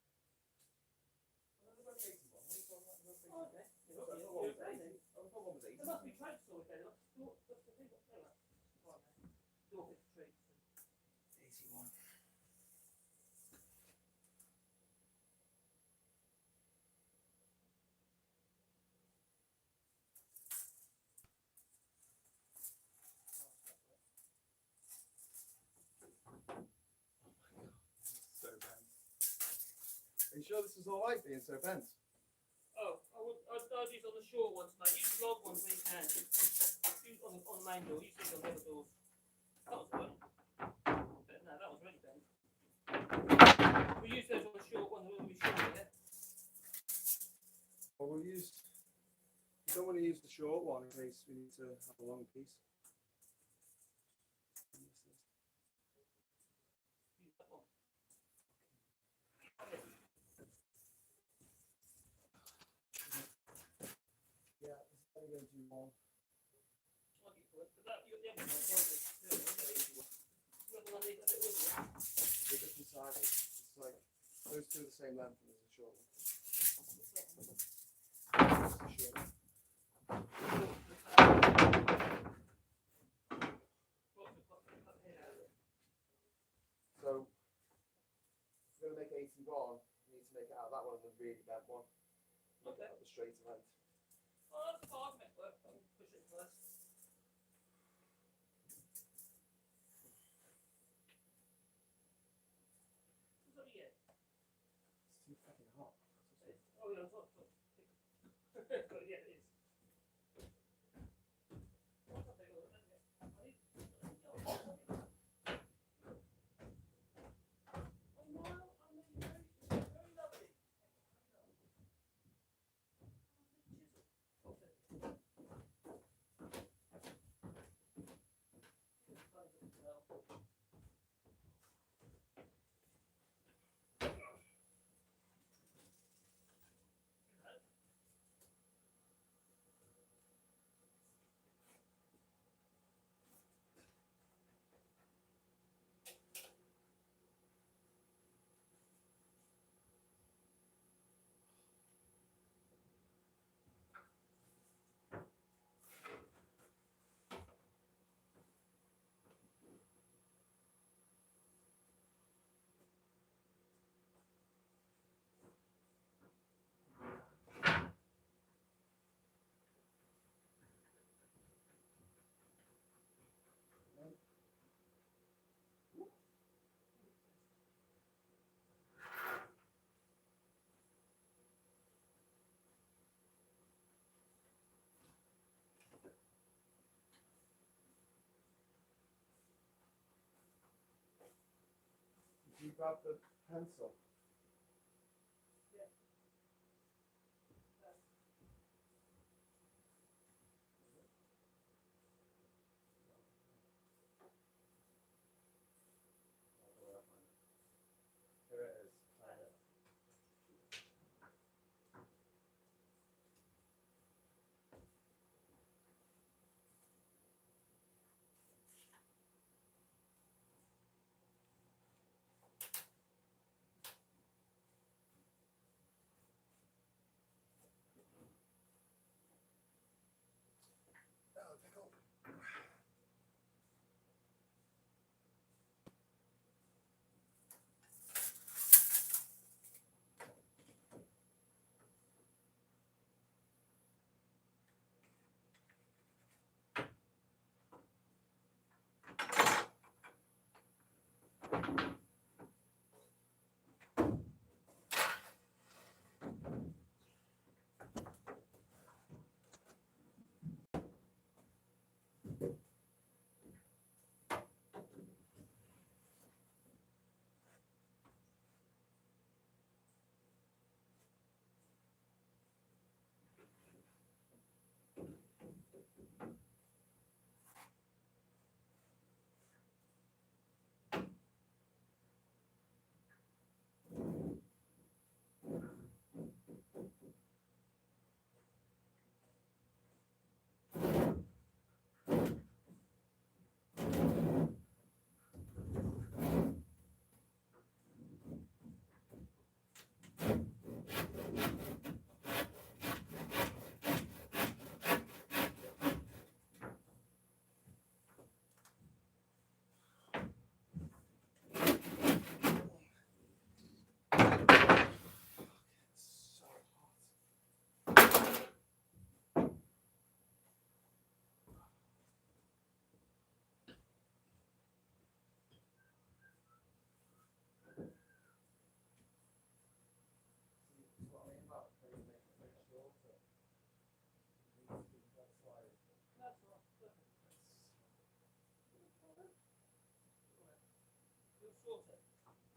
Well, what about 81? What are you talking about? What's 81? Oh, okay. I thought one was 80. I thought one was 80. There must be trade sword then. That's the thing. Anyway. Right. Door fits trade. 81. So bent. Are you sure this is alright being so bent? Oh, I'd use on the short ones, mate. Use the long ones when you can. Use on the main door. Use these on the other doors. That was good. But no, that was really bent. We use those on the short ones. We'll be short, yeah? Well, we'll use. We don't want to use the short one in case we need to have a long piece. Use that one. Yeah, it's only going to do one. I'll get for it. But that, you got the other one, don't you? Yeah, I'll get the easy one. You got the one leave a bit with you. They're different sizes. It's like those two are the same length and there's a short one. What's that one? This is the short one. So, if we're going to make 81, we need to make it out of that one and the really bent one. Make it out the straighter end. Oh, that's fine. Make it work. I can push it first. you grab the pencil? Here it is.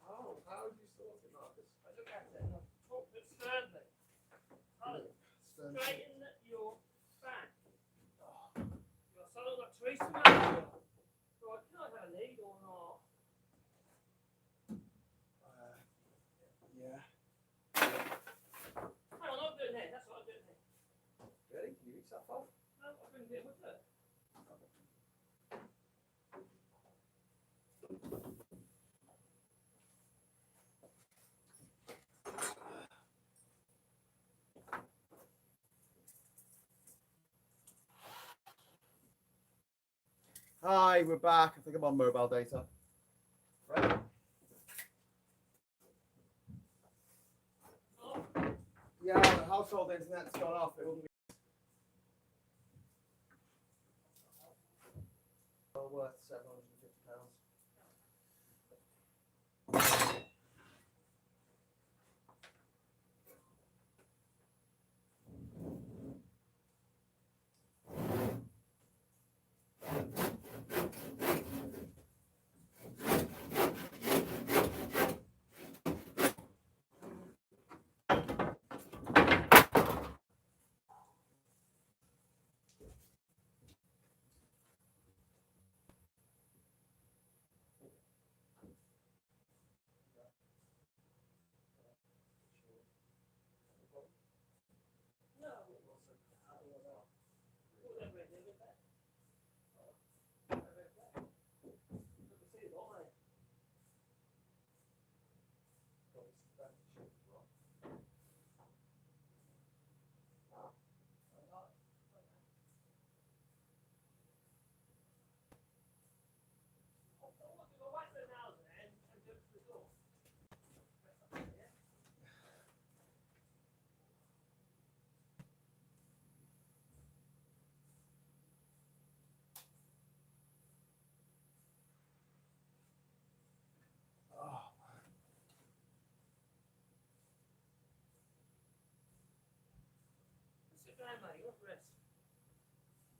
Oh, how do you sort it, Marcus? I look at it and I talk to it sternly. Straighten your back. You're something like Teresa Manager. Right, can I have a lead or not? Yeah. Hang on, I'm doing here. That's what I'm doing here. Really? Can you reach that far? No, I couldn't get with it. Hi, we're back. I think I'm on mobile data. Right. Oh, Yeah, the household internet's gone off. It wouldn't be well worth £750. no. Whatever it is, it's there. Look to see it, don't I? Sit down, mate. You want rest.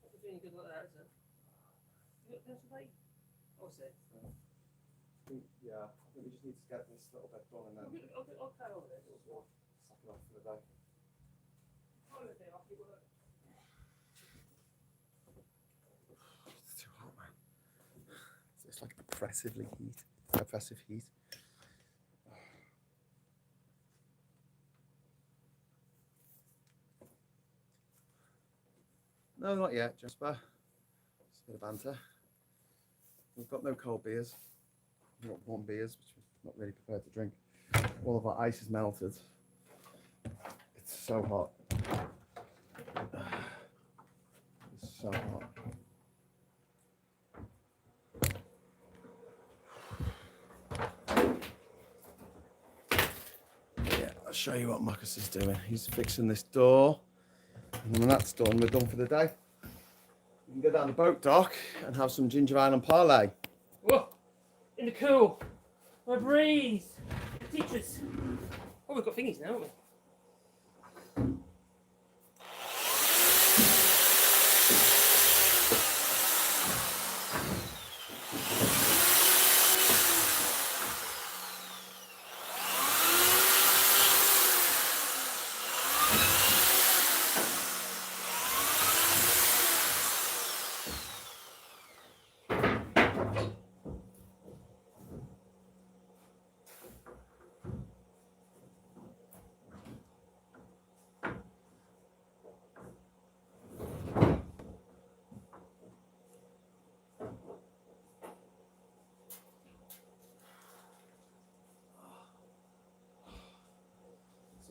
Not doing good like that, is it? You got pencil, mate? What's it? Yeah, I think we just need to get this little bit done and then I'll carry on with this. we'll sack it off for the day. It's too hot, man. It's like oppressive heat. No, not yet, Jasper. Just a bit of banter. We've got no cold beers. We've got warm beers, which we're not really prepared to drink. All of our ice is melted. It's so hot. It's so hot. Yeah, I'll show you what Marcus is doing. He's fixing this door. And when that's done, we're done for the day. We can go down the boat dock and have some ginger ale and parlay. Whoa, in the cool. My breeze. Teachers. Oh, we've got thingies now, haven't we?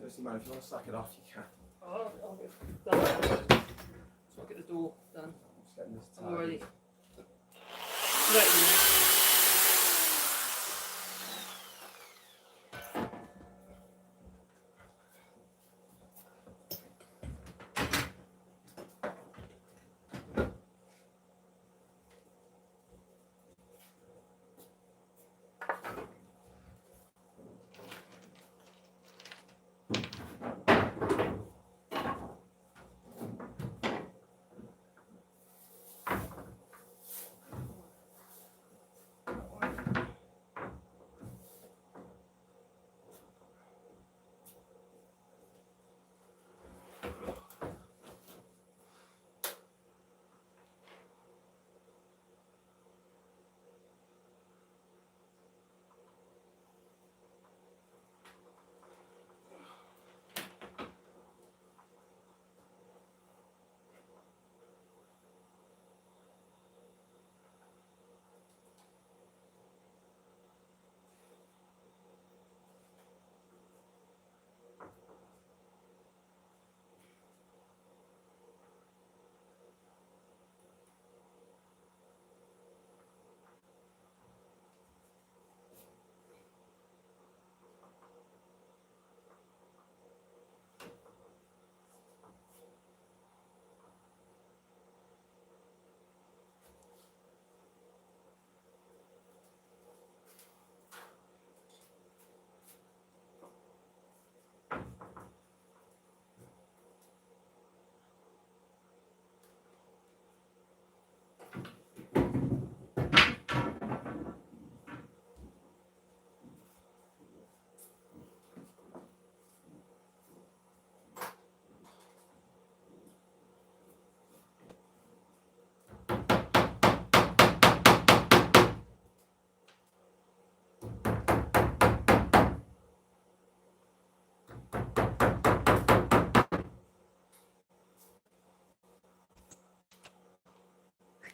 Seriously, man, if you want to sack it off, you can. I'll get it done. So I'll get the door done. I'm just getting this I'm tied. already. Let you know.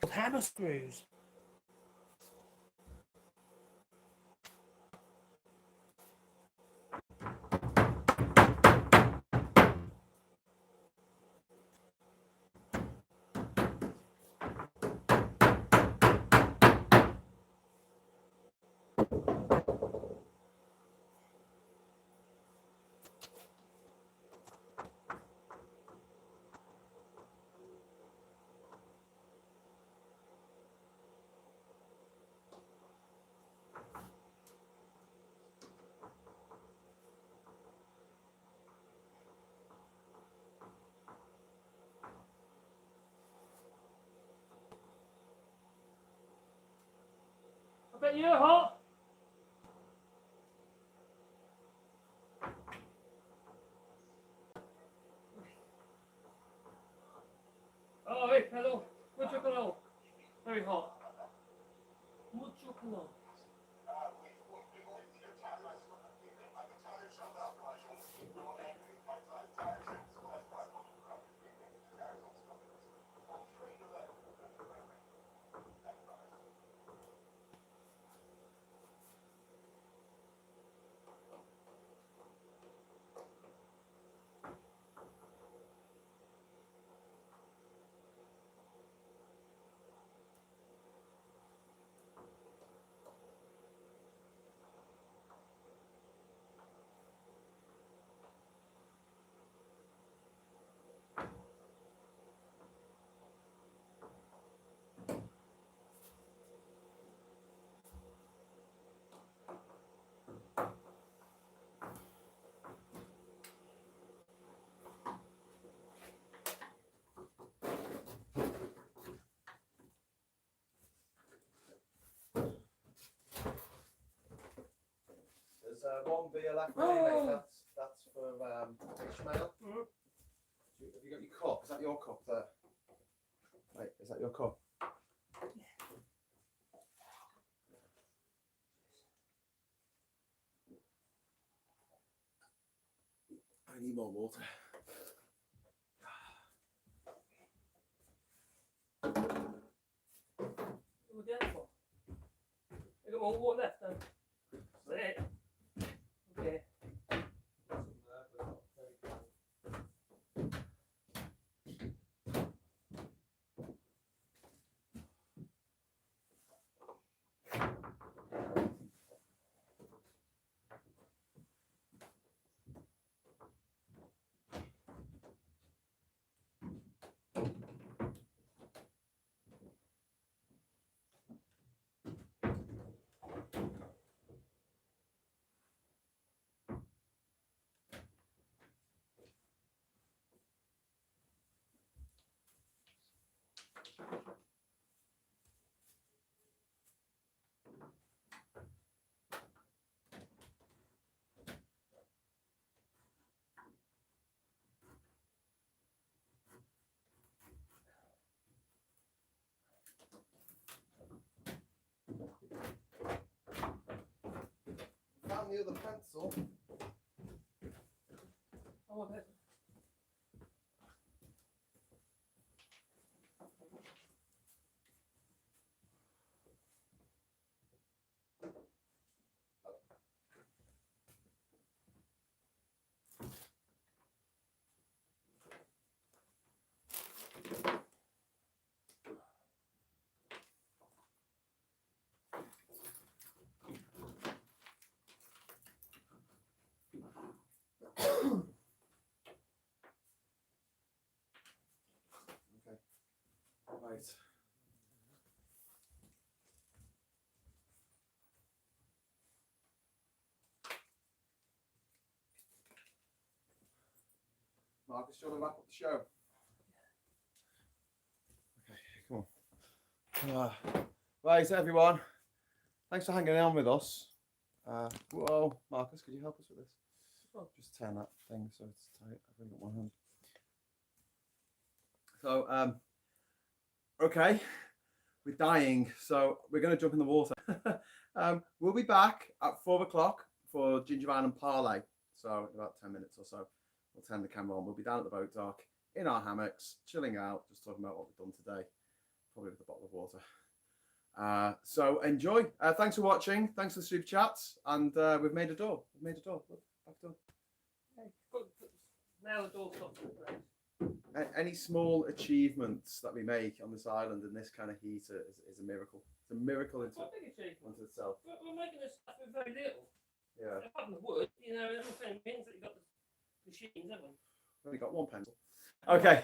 Hammer screws. I bet you're hot. one beer left. Oh. That's for Ishmael. Mhm. Have you got your cup? Is that your cup there? Wait, is that your cup? I need more water. We'll get it for. We got more water left then. That's it. Okay. Found the other pencil. Oh, okay. Okay. Right. Marcus, do you want to wrap up the show? Okay, come on. Right, everyone. Thanks for hanging on with us. Whoa, Marcus, could you help us with this? Oh. Just turn that thing so it's tight. I've only got one hand. So, okay, we're dying, so we're going to jump in the water. We'll be back at 4 o'clock for JinjaVision and Parlay. So, in about 10 minutes or so, we'll turn the camera on. We'll be down at the boat dock in our hammocks, chilling out, just talking about what we've done today, probably with a bottle of water. So enjoy. Thanks for watching. Thanks for the super chats. And we've made a door. We've made a door. Look, back door. Now the door stops. Any small achievements that we make on this island in this kind of heat is a miracle. It's a miracle into Quite a big achievement. itself. We're making this stuff with very little. Yeah. Apart from the wood, you know, everything means that you've got the machines, haven't we? Only got one pencil. Okay.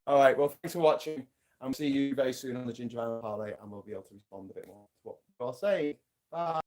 All right. Well, thanks for watching. And we'll see you very soon on the JinjaVision Parlay, and we'll be able to respond a bit more to what you're saying. Bye.